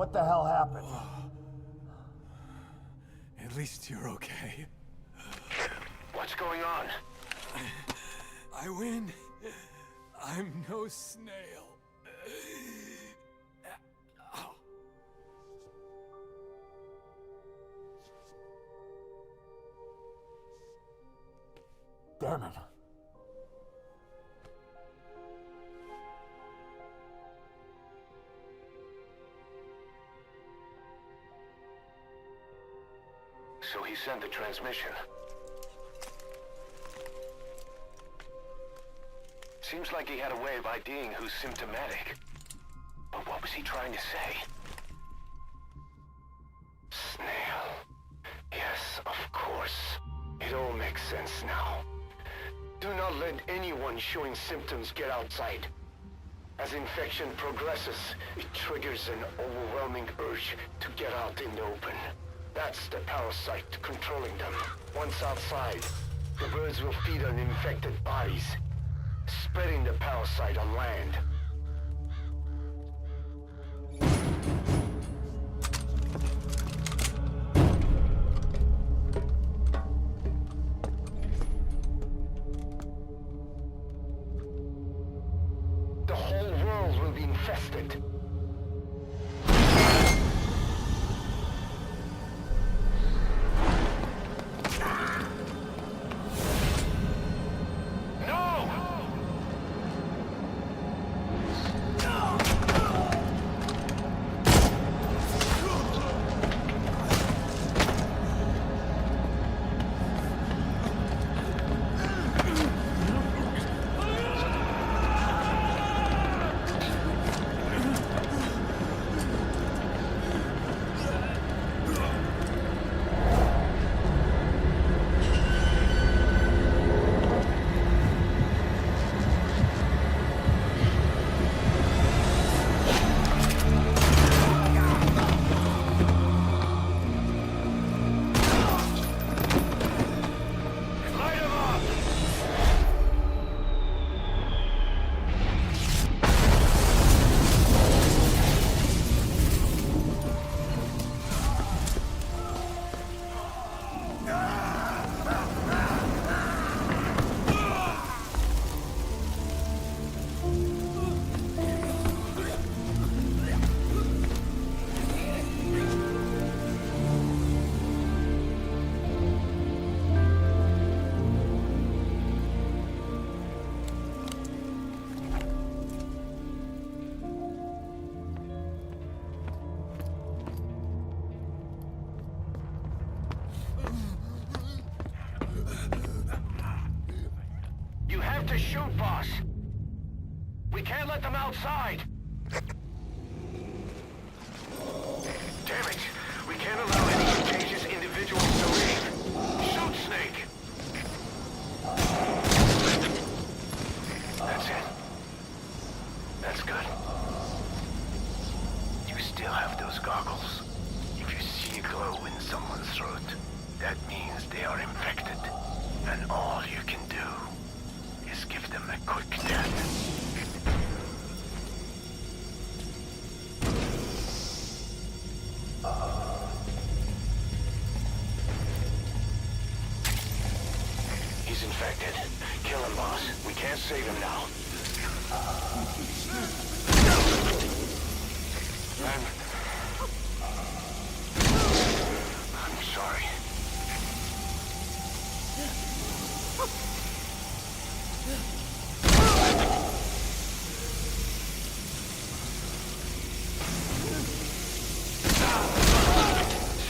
What the hell happened? At least you're okay. What's going on? I win. I'm no snail. Damn it. So he sent the transmission. Seems like he had a way of IDing who's symptomatic. But what was he trying to say? Snail. Yes, of course. It all makes sense now. Do not let anyone showing symptoms get outside. As infection progresses, it triggers an overwhelming urge to get out in the open. That's the parasite controlling them. Once outside, the birds will feed on infected bodies, spreading the parasite on land. The whole world will be infested. To shoot, boss. We can't let them outside. Damn it. We can't allow any contagious individuals to leave. Shoot, Snake. That's it. That's good. You still have those goggles. If you see a glow in someone's throat, that means they are infected. And all you can do is give them a quick death. He's infected. Kill him, boss. We can't save him now. I'm sorry.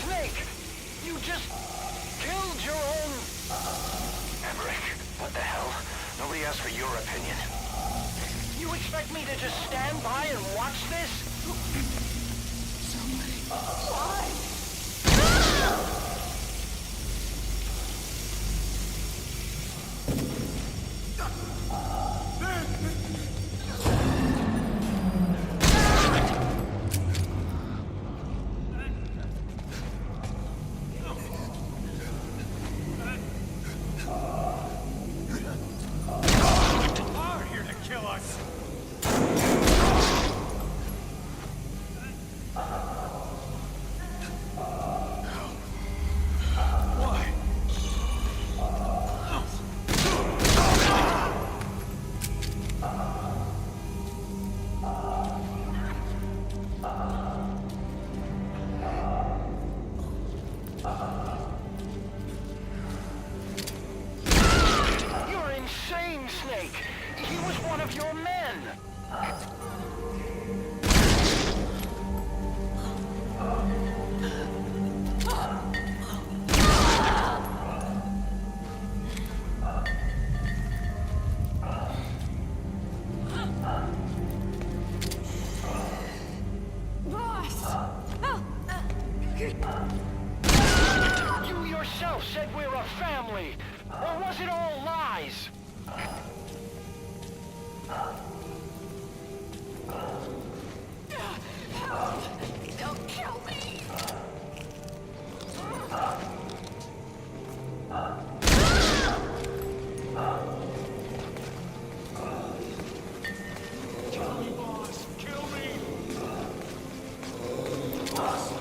Snake! You just killed your own... Emmerich, what the hell? Nobody asked for your opinion. You expect me to just stand by and watch this? Somebody... Why? was one of your men! You yourself said we're a family! Or was it all lies? Don't kill me! Kill me, boss! Kill me! Boss!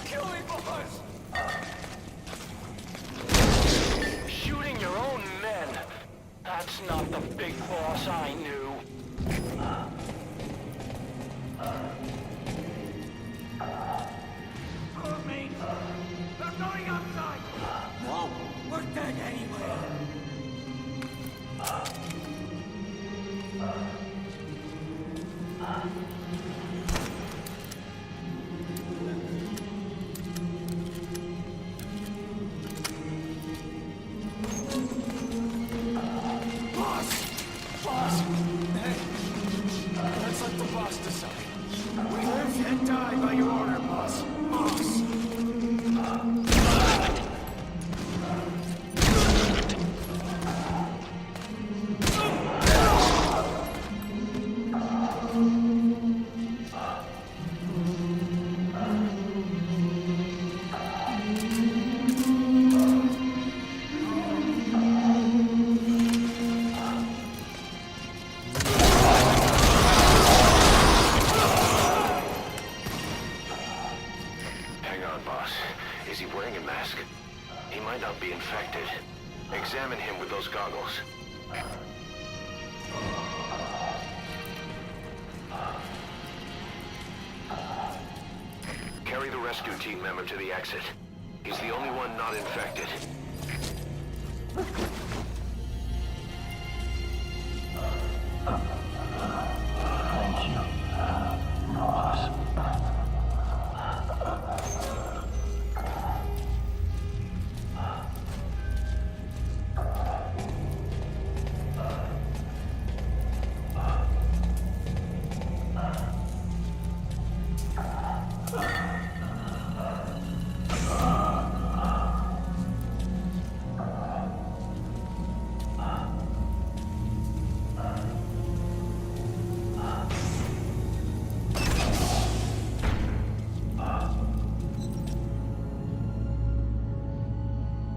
Kill me, boss! Shooting your own men? That's not the big boss I knew. Crewmates! They're going outside! No, we're dead anyway. Boss! Boss! Hey! Let's let the boss decide. We live and die by your order, boss. Boss! Hang on, boss. Is he wearing a mask? He might not be infected. Examine him with those goggles. Carry the rescue team member to the exit. He's the only one not infected. Thank you, boss.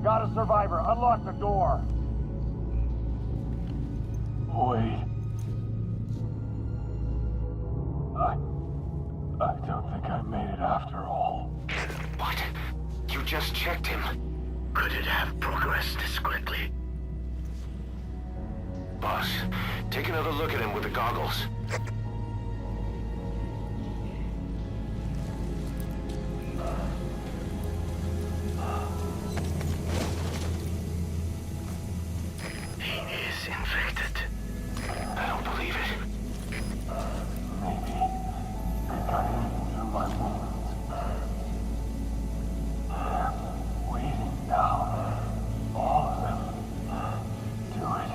Got a survivor. Unlock the door. Wait. I don't think I made it after all. What? You just checked him. Could it have progressed this quickly? Boss, take another look at him with the goggles. He is infected. I don't believe it. Maybe it got in through my wounds. They're waiting now. All of them. Do it.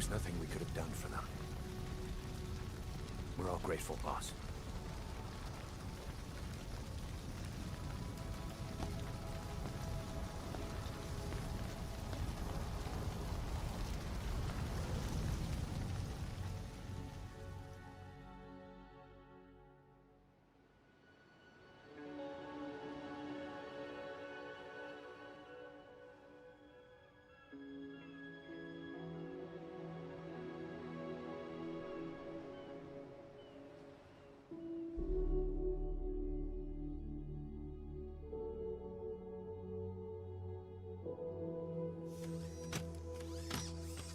There's nothing we could have done for them. We're all grateful, boss.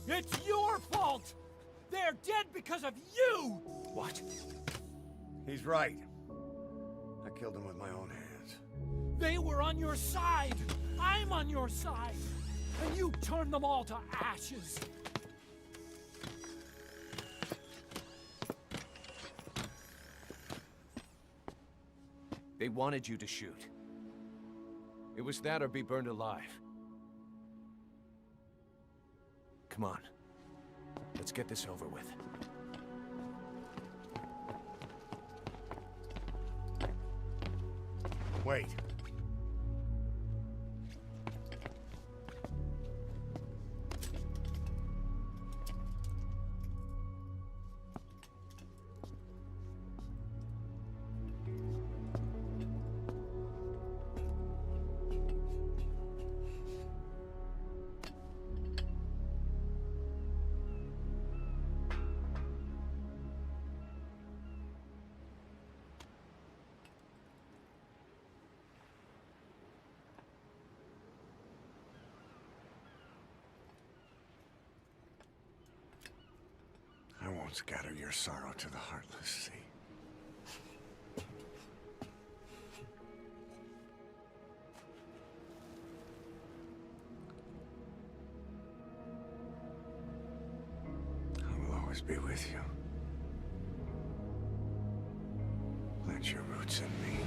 It's your fault! They're dead because of you! What? He's right. I killed him with my own hands. They were on your side! I'm on your side! And you turned them all to ashes! They wanted you to shoot. It was that or be burned alive. Come on. Let's get this over with. Wait. I won't scatter your sorrow to the heartless sea. I will always be with you. Plant your roots in me.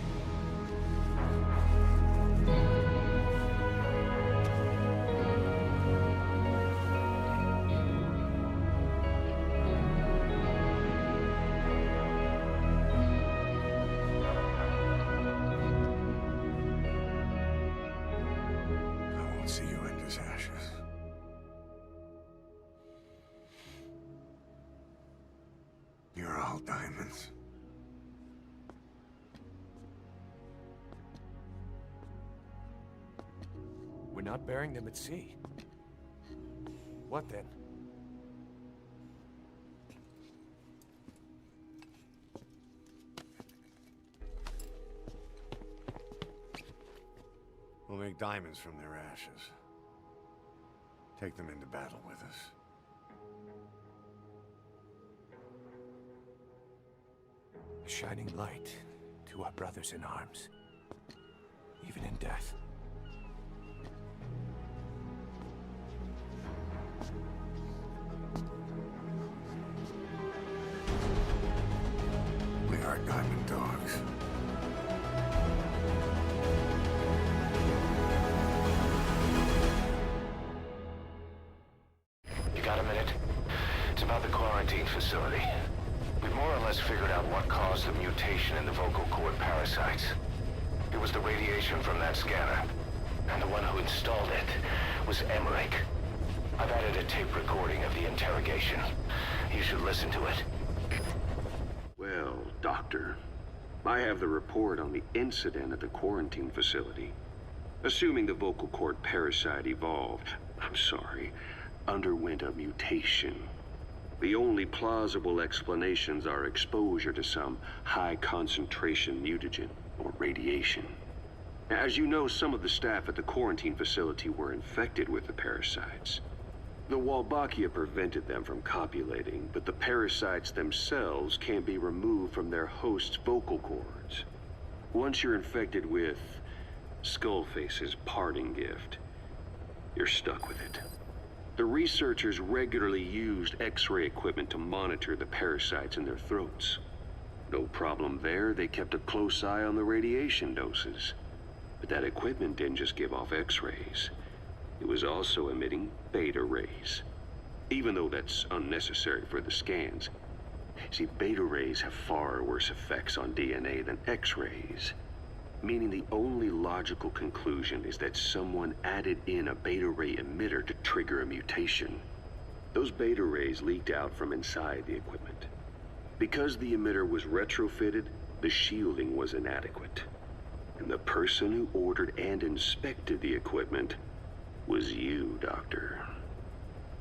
You're all diamonds. We're not burying them at sea. What then? We'll make diamonds from their ashes. Take them into battle with us. A shining light to our brothers in arms, even in death. We are diamond dogs. You got a minute? It's about the quarantine facility. We've more or less figured out what caused the mutation in the vocal cord parasites. It was the radiation from that scanner. And the one who installed it was Emmerich. I've added a tape recording of the interrogation. You should listen to it. Well, Doctor, I have the report on the incident at the quarantine facility. Assuming the vocal cord parasite underwent a mutation. The only plausible explanations are exposure to some high-concentration mutagen, or radiation. As you know, some of the staff at the quarantine facility were infected with the parasites. The Wolbachia prevented them from copulating, but the parasites themselves can't be removed from their host's vocal cords. Once you're infected with Skullface's parting gift, you're stuck with it. The researchers regularly used X-ray equipment to monitor the parasites in their throats. No problem there, they kept a close eye on the radiation doses. But that equipment didn't just give off X-rays. It was also emitting beta rays. even though that's unnecessary for the scans. See, beta rays have far worse effects on DNA than X-rays, meaning the only logical conclusion is that someone added in a beta ray emitter to trigger a mutation. Those beta rays leaked out from inside the equipment. Because the emitter was retrofitted, the shielding was inadequate. And the person who ordered and inspected the equipment was you, Doctor.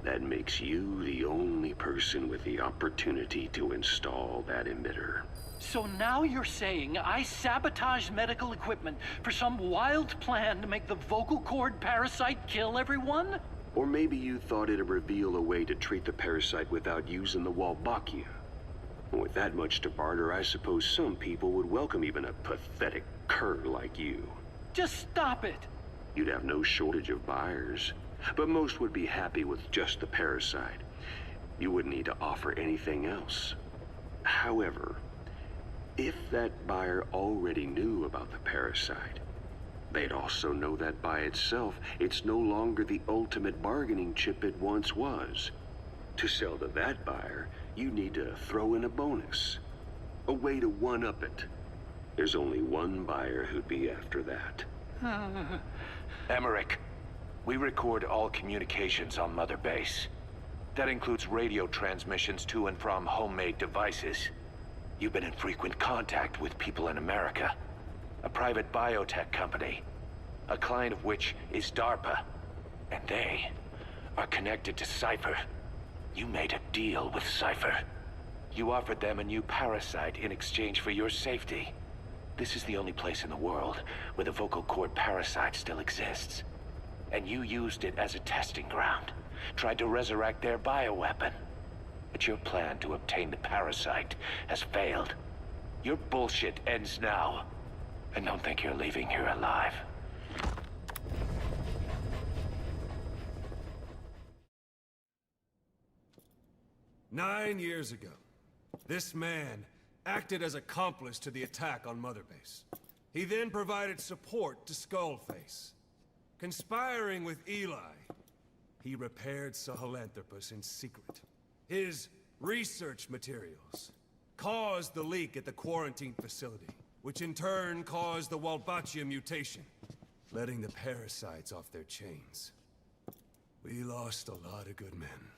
That makes you the only person with the opportunity to install that emitter. So now you're saying I sabotaged medical equipment for some wild plan to make the vocal cord parasite kill everyone? Or maybe you thought it'd reveal a way to treat the parasite without using the Wolbachia. With that much to barter, I suppose some people would welcome even a pathetic cur like you. Just stop it! You'd have no shortage of buyers, but most would be happy with just the parasite. You wouldn't need to offer anything else. However, if that buyer already knew about the parasite, they'd also know that by itself, it's no longer the ultimate bargaining chip it once was. To sell to that buyer, you need to throw in a bonus. A way to one-up it. There's only one buyer who'd be after that. Emmerich, we record all communications on Mother Base. That includes radio transmissions to and from homemade devices. You've been in frequent contact with people in America. A private biotech company. A client of which is DARPA. And they are connected to Cipher. You made a deal with Cipher. You offered them a new parasite in exchange for your safety. This is the only place in the world where the vocal cord parasite still exists. And you used it as a testing ground. Tried to resurrect their bioweapon. But your plan to obtain the parasite has failed. Your bullshit ends now. And don't think you're leaving here alive. "9 years ago, this man acted as accomplice to the attack on Mother Base. He then provided support to Skullface. Conspiring with Eli, he repaired Sahelanthropus in secret. His research materials caused the leak at the quarantine facility, which in turn caused the Wolbachia mutation, letting the parasites off their chains. We lost a lot of good men.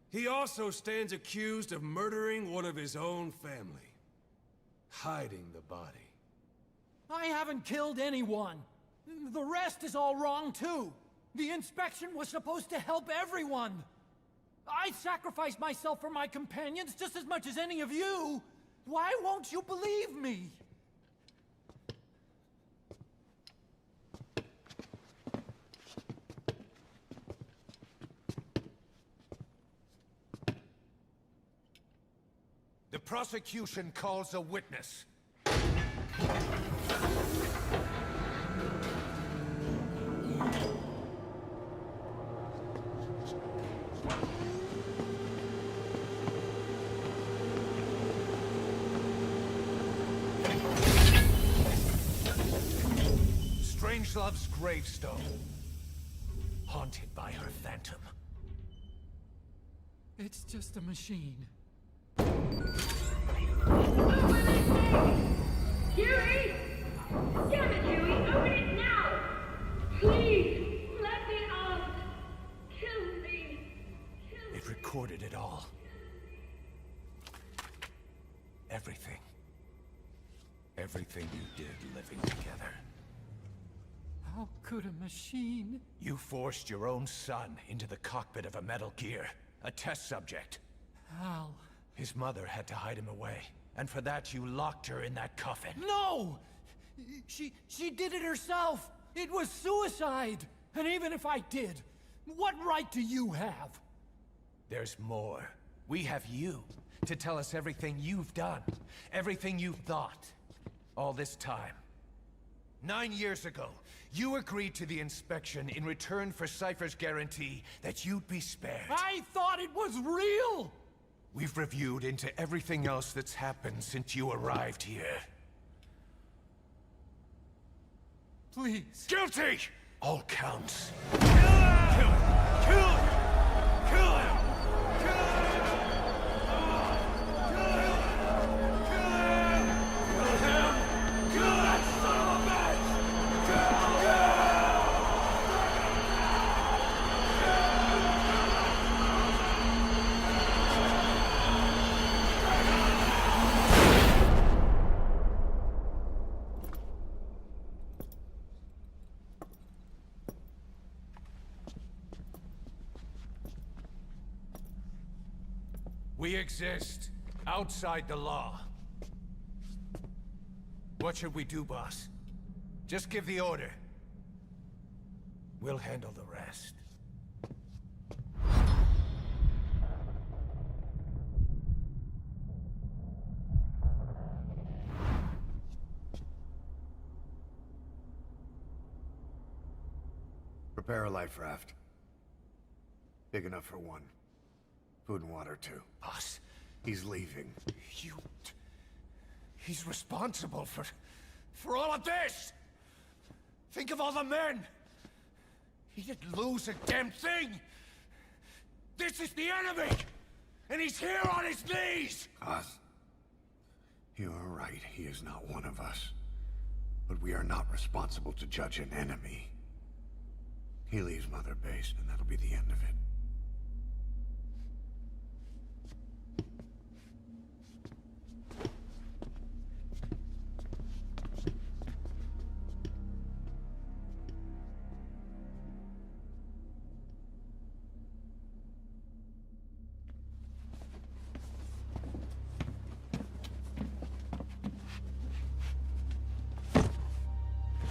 He also stands accused of murdering one of his own family, hiding the body. I haven't killed anyone. The rest is all wrong, too. The inspection was supposed to help everyone. I sacrificed myself for my companions just as much as any of you. Why won't you believe me? The prosecution calls a witness. Strangelove's gravestone, haunted by her phantom. It's just a machine. Huey! Damn it, Huey! Open it now! Please! Let me out! Kill me! It recorded it all. Everything. Everything you did living together. How could a machine? You forced your own son into the cockpit of a Metal Gear, a test subject. How? His mother had to hide him away, and for that you locked her in that coffin. No! She did it herself! It was suicide! And even if I did, what right do you have? There's more. We have you to tell us everything you've done, everything you've thought, all this time. 9 years ago, you agreed to the inspection in return for Cipher's guarantee that you'd be spared. I thought it was real! We've reviewed into everything else that's happened since you arrived here. Please. Guilty! All counts. Kill him! Kill him! We exist outside the law. What should we do, boss? Just give the order. We'll handle the rest. Prepare a life raft. Big enough for one. Food and water, too. Boss, he's leaving. He's responsible for all of this! Think of all the men! He didn't lose a damn thing! This is the enemy! And he's here on his knees! Us. You are right, he is not one of us. But we are not responsible to judge an enemy. He leaves Mother Base, and that'll be the end of it.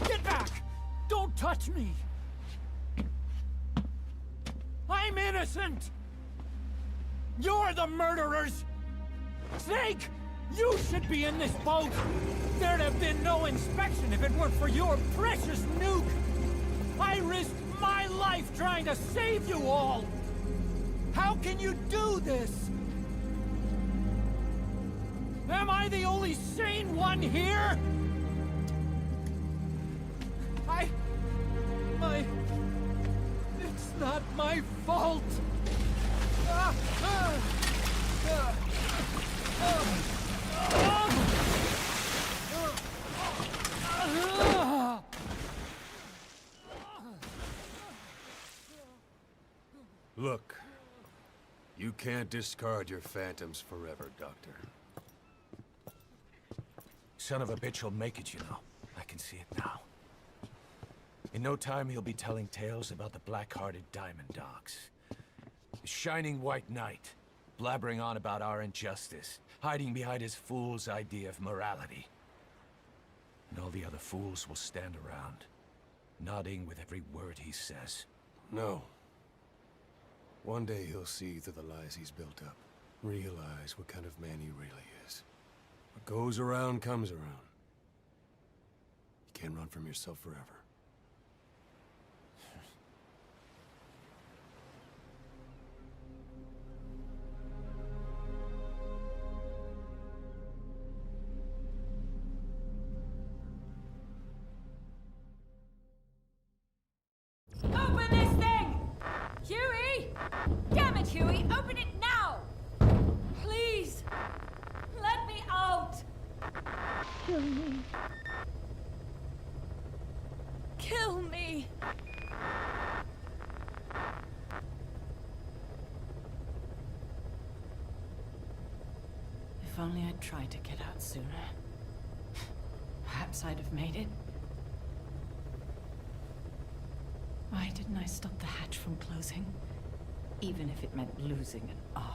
Get back! Don't touch me! I'm innocent! You're the murderers! Snake! You should be in this boat! There'd have been no inspection if it weren't for your precious nuke! I risked my life trying to save you all! How can you do this? Am I the only sane one here? It's not my fault! Look, you can't discard your phantoms forever, Doctor. Son of a bitch will make it, you know. I can see it now. In no time, he'll be telling tales about the black-hearted Diamond Dogs. The shining white knight, blabbering on about our injustice, hiding behind his fool's idea of morality. And all the other fools will stand around, nodding with every word he says. No. One day he'll see through the lies he's built up, realize what kind of man he really is. What goes around comes around. You can't run from yourself forever. Open this thing! Huey! Damn it, Huey! Open it now! Please! Let me out! Kill me. Kill me! If only I'd tried to get out sooner. Perhaps I'd have made it. Why didn't I stop the hatch from closing? Even if it meant losing an arm.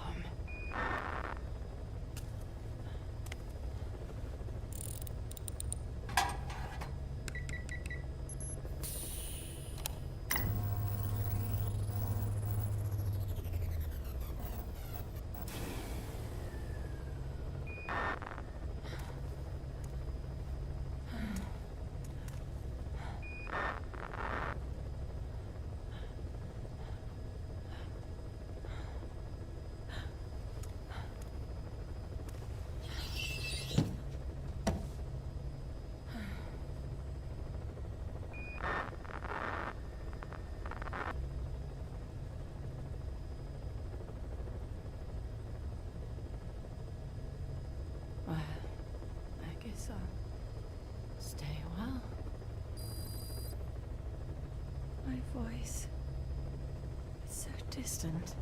I'll stay a while. My voice, it's so distant.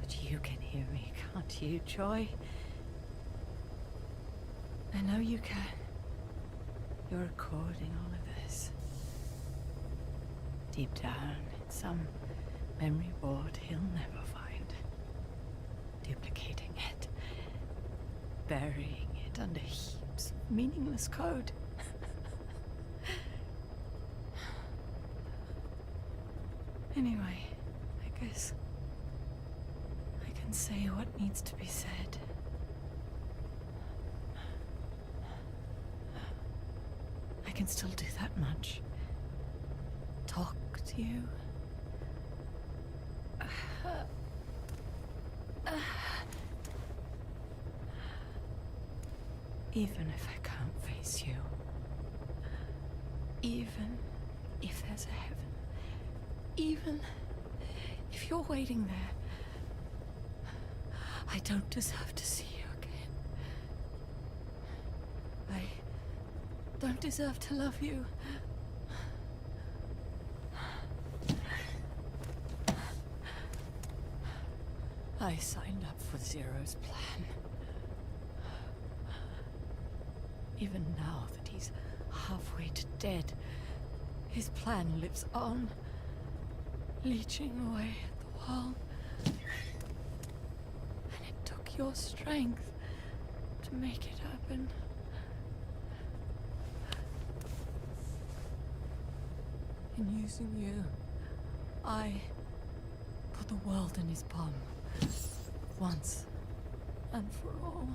But you can hear me, can't you, Joy? I know you can. You're recording all of this. Deep down, in some memory board he'll never find. Duplicating it. Burying it under heaps of meaningless code. Anyway, I guess I can say what needs to be said. I can still do that much. Talk to you. Even if I can't face you. Even if there's a heaven. Even if you're waiting there. I don't deserve to see you again. I don't deserve to love you. I signed up for Zero's plan. Even now that he's halfway to dead, his plan lives on, leeching away at the world. And it took your strength to make it happen. In using you, I put the world in his palm. Once and for all.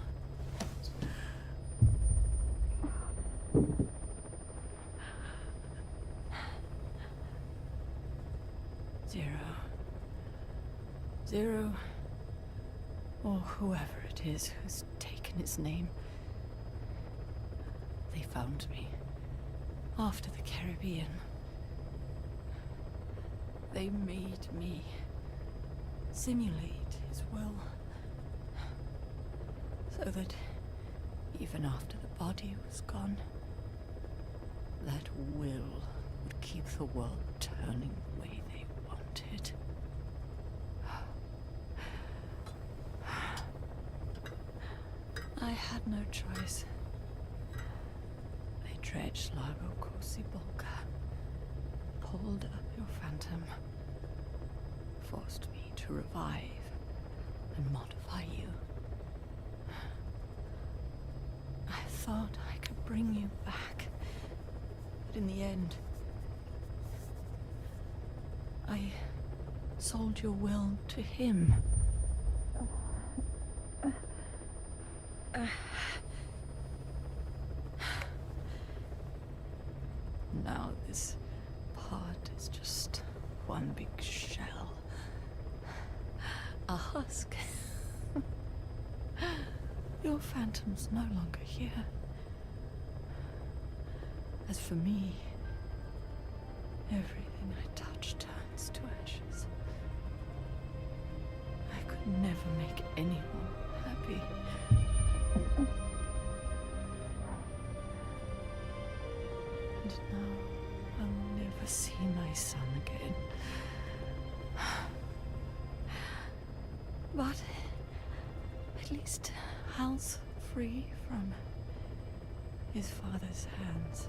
Zero, or whoever it is who's taken its name. They found me after the Caribbean. They made me simulate his will, so that even after the body was gone, that will would keep the world turning the way they wanted. I had no choice. They dredged Lago Corsibolca, pulled up your phantom, forced me to revive and modify you. I thought I could bring you back, but in the end, I sold your will to him. Now this part is just one big shell. A husk. Your phantom's no longer here. As for me, everything I touch turns to ashes. I could never make anyone happy. And now I'll never see my son again. But at least Hal's free from his father's hands.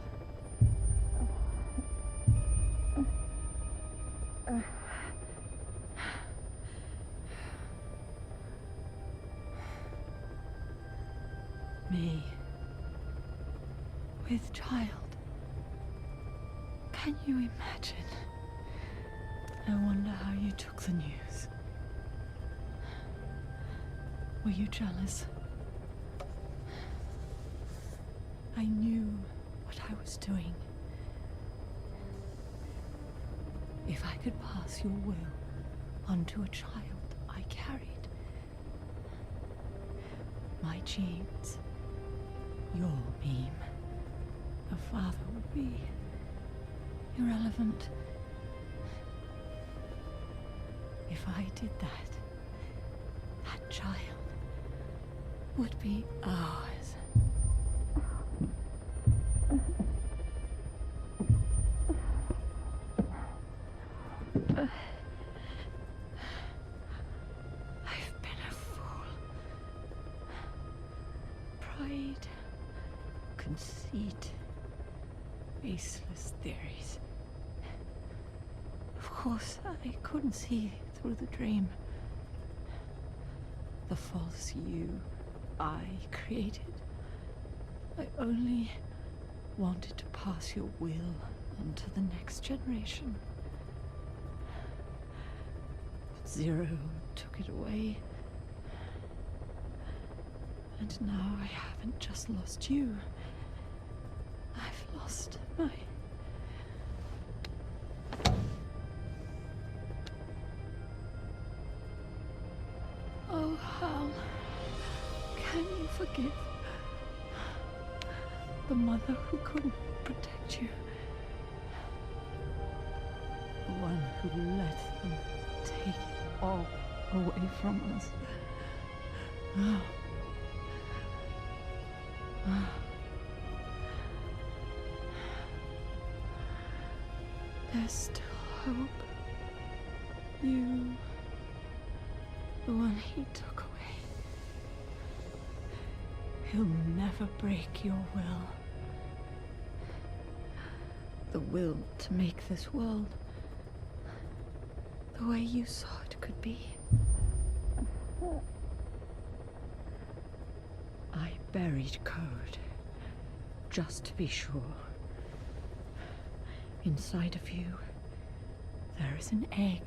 Me, with child. Can you imagine? I wonder how you took the news. Were you jealous? I knew what I was doing. If I could pass your will onto a child I carried, my genes, your meme, a father would be irrelevant. If I did that, that child would be ours. I've been a fool. Pride, conceit, baseless theories. course, I couldn't see through the dream. The false you I created. I only wanted to pass your will on to the next generation. But Zero took it away. And now I haven't just lost you. I've lost my... Oh, Hal, can you forgive the mother who couldn't protect you? The one who let them take it all away from us. Oh. Oh. There's still hope. You, the one he took away. He'll never break your will. The will to make this world the way you saw it could be. I buried code, just to be sure. Inside of you, there is an egg.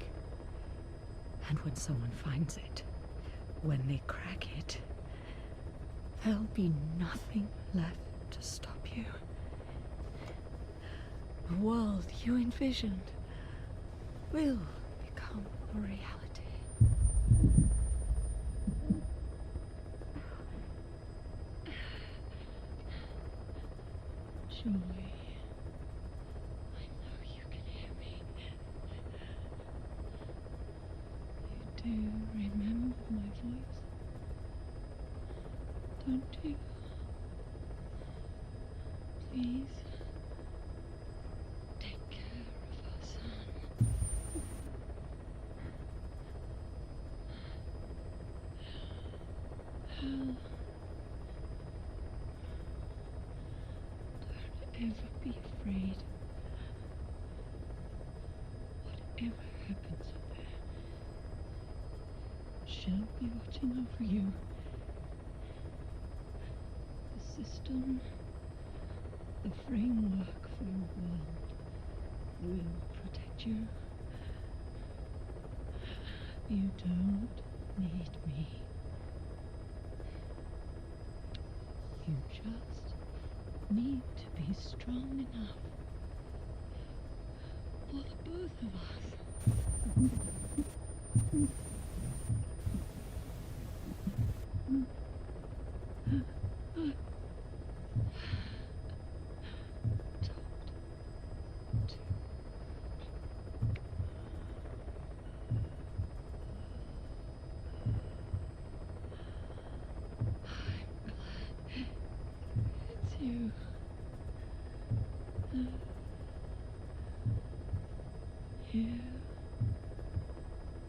And when someone finds it, when they crack it, there'll be nothing left to stop you. The world you envisioned will become a reality. Joy. I know you can hear me. You do remember my voice, don't you? Please, take care of our son. Hal, don't ever be afraid. Whatever happens up there, she'll be watching over you. The system, the framework for your world will protect you. You don't need me. You just need to be strong enough for the both of us. It's you. Here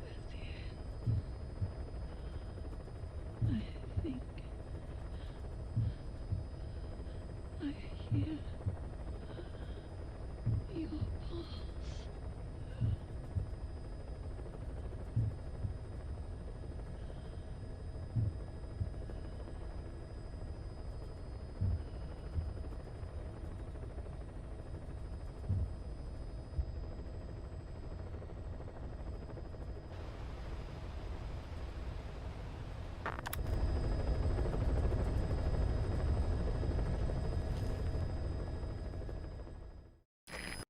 at the end, I think I hear your pulse.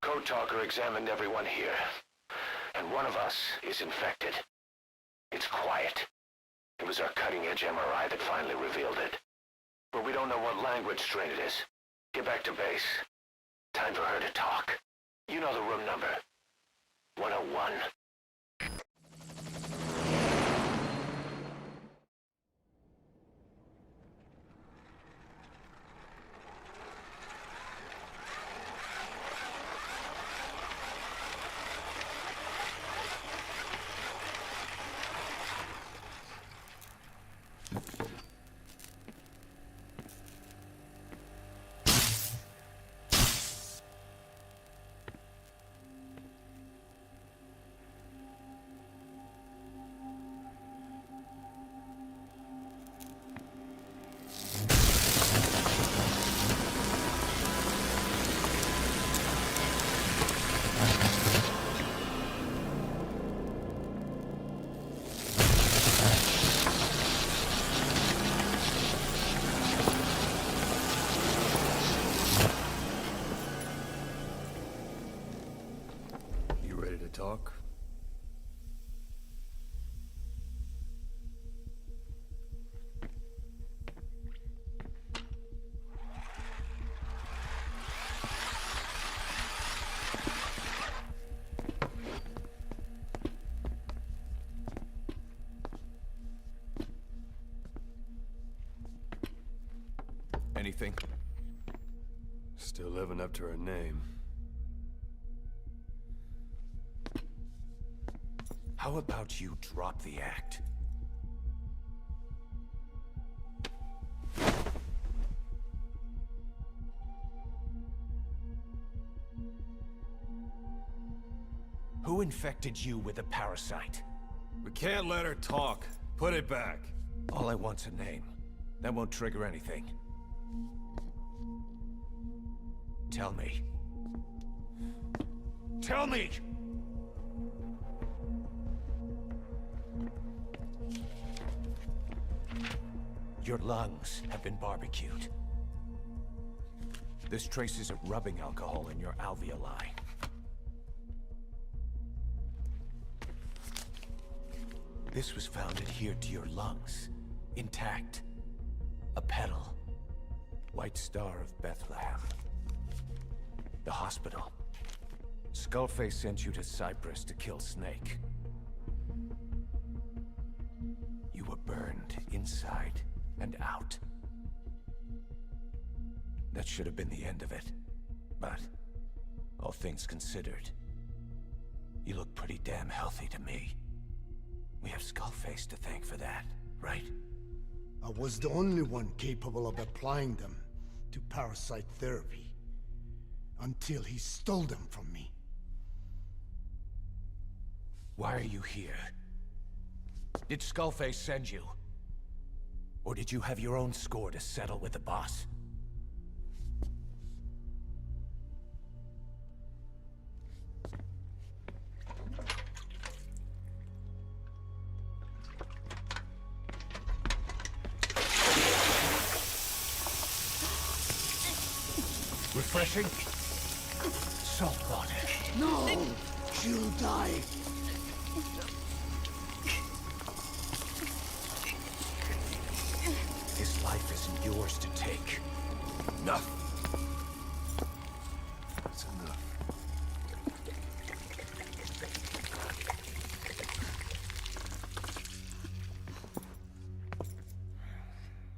Code Talker examined everyone here, and one of us is infected. It's quiet. It was our cutting-edge MRI that finally revealed it. But we don't know what language strain it is. Get back to base. Time for her to talk. You know the room number. 101. talk? Anything? Still living up to her name. How about you drop the act? Who infected you with a parasite? We can't let her talk. Put it back. All I want's a name. That won't trigger anything. Tell me. Tell me! Your lungs have been barbecued. There's traces of rubbing alcohol in your alveoli. This was found adhered to your lungs, intact. A petal. White Star of Bethlehem. The hospital. Skullface sent you to Cyprus to kill Snake. You were burned inside and out. That should have been the end of it. But, all things considered, you look pretty damn healthy to me. We have Skullface to thank for that, right? I was the only one capable of applying them to parasite therapy. Until he stole them from me. Why are you here? Did Skullface send you? Or did you have your own score to settle with the boss? Refreshing? Salt water. No! She'll die. His life isn't yours to take. Enough. That's enough.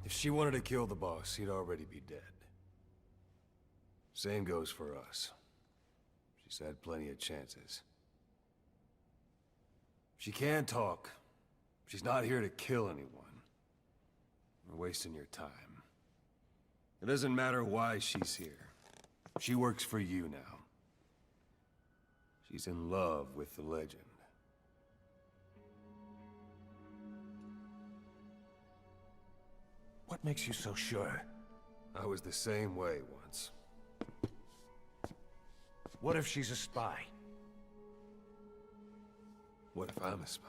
If she wanted to kill the boss, he'd already be dead. Same goes for us. She's had plenty of chances. She can talk. She's not here to kill anyone. We're wasting your time. It doesn't matter why she's here. She works for you now. She's in love with the legend. What makes you so sure? I was the same way once. What if she's a spy? What if I'm a spy?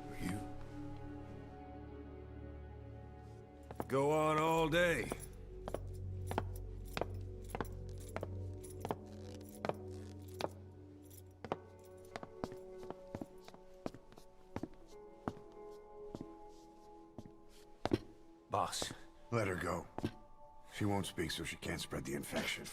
For you? Go on all day. Boss. Let her go. She won't speak, so she can't spread the infection.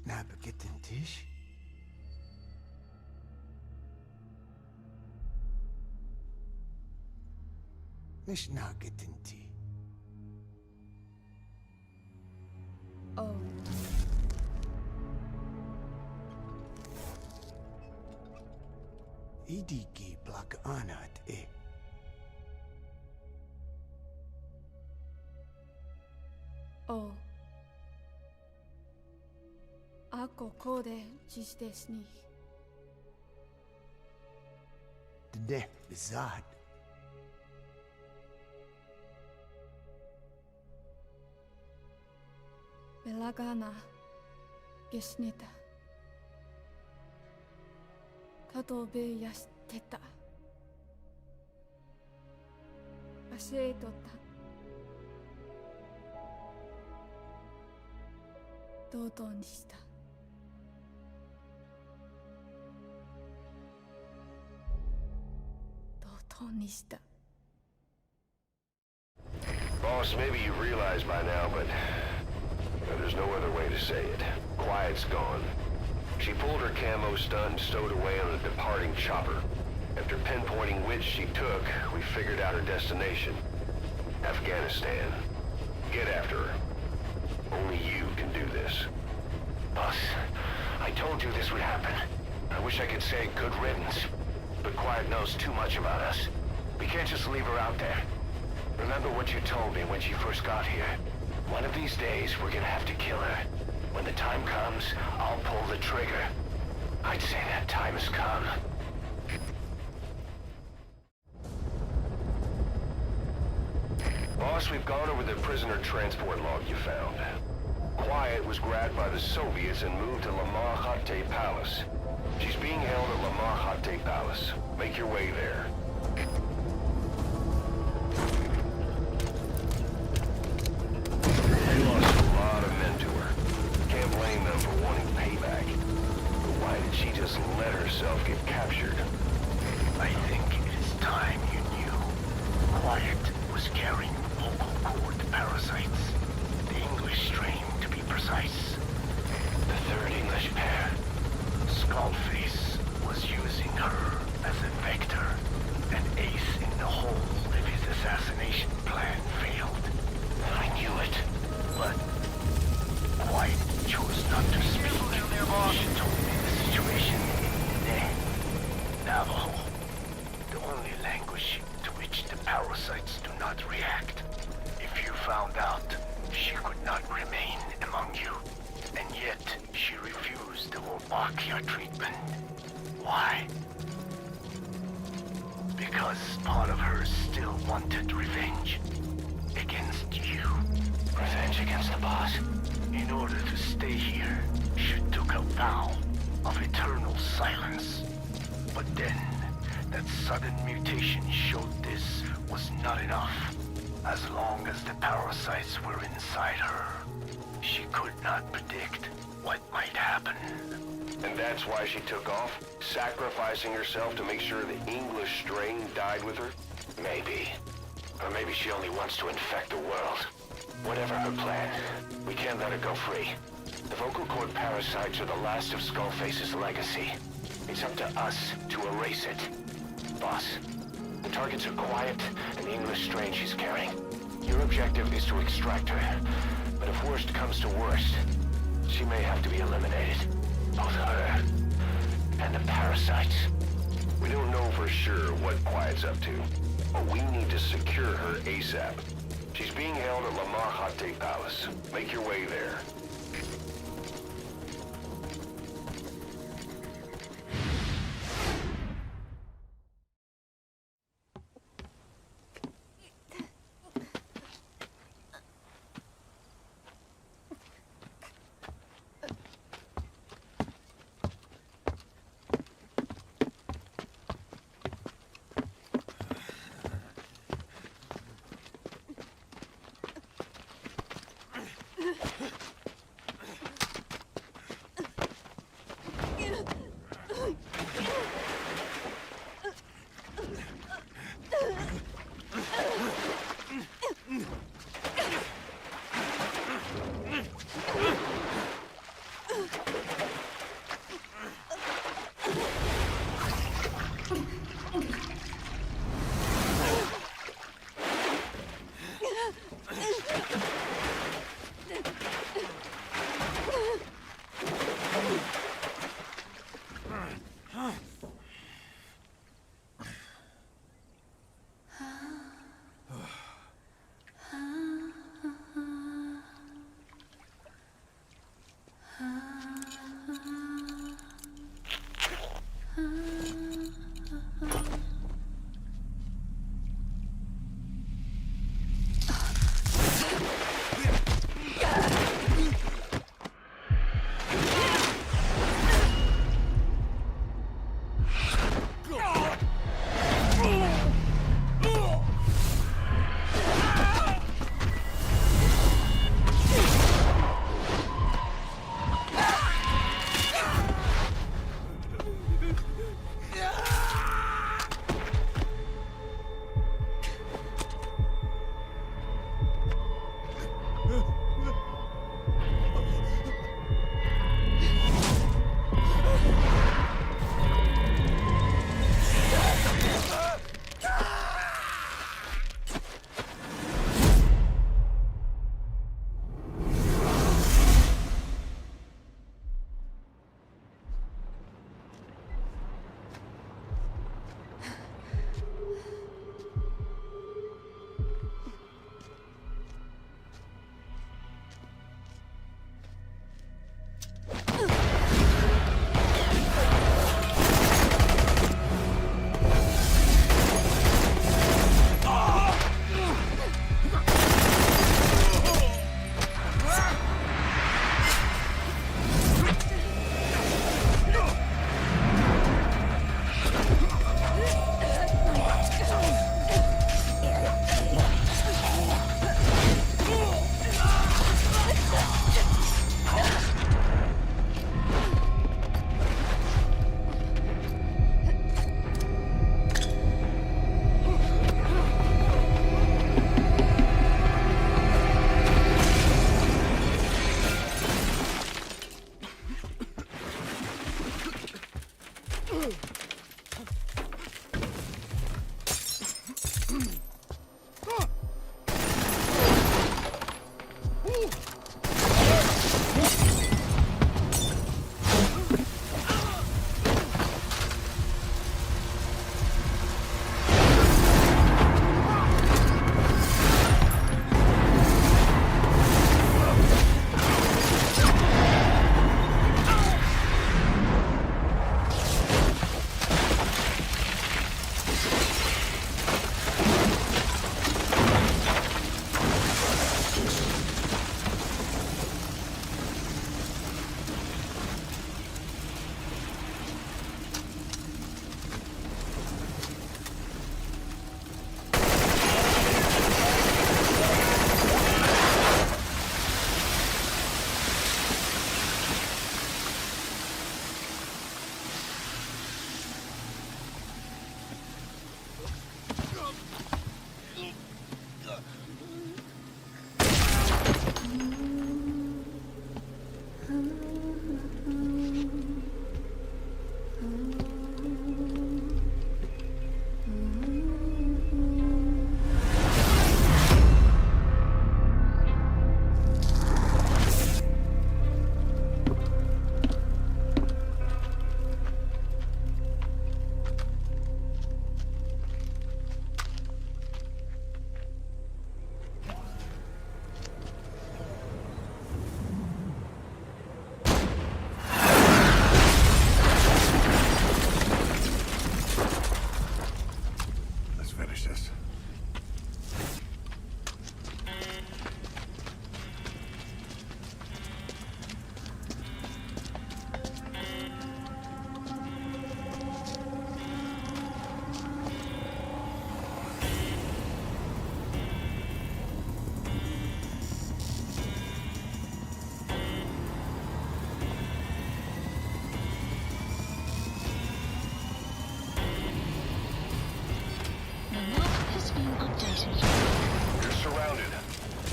Na beginnen Tisch. Nicht na gitten Tee. Oh. Idiki plak anat. E. O. Ako kode dziś desni. Dne bizad. Belagana gesneta. Kato be yasteta. Asetota. Dodoにした。dodoにした。 Boss, maybe you realize by now, but there's no other way to say it. Quiet's gone. She pulled her camo stunt and stowed away on a departing chopper. After pinpointing which she took, we figured out her destination. Afghanistan. Get after her. Only you can do this. Boss, I told you this would happen. I wish I could say good riddance, but Quiet knows too much about us. We can't just leave her out there. Remember what you told me when she first got here. One of these days, we're gonna have to kill her. When the time comes, I'll pull the trigger. I'd say that time has come. Boss, we've gone over the prisoner transport log you found. Quiet was grabbed by the Soviets and moved to Lamar Khatte Palace. She's being held at Lamar Khatte Palace. Make your way there. They lost a lot of men to her. Can't blame them for wanting payback. But why did she just let herself get captured? I think it is time you knew. Quiet was carrying vocal cord parasites. The English strain, to be precise. The third English pair. Skullface was using her as a vector. An ace in the hole if his assassination plan failed. I knew it, but Quiet chose not to speak. She told me the situation. Navajo. The only language to which the parasites do not react. If you found out, she could not remain among you. And yet, she refused the Wolbachia treatment. Why? Because part of her still wanted revenge. Against you. Revenge against the boss? In order to stay here, she took a vow of eternal silence. But then, that sudden mutation showed this was not enough. As long as the parasites were inside her, she could not predict what might happen. And that's why she took off? Sacrificing herself to make sure the English strain died with her? Maybe. Or maybe she only wants to infect the world. Whatever her plan, we can't let her go free. The vocal cord parasites are the last of Skullface's legacy. It's up to us to erase it. Boss, the targets are Quiet and the English strain she's carrying. Your objective is to extract her. But if worst comes to worst, she may have to be eliminated. Both her and the parasites. We don't know for sure what Quiet's up to, but we need to secure her ASAP. She's being held at Lamar Khatte Palace. Make your way there.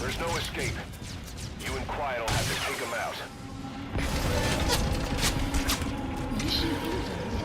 There's no escape. You and Quiet will have to take him out. Mission info has been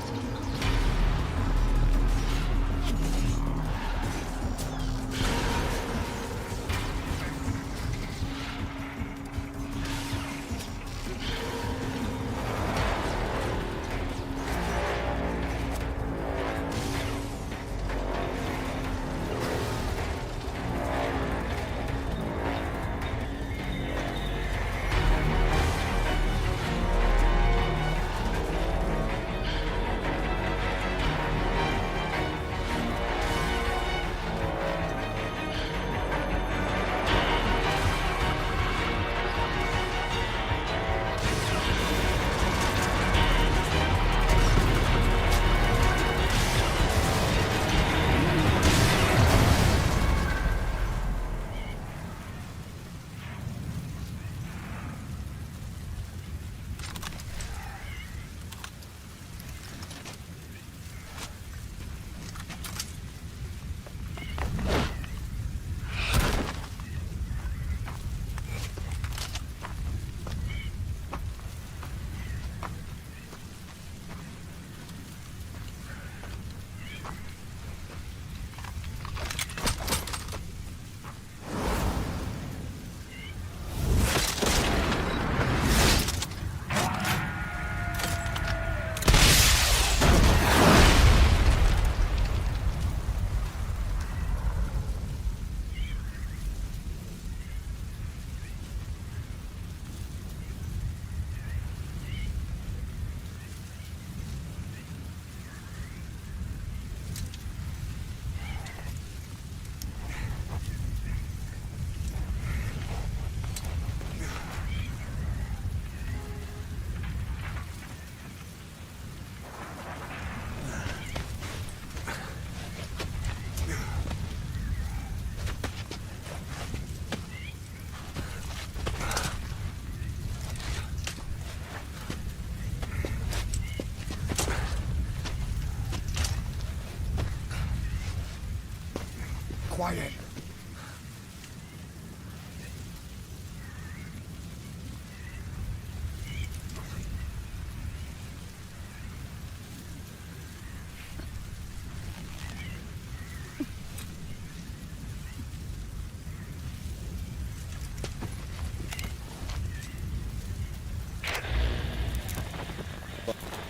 Quiet.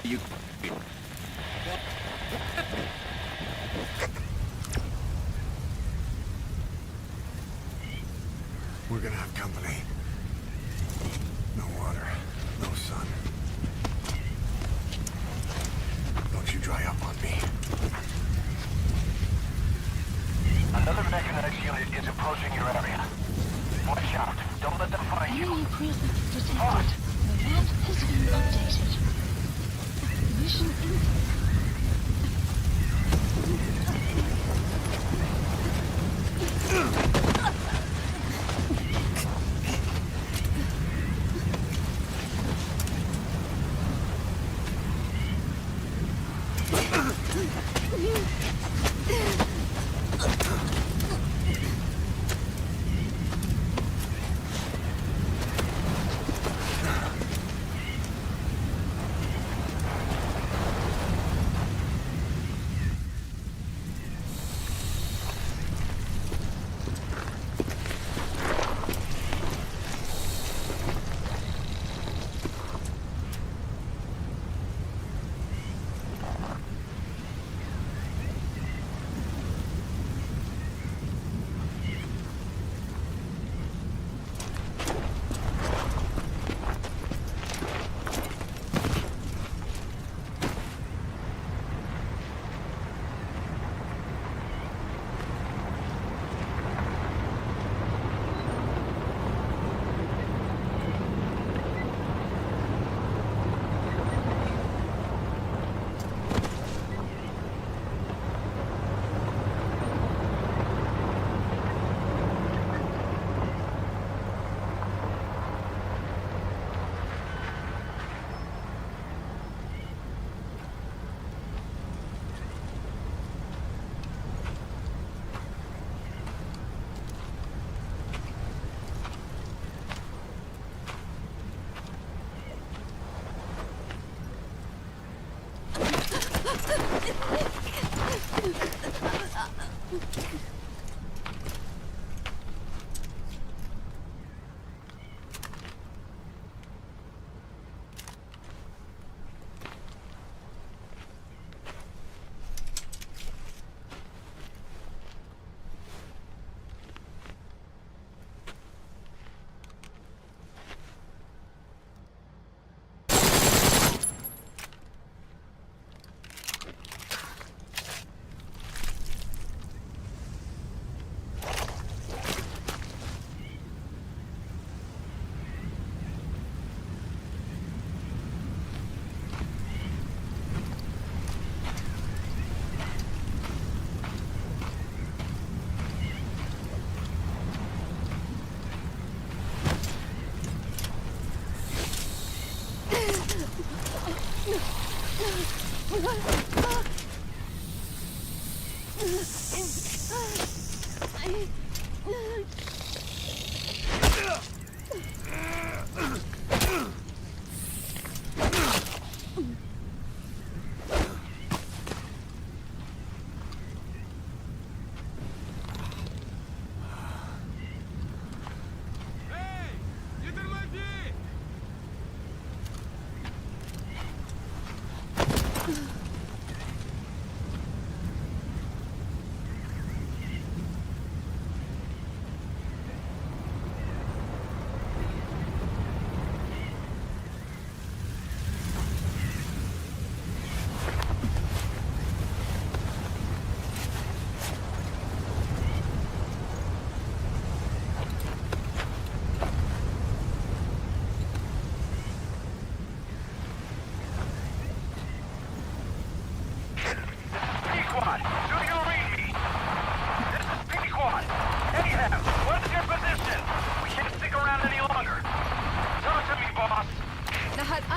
You... We're gonna have company. No water, no sun. Don't you dry up on me. Another mechanized unit is approaching your area. Watch out. Don't let them find you. enemy presence detected. The map has been updated. Mission info.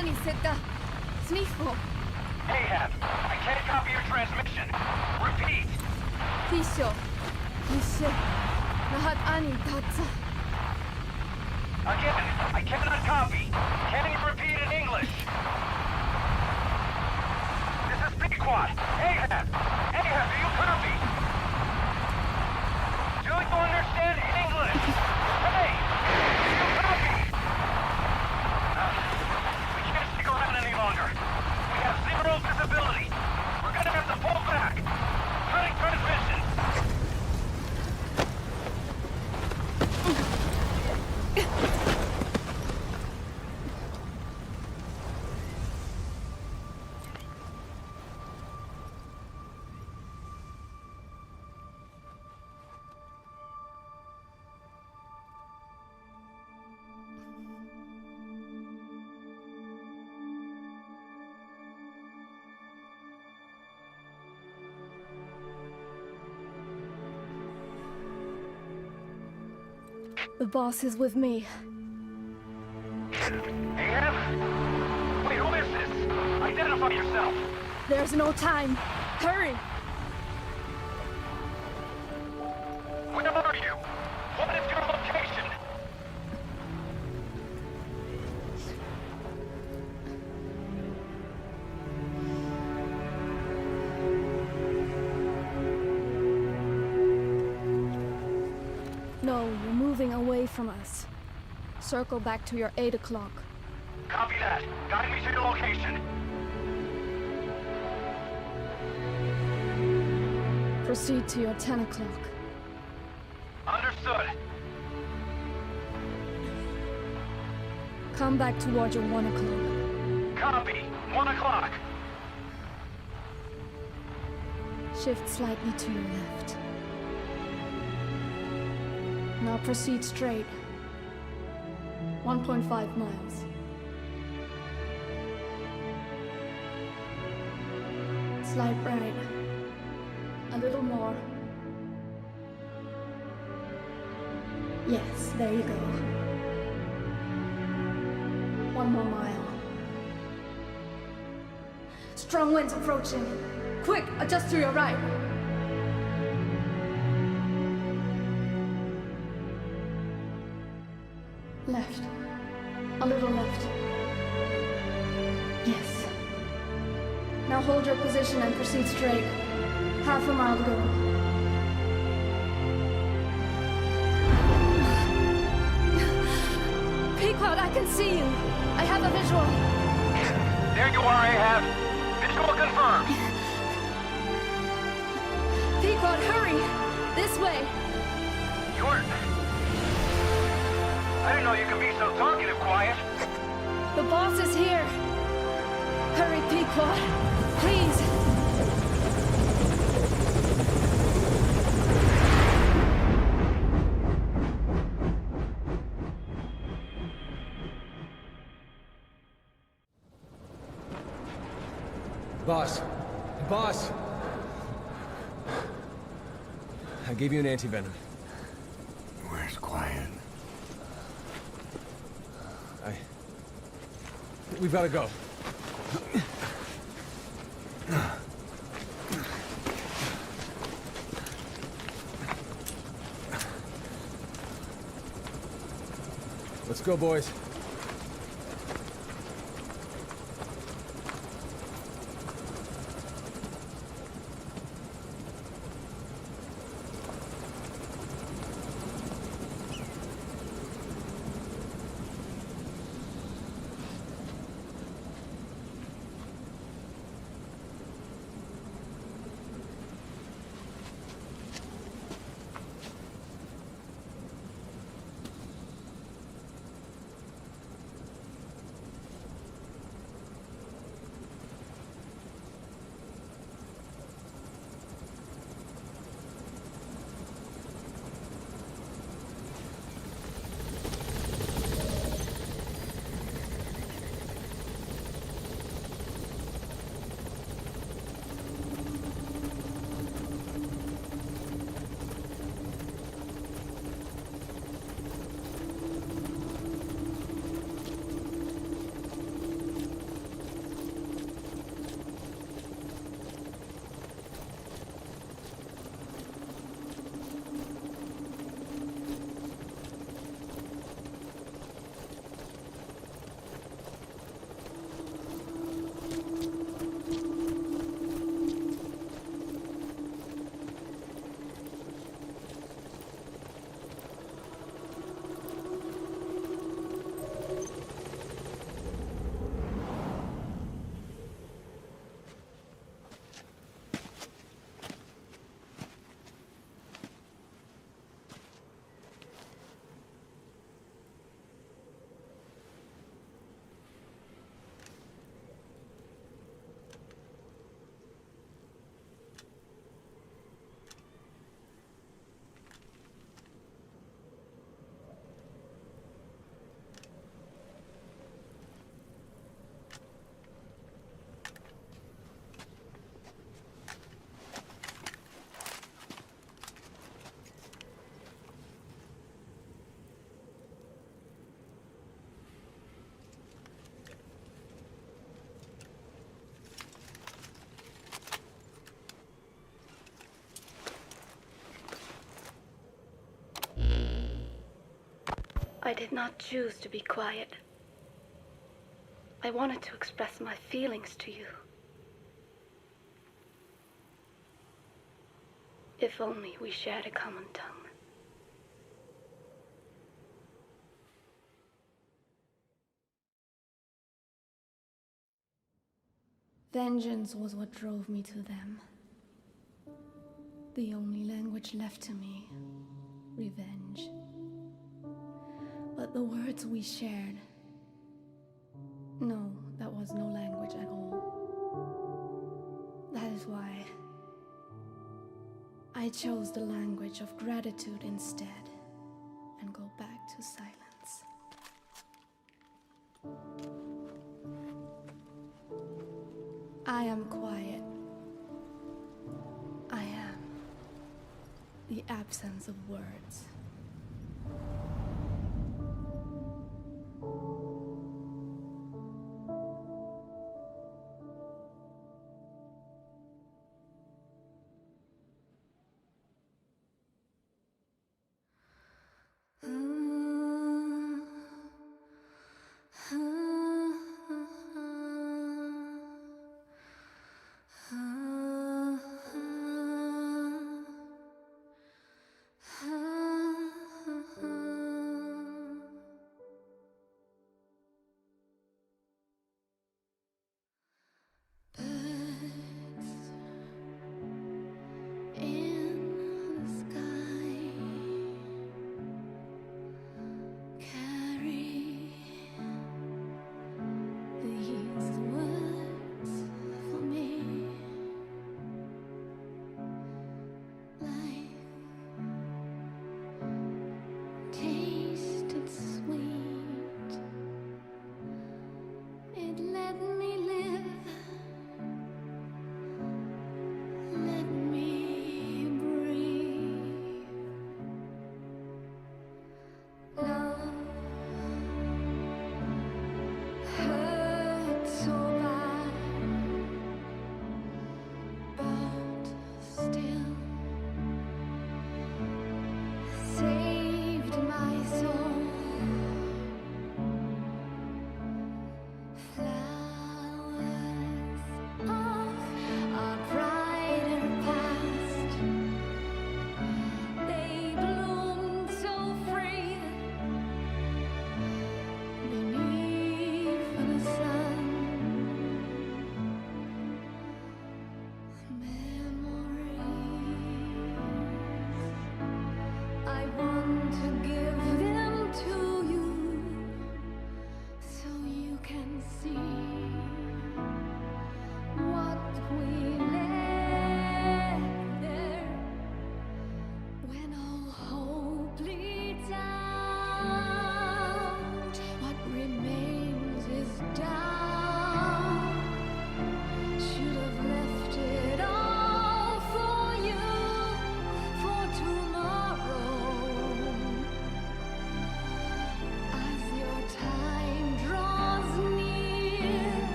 Ani seta. Snifo. Ahab, I can't copy your transmission. Repeat. Tisho. Nishe. Nahat Ani tatsa. Again, I cannot copy. Can you repeat in English? This is Pequod. Ahab! Ahab, do you copy? Do you understand English? Hey! Do you copy? We can't stick around any longer. We have zero visibility. We're gonna have to pull back. Cutting transmission. The boss is with me. Ahab? Wait, who is this? Identify yourself. There's no time. Hurry! Where are you? What is your location? No, you're moving away from us. Circle back to your 8 o'clock. Copy that. Guide me to your location. Proceed to your 10 o'clock. Understood. Come back towards your 1 o'clock. Copy. 1 o'clock. Shift slightly to your left. Now proceed straight. 1.5 miles. Slide right. A little more. Yes, there you go. 1 more mile. Strong winds approaching. Quick, adjust to your right. Left. A little left. Yes. Now hold your position and proceed straight. Half a mile to go. Pequod, I can see you. I have a visual. There you are, Ahab. Visual confirmed. Pequod, hurry! This way. You're... I didn't know you could be so talkative, Quiet. The boss is here. Hurry, Pequod. Please. Boss. Boss! I gave you an anti-venom. Where's Quiet? We've got to go. Let's go, boys. I did not choose to be quiet. I wanted to express my feelings to you. If only we shared a common tongue. Vengeance was what drove me to them. The only language left to me, revenge. But the words we shared, no, that was no language at all. That is why I chose the language of gratitude instead, and go back to silence. I am quiet. I am the absence of words.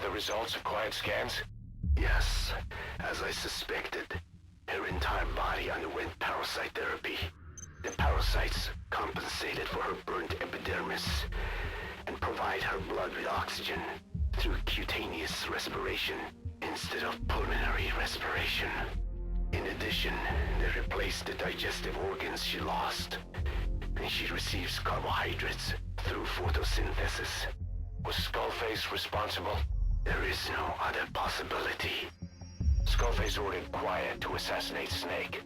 The results of quiet scans? Yes, as I suspected. Her entire body underwent parasite therapy. The parasites compensated for her burnt epidermis and provide her blood with oxygen through cutaneous respiration instead of pulmonary respiration. In addition, they replaced the digestive organs she lost, and she receives carbohydrates through photosynthesis. Was Skullface responsible? There is no other possibility. Skullface ordered Quiet to assassinate Snake.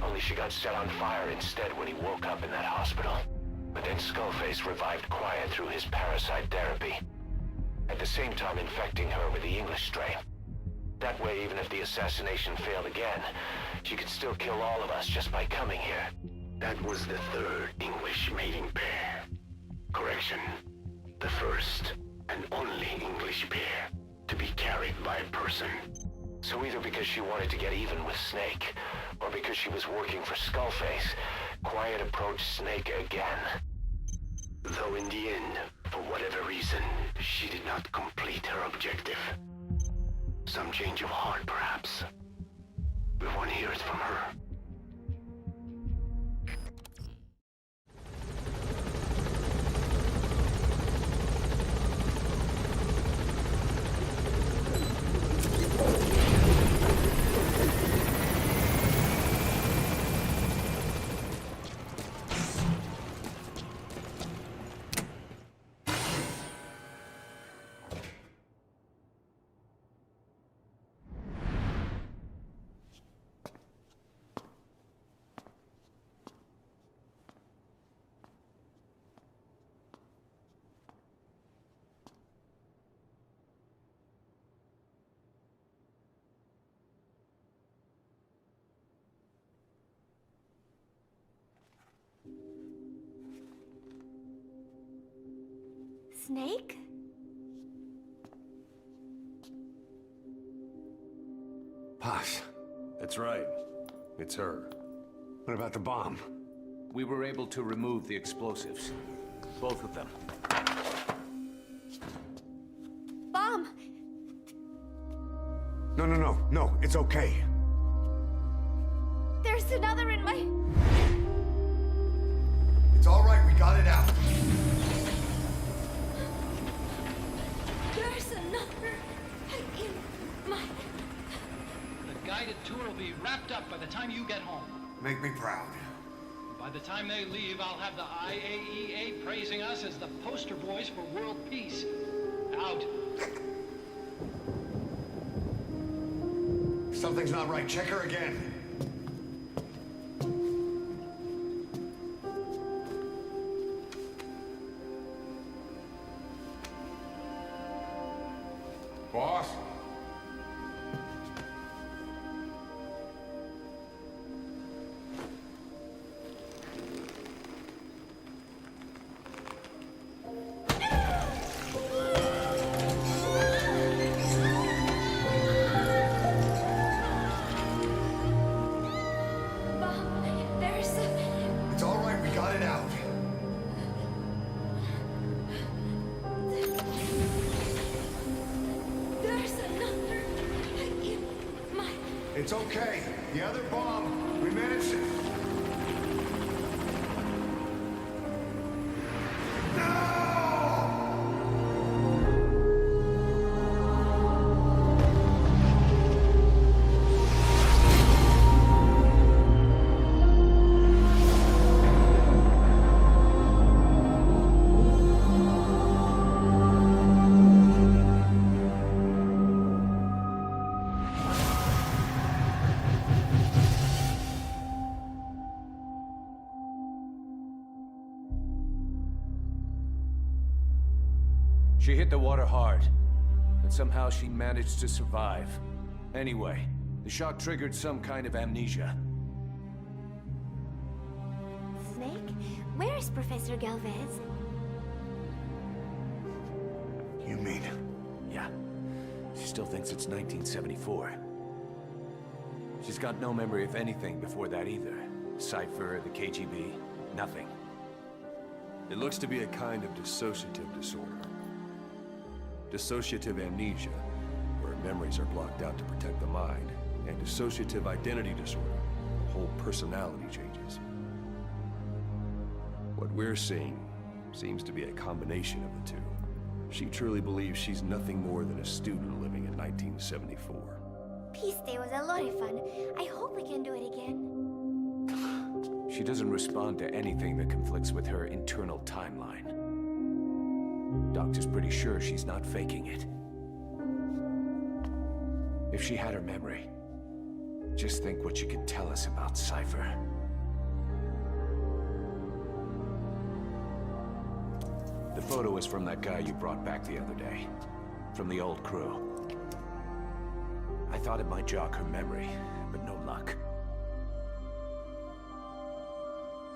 Only she got set on fire instead when he woke up in that hospital. But then Skullface revived Quiet through his parasite therapy, at the same time infecting her with the English strain. That way, even if the assassination failed again, she could still kill all of us just by coming here. That was the third English mating pair. Correction. The first and only English pair to be carried by a person. So either because she wanted to get even with Snake, or because she was working for Skullface, Quiet approached Snake again. Though in the end, for whatever reason, she did not complete her objective. Some change of heart, perhaps. We want to hear it from her. Snake? Paz. That's right. It's her. What about the bomb? We were able to remove the explosives. Both of them. Bomb! No, it's okay. There's another in my... It's all right, we got it out. There's another in my... The guided tour will be wrapped up by the time you get home. Make me proud. By the time they leave, I'll have the IAEA praising us as the poster boys for world peace. Out. Something's not right. Check her again. Boss? It's all right, we got it out. There's another in my... It's okay. The other bomb, we managed it. She hit the water hard, but somehow she managed to survive. Anyway, the shock triggered some kind of amnesia. Snake? Where is Professor Galvez? You mean? Yeah. She still thinks it's 1974. She's got no memory of anything before that either. Cipher, the KGB, nothing. It looks to be a kind of dissociative disorder. Dissociative amnesia, where memories are blocked out to protect the mind, and dissociative identity disorder, whole personality changes. What we're seeing seems to be a combination of the two. She truly believes she's nothing more than a student living in 1974. Peace Day was a lot of fun. I hope we can do it again. She doesn't respond to anything that conflicts with her internal timeline. Doctor's pretty sure she's not faking it. If she had her memory, just think what she could tell us about Cipher. The photo is from that guy you brought back the other day. From the old crew. I thought it might jog her memory, but no luck.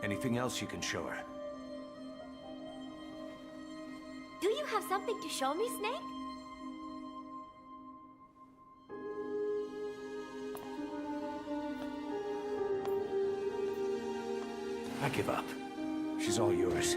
Anything else you can show her? Do you have something to show me, Snake? I give up. She's all yours.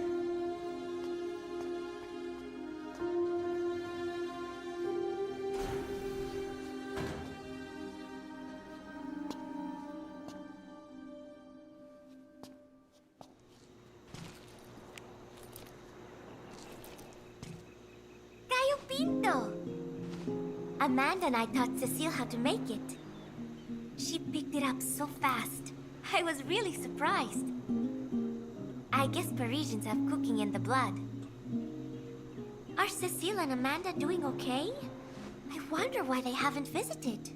Gallo Pinto! Amanda and I taught Cecile how to make it. She picked it up so fast. I was really surprised. I guess Parisians have cooking in the blood. Are Cecile and Amanda doing okay? I wonder why they haven't visited.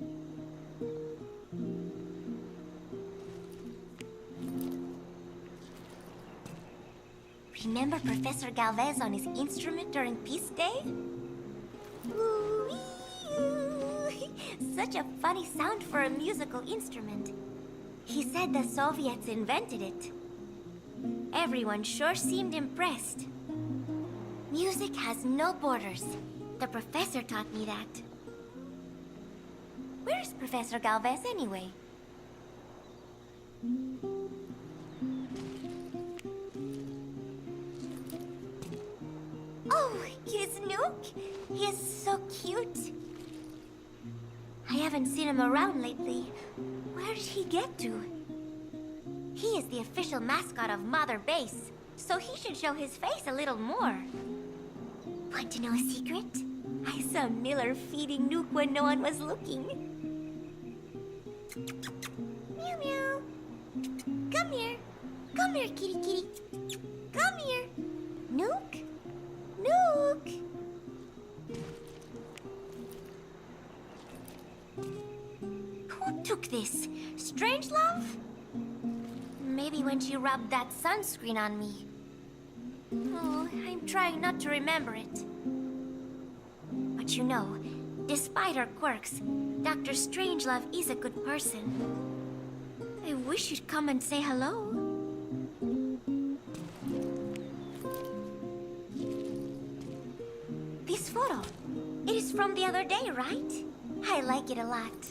Remember Professor Galvez on his instrument during Peace Day? Such a funny sound for a musical instrument. He said the Soviets invented it. Everyone sure seemed impressed. Music has no borders. The professor taught me that. Where's Professor Galvez anyway? Oh, here's Nook. He is so cute. I haven't seen him around lately. Where did he get to? He is the official mascot of Mother Base, so he should show his face a little more. Want to know a secret? I saw Miller feeding Nook when no one was looking. Meow meow. Come here. Come here, kitty kitty. Come here. Nook? Nook! Who took this? Strangelove? Maybe when she rubbed that sunscreen on me. Oh, I'm trying not to remember it. But you know, despite her quirks, Dr. Strangelove is a good person. I wish you'd come and say hello. This photo, it is from the other day, right? I like it a lot.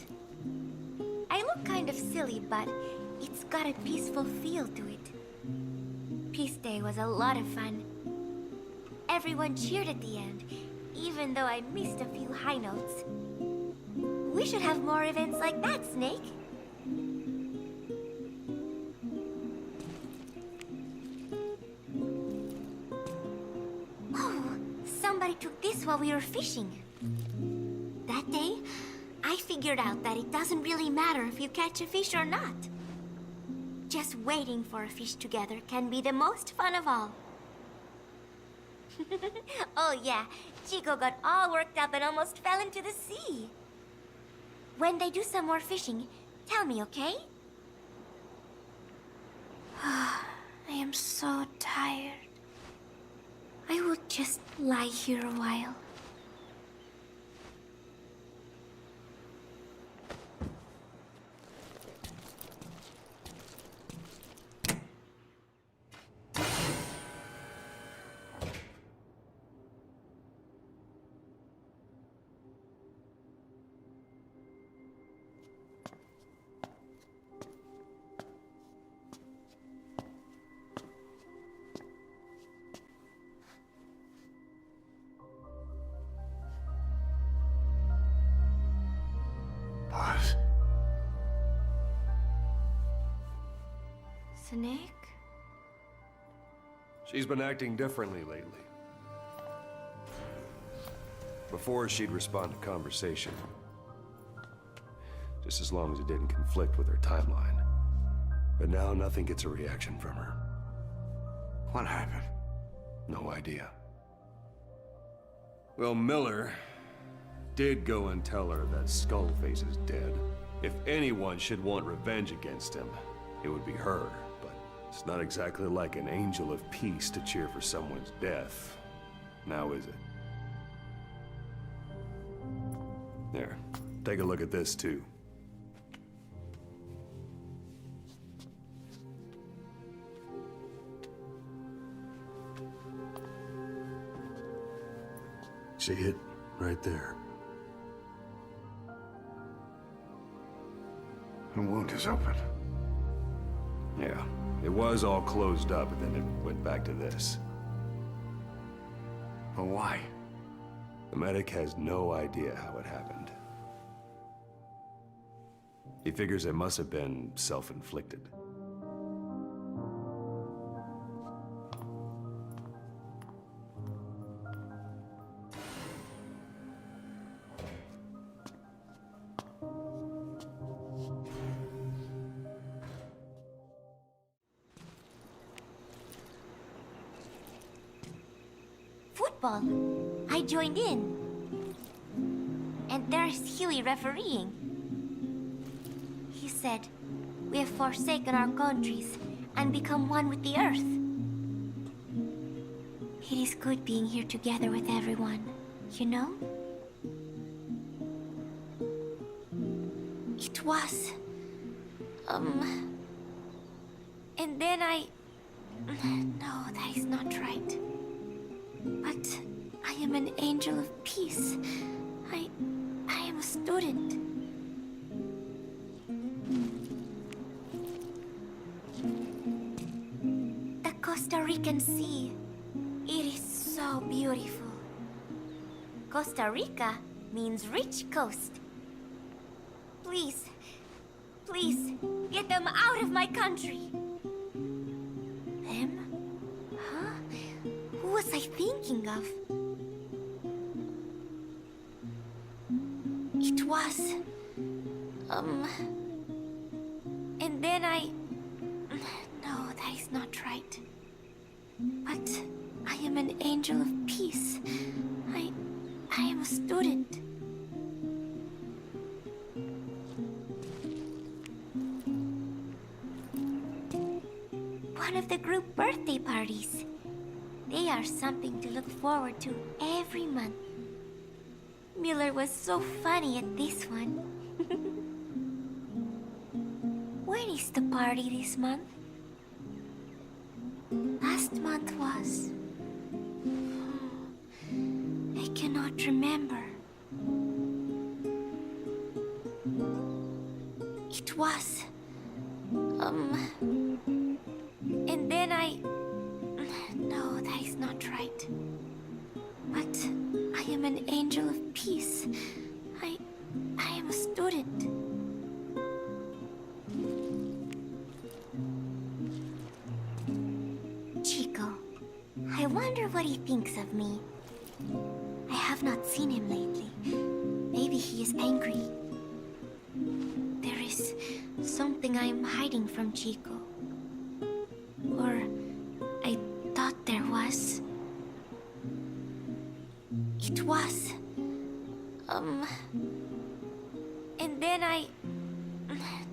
I look kind of silly, but it's got a peaceful feel to it. Peace Day was a lot of fun. Everyone cheered at the end, even though I missed a few high notes. We should have more events like that, Snake. Oh, somebody took this while we were fishing. That day, I figured out that it doesn't really matter if you catch a fish or not. Just waiting for a fish together can be the most fun of all. Oh yeah, Chico got all worked up and almost fell into the sea. When they do some more fishing, tell me, okay? I am so tired. I will just lie here a while. Boss. Snake? She's been acting differently lately. Before, she'd respond to conversation. Just as long as it didn't conflict with her timeline. But now, nothing gets a reaction from her. What happened? No idea. Well, Miller did go and tell her that Skullface is dead. If anyone should want revenge against him, it would be her. But it's not exactly like an angel of peace to cheer for someone's death. Now is it? There, take a look at this too. See it? Right there. The wound is open. Yeah, It was all closed up, and then it went back to this. But why? The medic has no idea how it happened. He figures it must have been self-inflicted. Football. I joined in. And there's Huey refereeing. He said, we have forsaken our countries and become one with the earth. It is good being here together with everyone, you know? It was... And then I... No, that is not right. But I am an angel of peace. I am a student. The Costa Rican Sea. It is so beautiful. Costa Rica means rich coast. Please, please, get them out of my country. Them? Huh? Who was I thinking of? It was... And then I... No, that is not right. But I am an angel of peace. I am a student. One of the group birthday parties. They are something to look forward to every month. Miller was so funny at this one. When is the party this month? Last month was... I cannot remember. It was... And then I... No, that is not right. But I am an angel of peace. I am a student. Chico, I wonder what he thinks of me. I have not seen him lately. Maybe he is angry. There is something I am hiding from Chico. Or I thought there was. It was. And then I...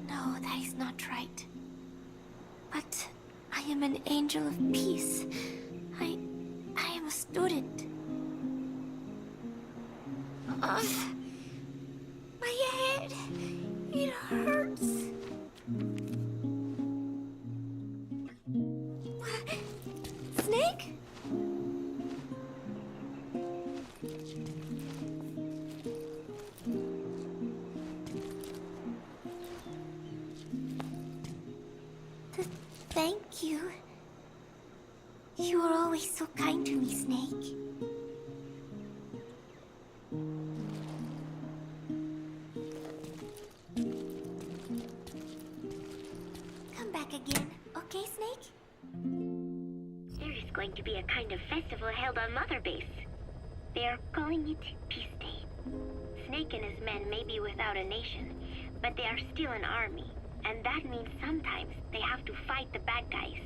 No, that is not right. But I am an angel of peace. I am a student. My head. It hurts. Snake? Thank you. You are always so kind to me, Snake. Come back again, okay, Snake? There is going to be a kind of festival held on Mother Base. They are calling it Peace Day. Snake and his men may be without a nation, but they are still an army. And that means sometimes they have to fight the bad guys.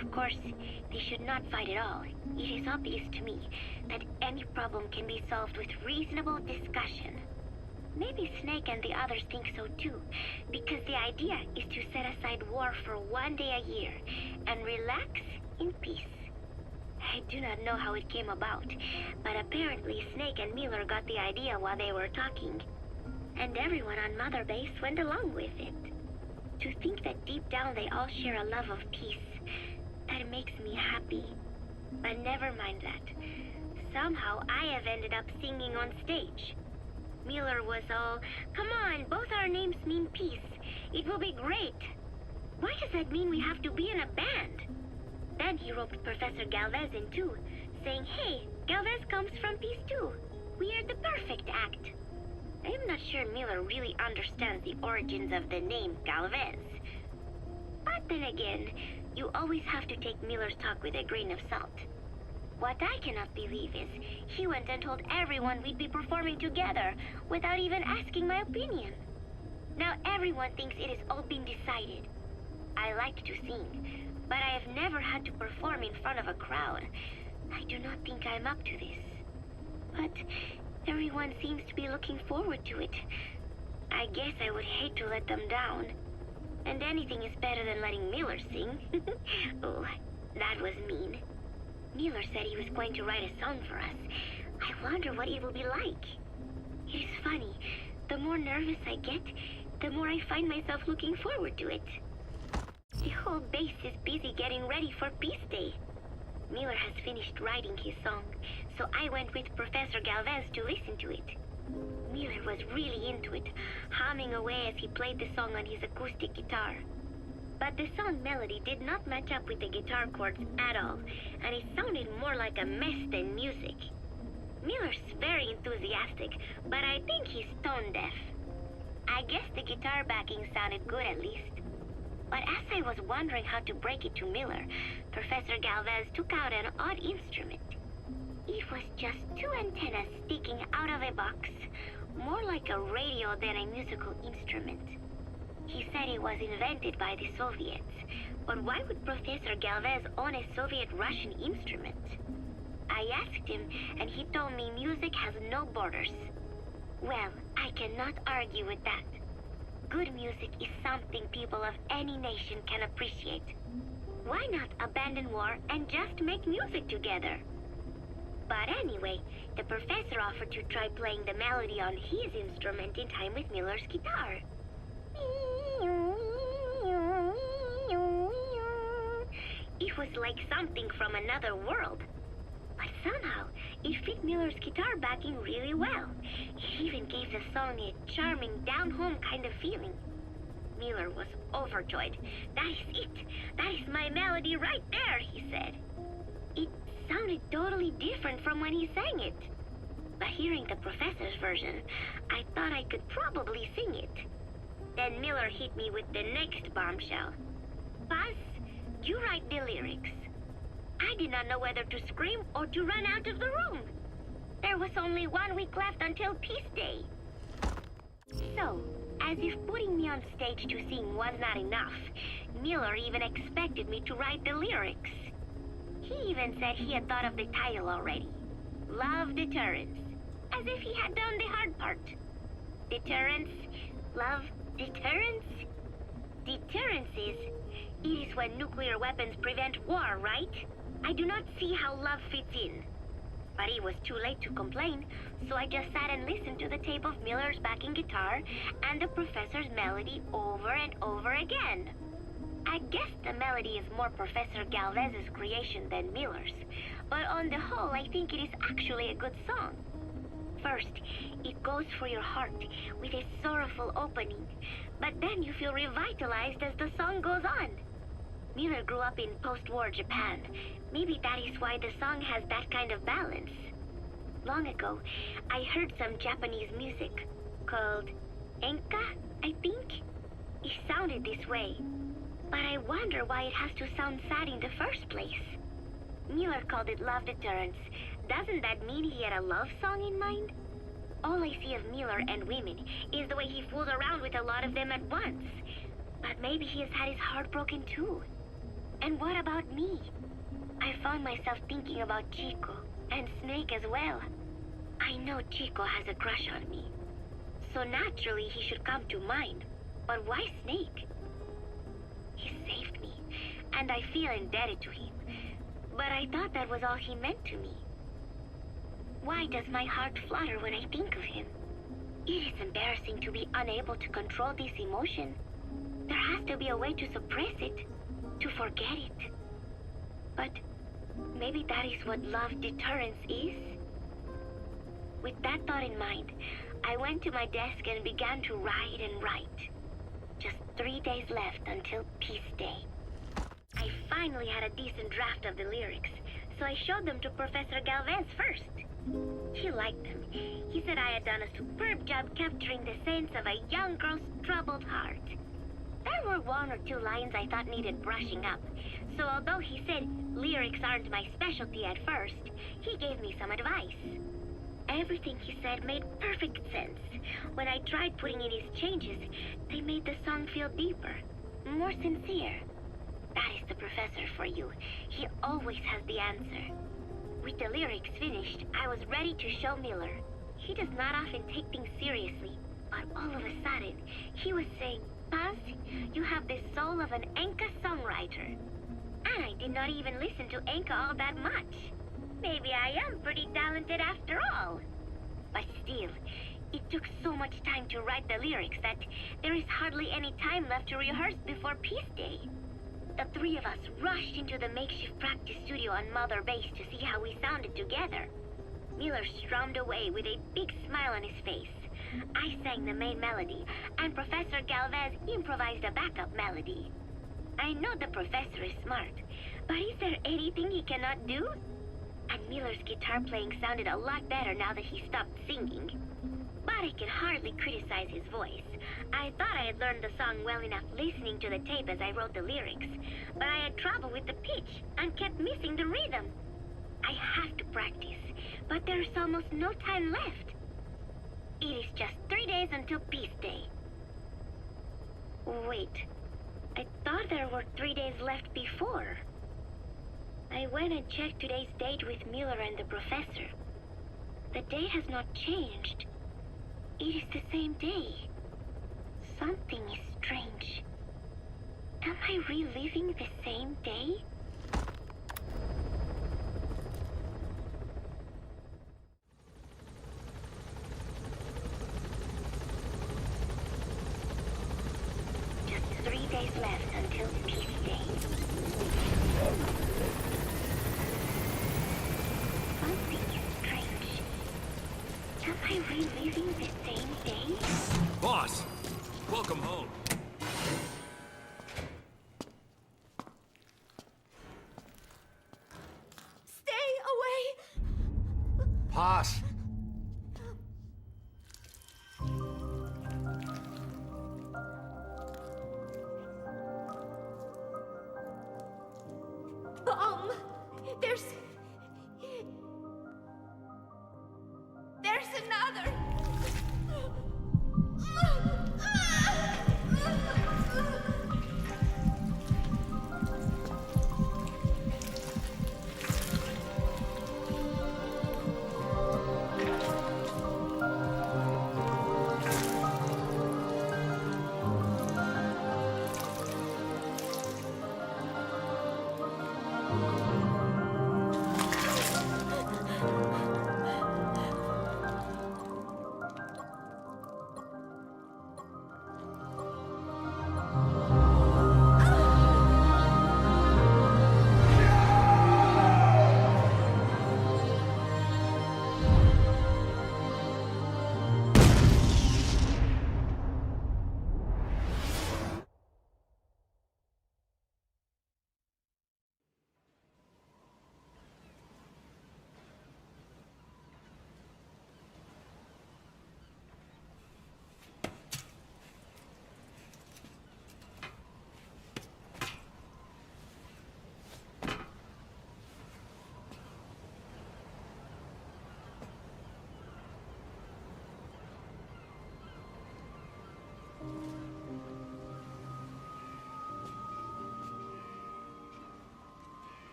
Of course, they should not fight at all. It is obvious to me that any problem can be solved with reasonable discussion. Maybe Snake and the others think so too, because the idea is to set aside war for one day a year and relax in peace. I do not know how it came about, but apparently Snake and Miller got the idea while they were talking. And everyone on Mother Base went along with it. To think that deep down they all share a love of peace, that makes me happy. But never mind that. Somehow I have ended up singing on stage. Miller was all, "Come on, both our names mean peace. It will be great." Why does that mean we have to be in a band? Then he roped Professor Galvez in too, saying, hey, Galvez comes from Peace too. We are the perfect act. I'm not sure Miller really understands the origins of the name Galvez. But then again, you always have to take Miller's talk with a grain of salt. What I cannot believe is he went and told everyone we'd be performing together without even asking my opinion. Now everyone thinks it has all been decided. I like to sing, but I have never had to perform in front of a crowd. I do not think I'm up to this. But everyone seems to be looking forward to it. I guess I would hate to let them down. And anything is better than letting Miller sing. Oh, that was mean. Miller said he was going to write a song for us. I wonder what it will be like. It is funny. The more nervous I get, the more I find myself looking forward to it. The whole base is busy getting ready for Peace Day. Miller has finished writing his song, so I went with Professor Galvez to listen to it. Miller was really into it, humming away as he played the song on his acoustic guitar. But the song melody did not match up with the guitar chords at all, and it sounded more like a mess than music. Miller's very enthusiastic, but I think he's tone deaf. I guess the guitar backing sounded good at least. But as I was wondering how to break it to Miller, Professor Galvez took out an odd instrument. It was just two antennas sticking out of a box, more like a radio than a musical instrument. He said it was invented by the Soviets, but why would Professor Galvez own a Soviet-Russian instrument? I asked him, and he told me music has no borders. Well, I cannot argue with that. Good music is something people of any nation can appreciate. Why not abandon war and just make music together? But anyway, the professor offered to try playing the melody on his instrument in time with Miller's guitar. It was like something from another world. But somehow, it fit Miller's guitar backing really well. It even gave the song a charming, down-home kind of feeling. Miller was overjoyed. That is it! That is my melody right there, he said. It sounded totally different from when he sang it. But hearing the professor's version, I thought I could probably sing it. Then Miller hit me with the next bombshell. Buzz, you write the lyrics. I did not know whether to scream or to run out of the room. There was only 1 week left until Peace Day. So, as if putting me on stage to sing was not enough, Miller even expected me to write the lyrics. He even said he had thought of the title already. Love Deterrence. As if he had done the hard part. Deterrence, love, deterrence. Deterrence is when nuclear weapons prevent war, right? I do not see how love fits in. But it was too late to complain, so I just sat and listened to the tape of Miller's backing guitar and the professor's melody over and over again. I guess the melody is more Professor Galvez's creation than Miller's, but on the whole, I think it is actually a good song. First, it goes for your heart with a sorrowful opening, but then you feel revitalized as the song goes on. Miller grew up in post-war Japan. Maybe that is why the song has that kind of balance. Long ago, I heard some Japanese music called enka, I think. It sounded this way. But I wonder why it has to sound sad in the first place. Miller called it Love Deterrence. Doesn't that mean he had a love song in mind? All I see of Miller and women is the way he fools around with a lot of them at once. But maybe he has had his heart broken too. And what about me? I found myself thinking about Chico and Snake as well. I know Chico has a crush on me. So naturally he should come to mind. But why Snake? He saved me, and I feel indebted to him. But I thought that was all he meant to me. Why does my heart flutter when I think of him? It is embarrassing to be unable to control this emotion. There has to be a way to suppress it, to forget it. But maybe that is what love deterrence is? With that thought in mind, I went to my desk and began to write and write. Just 3 days left until Peace Day. I finally had a decent draft of the lyrics, so I showed them to Professor Galvez first. He liked them. He said I had done a superb job capturing the sense of a young girl's troubled heart. There were one or two lines I thought needed brushing up, so although he said lyrics aren't my specialty at first, he gave me some advice. Everything he said made perfect sense. When I tried putting in his changes, they made the song feel deeper, more sincere. That is the professor for you. He always has the answer. With the lyrics finished, I was ready to show Miller. He does not often take things seriously, but all of a sudden, he was saying, "Paz, you have the soul of an Enka songwriter." And I did not even listen to Enka all that much. Maybe I am pretty talented after all. But still, it took so much time to write the lyrics that there is hardly any time left to rehearse before Peace Day. The three of us rushed into the makeshift practice studio on Mother Base to see how we sounded together. Miller strummed away with a big smile on his face. I sang the main melody, and Professor Galvez improvised a backup melody. I know the professor is smart, but is there anything he cannot do? And Miller's guitar playing sounded a lot better now that he stopped singing. But I can hardly criticize his voice. I thought I had learned the song well enough listening to the tape as I wrote the lyrics, but I had trouble with the pitch and kept missing the rhythm. I have to practice, but there's almost no time left. It is just 3 days until Peace Day. Wait, I thought there were 3 days left before. I went and checked today's date with Miller and the professor. The date has not changed. It is the same day. Something is strange. Am I reliving the same day? Just 3 days left until Peace Day. Something is strange. Am I reliving the same day? Boss! Welcome home. Stay away! Paz! There's another!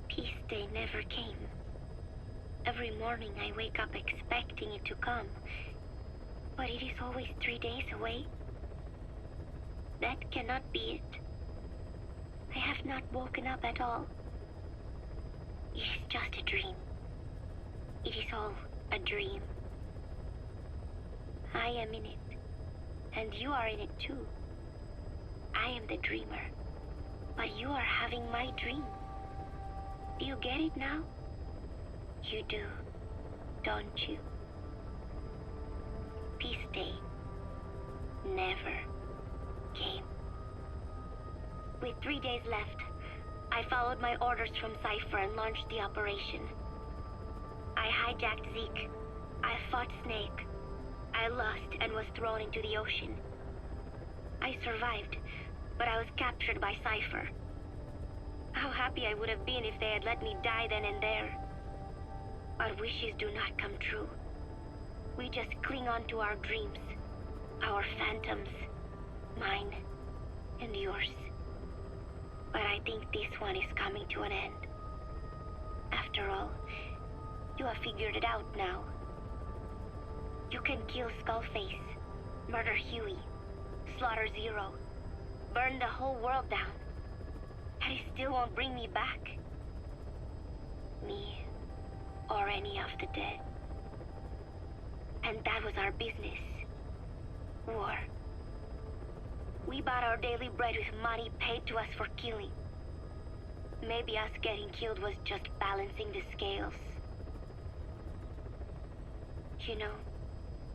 Peace Day never came. Every morning I wake up expecting it to come, but it is always 3 days away. That cannot be it. I have not woken up at all. It is just a dream. It is all a dream. I am in it, and you are in it too. I am the dreamer, but you are having my dream. Do you get it now? You do, don't you? Peace Day never came. With 3 days left, I followed my orders from Cipher and launched the operation. I hijacked Zeke. I fought Snake. I lost and was thrown into the ocean. I survived, but I was captured by Cipher. How happy I would have been if they had let me die then and there. Our wishes do not come true. We just cling on to our dreams, our phantoms, mine and yours. But I think this one is coming to an end. After all, you have figured it out now. You can kill Skullface, murder Huey, slaughter Zero, burn the whole world down, and it still won't bring me back. Me, or any of the dead. And that was our business. War. We bought our daily bread with money paid to us for killing. Maybe us getting killed was just balancing the scales. You know,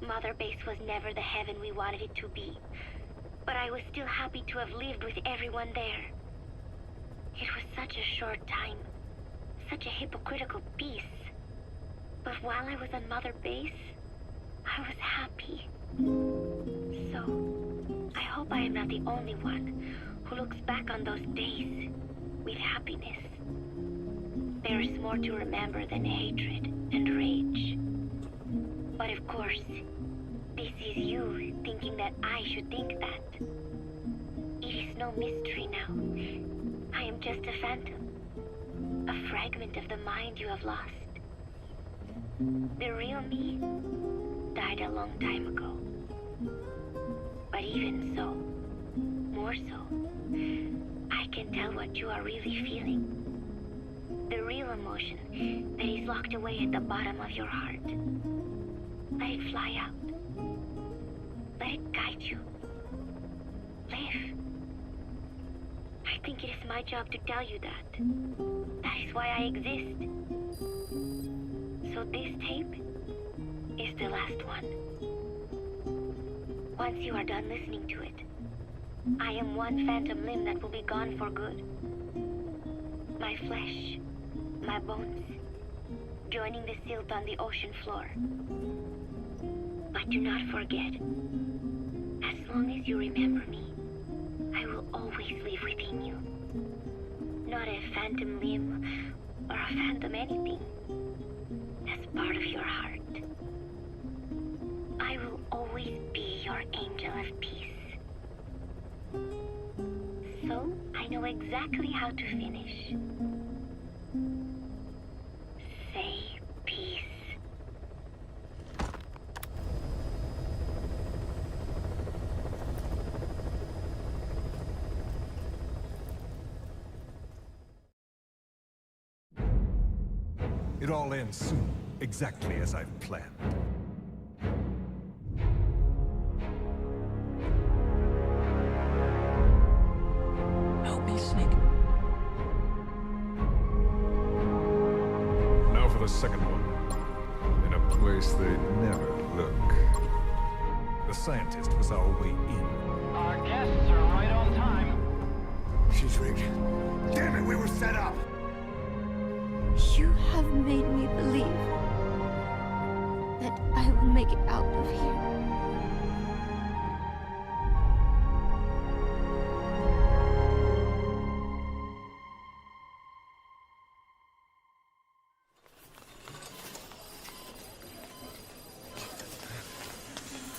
Mother Base was never the heaven we wanted it to be. But I was still happy to have lived with everyone there. It was such a short time. Such a hypocritical peace. But while I was on Mother Base, I was happy. So, I hope I am not the only one who looks back on those days with happiness. There is more to remember than hatred and rage. But of course, this is you thinking that I should think that. It is no mystery now. I am just a phantom. A fragment of the mind you have lost. The real me died a long time ago. But even so, more so, I can tell what you are really feeling. The real emotion that is locked away at the bottom of your heart. Let it fly out. Let it guide you. Live. I think it is my job to tell you that. That is why I exist. So this tape is the last one. Once you are done listening to it, I am one phantom limb that will be gone for good. My flesh, my bones, joining the silt on the ocean floor. But do not forget, as long as you remember me, I will always live within you. Not a phantom limb or a phantom anything. As part of your heart. I will always be your angel of peace. So, I know exactly how to finish. Say peace. It all ends soon, exactly as I've planned. Help me, Snake. Now for the second one. In a place they'd never look. The scientist was our way in. Our guests are right on time. She's rigged. Damn it, we were set up! You have made me believe that I will make it out of here.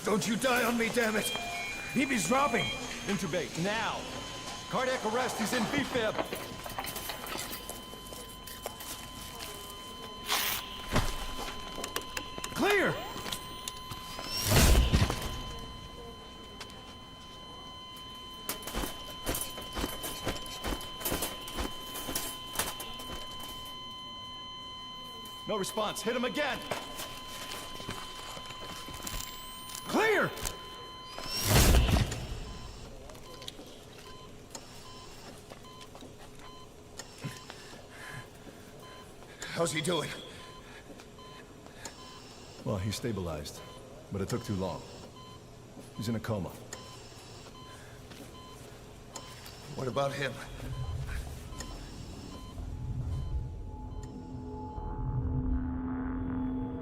Don't you die on me, damn it! BB's dropping! Intubate, now! Cardiac arrest, he's in B-fib! No response. Hit him again! Clear! How's he doing? Well, he's stabilized, but it took too long. He's in a coma. What about him?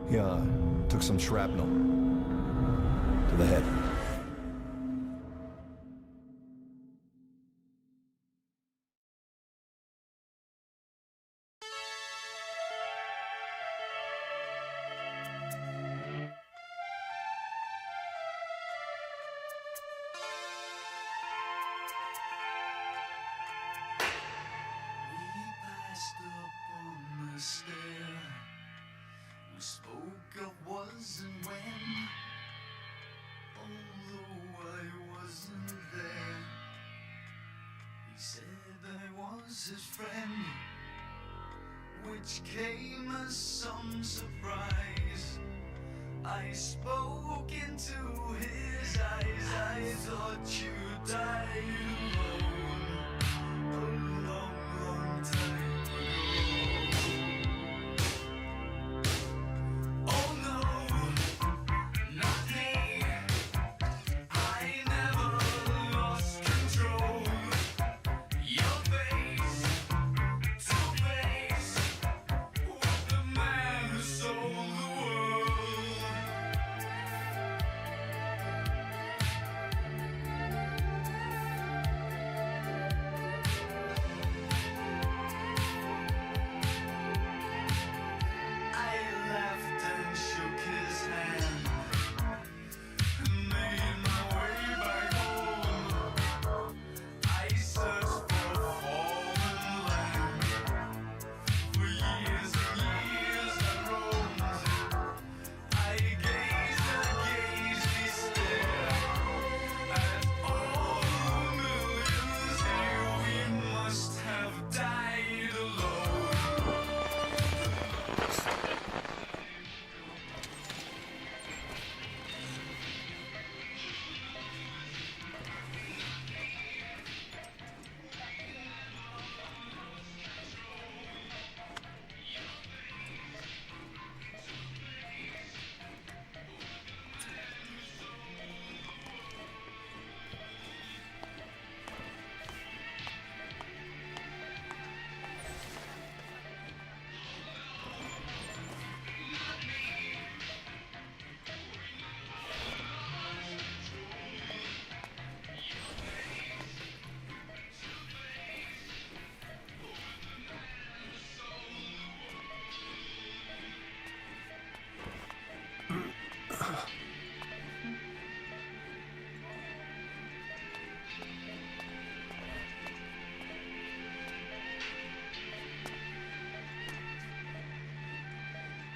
He, took some shrapnel. To the head. We spoke of was and when, although I wasn't there. He said I was his friend, which came as some surprise. I spoke into his eyes, I thought you died alone a long, long time ago. Oh no, not me, I never lost control. Your face to face with the man who sold the world. I laughed and shook his hand and made my way back home. I searched for a foreign land. For years and years I roamed. I gazed stare at all the millions here. We must have died alone.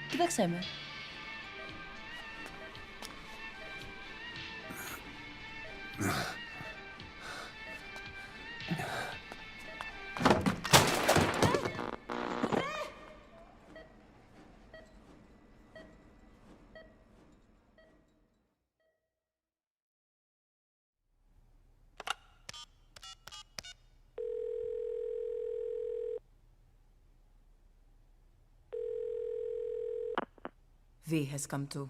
Κοίταξέ με. V has come to.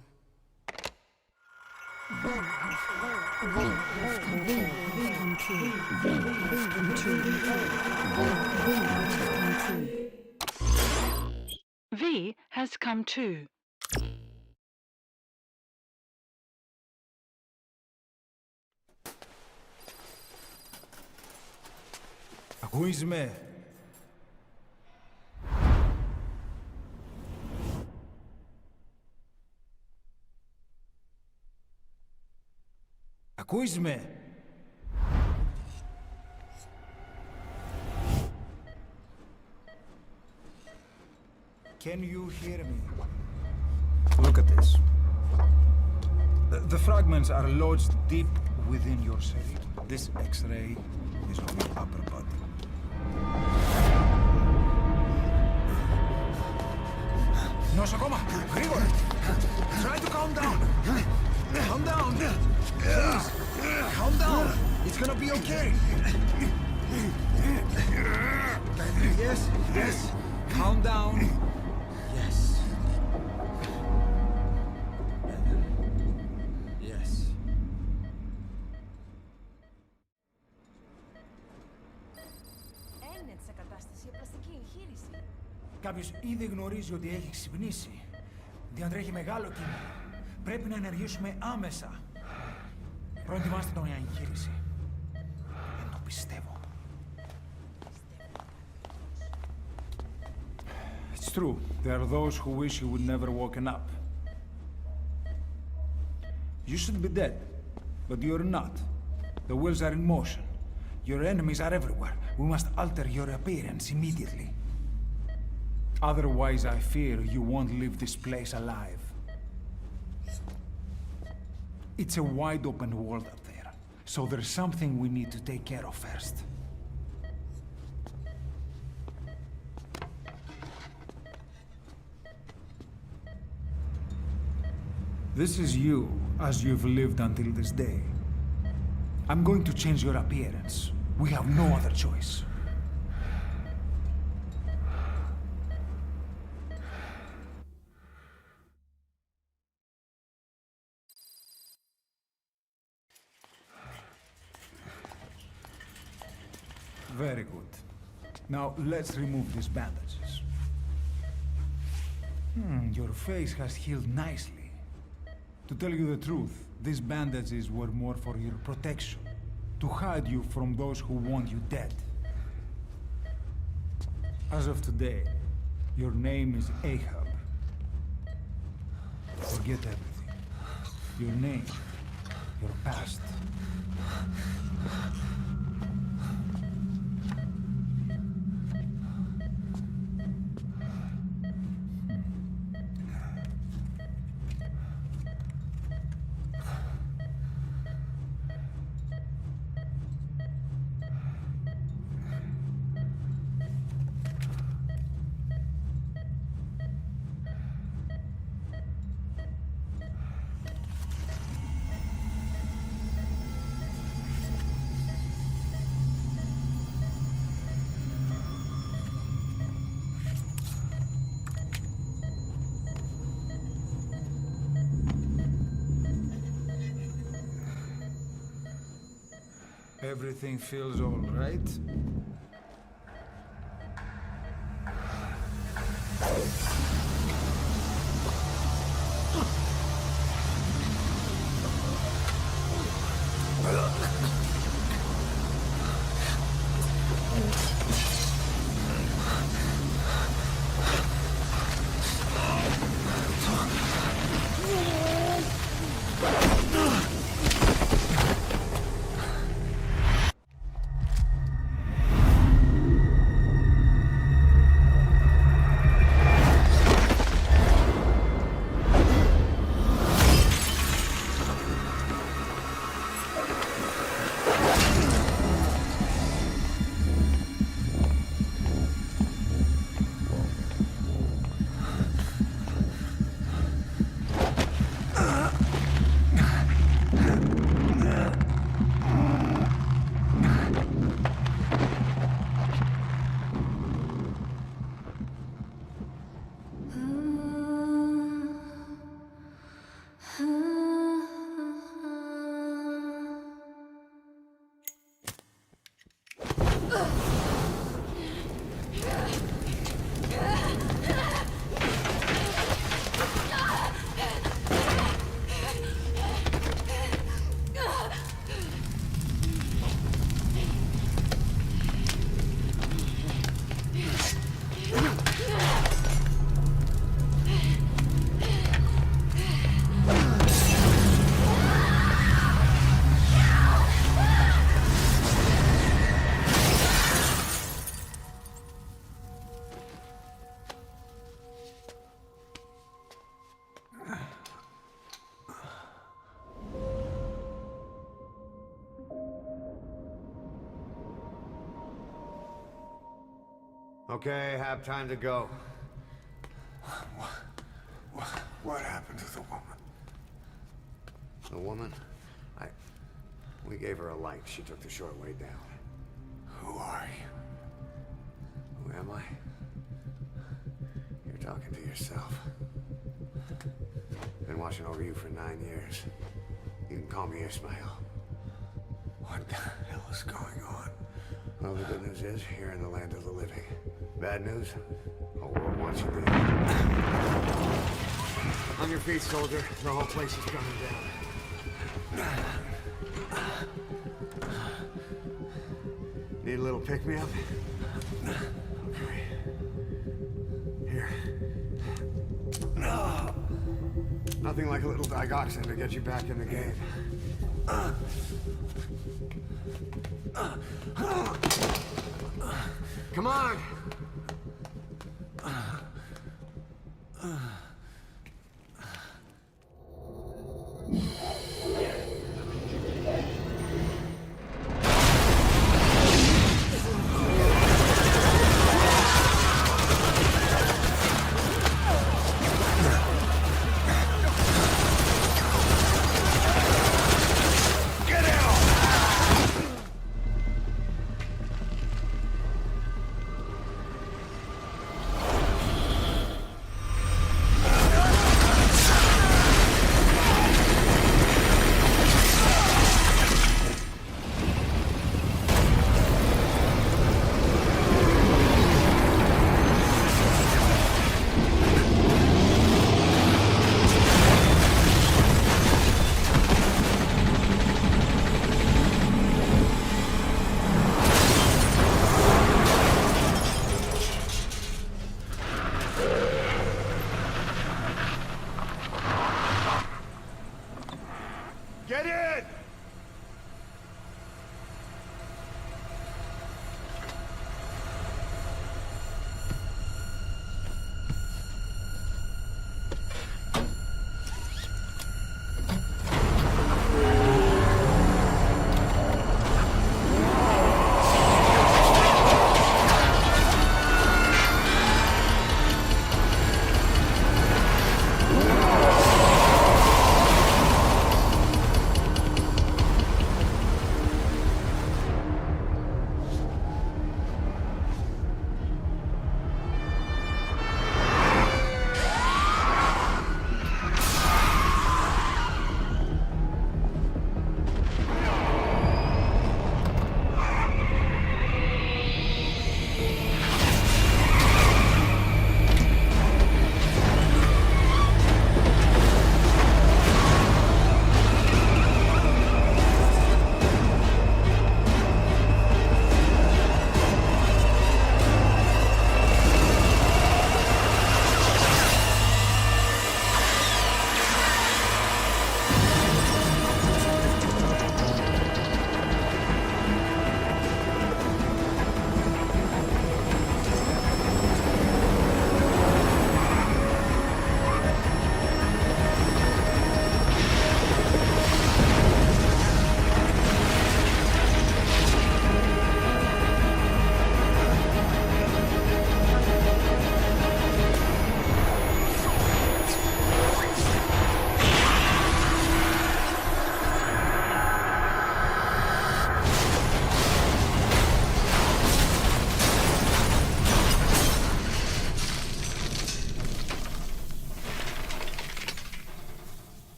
V has come too. Ακούεις με? Ακούεις με? Can you hear me? Look at this. The fragments are lodged deep within your cell. This X-ray is of your upper body. Νοσοκόμα, γρήγορα! Try to calm down! Calm down! Please! Calm down! It's gonna be okay! Yes, yes! Calm down! Yes. Yes. Έννετ σε κατάσταση πλαστική εγχείρηση. Κάποιος ήδη γνωρίζει ότι έχει ξυπνήσει. Διατρέχει μεγάλο κίνδυνο. Πρέπει να ενεργήσουμε άμεσα. Προετοιμάστε τον για εγχείρηση. Δεν το πιστεύω. It's true. There are those who wish you would never woken up. You should be dead, but you're not. The wheels are in motion. Your enemies are everywhere. We must alter your appearance immediately. Otherwise, I fear you won't leave this place alive. It's a wide open world up there, so there's something we need to take care of first. This is you, as you've lived until this day. I'm going to change your appearance. We have no other choice. Very good. Now, let's remove these bandages. Your face has healed nicely. To tell you the truth, these bandages were more for your protection, to hide you from those who want you dead. As of today, your name is Ahab. Forget everything. Your name, your past. Everything feels all right? Okay, have time to go. What happened to the woman? The woman? We gave her a light. She took the short way down. Who are you? Who am I? You're talking to yourself. Been watching over you for 9 years. You can call me Ismail. What the hell is going on? Well, the good news is, you're in the land of the living. Bad news? The whole world wants you dead. On your feet, soldier. The whole place is coming down. Need a little pick-me-up? Okay. Here. Nothing like a little digoxin to get you back in the game. Come on! Get in!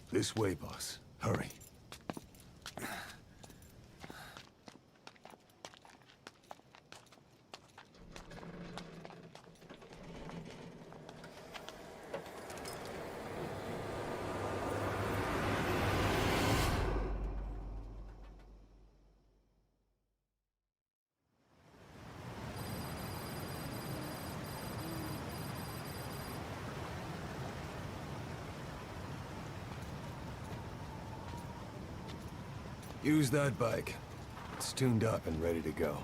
This way, boss. Hurry. Use that bike. It's tuned up and ready to go.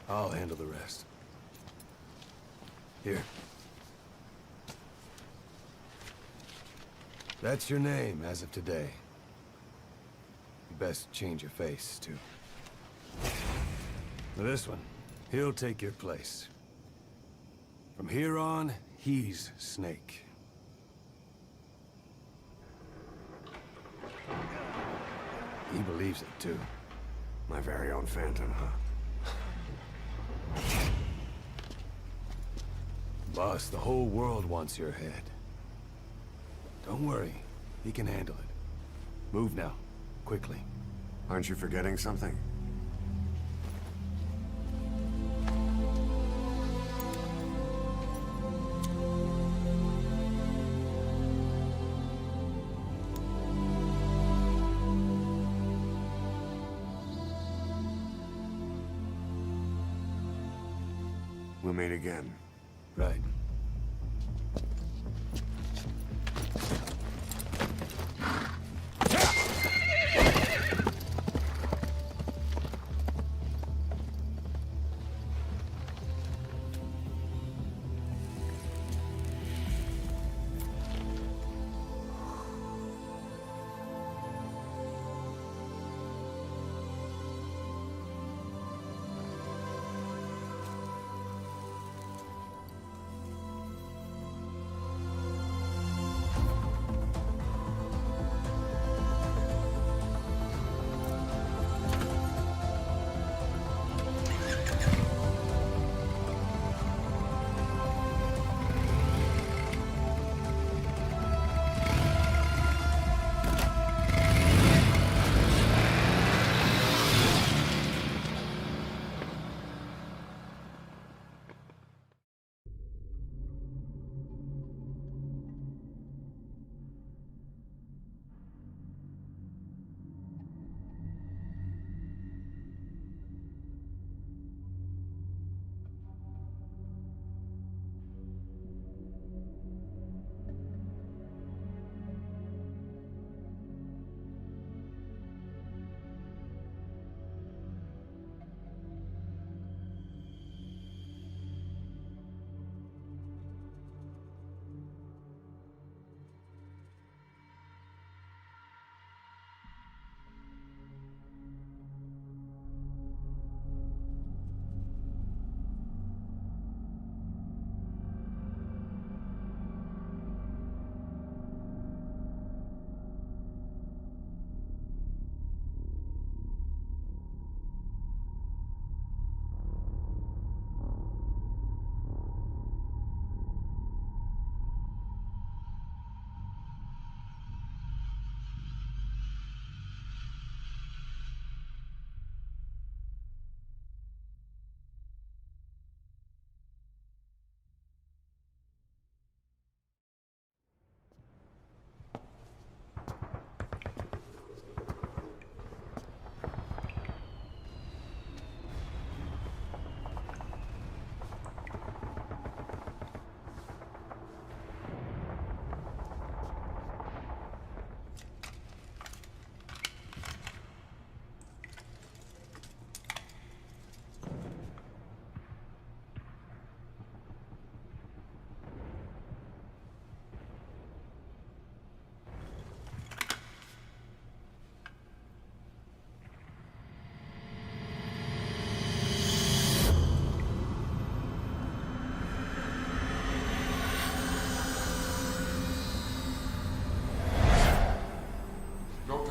I'll handle the rest. Here. That's your name as of today. You best change your face, too. Now this one, he'll take your place. From here on, he's Snake. He believes it, too. My very own Phantom, huh? Boss, the whole world wants your head. Don't worry, he can handle it. Move now, quickly. Aren't you forgetting something? We'll meet again. Right.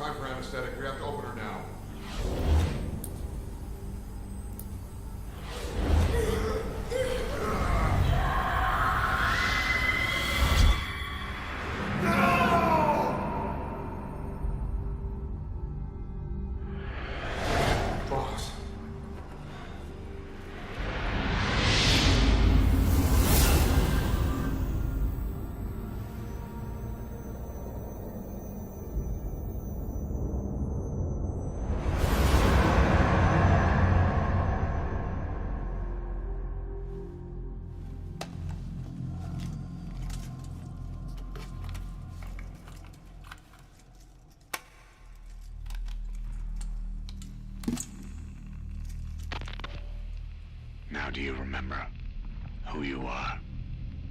time for anesthetic. We have to open her now. Boss. Now do you remember who you are?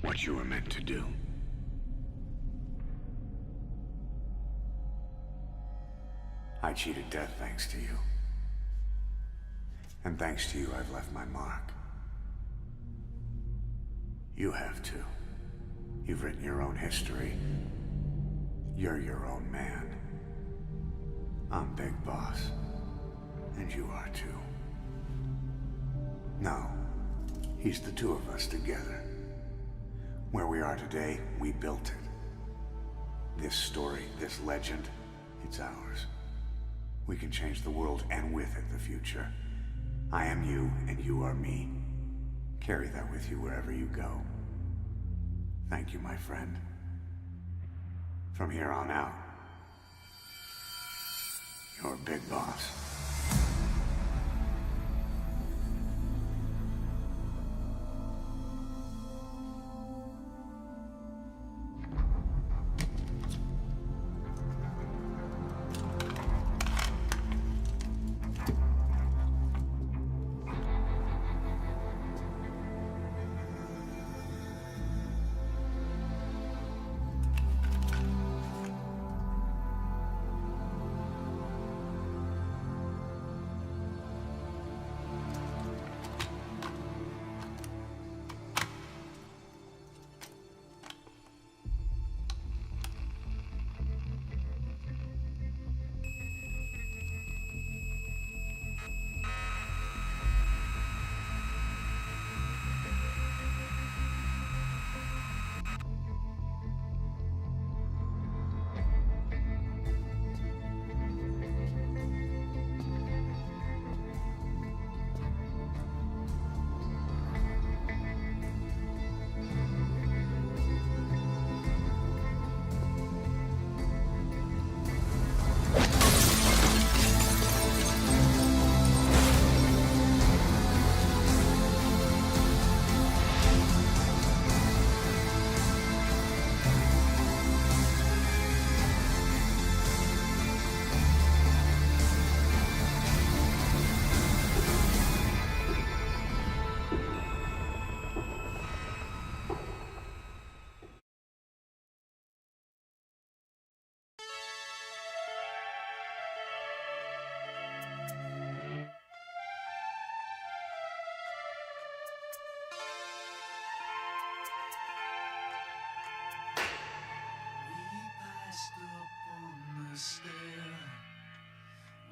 What you were meant to do? I cheated death thanks to you. And thanks to you, I've left my mark. You have too. You've written your own history. You're your own man. I'm Big Boss. And you are too. No. He's the two of us together. Where we are today, we built it. This story, this legend, it's ours. We can change the world and with it the future. I am you and you are me. Carry that with you wherever you go. Thank you, my friend. From here on out, you're Big Boss.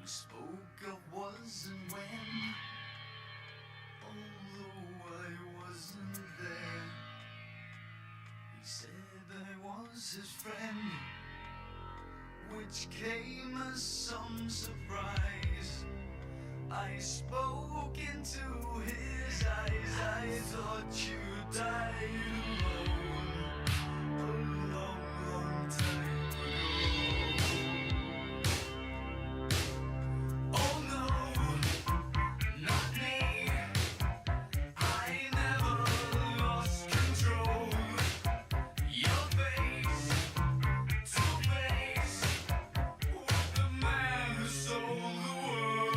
We spoke of was and when, although I wasn't there. He said I was his friend, which came as some surprise. I spoke into his eyes. I thought you died alone a long, long time ago. Oh no, not me. I never lost control. Your face to face with the man who sold the world.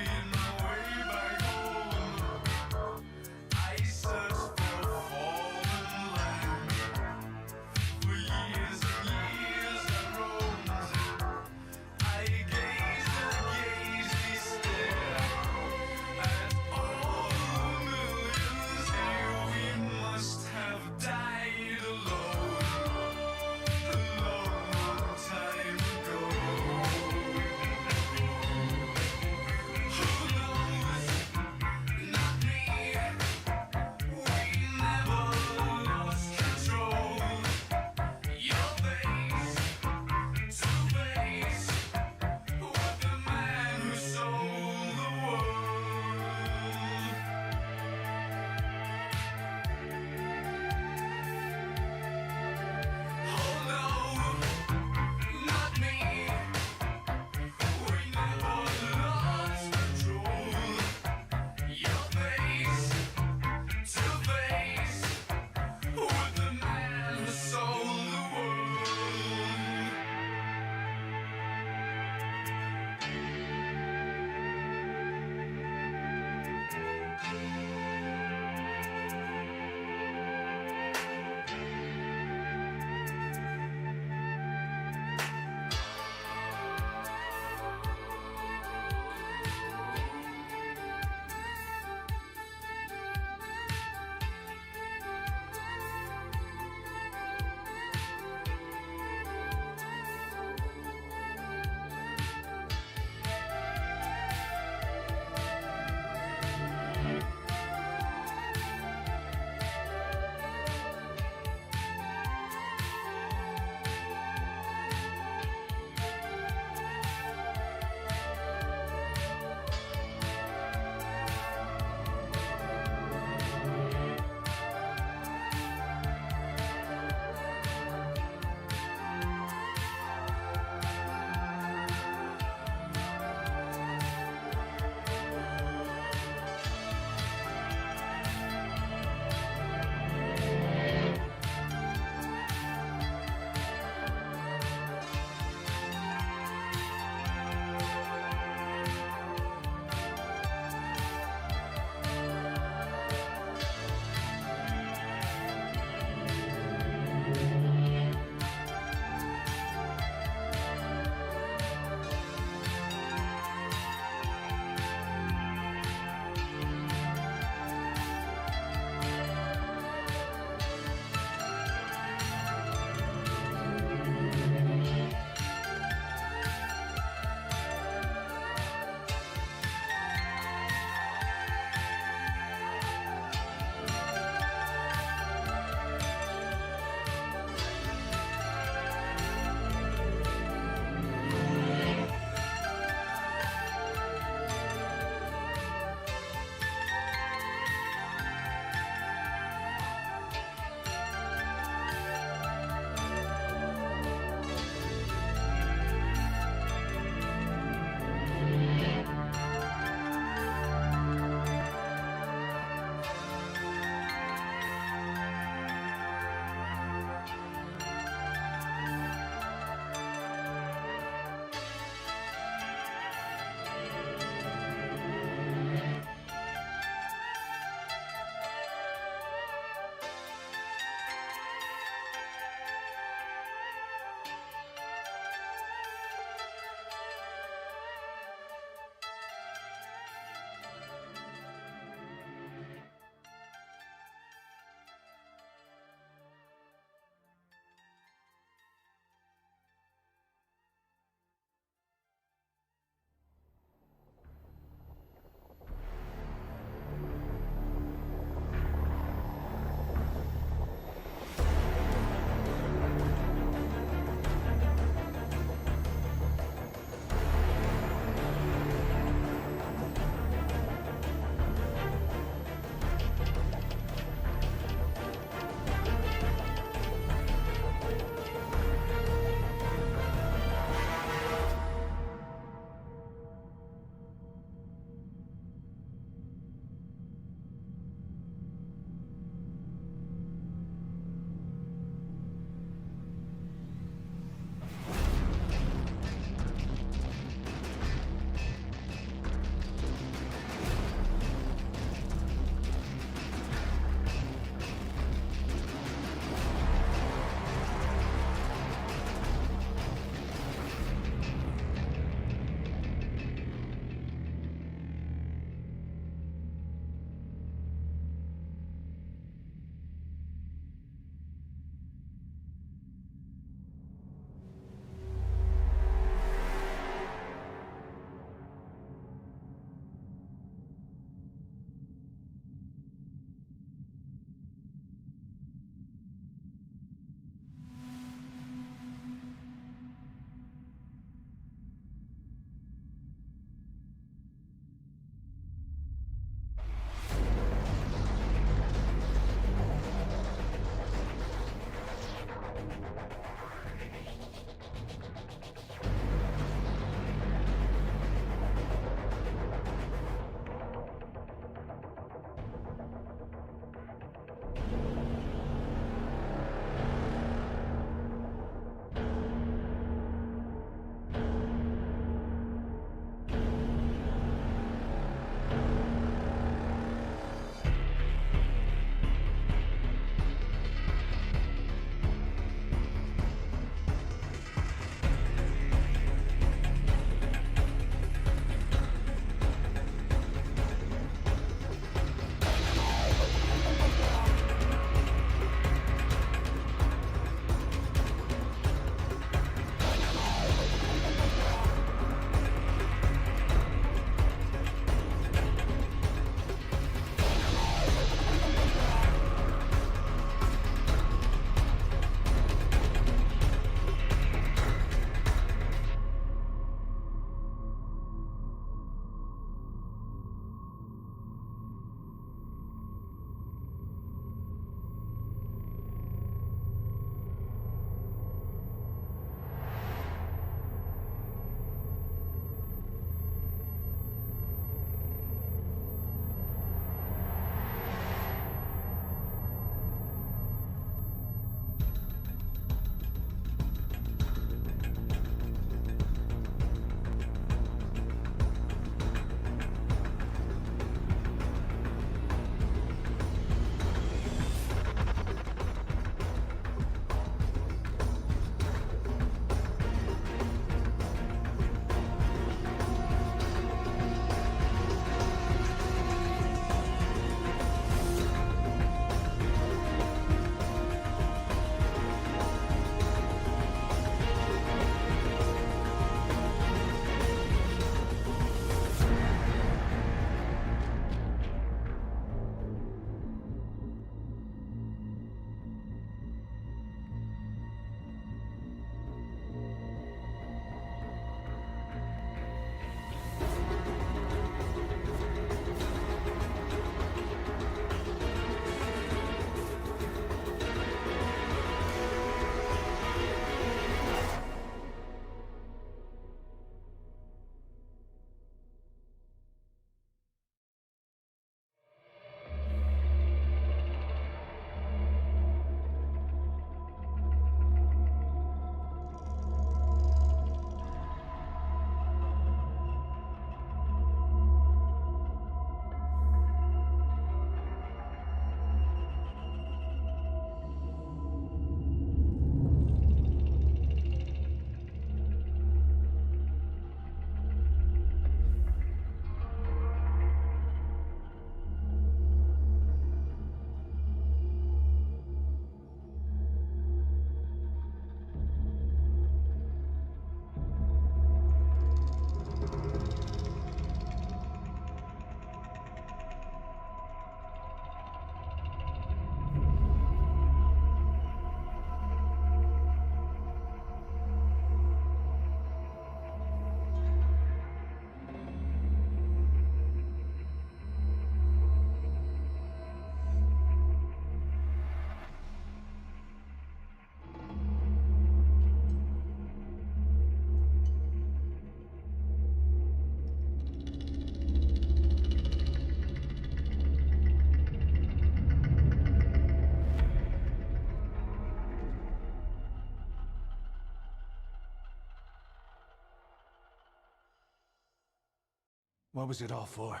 What was it all for?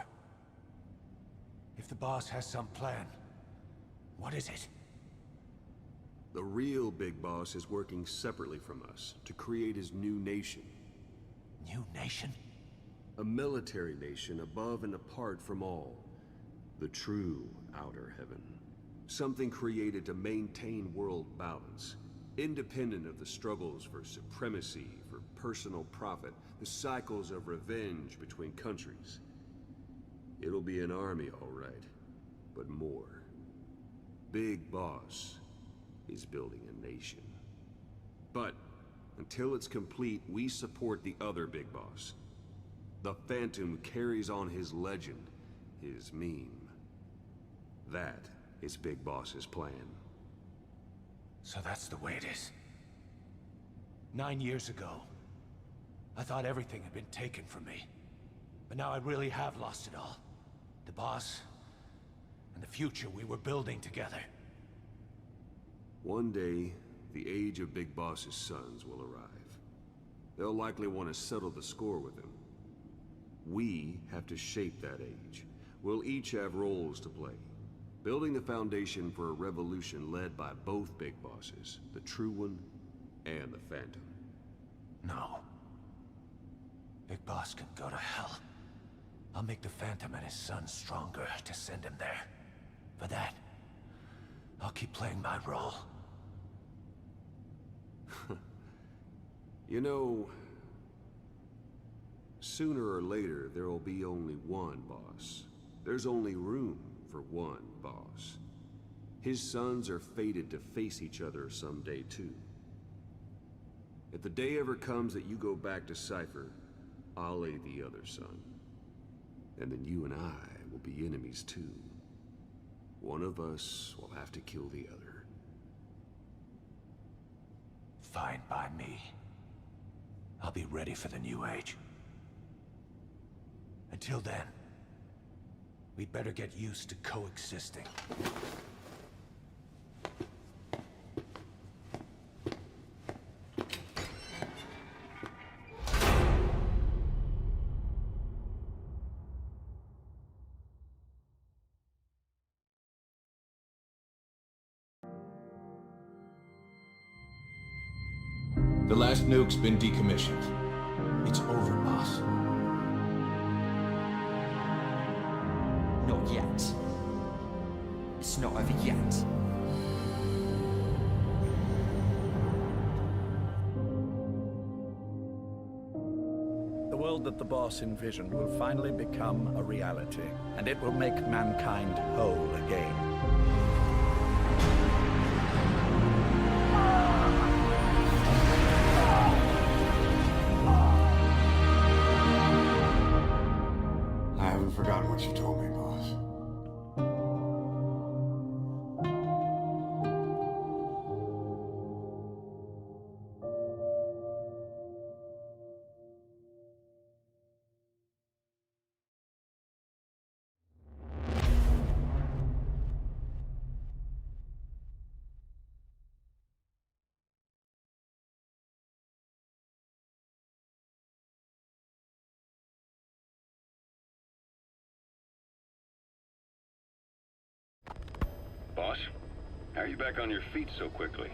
If the boss has some plan, what is it? The real big boss is working separately from us to create his new nation. New nation? A military nation above and apart from all. The true outer heaven. Something created to maintain world balance. Independent of the struggles for supremacy, for personal profit, the cycles of revenge between countries. It'll be an army, all right, but more. Big Boss is building a nation. But until it's complete, we support the other Big Boss. The Phantom carries on his legend, his meme. That is Big Boss's plan. So that's the way it is. 9 years ago, I thought everything had been taken from me. But now I really have lost it all. The boss, and the future we were building together. One day, the age of Big Boss's sons will arrive. They'll likely want to settle the score with him. We have to shape that age. We'll each have roles to play. Building the foundation for a revolution led by both Big Bosses, the True One and the Phantom. No. Big Boss can go to hell. I'll make the Phantom and his son stronger to send him there. For that, I'll keep playing my role. You know, sooner or later, there will be only one boss. There's only room for one boss. His sons are fated to face each other someday, too. If the day ever comes that you go back to Cipher, I'll aid the other son. And then you and I will be enemies, too. One of us will have to kill the other. Fine by me. I'll be ready for the new age. Until then, we'd better get used to coexisting. The last nuke's been decommissioned. It's over, boss. Not yet. It's not over yet. The world that the boss envisioned will finally become a reality, and it will make mankind whole again. I haven't forgotten what you told me, boss. Boss, how are you back on your feet so quickly?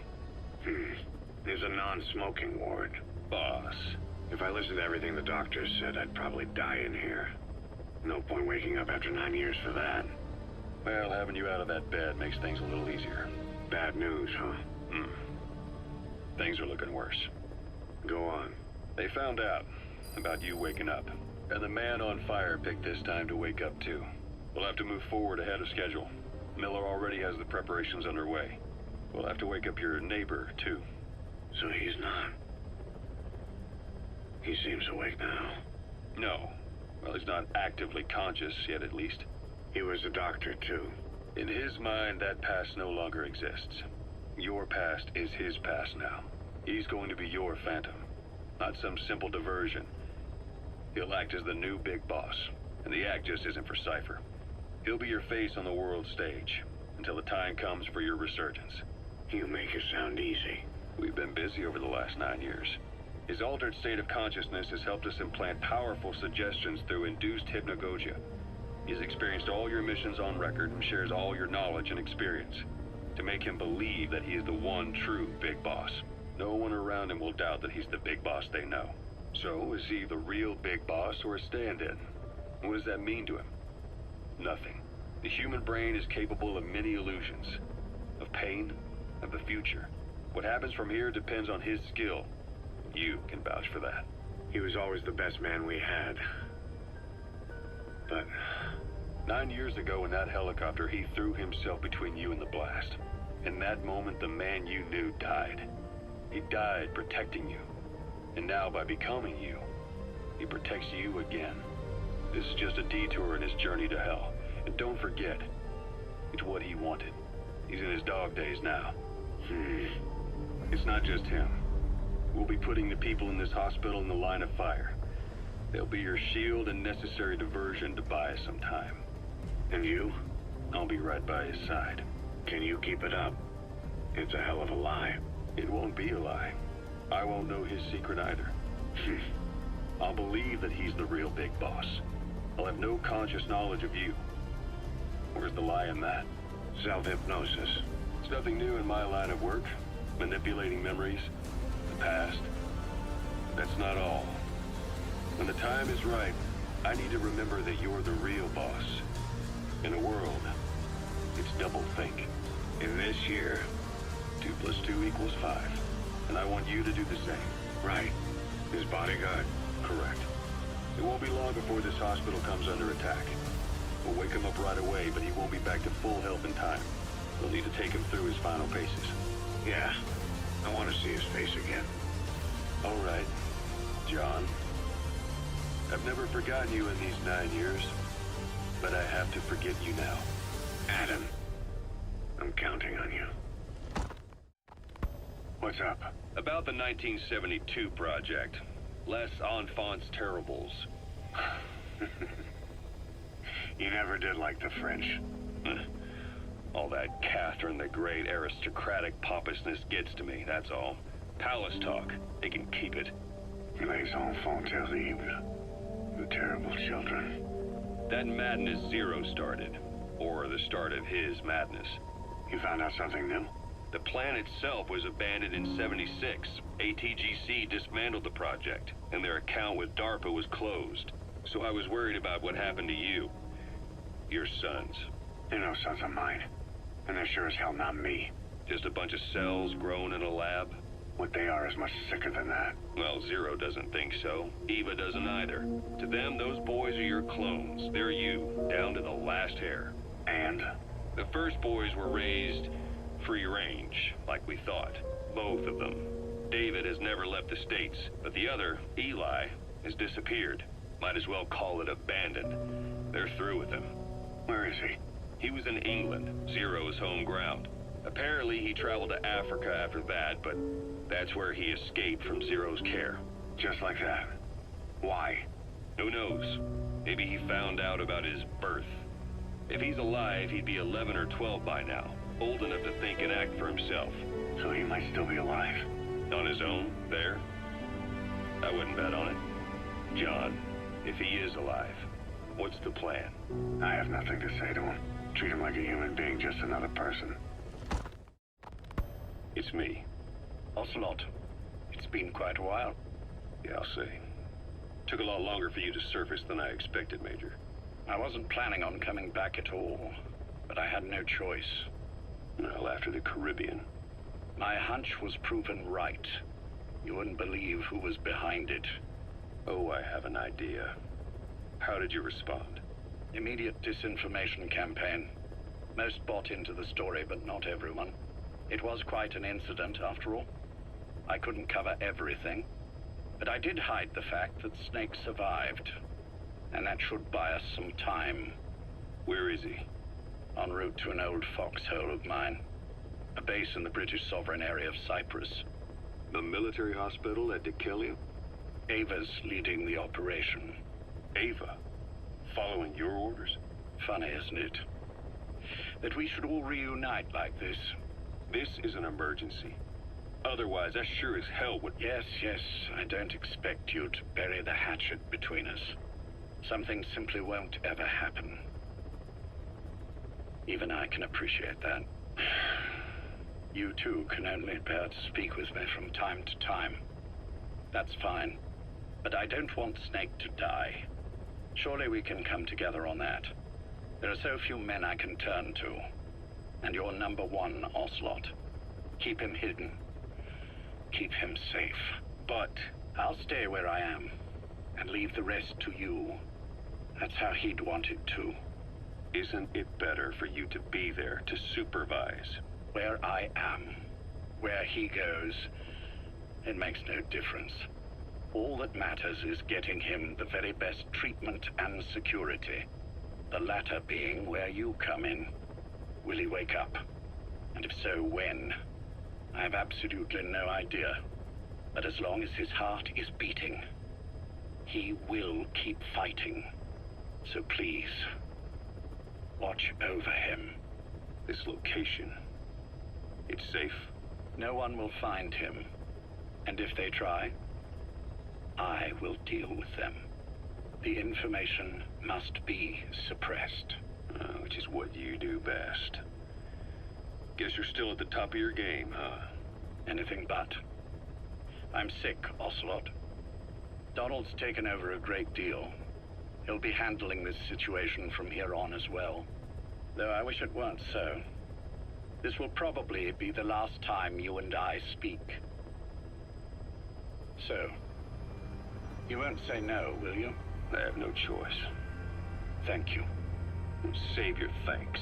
There's a non-smoking ward. Boss. If I listened to everything the doctors said, I'd probably die in here. No point waking up after 9 years for that. Well, having you out of that bed makes things a little easier. Bad news, huh? Things are looking worse. Go on. They found out about you waking up, and the man on fire picked this time to wake up too. We'll have to move forward ahead of schedule. Miller already has the preparations underway. We'll have to wake up your neighbor, too. So he's not... He seems awake now. No. Well, he's not actively conscious yet, at least. He was a doctor, too. In his mind, that past no longer exists. Your past is his past now. He's going to be your Phantom, not some simple diversion. He'll act as the new big boss, and the act just isn't for Cipher. He'll be your face on the world stage, until the time comes for your resurgence. You make it sound easy. We've been busy over the last 9 years. His altered state of consciousness has helped us implant powerful suggestions through induced hypnagogia. He's experienced all your missions on record and shares all your knowledge and experience to make him believe that he is the one true big boss. No one around him will doubt that he's the big boss they know. So, is he the real big boss or a stand-in? What does that mean to him? Nothing. The human brain is capable of many illusions. Of pain, of the future. What happens from here depends on his skill. You can vouch for that. He was always the best man we had. But 9 years ago in that helicopter, he threw himself between you and the blast. In that moment, the man you knew died. He died protecting you. And now, by becoming you, he protects you again. This is just a detour in his journey to hell. And don't forget, it's what he wanted. He's in his dog days now. It's not just him. We'll be putting the people in this hospital in the line of fire. They'll be your shield and necessary diversion to buy us some time. And you? I'll be right by his side. Can you keep it up? It's a hell of a lie. It won't be a lie. I won't know his secret either. I'll believe that he's the real big boss. I'll have no conscious knowledge of you. Where's the lie in that? Self-hypnosis. It's nothing new in my line of work. Manipulating memories, the past. That's not all. When the time is right, I need to remember that you're the real boss. In a world, it's double think. In this year, 2 + 2 = 5. And I want you to do the same. Right. His bodyguard? Correct. It won't be long before this hospital comes under attack. We'll wake him up right away, but he won't be back to full health in time. We'll need to take him through his final paces. Yeah. I want to see his face again. All right, John. I've never forgotten you in these 9 years, but I have to forget you now. Adam, I'm counting on you. What's up? About the 1972 project. Les Enfants Terribles. You never did like the French. All that Catherine the Great aristocratic pompousness gets to me, that's all. Palace talk. They can keep it. Les enfants terribles. You terrible children. That madness Zero started. Or the start of his madness. You found out something new? The plan itself was abandoned in '76. ATGC dismantled the project, and their account with DARPA was closed. So I was worried about what happened to you. Your sons. They're no sons of mine. And they're sure as hell not me. Just a bunch of cells grown in a lab? What they are is much sicker than that. Well, Zero doesn't think so. Eva doesn't either. To them, those boys are your clones. They're you, down to the last hair. And? The first boys were raised free range, like we thought. Both of them. David has never left the States, but the other, Eli, has disappeared. Might as well call it abandoned. They're through with him. Where is he? He was in England, Zero's home ground. Apparently he traveled to Africa after that, but that's where he escaped from Zero's care. Just like that? Why? Who knows? Maybe he found out about his birth. If he's alive, he'd be 11 or 12 by now. Old enough to think and act for himself. So he might still be alive? On his own, there? I wouldn't bet on it. John, if he is alive, what's the plan? I have nothing to say to him. Treat him like a human being, just another person. It's me. Ocelot. It's been quite a while. Yeah, I'll say. Took a lot longer for you to surface than I expected, Major. I wasn't planning on coming back at all, but I had no choice. Well, after the Caribbean. My hunch was proven right. You wouldn't believe who was behind it. Oh, I have an idea. How did you respond? Immediate disinformation campaign. Most bought into the story, but not everyone. It was quite an incident, after all. I couldn't cover everything, but I did hide the fact that Snake survived. And that should buy us some time. Where is he? En route to an old foxhole of mine. A base in the British sovereign area of Cyprus. The military hospital at Dikelia? Ava's leading the operation. Ava? Following your orders? Funny, isn't it? That we should all reunite like this. This is an emergency. Otherwise, I sure as hell would... Yes, yes, I don't expect you to bury the hatchet between us. Something simply won't ever happen. Even I can appreciate that. You too can only bear to speak with me from time to time. That's fine. But I don't want Snake to die. Surely we can come together on that. There are so few men I can turn to. And you're number one, Ocelot. Keep him hidden. Keep him safe. But I'll stay where I am and leave the rest to you. That's how he'd want it too. Isn't it better for you to be there to supervise? Where I am, where he goes, it makes no difference. All that matters is getting him the very best treatment and security. The latter being where you come in. Will he wake up? And if so, when? I have absolutely no idea. But as long as his heart is beating, he will keep fighting. So please, watch over him. This location, it's safe? No one will find him. And if they try, I will deal with them. The information must be suppressed. Which is what you do best. Guess you're still at the top of your game, huh? Anything but. I'm sick, Ocelot. Donald's taken over a great deal. He'll be handling this situation from here on as well. Though I wish it weren't so. This will probably be the last time you and I speak. So, you won't say no, will you? I have no choice. Thank you. Save your thanks.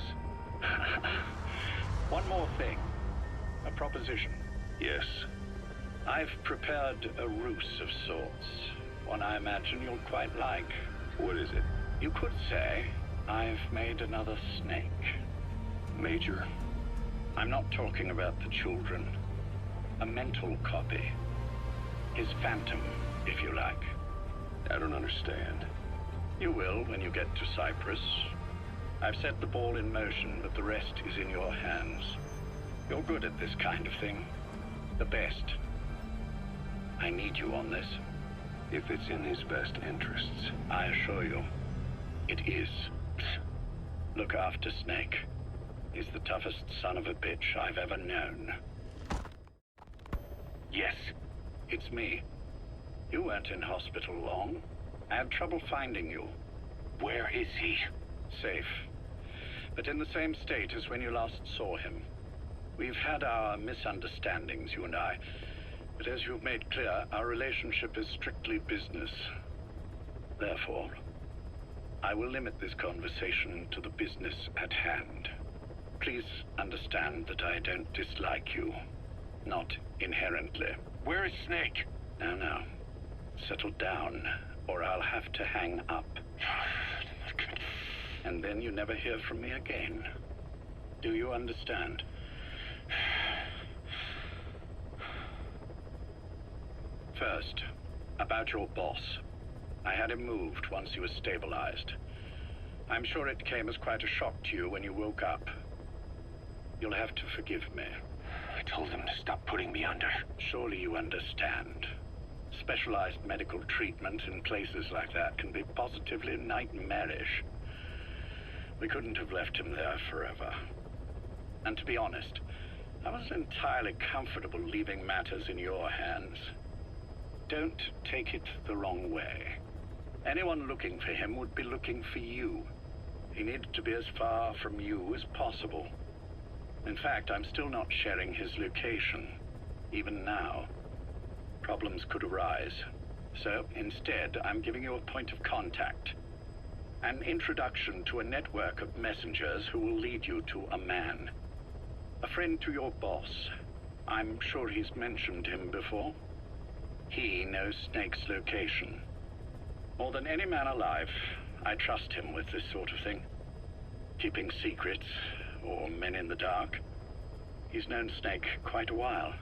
One more thing. A proposition. Yes. I've prepared a ruse of sorts. One I imagine you'll quite like. What is it? You could say I've made another Snake. Major? I'm not talking about the children. A mental copy. His phantom, if you like. I don't understand. You will when you get to Cyprus. I've set the ball in motion, but the rest is in your hands. You're good at this kind of thing. The best. I need you on this. If it's in his best interests. I assure you, it is. Look after Snake. He's the toughest son of a bitch I've ever known. Yes, it's me. You weren't in hospital long. I had trouble finding you. Where is he? Safe. But in the same state as when you last saw him. We've had our misunderstandings, you and I. But as you've made clear, our relationship is strictly business. Therefore, I will limit this conversation to the business at hand. Please understand that I don't dislike you. Not inherently. Where is Snake? No. Settle down, or I'll have to hang up. And then you never hear from me again. Do you understand? First, about your boss. I had him moved once he was stabilized. I'm sure it came as quite a shock to you when you woke up. You'll have to forgive me. I told him to stop putting me under. Surely you understand. Specialized medical treatment in places like that can be positively nightmarish. We couldn't have left him there forever. And to be honest, I wasn't entirely comfortable leaving matters in your hands. Don't take it the wrong way. Anyone looking for him would be looking for you. He needed to be as far from you as possible. In fact, I'm still not sharing his location, even now. Problems could arise. So instead, I'm giving you a point of contact. An introduction to a network of messengers who will lead you to a man. A friend to your boss. I'm sure he's mentioned him before. He knows Snake's location. More than any man alive, I trust him with this sort of thing. Keeping secrets, or men in the dark. He's known Snake quite a while.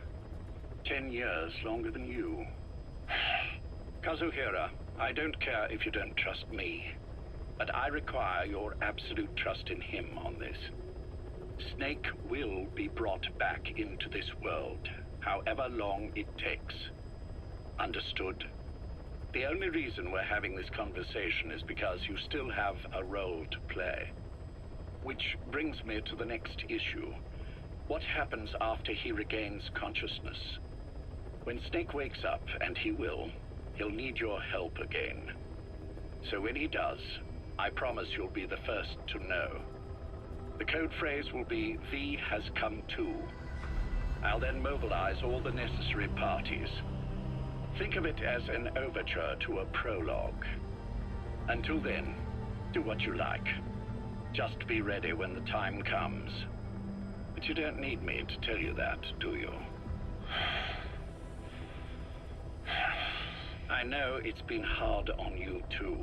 10 years longer than you. Kazuhira, I don't care if you don't trust me, but I require your absolute trust in him on this. Snake will be brought back into this world, however long it takes. Understood? The only reason we're having this conversation is because you still have a role to play. Which brings me to the next issue. What happens after he regains consciousness? When Snake wakes up, and he will, he'll need your help again. So when he does, I promise you'll be the first to know. The code phrase will be, V has come to. I'll then mobilize all the necessary parties. Think of it as an overture to a prologue. Until then, do what you like. Just be ready when the time comes. But you don't need me to tell you that, do you? I know it's been hard on you too.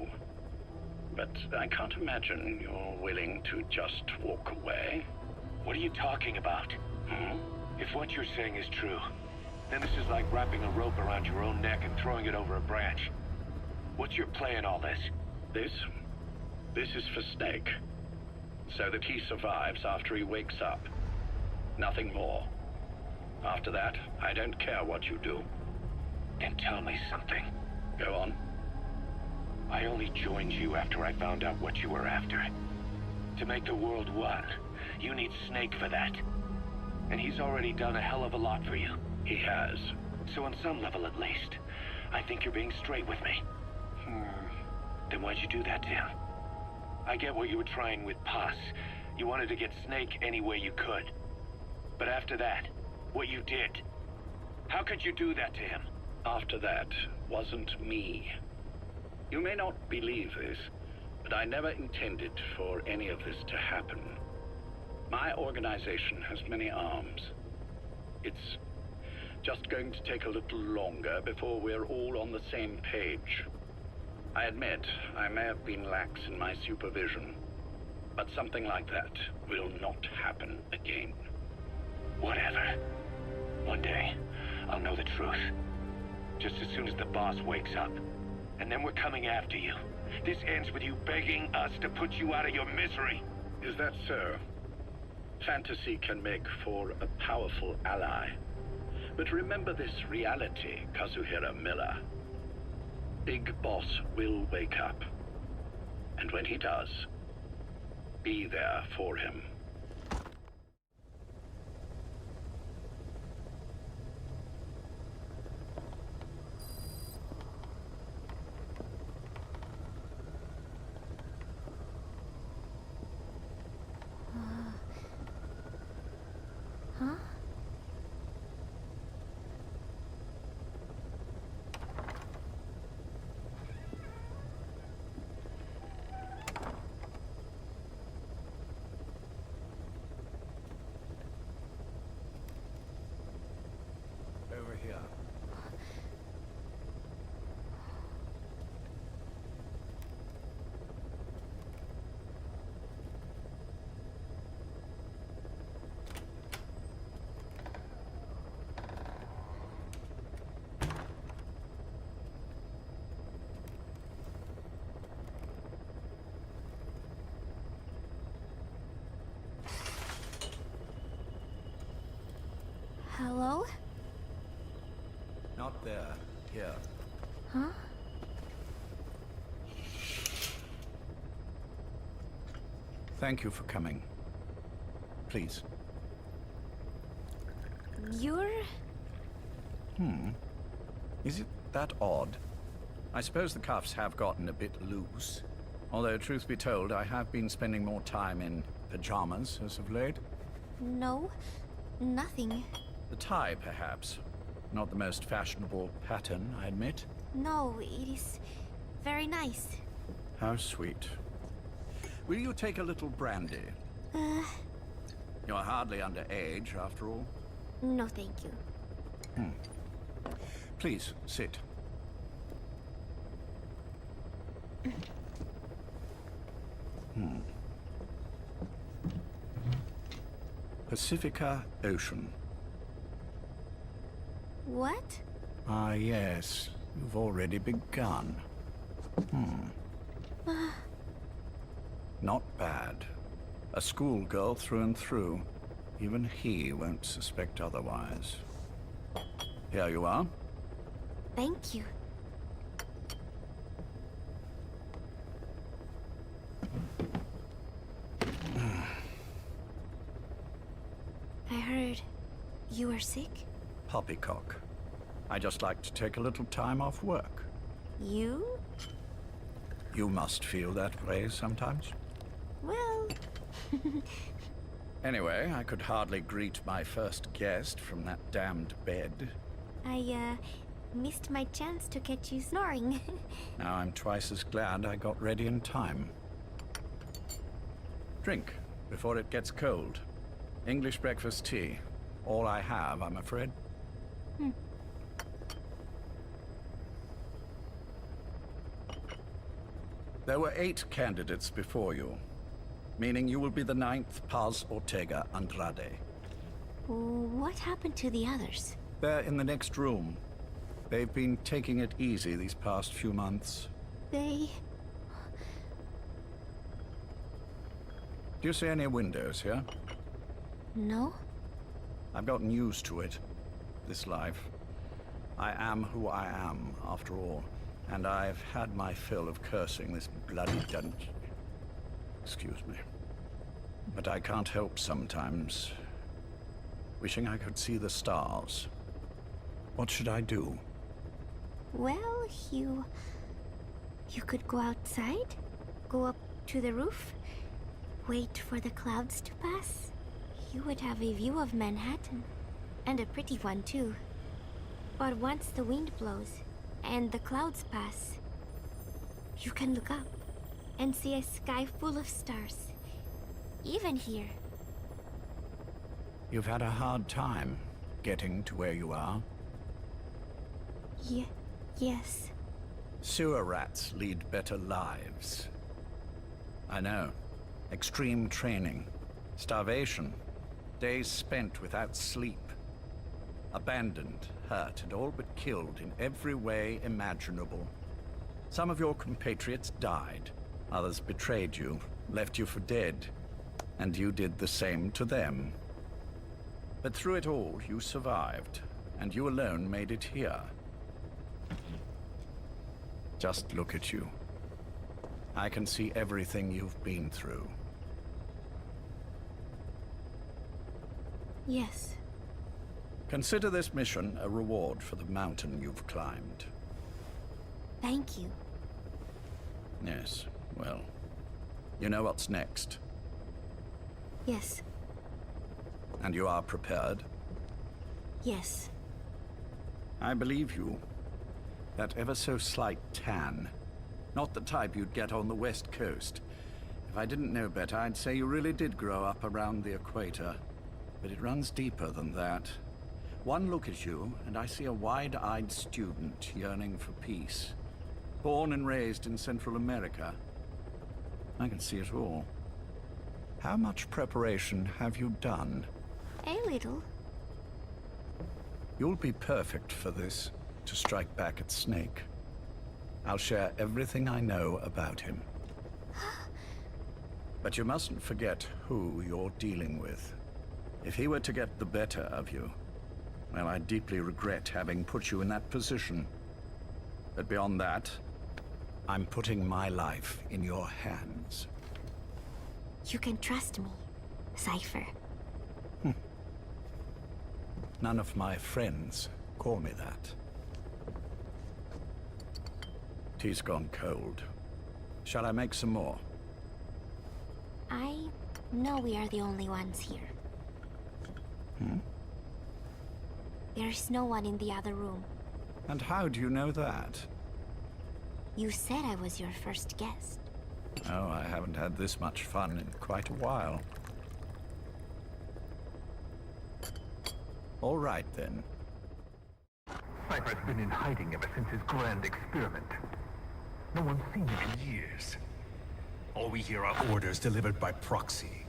But I can't imagine you're willing to just walk away. What are you talking about? If what you're saying is true, then this is like wrapping a rope around your own neck and throwing it over a branch. What's your play in all this? This is for Snake. So that he survives after he wakes up. Nothing more. After that, I don't care what you do. Then tell me something. Go on. I only joined you after I found out what you were after. To make the world one, you need Snake for that. And he's already done a hell of a lot for you. He has. So on some level at least, I think you're being straight with me. Then why'd you do that to him? I get what you were trying with Paz. You wanted to get Snake any way you could. But after that, what you did, how could you do that to him? After that wasn't me. You may not believe this, but I never intended for any of this to happen. My organization has many arms. It's just going to take a little longer before we're all on the same page. I admit I may have been lax in my supervision, but something like that will not happen again. Whatever. One day, I'll know the truth. Just as soon as the boss wakes up. And then we're coming after you. This ends with you begging us to put you out of your misery. Is that so? Fantasy can make for a powerful ally. But remember this reality, Kazuhira Miller. Big Boss will wake up. And when he does, be there for him. Huh? Over here. Hello? Not there. Here. Huh? Thank you for coming. Please. You're... Is it that odd? I suppose the cuffs have gotten a bit loose. Although, truth be told, I have been spending more time in pajamas as of late. No, nothing. The tie, perhaps. Not the most fashionable pattern, I admit. No, it is very nice. How sweet. Will you take a little brandy? You're hardly underage, after all. No, thank you. Please, sit. Pacifica Ocean. What? Ah, yes. You've already begun. Not bad. A schoolgirl through and through. Even he won't suspect otherwise. Here you are. Thank you. I heard you were sick? Poppycock. I just like to take a little time off work. You? You must feel that way sometimes. Well... Anyway, I could hardly greet my first guest from that damned bed. I, missed my chance to catch you snoring. Now I'm twice as glad I got ready in time. Drink, before it gets cold. English breakfast tea. All I have, I'm afraid. There were 8 candidates before you, meaning you will be the 9th Paz Ortega Andrade. What happened to the others? They're in the next room. They've been taking it easy these past few months. They... Do you see any windows here? No? I've gotten used to it, this life. I am who I am, after all, and I've had my fill of cursing this bloody dungeon. Excuse me. But I can't help sometimes wishing I could see the stars. What should I do? Well, you could go outside, go up to the roof, wait for the clouds to pass. You would have a view of Manhattan, and a pretty one too. But once the wind blows, and the clouds pass, you can look up and see a sky full of stars, even here. You've had a hard time getting to where you are. Yes. Sewer rats lead better lives. I know. Extreme training, starvation, days spent without sleep. Abandoned, hurt, and all but killed in every way imaginable. Some of your compatriots died. Others betrayed you, left you for dead. And you did the same to them. But through it all, you survived, and you alone made it here. Just look at you. I can see everything you've been through. Yes. Consider this mission a reward for the mountain you've climbed. Thank you. Yes, well, you know what's next. Yes. And you are prepared? Yes. I believe you. That ever so slight tan. Not the type you'd get on the West Coast. If I didn't know better, I'd say you really did grow up around the equator. But it runs deeper than that. One look at you, and I see a wide-eyed student yearning for peace. Born and raised in Central America. I can see it all. How much preparation have you done? A little. You'll be perfect for this, to strike back at Snake. I'll share everything I know about him. But you mustn't forget who you're dealing with. If he were to get the better of you, well, I deeply regret having put you in that position. But beyond that, I'm putting my life in your hands. You can trust me, Cipher. None of my friends call me that. Tea's gone cold. Shall I make some more? I know we are the only ones here. There's no one in the other room. And how do you know that? You said I was your first guest. Oh, I haven't had this much fun in quite a while. All right, then. Cipher's been in hiding ever since his grand experiment. No one's seen him in years. All we hear are orders delivered by proxy.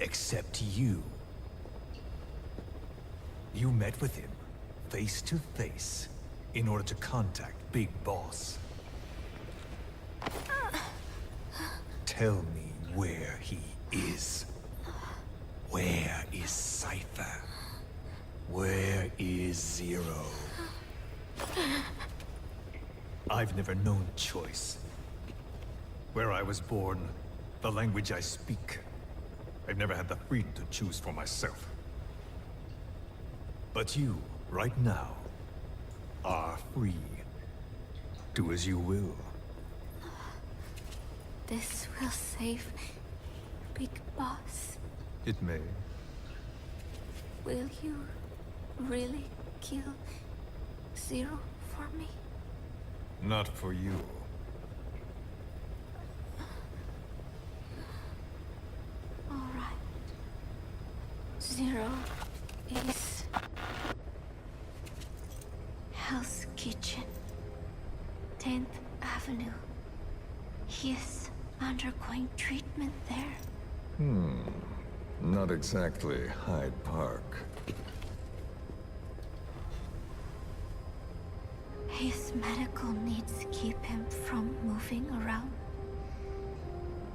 Except you. You met with him, face to face, in order to contact Big Boss. Tell me where he is. Where is Cipher? Where is Zero? I've never known choice. Where I was born, the language I speak, I've never had the freedom to choose for myself. But you, right now, are free. Do as you will. This will save Big Boss. It may. Will you really kill Zero for me? Not for you. All right. Zero is Hell's Kitchen, 10th Avenue. He is undergoing treatment there. Not exactly Hyde Park. His medical needs keep him from moving around.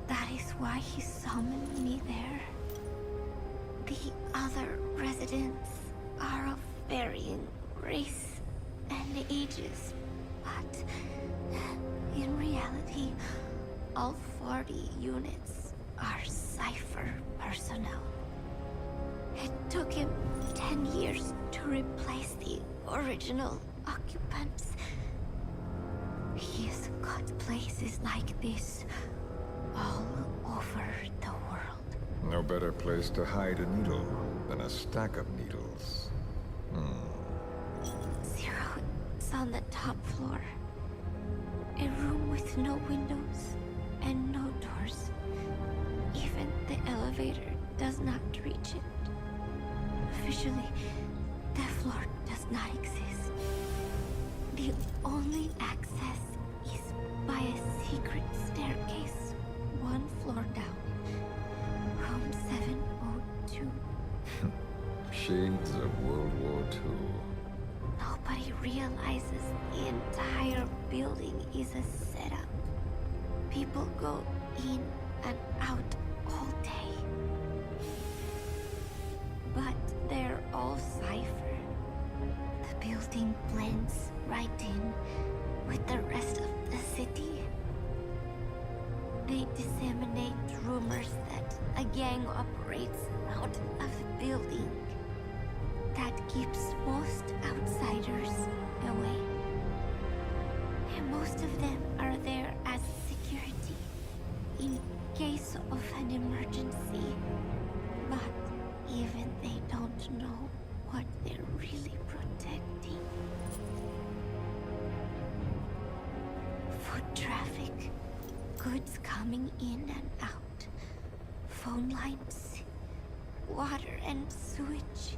That is why he summoned me there. The other residents are of varying race and ages, but in reality, all 40 units are Cipher personnel. It took him 10 years to replace the original occupants. He's got places like this all over the world. No better place to hide a needle than a stack of needles. Zero is on the top floor. A room with no windows and no doors. Even the elevator does not reach it. Officially, the floor does not exist. The only access is by a secret staircase, one floor down. Room 702. Shades of World War II. Nobody realizes the entire building is a setup. People go in and out all day. But they're all Cipher. The building blends right in with the rest of the city. They disseminate rumors that a gang operates out of the building. That keeps most outsiders away. And most of them are there as security, in case of an emergency. But even they don't know what they're really protecting. Foot traffic, goods coming in and out, phone lines, water and sewage.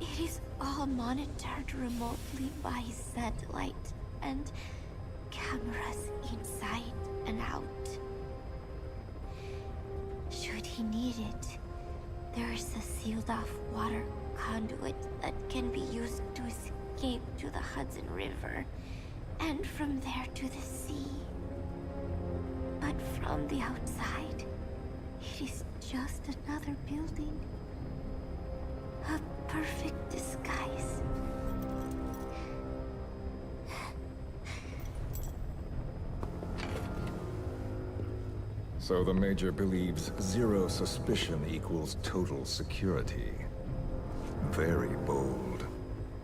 It is all monitored remotely by satellite and cameras inside and out. Should he need it, there is a sealed-off water conduit that can be used to escape to the Hudson River, and from there to the sea. But from the outside, it is just another building. A perfect disguise. So the Major believes zero suspicion equals total security. Very bold.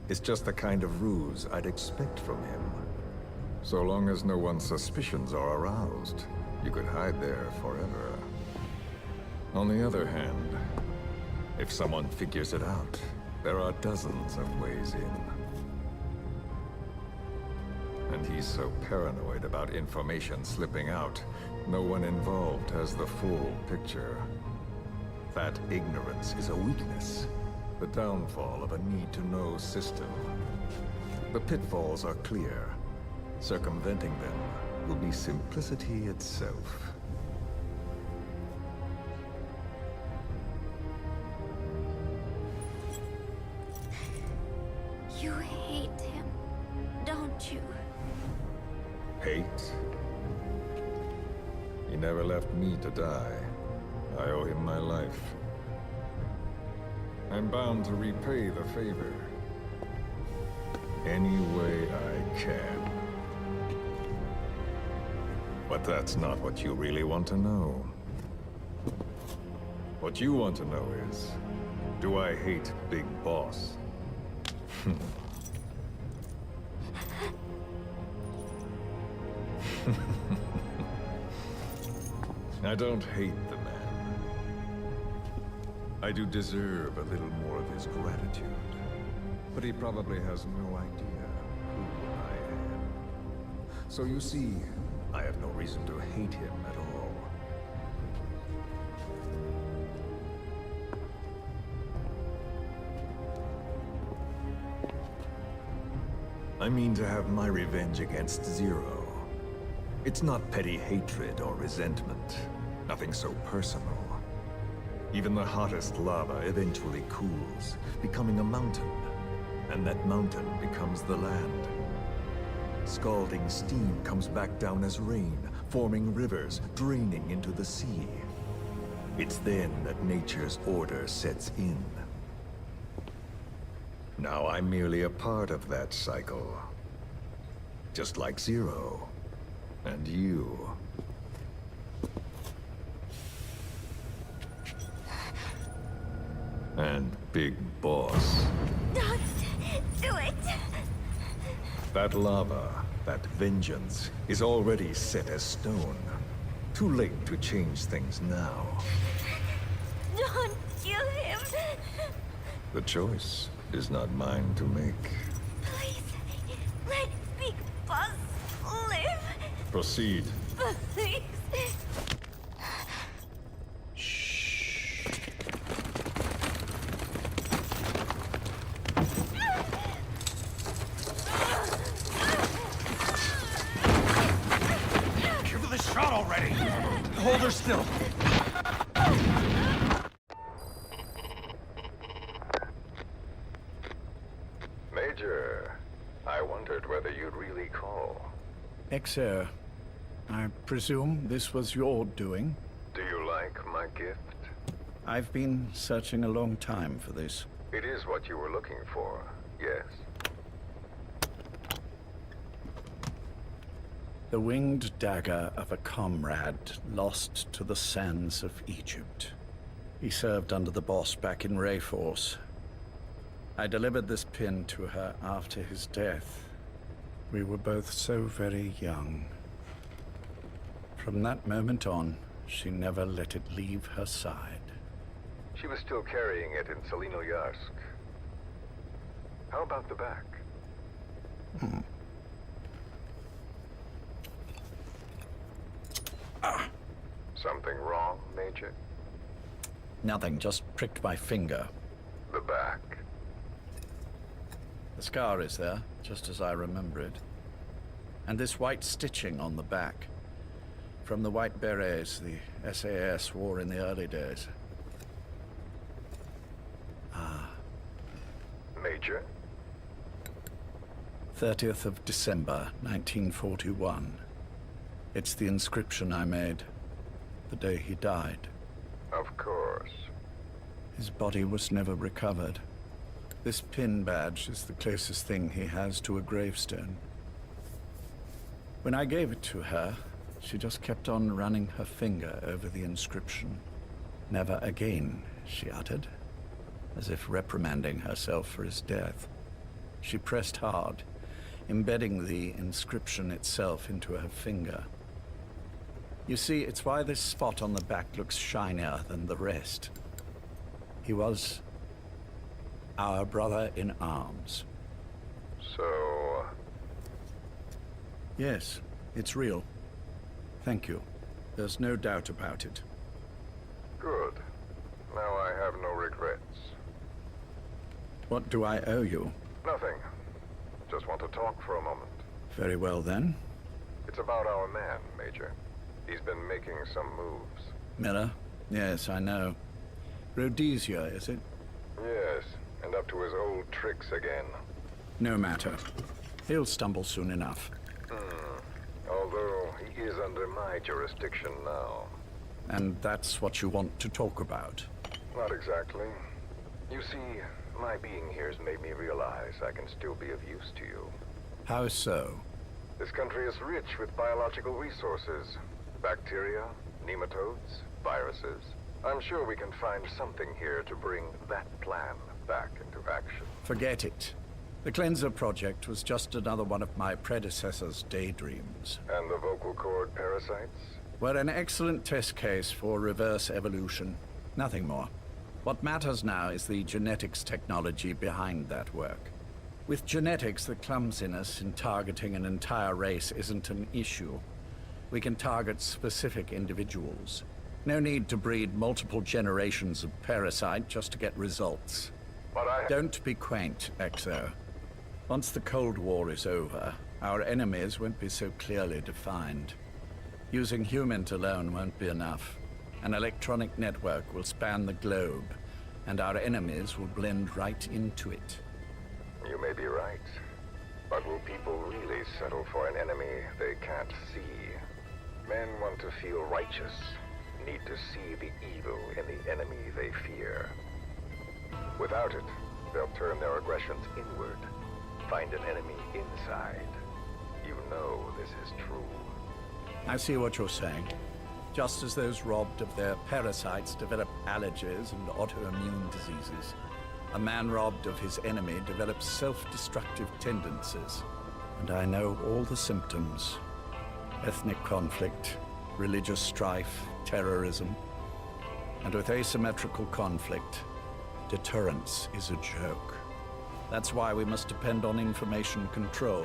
It's just the kind of ruse I'd expect from him. So long as no one's suspicions are aroused, you could hide there forever. On the other hand, if someone figures it out, there are dozens of ways in. And he's so paranoid about information slipping out, no one involved has the full picture. That ignorance is a weakness, the downfall of a need-to-know system. The pitfalls are clear. Circumventing them will be simplicity itself. You hate him, don't you? Hate? He never left me to die. I owe him my life. I'm bound to repay the favor. Any way I can. But that's not what you really want to know. What you want to know is, do I hate Big Boss? I don't hate the man. I do deserve a little more of his gratitude. But he probably has no idea who I am. So you see, I have no reason to hate him at all. I mean to have my revenge against Zero. It's not petty hatred or resentment. Nothing so personal. Even the hottest lava eventually cools, becoming a mountain. And that mountain becomes the land. Scalding steam comes back down as rain, forming rivers, draining into the sea. It's then that nature's order sets in. Now I'm merely a part of that cycle. Just like Zero. And you. And Big Boss. Don't do it! That lava, that vengeance, is already set as stone. Too late to change things now. Don't kill him! The choice is not mine to make. Please, let Big Boss live! Proceed. Please! Give her the shot already! Hold her still! Major, I wondered whether you'd really call. Exer, I presume this was your doing? Do you like my gift? I've been searching a long time for this. It is what you were looking for, yes. The winged dagger of a comrade lost to the sands of Egypt. He served under the boss back in Rayforce. I delivered this pin to her after his death. We were both so very young. From that moment on, she never let it leave her side. She was still carrying it in Selinoyarsk. How about the back? Something wrong, Major? Nothing, just pricked my finger. The back. The scar is there, just as I remember it. And this white stitching on the back. From the white berets the SAS wore in the early days. Major? 30th of December, 1941. It's the inscription I made the day he died. Of course. His body was never recovered. This pin badge is the closest thing he has to a gravestone. When I gave it to her, she just kept on running her finger over the inscription. Never again, she uttered, as if reprimanding herself for his death. She pressed hard, embedding the inscription itself into her finger. You see, it's why this spot on the back looks shinier than the rest. He was our brother in arms. So... Yes, it's real. Thank you. There's no doubt about it. Good. Now I have no regrets. What do I owe you? Nothing. Just want to talk for a moment. Very well, then. It's about our man, Major. He's been making some moves. Miller? Yes, I know. Rhodesia, is it? Yes, and up to his old tricks again. No matter. He'll stumble soon enough. Although he is under my jurisdiction now. And that's what you want to talk about? Not exactly. You see, my being here's made me realize I can still be of use to you. How so? This country is rich with biological resources. Bacteria, nematodes, viruses. I'm sure we can find something here to bring that plan back into action. Forget it. The Cleanser Project was just another one of my predecessor's daydreams. And the vocal cord parasites? Were an excellent test case for reverse evolution. Nothing more. What matters now is the genetics technology behind that work. With genetics, the clumsiness in targeting an entire race isn't an issue. We can target specific individuals. No need to breed multiple generations of parasite just to get results. But Don't be quaint, Exo. Once the Cold War is over, our enemies won't be so clearly defined. Using humans alone won't be enough. An electronic network will span the globe, and our enemies will blend right into it. You may be right. But will people really settle for an enemy they can't see? Men want to feel righteous, need to see the evil in the enemy they fear. Without it, they'll turn their aggressions inward, find an enemy inside. You know this is true. I see what you're saying. Just as those robbed of their parasites develop allergies and autoimmune diseases, a man robbed of his enemy develops self-destructive tendencies. And I know all the symptoms. Ethnic conflict, religious strife, terrorism. And with asymmetrical conflict, deterrence is a joke. That's why we must depend on information control.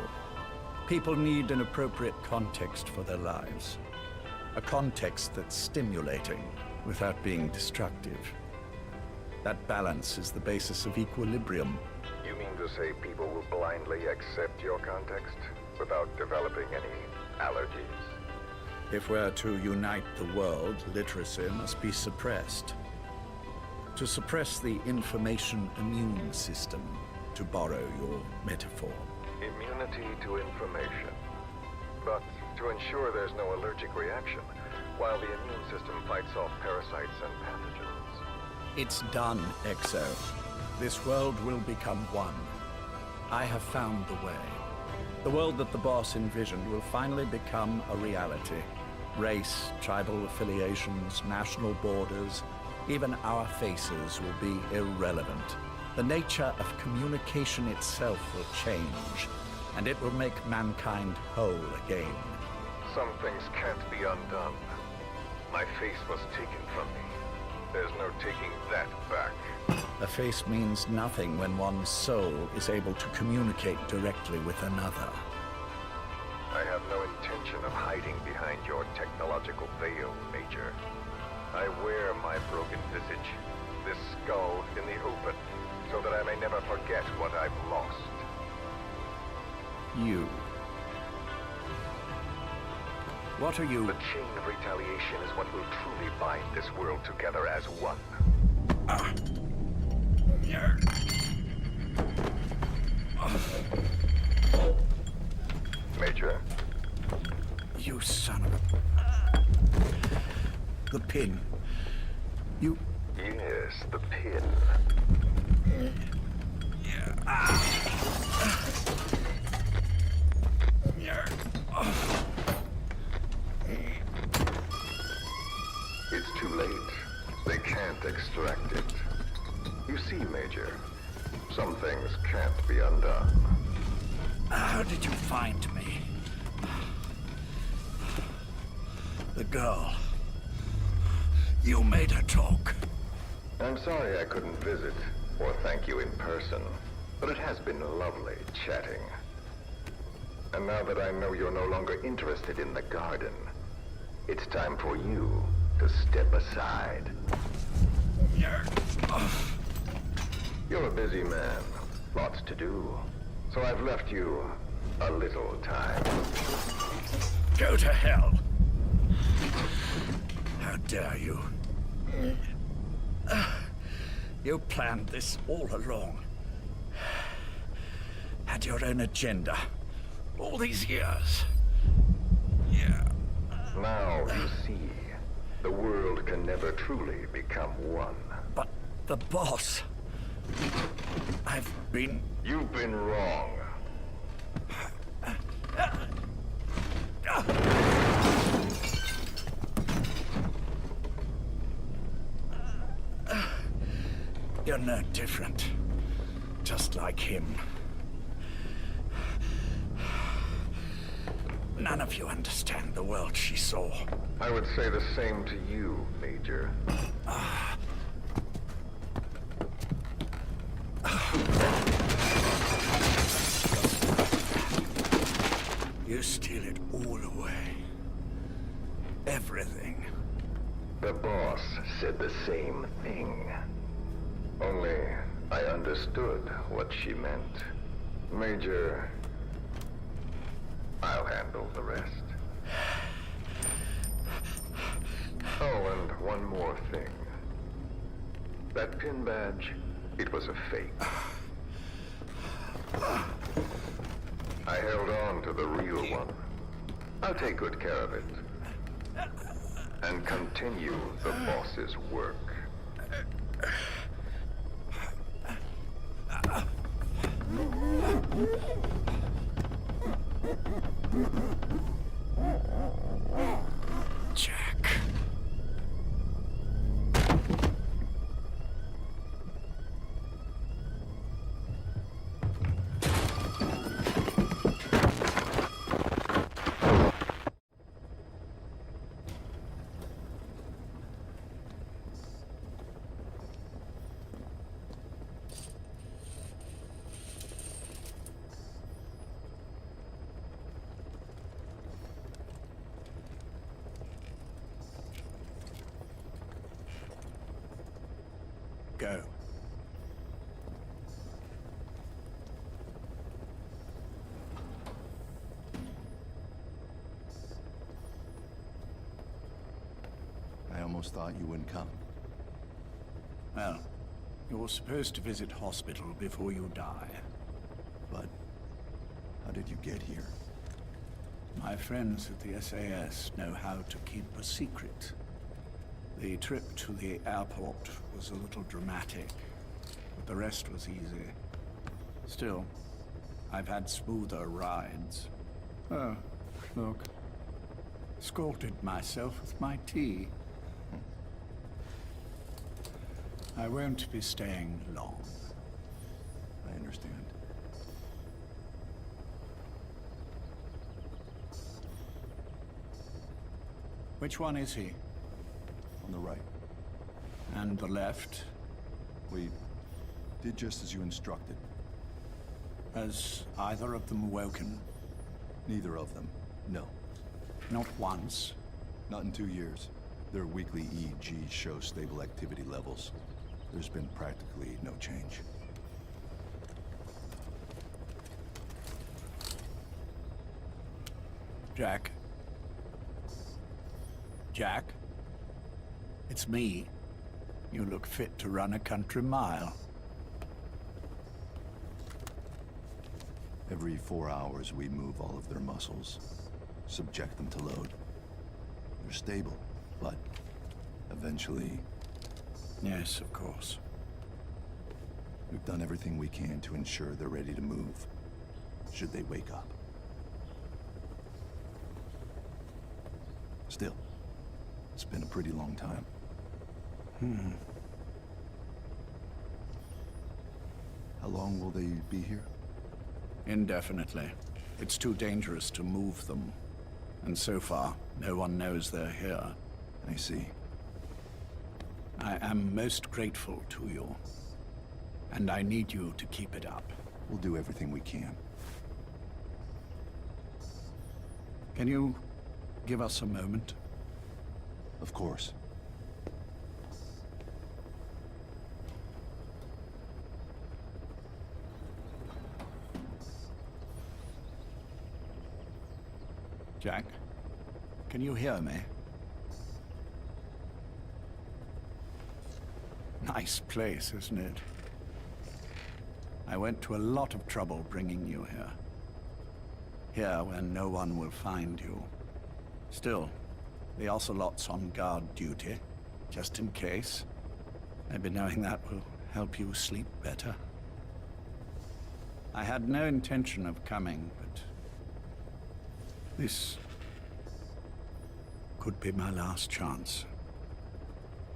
People need an appropriate context for their lives. A context that's stimulating without being destructive. That balance is the basis of equilibrium. You mean to say people will blindly accept your context without developing any allergies? If we're to unite the world, literacy must be suppressed. To suppress the information immune system, to borrow your metaphor. Immunity to information. But to ensure there's no allergic reaction, while the immune system fights off parasites and pathogens. It's done, Exo. This world will become one. I have found the way. The world that the boss envisioned will finally become a reality. Race, tribal affiliations, national borders, even our faces will be irrelevant. The nature of communication itself will change, and it will make mankind whole again. Some things can't be undone. My face was taken from me. There's no taking that back. A face means nothing when one's soul is able to communicate directly with another. I have no intention of hiding behind your technological veil, Major. I wear my broken visage, this skull in the open, so that I may never forget what I've lost. You. What are you? The chain of retaliation is what will truly bind this world together as one. Major? You son of a... The pin. You... Yes, the pin. It's too late. They can't extract it. You see, Major, some things can't be undone. How did you find me? The girl. You made her talk. I'm sorry I couldn't visit or thank you in person, but it has been lovely chatting. And now that I know you're no longer interested in the garden, it's time for you to step aside. You're a busy man, lots to do, so I've left you a little time. Go to hell! How dare you? You planned this all along. Had your own agenda. All these years. Now you see, the world can never truly become one. But the boss... I've been... You've been wrong. You're no different. Just like him. None of you understand the world she saw. I would say the same to you, Major. You steal it all away. Everything. The boss said the same thing. Only I understood what she meant. Major, I'll handle the rest. Oh, and one more thing. That pin badge, it was a fake. I held on to the real one. I'll take good care of it. And continue the boss's work. Jack. Go. I almost thought you wouldn't come. Well, you're supposed to visit hospital before you die. But how did you get here? My friends at the SAS know how to keep a secret. The trip to the airport was a little dramatic, but the rest was easy. Still, I've had smoother rides. Oh, look. Scalded myself with my tea. I won't be staying long. I understand. Which one is he? On the right. And the left? We did just as you instructed. Has either of them awoken? Neither of them, no. Not once? Not in 2 years. Their weekly EEGs show stable activity levels. There's been practically no change. Jack? Jack? It's me. You look fit to run a country mile. Every 4 hours, we move all of their muscles, subject them to load. They're stable, but eventually... Yes, of course. We've done everything we can to ensure they're ready to move, should they wake up. Still, it's been a pretty long time. How long will they be here? Indefinitely. It's too dangerous to move them. And so far, no one knows they're here. I see. I am most grateful to you. And I need you to keep it up. We'll do everything we can. Can you give us a moment? Of course. Jack, can you hear me? Nice place, isn't it? I went to a lot of trouble bringing you here. Here where no one will find you. Still, the Ocelot's on guard duty, just in case. Maybe knowing that will help you sleep better? I had no intention of coming, but this could be my last chance.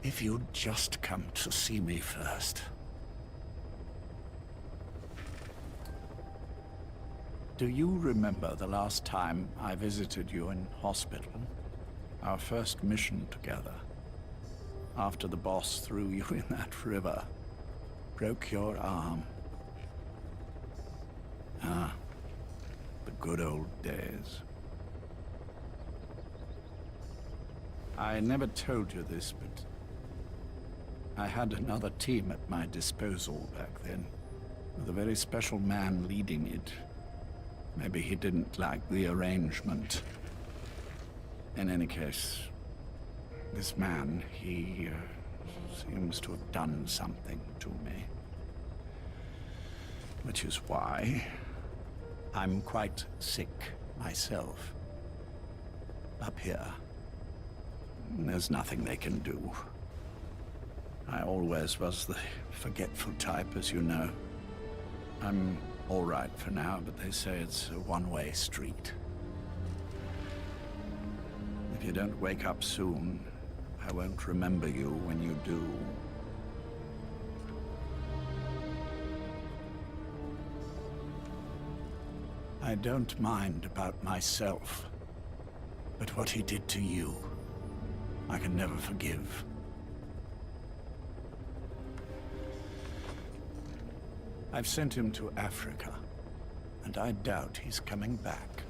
If you'd just come to see me first. Do you remember the last time I visited you in hospital? Our first mission together. After the boss threw you in that river. Broke your arm. Ah, the good old days. I never told you this, but I had another team at my disposal back then, with a very special man leading it. Maybe he didn't like the arrangement. In any case, this man, he seems to have done something to me. Which is why I'm quite sick myself. Up here, there's nothing they can do. I always was the forgetful type, as you know. I'm all right for now, but they say it's a one-way street. If you don't wake up soon, I won't remember you when you do. I don't mind about myself, but what he did to you, I can never forgive. I've sent him to Africa, and I doubt he's coming back.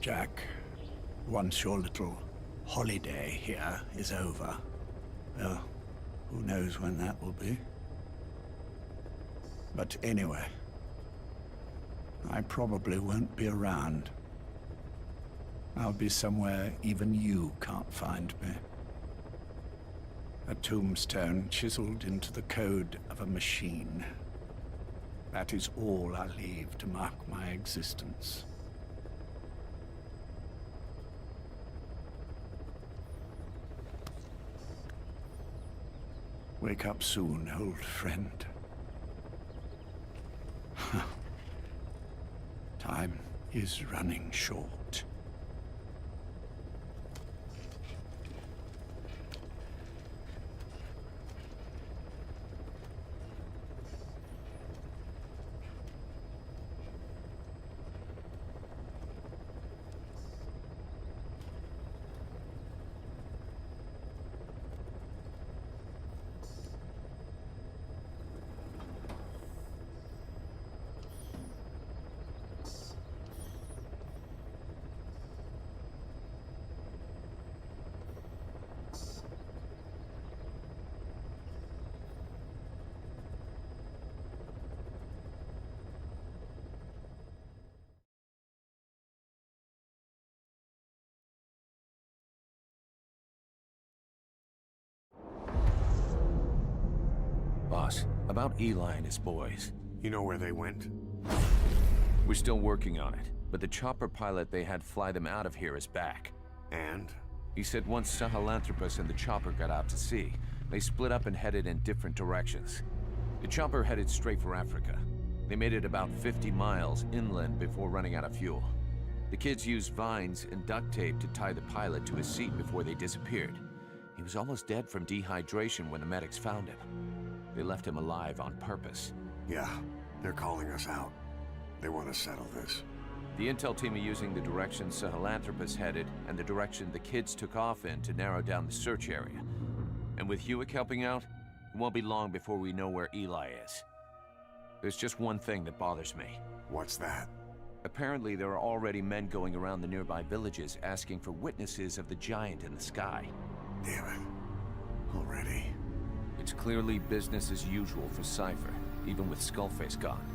Jack, once your little holiday here is over, well, who knows when that will be? But anyway, I probably won't be around. I'll be somewhere even you can't find me. A tombstone chiseled into the code of a machine. That is all I leave to mark my existence. Wake up soon, old friend. Time is running short. Boss, about Eli and his boys. You know where they went? We're still working on it, but the chopper pilot they had fly them out of here is back. And? He said once Sahelanthropus and the chopper got out to sea, they split up and headed in different directions. The chopper headed straight for Africa. They made it about 50 miles inland before running out of fuel. The kids used vines and duct tape to tie the pilot to his seat before they disappeared. He was almost dead from dehydration when the medics found him. They left him alive on purpose. Yeah, they're calling us out. They want to settle this. The intel team are using the direction Sahelanthropus headed and the direction the kids took off in to narrow down the search area. And with Hewick helping out, it won't be long before we know where Eli is. There's just one thing that bothers me. What's that? Apparently there are already men going around the nearby villages asking for witnesses of the giant in the sky. Damn it. Already? It's clearly business as usual for Cipher, even with Skullface gone.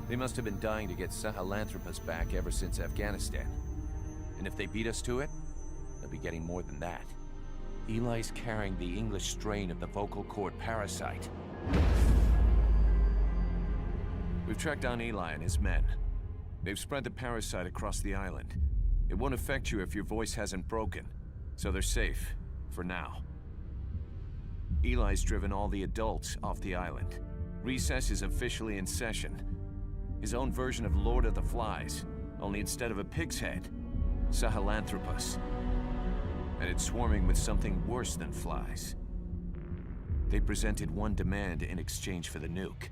They must have been dying to get Sahelanthropus back ever since Afghanistan. And if they beat us to it, they'll be getting more than that. Eli's carrying the English strain of the vocal cord parasite. We've tracked down Eli and his men. They've spread the parasite across the island. It won't affect you if your voice hasn't broken, so they're safe, for now. Eli's driven all the adults off the island. Recess is officially in session. His own version of Lord of the Flies, only instead of a pig's head, Sahelanthropus. And it's swarming with something worse than flies. They presented one demand in exchange for the nuke.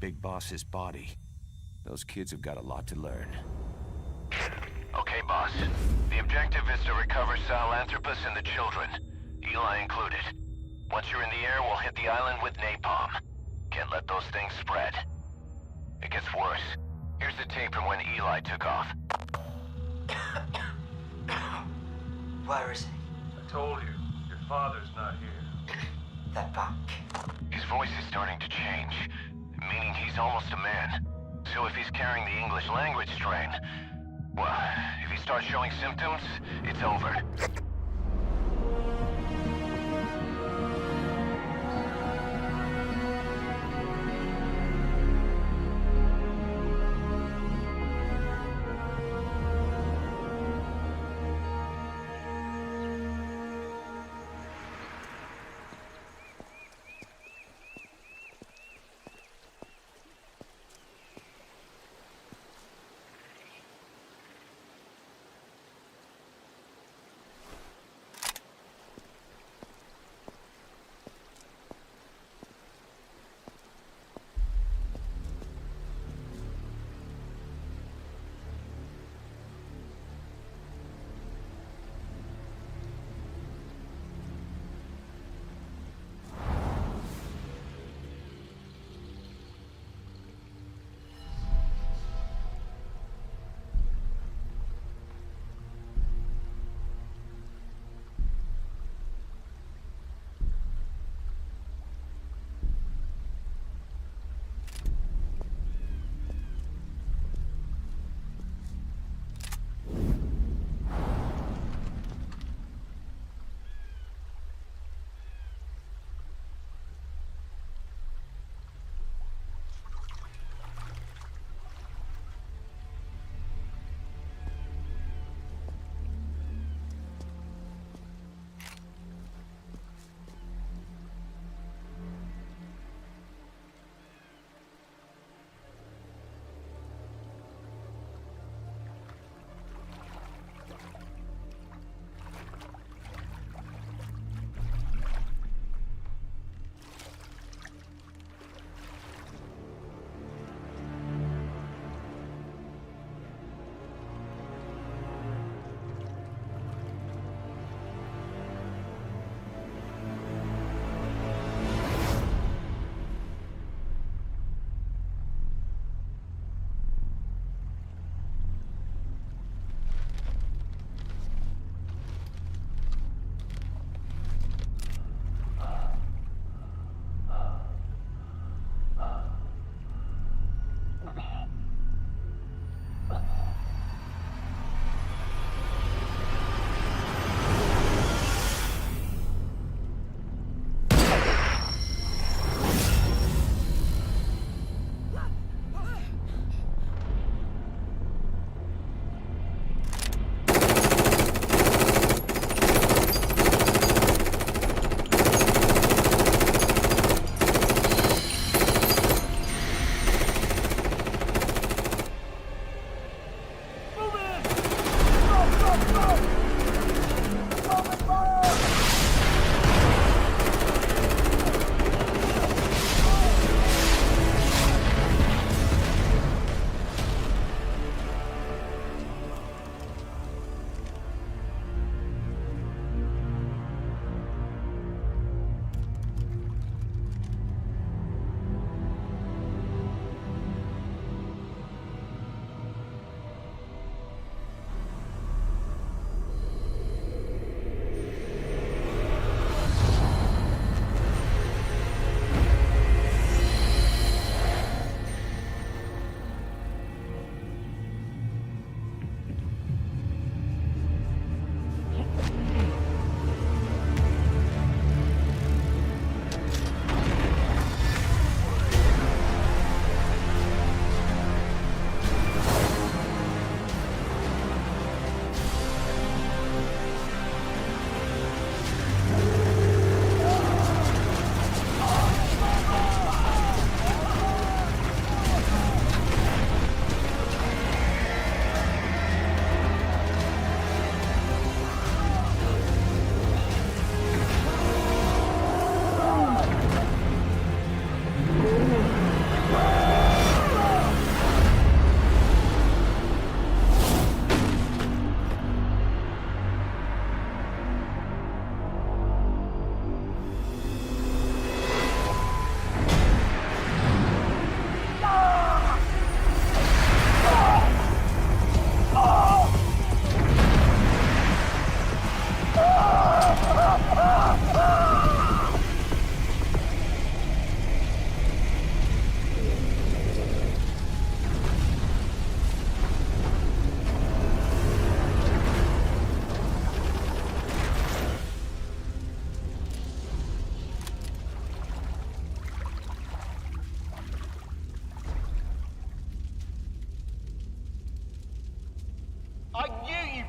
Big Boss's body. Those kids have got a lot to learn. Okay, boss. The objective is to recover Sahelanthropus and the children, Eli included. Once you're in the air, we'll hit the island with napalm. Can't let those things spread. It gets worse. Here's the tape from when Eli took off. Where is he? I told you, your father's not here. They're back. His voice is starting to change, meaning he's almost a man. So if he's carrying the English language strain, well, if he starts showing symptoms, it's over.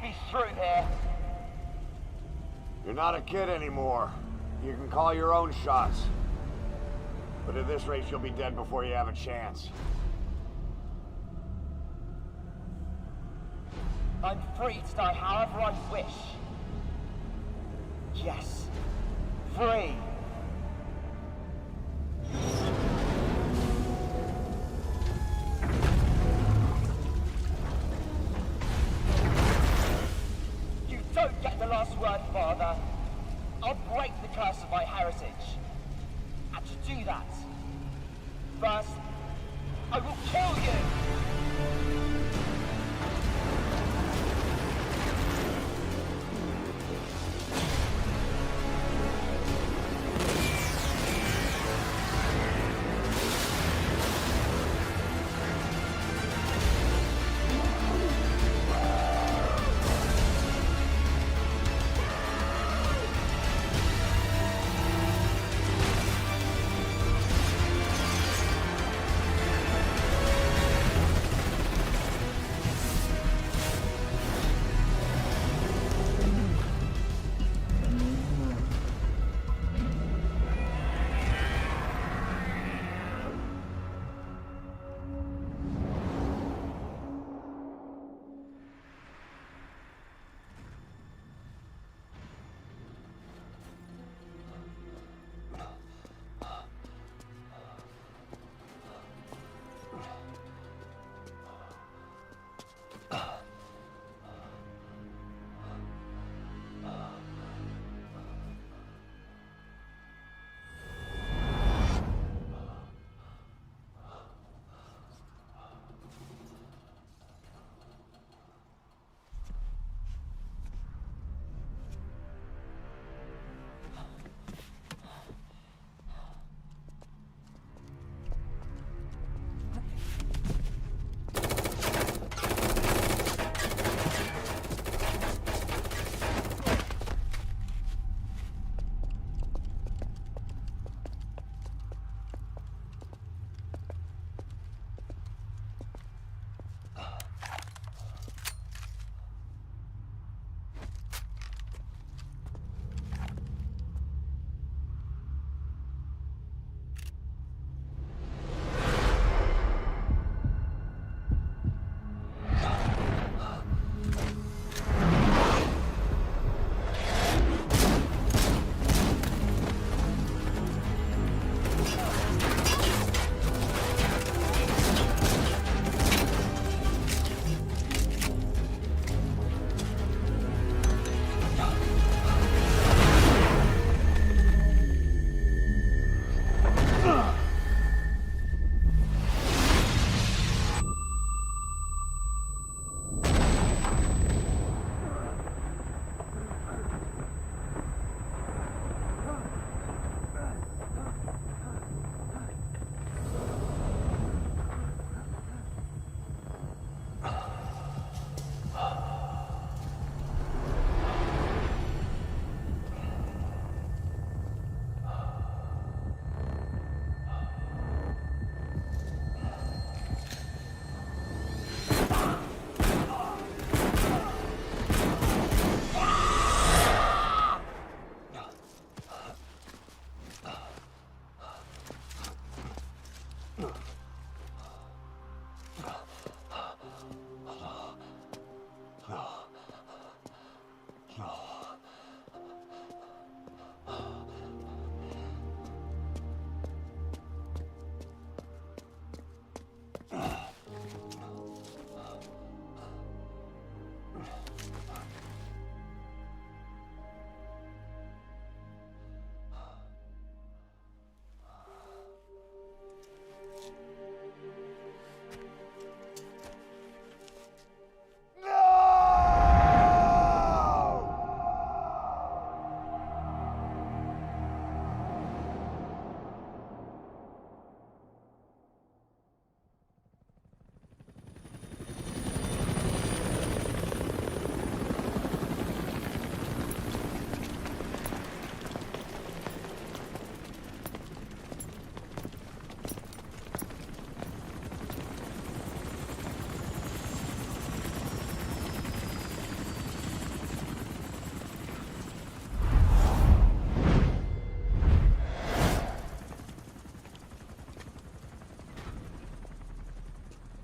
you'd be through here. You're not a kid anymore. You can call your own shots. But at this rate, you'll be dead before you have a chance. I'm free to die however I wish. Yes, free. You don't get the last word, Father. I'll break the curse of my heritage. And to do that, first, I will kill you!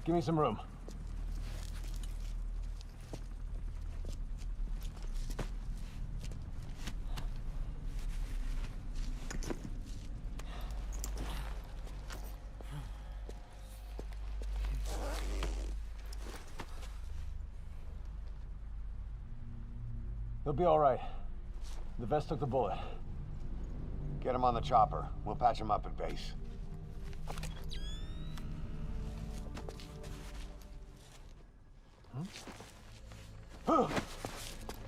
Give me some room. He'll be all right. The vest took the bullet. Get him on the chopper. We'll patch him up at base.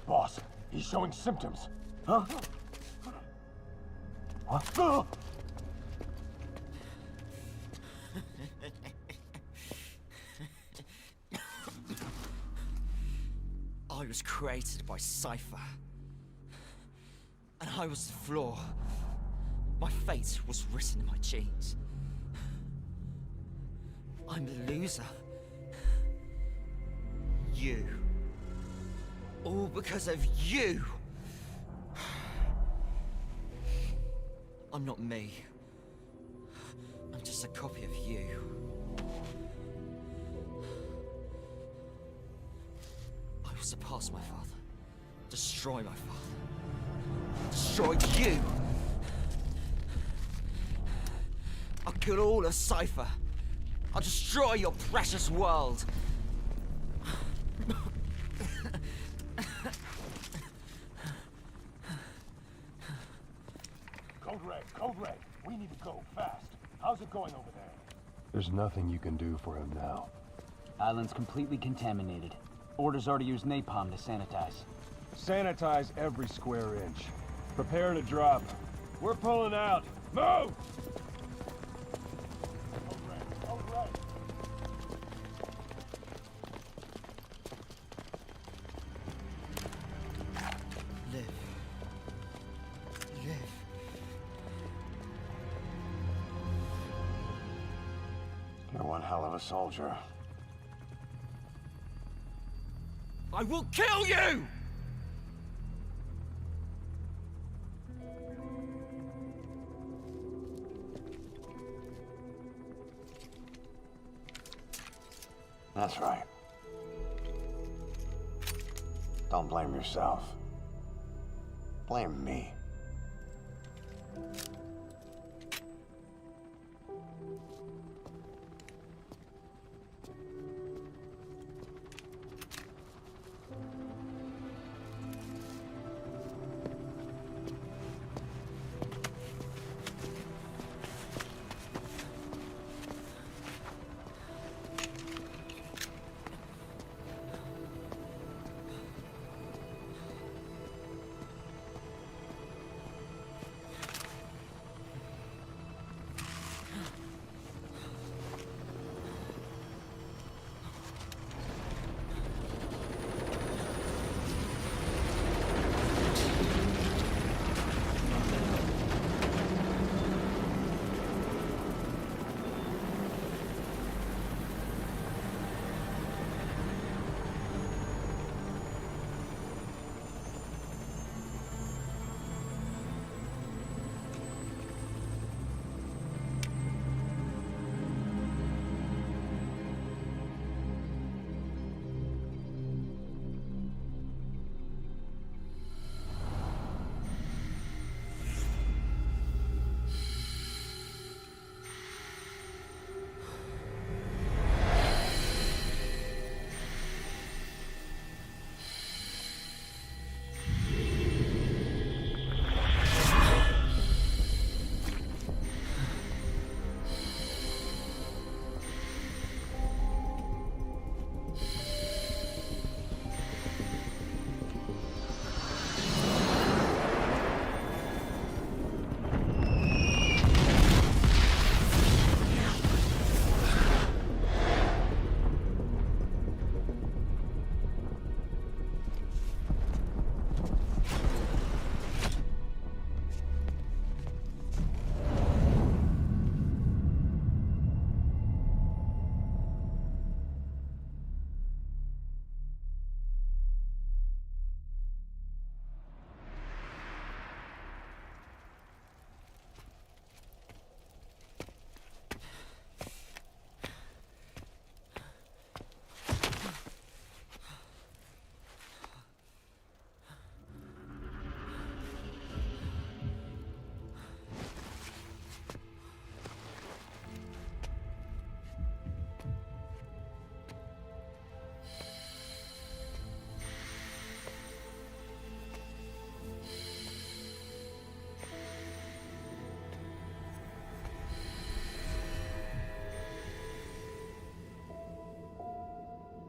Boss, he's showing symptoms. Huh? What? I was created by Cipher. And I was the flaw. My fate was written in my genes. I'm the loser. You. All because of you. I'm not me. I'm just a copy of you. I will surpass my father. Destroy my father. Destroy you! I'll kill all of Cipher. I'll destroy your precious world. Code Red, we need to go, fast. How's it going over there? There's nothing you can do for him now. Island's completely contaminated. Orders are to use napalm to sanitize. Sanitize every square inch. Prepare to drop. We're pulling out. Move! Code Red. Live. Live. You're one hell of a soldier. I will kill you! That's right. Don't blame yourself. Blame me.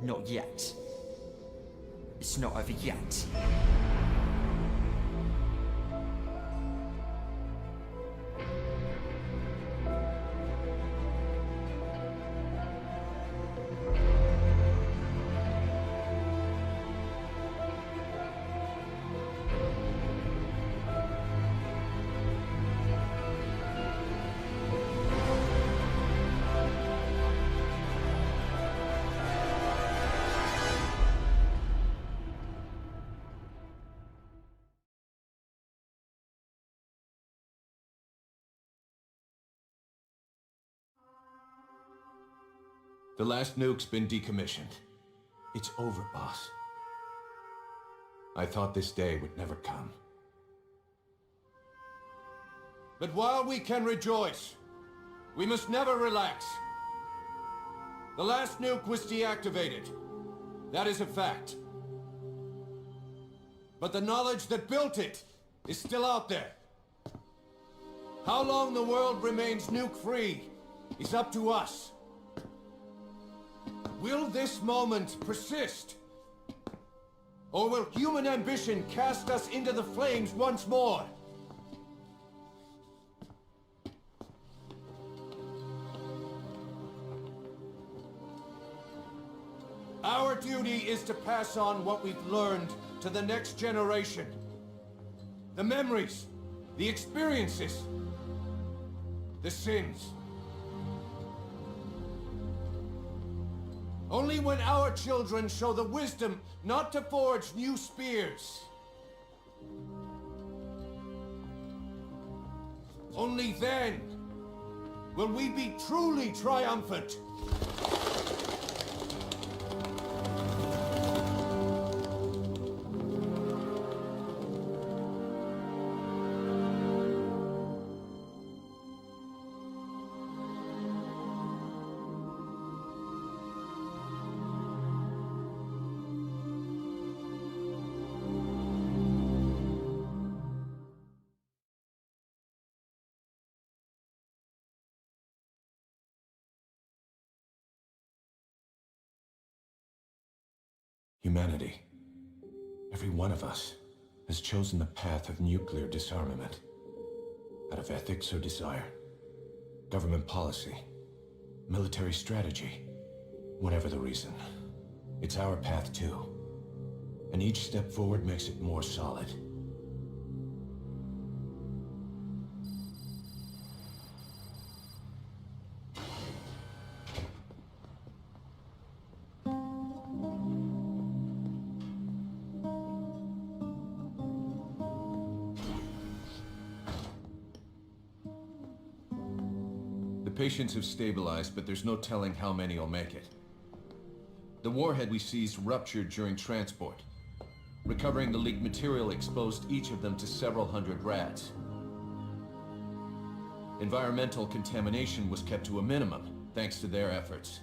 Not yet. It's not over yet. The last nuke's been decommissioned. It's over, boss. I thought this day would never come. But while we can rejoice, we must never relax. The last nuke was deactivated. That is a fact. But the knowledge that built it is still out there. How long the world remains nuke-free is up to us. Will this moment persist? Or will human ambition cast us into the flames once more? Our duty is to pass on what we've learned to the next generation. The memories, the experiences, the sins. Only when our children show the wisdom not to forge new spears. Only then will we be truly triumphant. Humanity, every one of us, has chosen the path of nuclear disarmament. Out of ethics or desire. Government policy. Military strategy. Whatever the reason. It's our path too. And each step forward makes it more solid. Patients have stabilized, but there's no telling how many will make it. The warhead we seized ruptured during transport. Recovering the leaked material exposed each of them to several hundred rats. Environmental contamination was kept to a minimum, thanks to their efforts.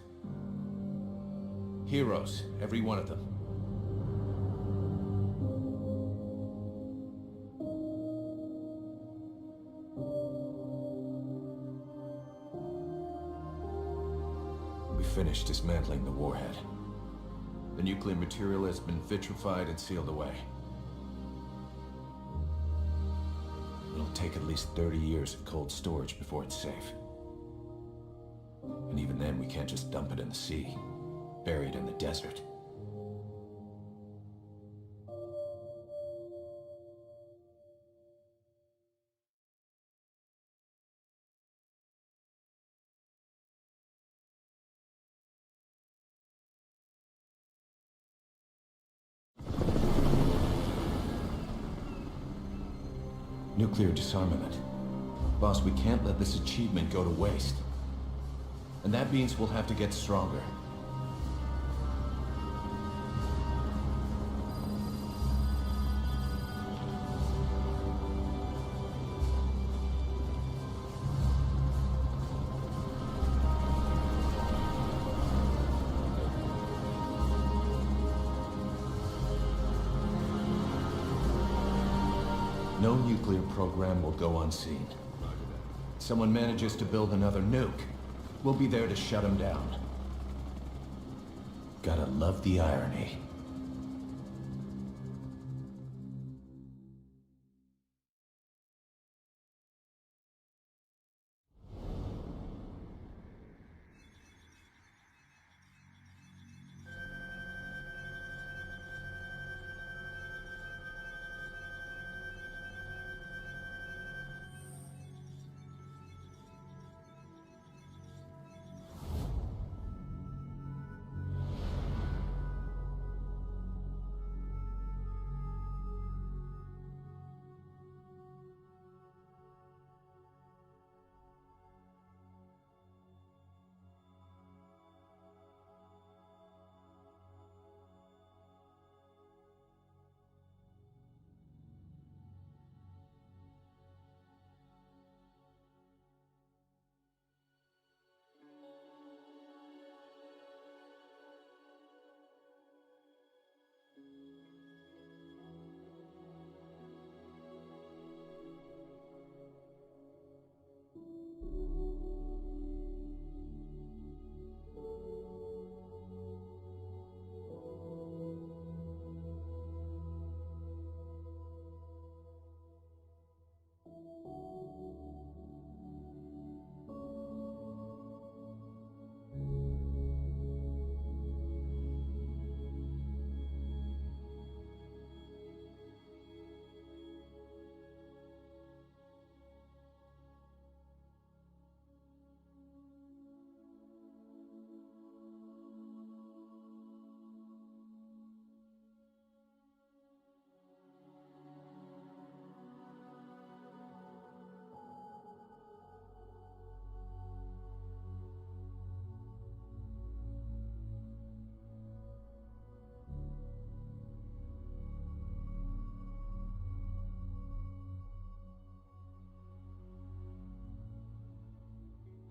Heroes, every one of them. Finished dismantling the warhead. The nuclear material has been vitrified and sealed away. It'll take at least 30 years of cold storage before it's safe. And even then, we can't just dump it in the sea, buried in the desert. Nuclear disarmament. Boss, we can't let this achievement go to waste. And that means we'll have to get stronger. No nuclear program will go unseen. Someone manages to build another nuke, we'll be there to shut him down. Gotta love the irony.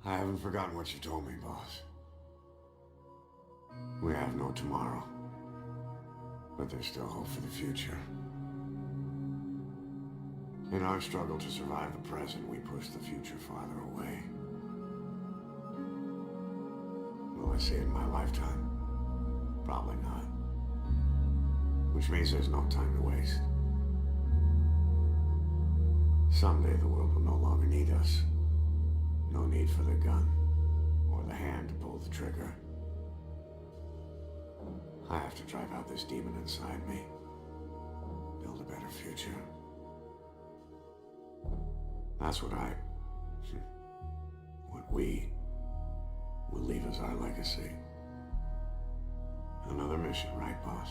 I haven't forgotten what you told me, boss. We have no tomorrow, but there's still hope for the future. In our struggle to survive the present, we push the future farther away. Will I see it in my lifetime? Probably not. Which means there's no time to waste. Someday the world will no longer need us. No need for the gun, or the hand to pull the trigger. I have to drive out this demon inside me. Build a better future. That's what we will leave as our legacy. Another mission, right, boss?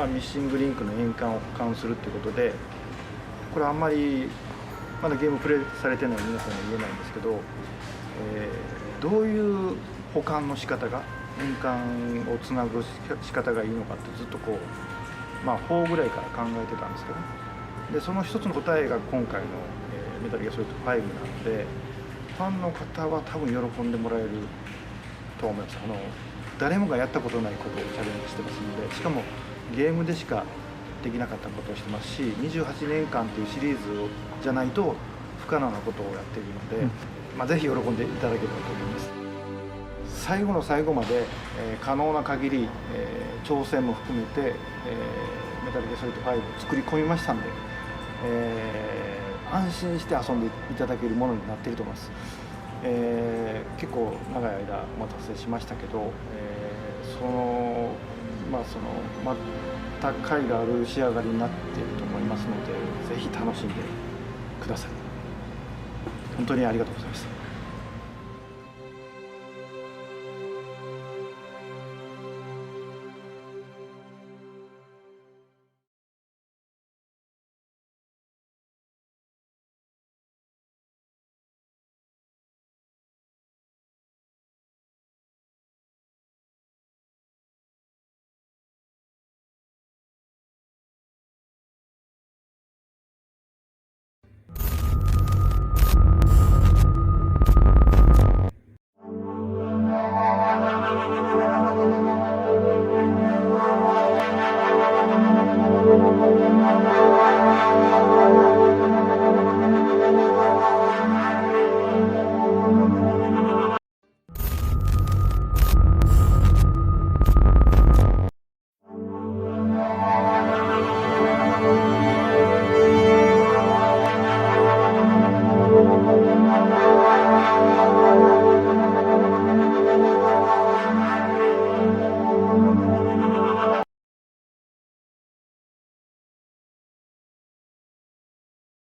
ミッシングリンクの変換を保管するってことで、これあんまりまだゲームプレイされてない皆さんには言えないんですけど、どういう保管の仕方が印鑑をつなぐ仕方がいいのかってずっとこう4ぐらいから考えてたんですけど、でその一つの答えが今回の、メタルギアソリッド5なので、ファンの方は多分喜んでもらえると思います。誰もがやったことないことをチャレンジしてますので、しかもゲームでしかできなかったことをしてますし、28年間というシリーズじゃないと不可能なことをやっているので、ぜひ喜んでいただければと思います。最後の最後まで、可能な限り、挑戦も含めて、メタルギアソリッド5を作り込みましたんで、安心して遊んでいただけるものになっていると思います。結構長い間お待たせしましたけど、また甲斐がある仕上がりになっていると思いますので、ぜひ楽しんでください。本当にありがとうございました。